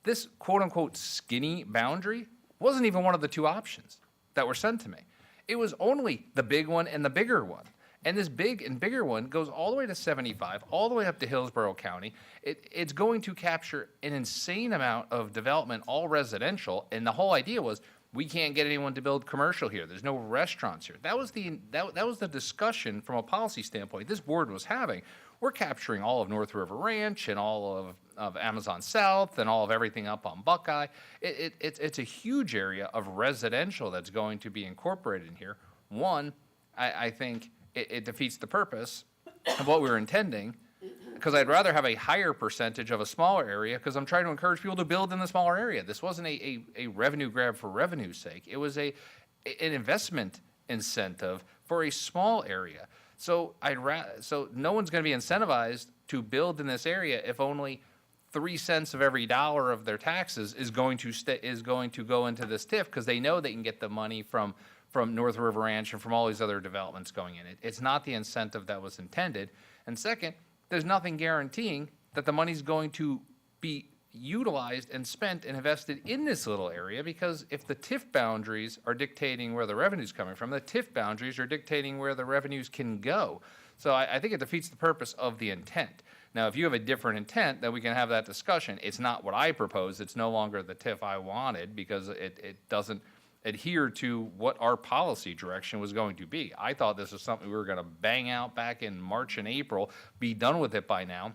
This quote-unquote skinny boundary wasn't even one of the two options that were sent to me. It was only the big one and the bigger one. And this big and bigger one goes all the way to 75, all the way up to Hillsborough County. It's going to capture an insane amount of development, all residential. And the whole idea was, we can't get anyone to build commercial here. There's no restaurants here. That was the discussion from a policy standpoint this board was having. We're capturing all of North River Ranch and all of Amazon South and all of everything up on Buckeye. It's a huge area of residential that's going to be incorporated in here. One, I think it defeats the purpose of what we were intending, because I'd rather have a higher percentage of a smaller area, because I'm trying to encourage people to build in the smaller area. This wasn't a revenue grab for revenue's sake. It was an investment incentive for a small area. So so no one's going to be incentivized to build in this area if only 3 cents of every dollar of their taxes is going to go into this TIF, because they know they can get the money from North River Ranch and from all these other developments going in it. It's not the incentive that was intended. And second, there's nothing guaranteeing that the money's going to be utilized and spent and invested in this little area, because if the TIF boundaries are dictating where the revenue's coming from, the TIF boundaries are dictating where the revenues can go. So I think it defeats the purpose of the intent. Now, if you have a different intent, then we can have that discussion. It's not what I proposed. It's no longer the TIF I wanted, because it doesn't adhere to what our policy direction was going to be. I thought this was something we were going to bang out back in March and April, be done with it by now,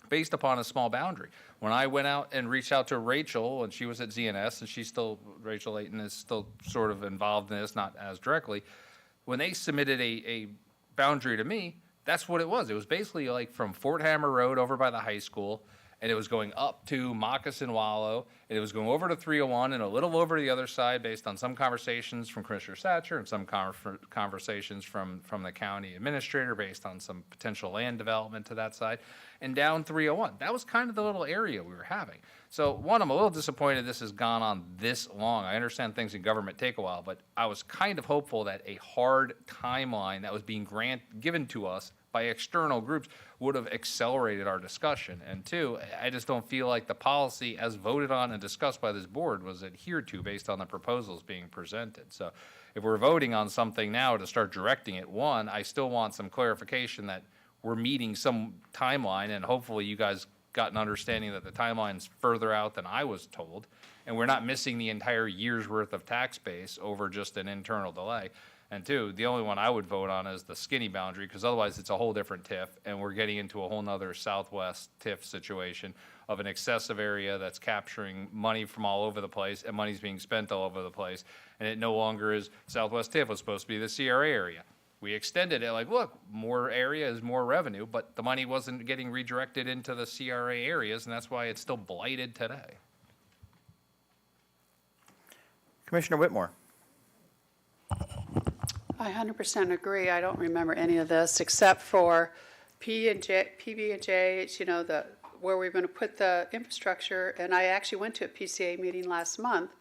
based upon a small boundary. When I went out and reached out to Rachel, and she was at ZNS, and Rachel Layton is still sort of involved in this, not as directly, when they submitted a boundary to me, that's what it was. It was basically like from Fort Hammer Road over by the high school, and it was going up to Moccasin Wallow, and it was going over to 301 and a little over to the other side based on some conversations from Commissioner Satcher and some conversations from the county administrator based on some potential land development to that side, and down 301. That was kind of the little area we were having. So one, I'm a little disappointed this has gone on this long. I understand things in government take a while, but I was kind of hopeful that a hard timeline that was being given to us by external groups would have accelerated our discussion. And two, I just don't feel like the policy as voted on and discussed by this board was adhered to based on the proposals being presented. So if we're voting on something now to start directing it, one, I still want some clarification that we're meeting some timeline, and hopefully you guys got an understanding that the timeline's further out than I was told, and we're not missing the entire year's worth of tax base over just an internal delay. And two, the only one I would vote on is the skinny boundary, because otherwise it's a whole different TIF, and we're getting into a whole nother Southwest TIF situation of an excessive area that's capturing money from all over the place, and money's being spent all over the place, and it no longer is Southwest TIF. Was supposed to be the CRA area. We extended it like, look, more area is more revenue, but the money wasn't getting redirected into the CRA areas, and that's why it's still blighted today. Commissioner Whitmore. I 100% agree. I don't remember any of this except for PB&J, you know, where we're going to put the infrastructure. And I actually went to a PCA meeting last month,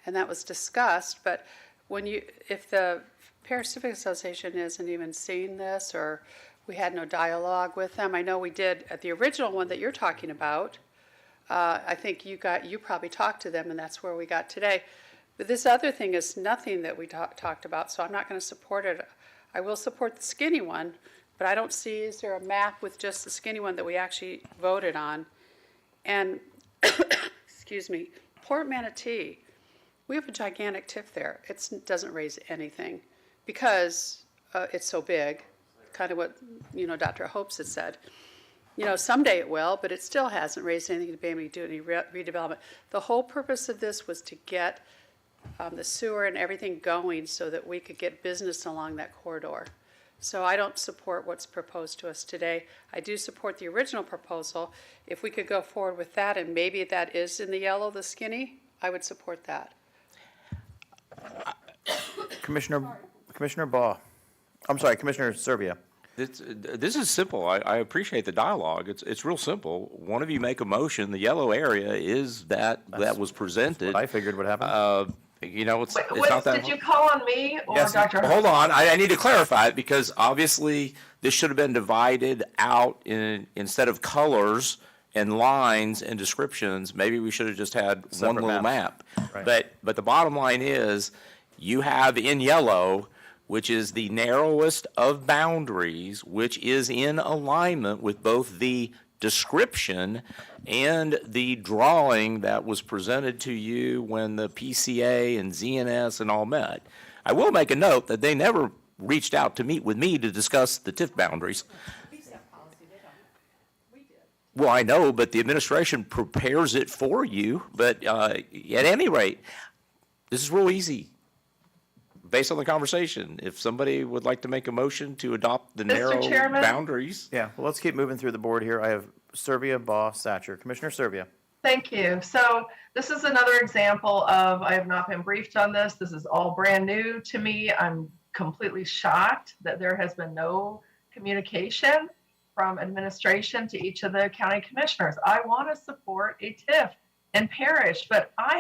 and that was discussed. But if the Parish Civic Association isn't even seeing this, or we had no dialogue with them. I know we did at the original one that you're talking about. I think you probably talked to them, and that's where we got today. But this other thing is nothing that we talked about, so I'm not going to support it. I will support the skinny one, but I don't see, is there a map with just the skinny one that we actually voted on? And, excuse me, Port Manatee, we have a gigantic TIF there. It doesn't raise anything because it's so big, kind of what, Dr. Hopes had said. Someday it will, but it still hasn't raised anything to be able to do any redevelopment. The whole purpose of this was to get the sewer and everything going so that we could get business along that corridor. So I don't support what's proposed to us today. I do support the original proposal. If we could go forward with that, and maybe that is in the yellow, the skinny, I would support that. Commissioner Baugh. I'm sorry, Commissioner Serbia. This is simple. I appreciate the dialogue. It's real simple. One of you make a motion. The yellow area is that was presented. I figured would happen. It's not that. Did you call on me or Yes, Dr. hold on. I need to clarify it because obviously this should have been divided out instead of colors and lines and descriptions. Maybe we should have just had Separate one little map. Right. But the bottom line is you have in yellow, which is the narrowest of boundaries, which is in alignment with both the description and the drawing that was presented to you when the PCA and ZNS and all met. I will make a note that they never reached out to meet with me to discuss the TIF boundaries. Well, I know, but the administration prepares it for you. But at any rate, this is real easy. Based on the conversation, if somebody would like to make a motion to adopt the narrow Chairman? boundaries. Yeah, well, let's keep moving through the board here. I have Serbia, Baugh, Satcher. Commissioner Serbia. Thank you. So this is another example of, I have not been briefed on this. This is all brand new to me. I'm completely shocked that there has been no communication from administration to each of the county commissioners. I want to support a TIF in parish, but I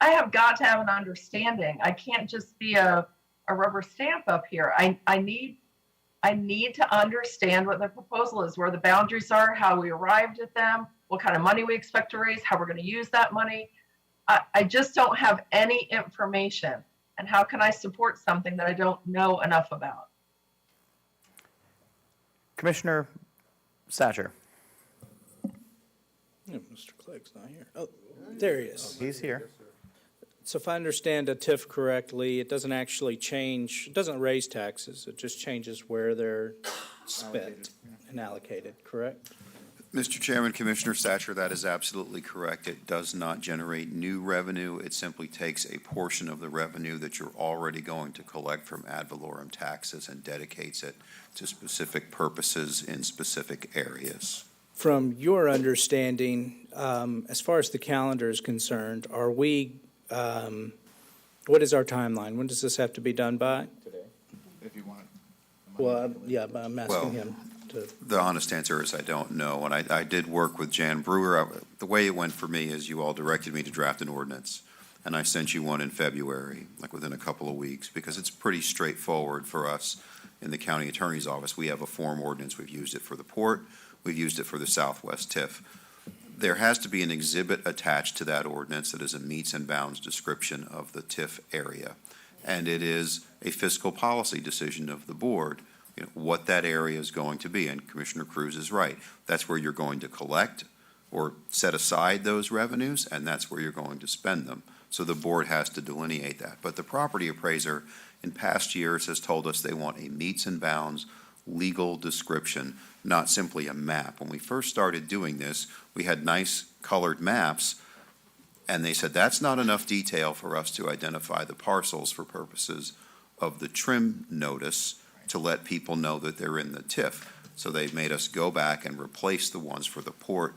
have got to have an understanding. I can't just be a rubber stamp up here. I need to understand what the proposal is, where the boundaries are, how we arrived at them, what kind of money we expect to raise, how we're going to use that money. I just don't have any information. And how can I support something that I don't know enough about? Commissioner Satcher. Yeah, Mr. Clegg's not here. Oh, there he is. He's here. So if I understand a TIF correctly, it doesn't actually change, it doesn't raise taxes, it just changes where they're spent and allocated, correct? Mr. Chairman, Commissioner Satcher, that is absolutely correct. It does not generate new revenue. It simply takes a portion of the revenue that you're already going to collect from ad valorem taxes and dedicates it to specific purposes in specific areas. From your understanding, as far as the calendar is concerned, are we, what is our timeline? When does this have to be done by? Today, if you want. Well, yeah, but I'm asking him to. The honest answer is I don't know. And I did work with Jan Brewer. The way it went for me is you all directed me to draft an ordinance. And I sent you one in February, like within a couple of weeks, because it's pretty straightforward for us in the county attorney's office. We have a form ordinance. We've used it for the port. We've used it for the Southwest TIF. There has to be an exhibit attached to that ordinance that is a meets and bounds description of the TIF area. And it is a fiscal policy decision of the board, what that area is going to be. And Commissioner Cruz is right. That's where you're going to collect or set aside those revenues, and that's where you're going to spend them. So the board has to delineate that. But the property appraiser in past years has told us they want a meets and bounds legal description, not simply a map. When we first started doing this, we had nice colored maps, and they said that's not enough detail for us to identify the parcels for purposes of the trim notice to let people know that they're in the TIF. So they've made us go back and replace the ones for the port,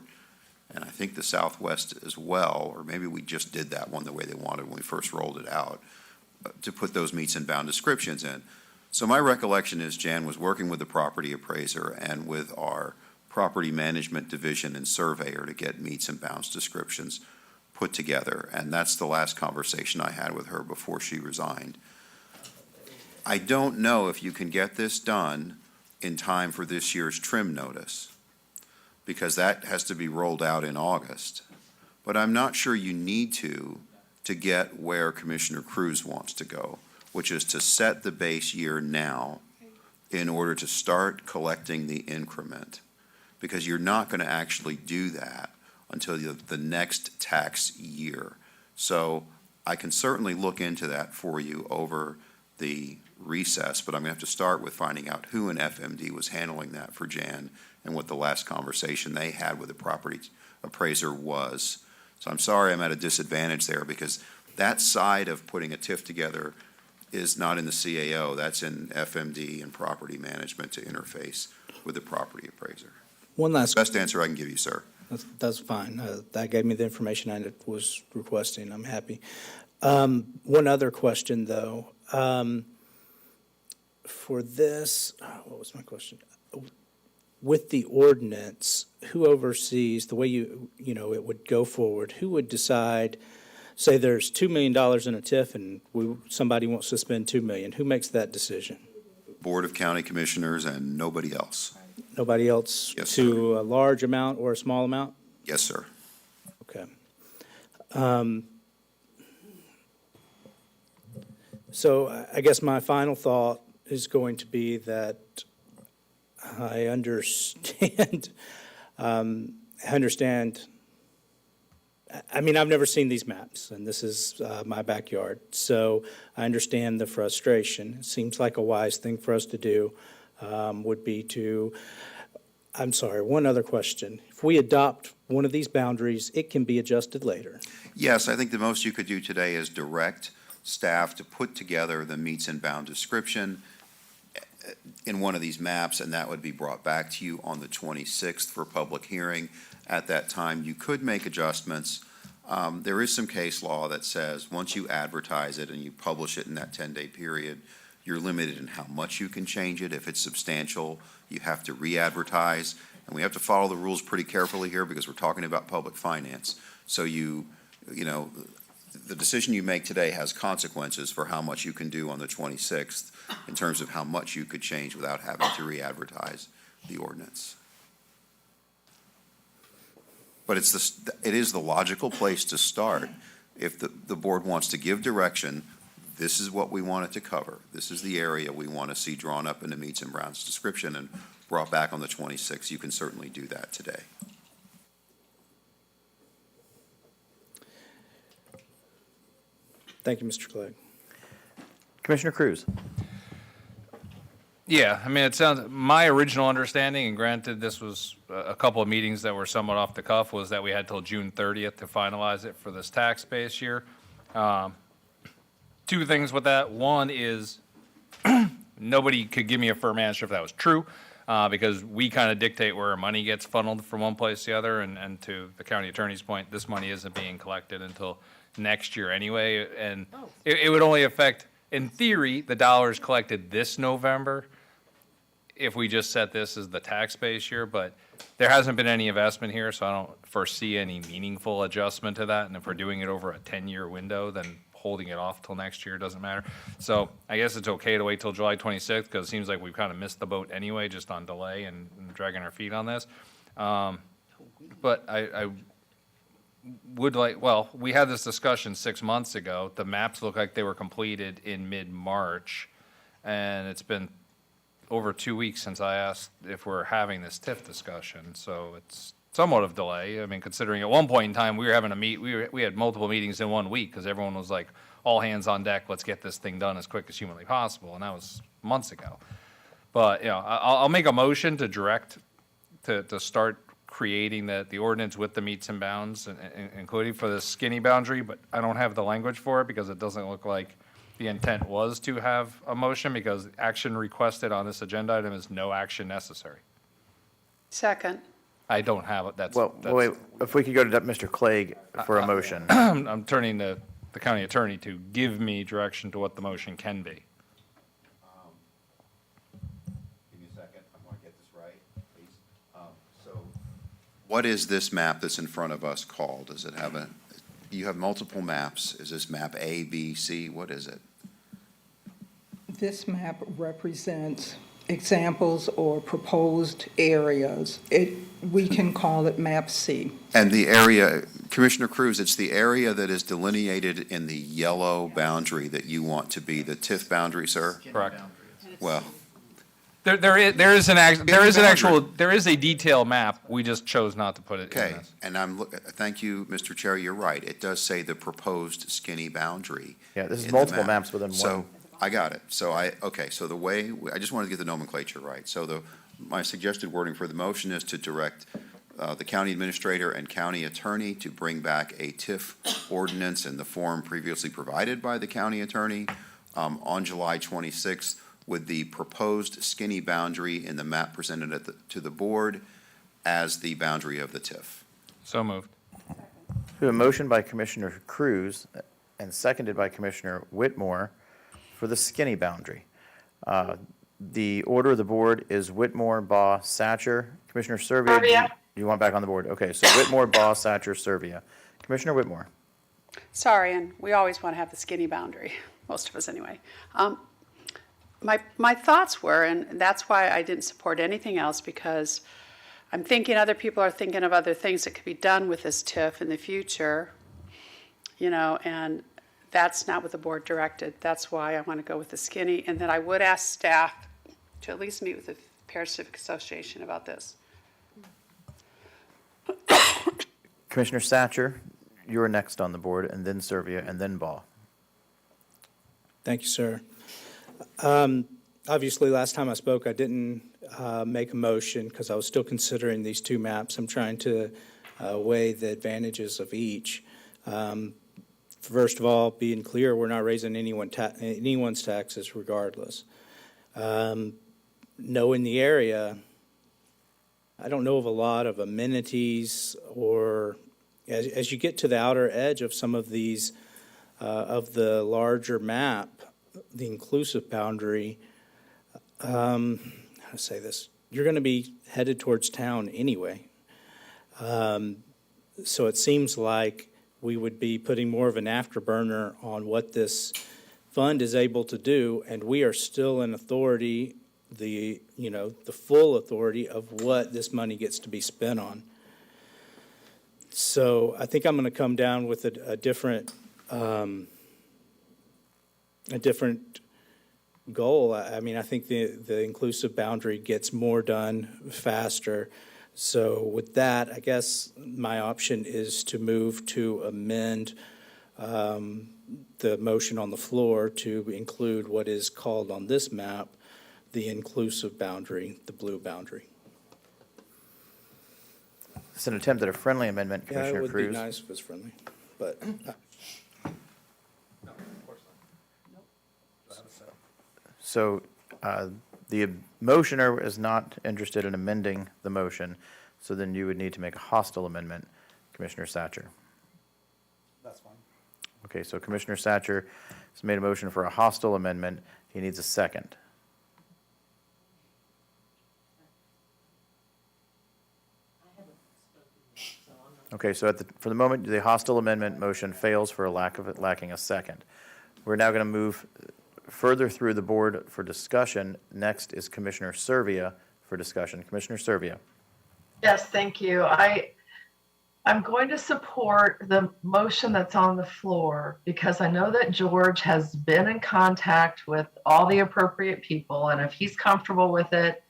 and I think the Southwest as well, or maybe we just did that one the way they wanted when we first rolled it out, to put those meets and bound descriptions in. So my recollection is Jan was working with the property appraiser and with our property management division and surveyor to get meets and bounds descriptions put together. And that's the last conversation I had with her before she resigned. I don't know if you can get this done in time for this year's trim notice, because that has to be rolled out in August. But I'm not sure you need to get where Commissioner Cruz wants to go, which is to set the base year now in order to start collecting the increment, because you're not going to actually do that until the next tax year. So I can certainly look into that for you over the recess, but I'm going to have to start with finding out who in FMD was handling that for Jan and what the last conversation they had with the property appraiser was. So I'm sorry I'm at a disadvantage there, because that side of putting a TIF together is not in the CAO. That's in FMD and property management to interface with the property appraiser. One last, Best answer I can give you, sir. that's fine. That gave me the information I was requesting. I'm happy. One other question, though. For this, what was my question? With the ordinance, who oversees, the way it would go forward, who would decide, say there's $2 million in a TIF and somebody wants to spend $2 million, who makes that decision? Board of County Commissioners and nobody else. Nobody else? Yes, To a large amount or a small amount? Yes, sir. Okay. So I guess my final thought is going to be that I understand, I mean, I've never seen these maps, and this is my backyard, so I understand the frustration. It seems like a wise thing for us to do would be to, I'm sorry, one other question. If we adopt one of these boundaries, it can be adjusted later. Yes, I think the most you could do today is direct staff to put together the meets and bound description in one of these maps, and that would be brought back to you on the 26th for public hearing. At that time, you could make adjustments. There is some case law that says once you advertise it and you publish it in that 10-day period, you're limited in how much you can change it. If it's substantial, you have to re-advertise. And we have to follow the rules pretty carefully here because we're talking about public finance. So you know, the decision you make today has consequences for how much you can do on the 26th in terms of how much you could change without having to re-advertise the ordinance. But it is the logical place to start. If the board wants to give direction, this is what we want it to cover. This is the area we want to see drawn up in the meets and bounds description and brought back on the 26th. You can certainly do that today. Thank you, Mr. Clegg. Commissioner Cruz. Yeah, I mean, it sounds, my original understanding, and granted, this was a couple of meetings that were somewhat off the cuff, was that we had till June 30th to finalize it for this tax base year. Two things with that. One is nobody could give me a firm answer if that was true, because we kind of dictate where our money gets funneled from one place to the other, and to the county attorney's point, this money isn't being collected until next year anyway, and it would only affect, in theory, the dollars collected this November if we just set this as the tax base year, but there hasn't been any investment here, so I don't foresee any meaningful adjustment to that, and if we're doing it over a 10-year window, then holding it off till next year doesn't matter. So I guess it's okay to wait till July 26th, because it seems like we've kind of missed the boat anyway, just on delay and dragging our feet on this. But I would like, well, we had this discussion 6 months ago. The maps look like they were completed in mid-March, and it's been over 2 weeks since I asked if we're having this TIF discussion, so it's somewhat of delay. I mean, considering at one point in time, we were having we had multiple meetings in 1 week, because everyone was like, all hands on deck, let's get this thing done as quick as humanly possible, and that was months ago. But, you know, I'll make a motion to direct, to start creating the ordinance with the meets and bounds, including for the skinny boundary, but I don't have the language for it because it doesn't look like the intent was to have a motion, because action requested on this agenda item is no action necessary. Second. I don't have it. That's Wait, if we could go to Mr. Clegg for a motion. I'm turning to the county attorney to give me direction to what the motion can be. Give me a second. I want to get this right, please. So what is this map that's in front of us called? Does it have you have multiple maps. Is this map A, B, C? What is it? This map represents examples or proposed areas. We can call it map C. And the area, Commissioner Cruz, it's the area that is delineated in the yellow boundary that you want to be the TIF boundary, sir? Correct. Well, There is a detailed map. We just chose not to put it in okay, this. and thank you, Mr. Chair, you're right. It does say the proposed skinny boundary. Yeah, this is in the multiple map. maps within So, one. I got it. So I just wanted to get the nomenclature right. So my suggested wording for the motion is to direct the county administrator and county attorney to bring back a TIF ordinance in the form previously provided by the county attorney on July 26th with the proposed skinny boundary in the map presented to the board as the boundary of the TIF. So moved. We have a motion by Commissioner Cruz and seconded by Commissioner Whitmore for the skinny boundary. The order of the board is Whitmore, Baugh, Satcher. Commissioner Servia, you want back on the board? Okay, so Whitmore, Baugh, Satcher, Servia. Commissioner Whitmore. Sorry, and we always want to have the skinny boundary, most of us anyway. My thoughts were, and that's why I didn't support anything else, because I'm thinking other people are thinking of other things that could be done with this TIF in the future, and that's not what the board directed. That's why I want to go with the skinny, and then I would ask staff to at least meet with the Parish Civic Association about this. Commissioner Satcher, you're next on the board, and then Servia, and then Baugh. Thank you, sir. Obviously, last time I spoke, I didn't make a motion because I was still considering these two maps. I'm trying to weigh the advantages of each. First of all, being clear, we're not raising anyone's taxes regardless. Knowing the area, I don't know of a lot of amenities or as you get to the outer edge of some of these, of the larger map, the inclusive boundary, how to say this, you're going to be headed towards town anyway. So it seems like we would be putting more of an afterburner on what this fund is able to do, and we are still in authority, the full authority of what this money gets to be spent on. So I think I'm going to come down with a different goal. I mean, I think the inclusive boundary gets more done faster. So with that, I guess my option is to move to amend the motion on the floor to include what is called on this map the inclusive boundary, the blue boundary. It's an attempt at a friendly amendment, Yeah, Commissioner it would Cruz. be nice if it was friendly, but So the motioner is not interested in amending the motion, so then you would need to make a hostile amendment, Commissioner Satcher. that's fine. Okay, so Commissioner Satcher has made a motion for a hostile amendment. He needs a second. Okay, so for the moment, the hostile amendment motion fails for lacking a second. We're now going to move further through the board for discussion. Next is Commissioner Servia for discussion. Commissioner Servia. Yes, thank you. I'm going to support the motion that's on the floor because I know that George has been in contact with all the appropriate people, and if he's comfortable with it,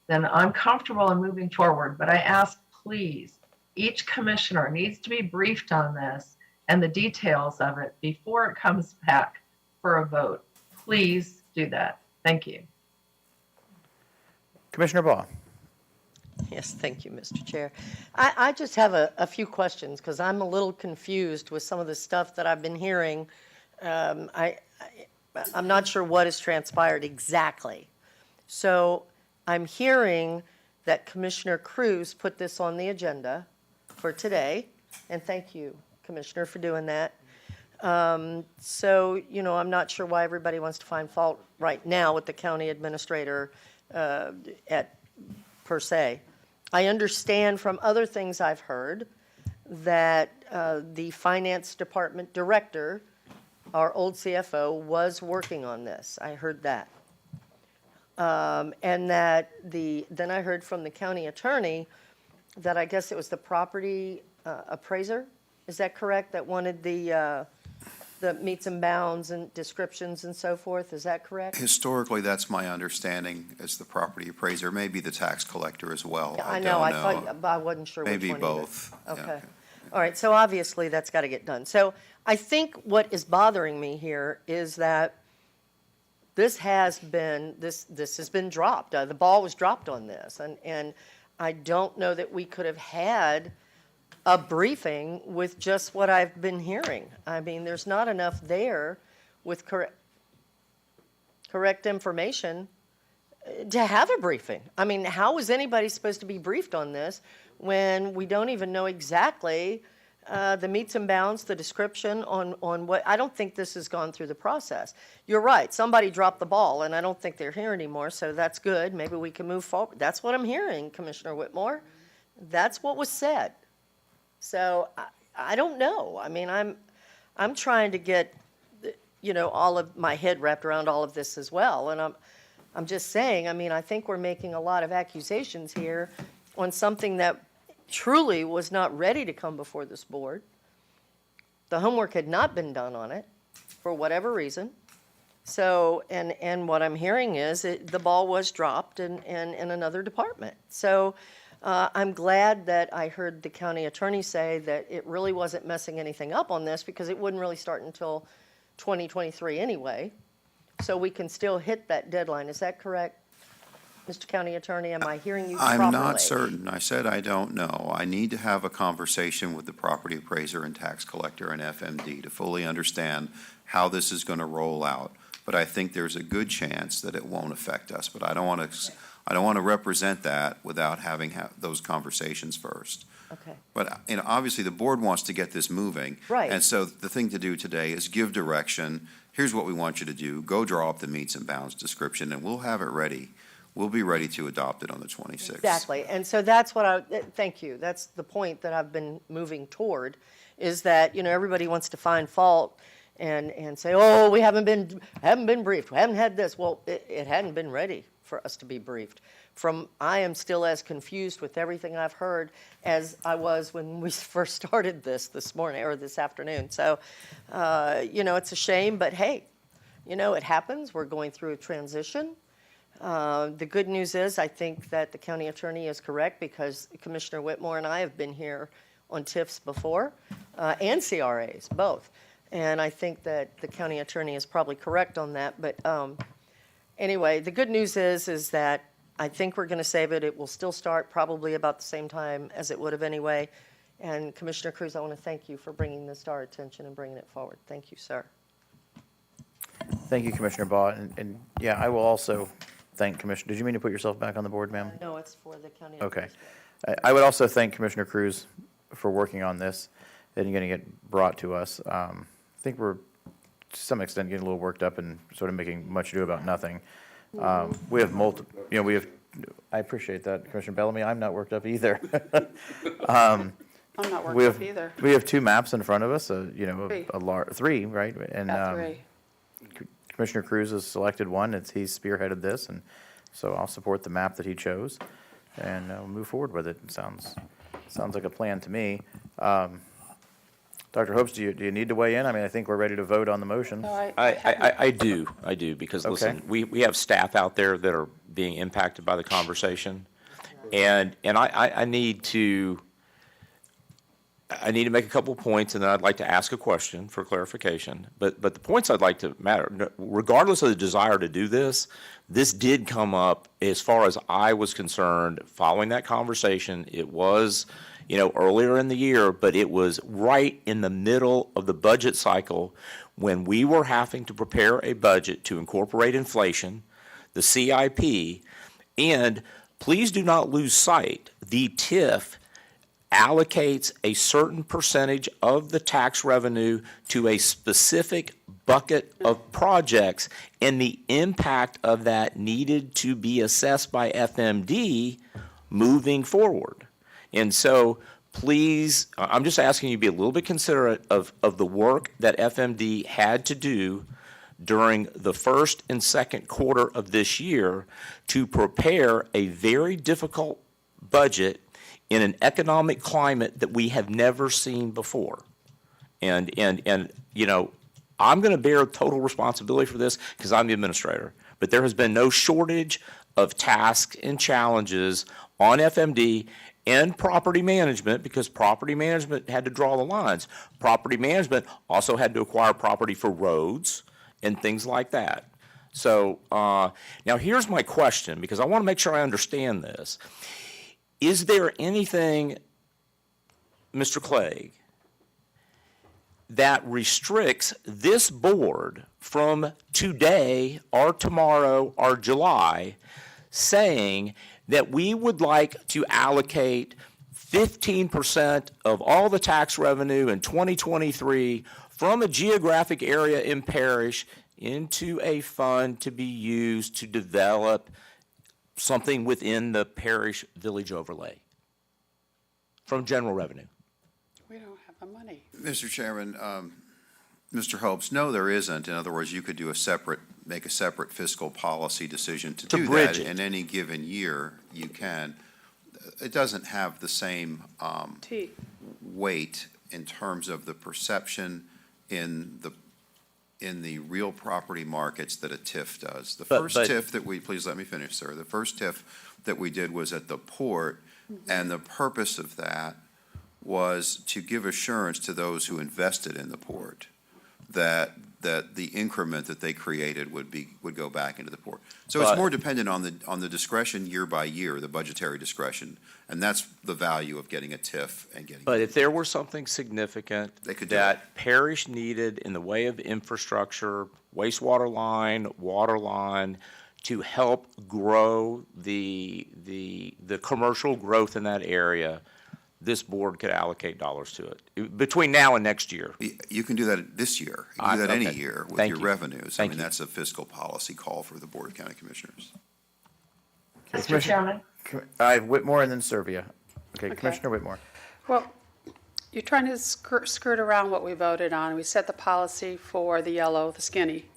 then I'm comfortable in moving forward. But I ask, please, each commissioner needs to be briefed on this and the details of it before it comes back for a vote. Please do that. Thank you. Commissioner Baugh. Yes, thank you, Mr. Chair. I just have a few questions because I'm a little confused with some of the stuff that I've been hearing. I'm not sure what has transpired exactly. So I'm hearing that Commissioner Cruz put this on the agenda for today, and thank you, Commissioner, for doing that. So, I'm not sure why everybody wants to find fault right now with the county administrator per se. I understand from other things I've heard that the finance department director, our old CFO, was working on this. I heard that. And that then I heard from the county attorney that I guess it was the property appraiser, is that correct, that wanted the meets and bounds and descriptions and so forth, is that correct? Historically, that's my understanding as the property appraiser, maybe the tax collector as well. I know, I thought, but I wasn't sure which one Maybe either. both. Yeah. Okay. All right, so obviously that's got to get done. So I think what is bothering me here is that this has been dropped. The ball was dropped on this, and I don't know that we could have had a briefing with just what I've been hearing. I mean, there's not enough there with correct information to have a briefing. I mean, how is anybody supposed to be briefed on this when we don't even know exactly the meets and bounds, the description on what, I don't think this has gone through the process. You're right, somebody dropped the ball, and I don't think they're here anymore, so that's good. Maybe we can move forward. That's what I'm hearing, Commissioner Whitmore. That's what was said. So I don't know. I mean, I'm trying to get, all of my head wrapped around all of this as well, and I'm just saying, I mean, I think we're making a lot of accusations here on something that truly was not ready to come before this board. The homework had not been done on it for whatever reason. So, and what I'm hearing is the ball was dropped in another department. So I'm glad that I heard the county attorney say that it really wasn't messing anything up on this because it wouldn't really start until 2023 anyway. So we can still hit that deadline. Is that correct, Mr. County Attorney? Am I hearing you properly? I'm not certain. I said I don't know. I need to have a conversation with the property appraiser and tax collector and FMD to fully understand how this is going to roll out. But I think there's a good chance that it won't affect us. But I don't want to represent that without having those conversations first. Okay. But obviously the board wants to get this moving. Right. And so the thing to do today is give direction. Here's what we want you to do. Go draw up the meets and bounds description, and we'll have it ready. We'll be ready to adopt it on the 26th. Exactly. And so that's what thank you. That's the point that I've been moving toward, is that, everybody wants to find fault and say, oh, we haven't been briefed. We haven't had this. Well, it hadn't been ready for us to be briefed. I am still as confused with everything I've heard as I was when we first started this morning or this afternoon. So, it's a shame, but hey, it happens. We're going through a transition. The good news is I think that the county attorney is correct because Commissioner Whitmore and I have been here on TIFs before and CRAs, both. And I think that the county attorney is probably correct on that. But anyway, the good news is that I think we're going to save it. It will still start probably about the same time as it would have anyway. And Commissioner Cruz, I want to thank you for bringing this to our attention and bringing it forward. Thank you, sir. Thank you, Commissioner Baugh. And yeah, I will also thank Commissioner. Did you mean to put yourself back on the board, ma'am? No, it's for the county. Okay. I would also thank Commissioner Cruz for working on this and getting it brought to us. I think we're, to some extent, getting a little worked up and sort of making much ado about nothing. We have I appreciate that, Commissioner Bellamy. I'm not worked up either. I'm not worked up either. We have two maps in front of us, three, right? And Three. Commissioner Cruz has selected one. He's spearheaded this, and so I'll support the map that he chose, and we'll move forward with it. It sounds like a plan to me. Dr. Hopes, do you need to weigh in? I mean, I think we're ready to vote on the motion. No, I do, because listen, we have staff out there that are being impacted by the conversation, and I need to make a couple of points, and then I'd like to ask a question for clarification. But the points I'd like to matter, regardless of the desire to do this did come up as far as I was concerned following that conversation. It was, earlier in the year, but it was right in the middle of the budget cycle when we were having to prepare a budget to incorporate inflation, the CIP, and please do not lose sight, the TIF allocates a certain percentage of the tax revenue to a specific bucket of projects, and the impact of that needed to be assessed by FMD moving forward. And so please, I'm just asking you to be a little bit considerate of the work that FMD had to do during the first and second quarter of this year to prepare a very difficult budget in an economic climate that we have never seen before. And you know, I'm going to bear total responsibility for this because I'm the administrator. But there has been no shortage of tasks and challenges on FMD and property management, because property management had to draw the lines. Property management also had to acquire property for roads and things like that. So now here's my question, because I want to make sure I understand this. Is there anything, Mr. Clegg, that restricts this board from today or tomorrow or July saying that we would like to allocate 15% of all the tax revenue in 2023 from a geographic area in parish into a fund to be used to develop something within the parish village overlay from general revenue? We don't have the money. Mr. Chairman, Mr. Hopes, no, there isn't. In other words, you could do make a separate fiscal policy decision to do bridge that it. in any given year. You can. It doesn't have the same weight in terms of the perception in the real property markets that a TIF does. The first TIF that we, please let me finish, sir. The first TIF that we did was at the port, and the purpose of that was to give assurance to those who invested in the port that the increment that they created would go back into the port. So it's more dependent on the discretion year by year, the budgetary discretion, and that's the value of getting a TIF and getting. But if there were something significant They could do that parish needed in the way of infrastructure, wastewater line, water line, to help grow the commercial growth in that area, this board could allocate dollars to it between now and next year. You can do that this year. You can do that any Okay. year with Thank your you. revenues. Thank I mean, you. that's a fiscal policy call for the Board of County Commissioners. Mr. Chairman? I have Whitmore and then Serbia. Okay, Commissioner Whitmore. Well, you're trying to skirt around what we voted on. We set the policy for the yellow, the skinny,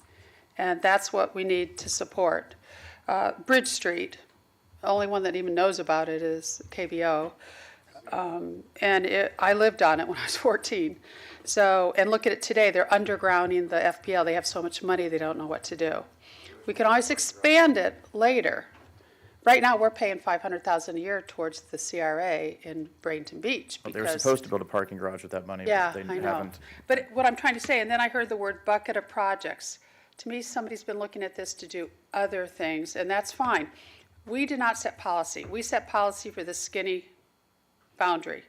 and that's what we need to support. Bridge Street, the only one that even knows about it is KBO. I lived on it when I was 14. So, and look at it today, they're undergrounding the FPL. They have so much money, they don't know what to do. We can always expand it later. Right now, we're paying $500,000 a year towards the CRA in Bradenton Beach. Well, they were because- supposed to build a parking garage with that money, Yeah, but they I know. haven't. But what I'm trying to say, and then I heard the word bucket of projects. To me, somebody's been looking at this to do other things, and that's fine. We did not set policy. We set policy for the skinny boundary.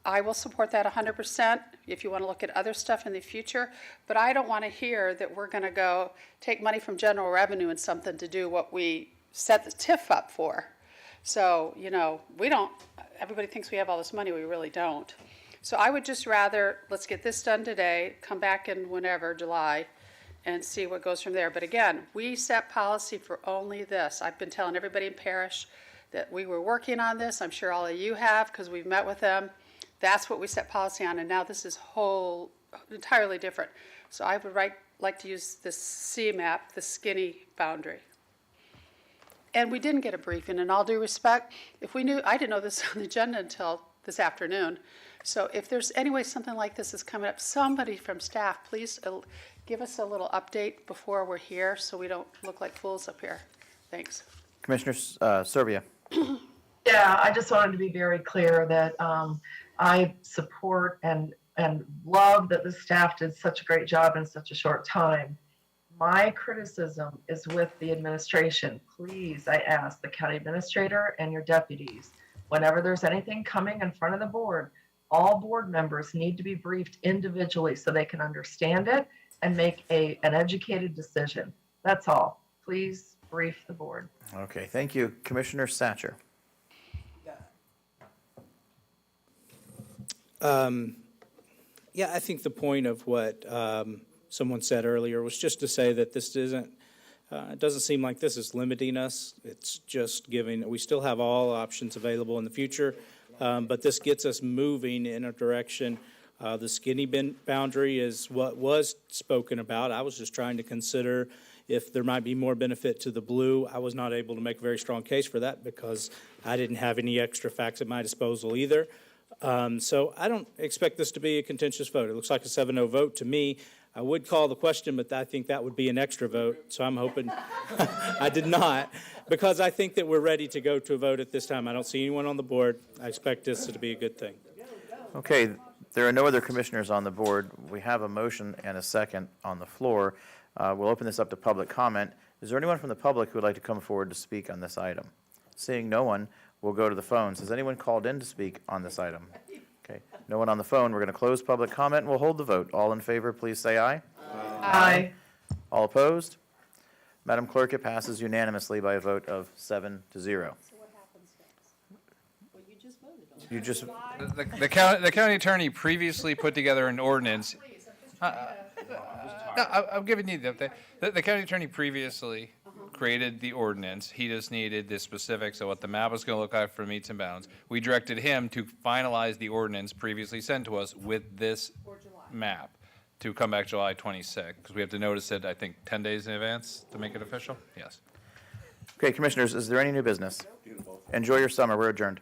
I will support that 100% if you want to look at other stuff in the future, but I don't want to hear that we're going to go take money from general revenue and something to do what we set the TIF up for. So, you know, we don't, everybody thinks we have all this money, we really don't. So I would just rather, let's get this done today, come back in whenever, July, and see what goes from there. But again, we set policy for only this. I've been telling everybody in parish that we were working on this. I'm sure all of you have, because we've met with them. That's what we set policy on, and now this is entirely different. So I would like to use this C map, the skinny boundary. And we didn't get a briefing, in all due respect. If we knew, I didn't know this on the agenda until this afternoon. So if there's any way something like this is coming up, somebody from staff, please give us a little update before we're here so we don't look like fools up here. Thanks. Commissioner Serbia. Yeah, I just wanted to be very clear that I support and love that the staff did such a great job in such a short time. My criticism is with the administration. Please, I ask the county administrator and your deputies, whenever there's anything coming in front of the board, all board members need to be briefed individually so they can understand it and make an educated decision. That's all. Please brief the board. Okay, thank you. Commissioner Satcher. Yeah, I think the point of what someone said earlier was just to say that this isn't, it doesn't seem like this is limiting us. It's just giving, we still have all options available in the future, but this gets us moving in a direction The skinny boundary is what was spoken about. I was just trying to consider if there might be more benefit to the blue. I was not able to make a very strong case for that because I didn't have any extra facts at my disposal either. So I don't expect this to be a contentious vote. It looks like a 7-0 vote to me. I would call the question, but I think that would be an extra vote, so I'm hoping I did not, because I think that we're ready to go to a vote at this time. I don't see anyone on the board. I expect this to be a good thing. Okay, there are no other commissioners on the board. We have a motion and a second on the floor. We'll open this up to public comment. Is there anyone from the public who would like to come forward to speak on this item? Seeing no one, we'll go to the phones. Has anyone called in to speak on this item? Okay, no one on the phone. We're going to close public comment and we'll hold the vote. All in favor, please say aye. Aye. All opposed? Madam Clerk, it passes unanimously by a vote of 7-0. So what happens next? Well, you just voted on it. You just, The county attorney previously put together an ordinance. No, I'm giving you the update. The county attorney previously created the ordinance. He just needed the specifics of what the map was going to look like for meets and bounds. We directed him to finalize the ordinance previously sent to us with this map to come back July 26th, because we have to notice it, I think, 10 days in advance to make it official? Yes. okay, commissioners, is there any new business? Enjoy your summer. We're adjourned.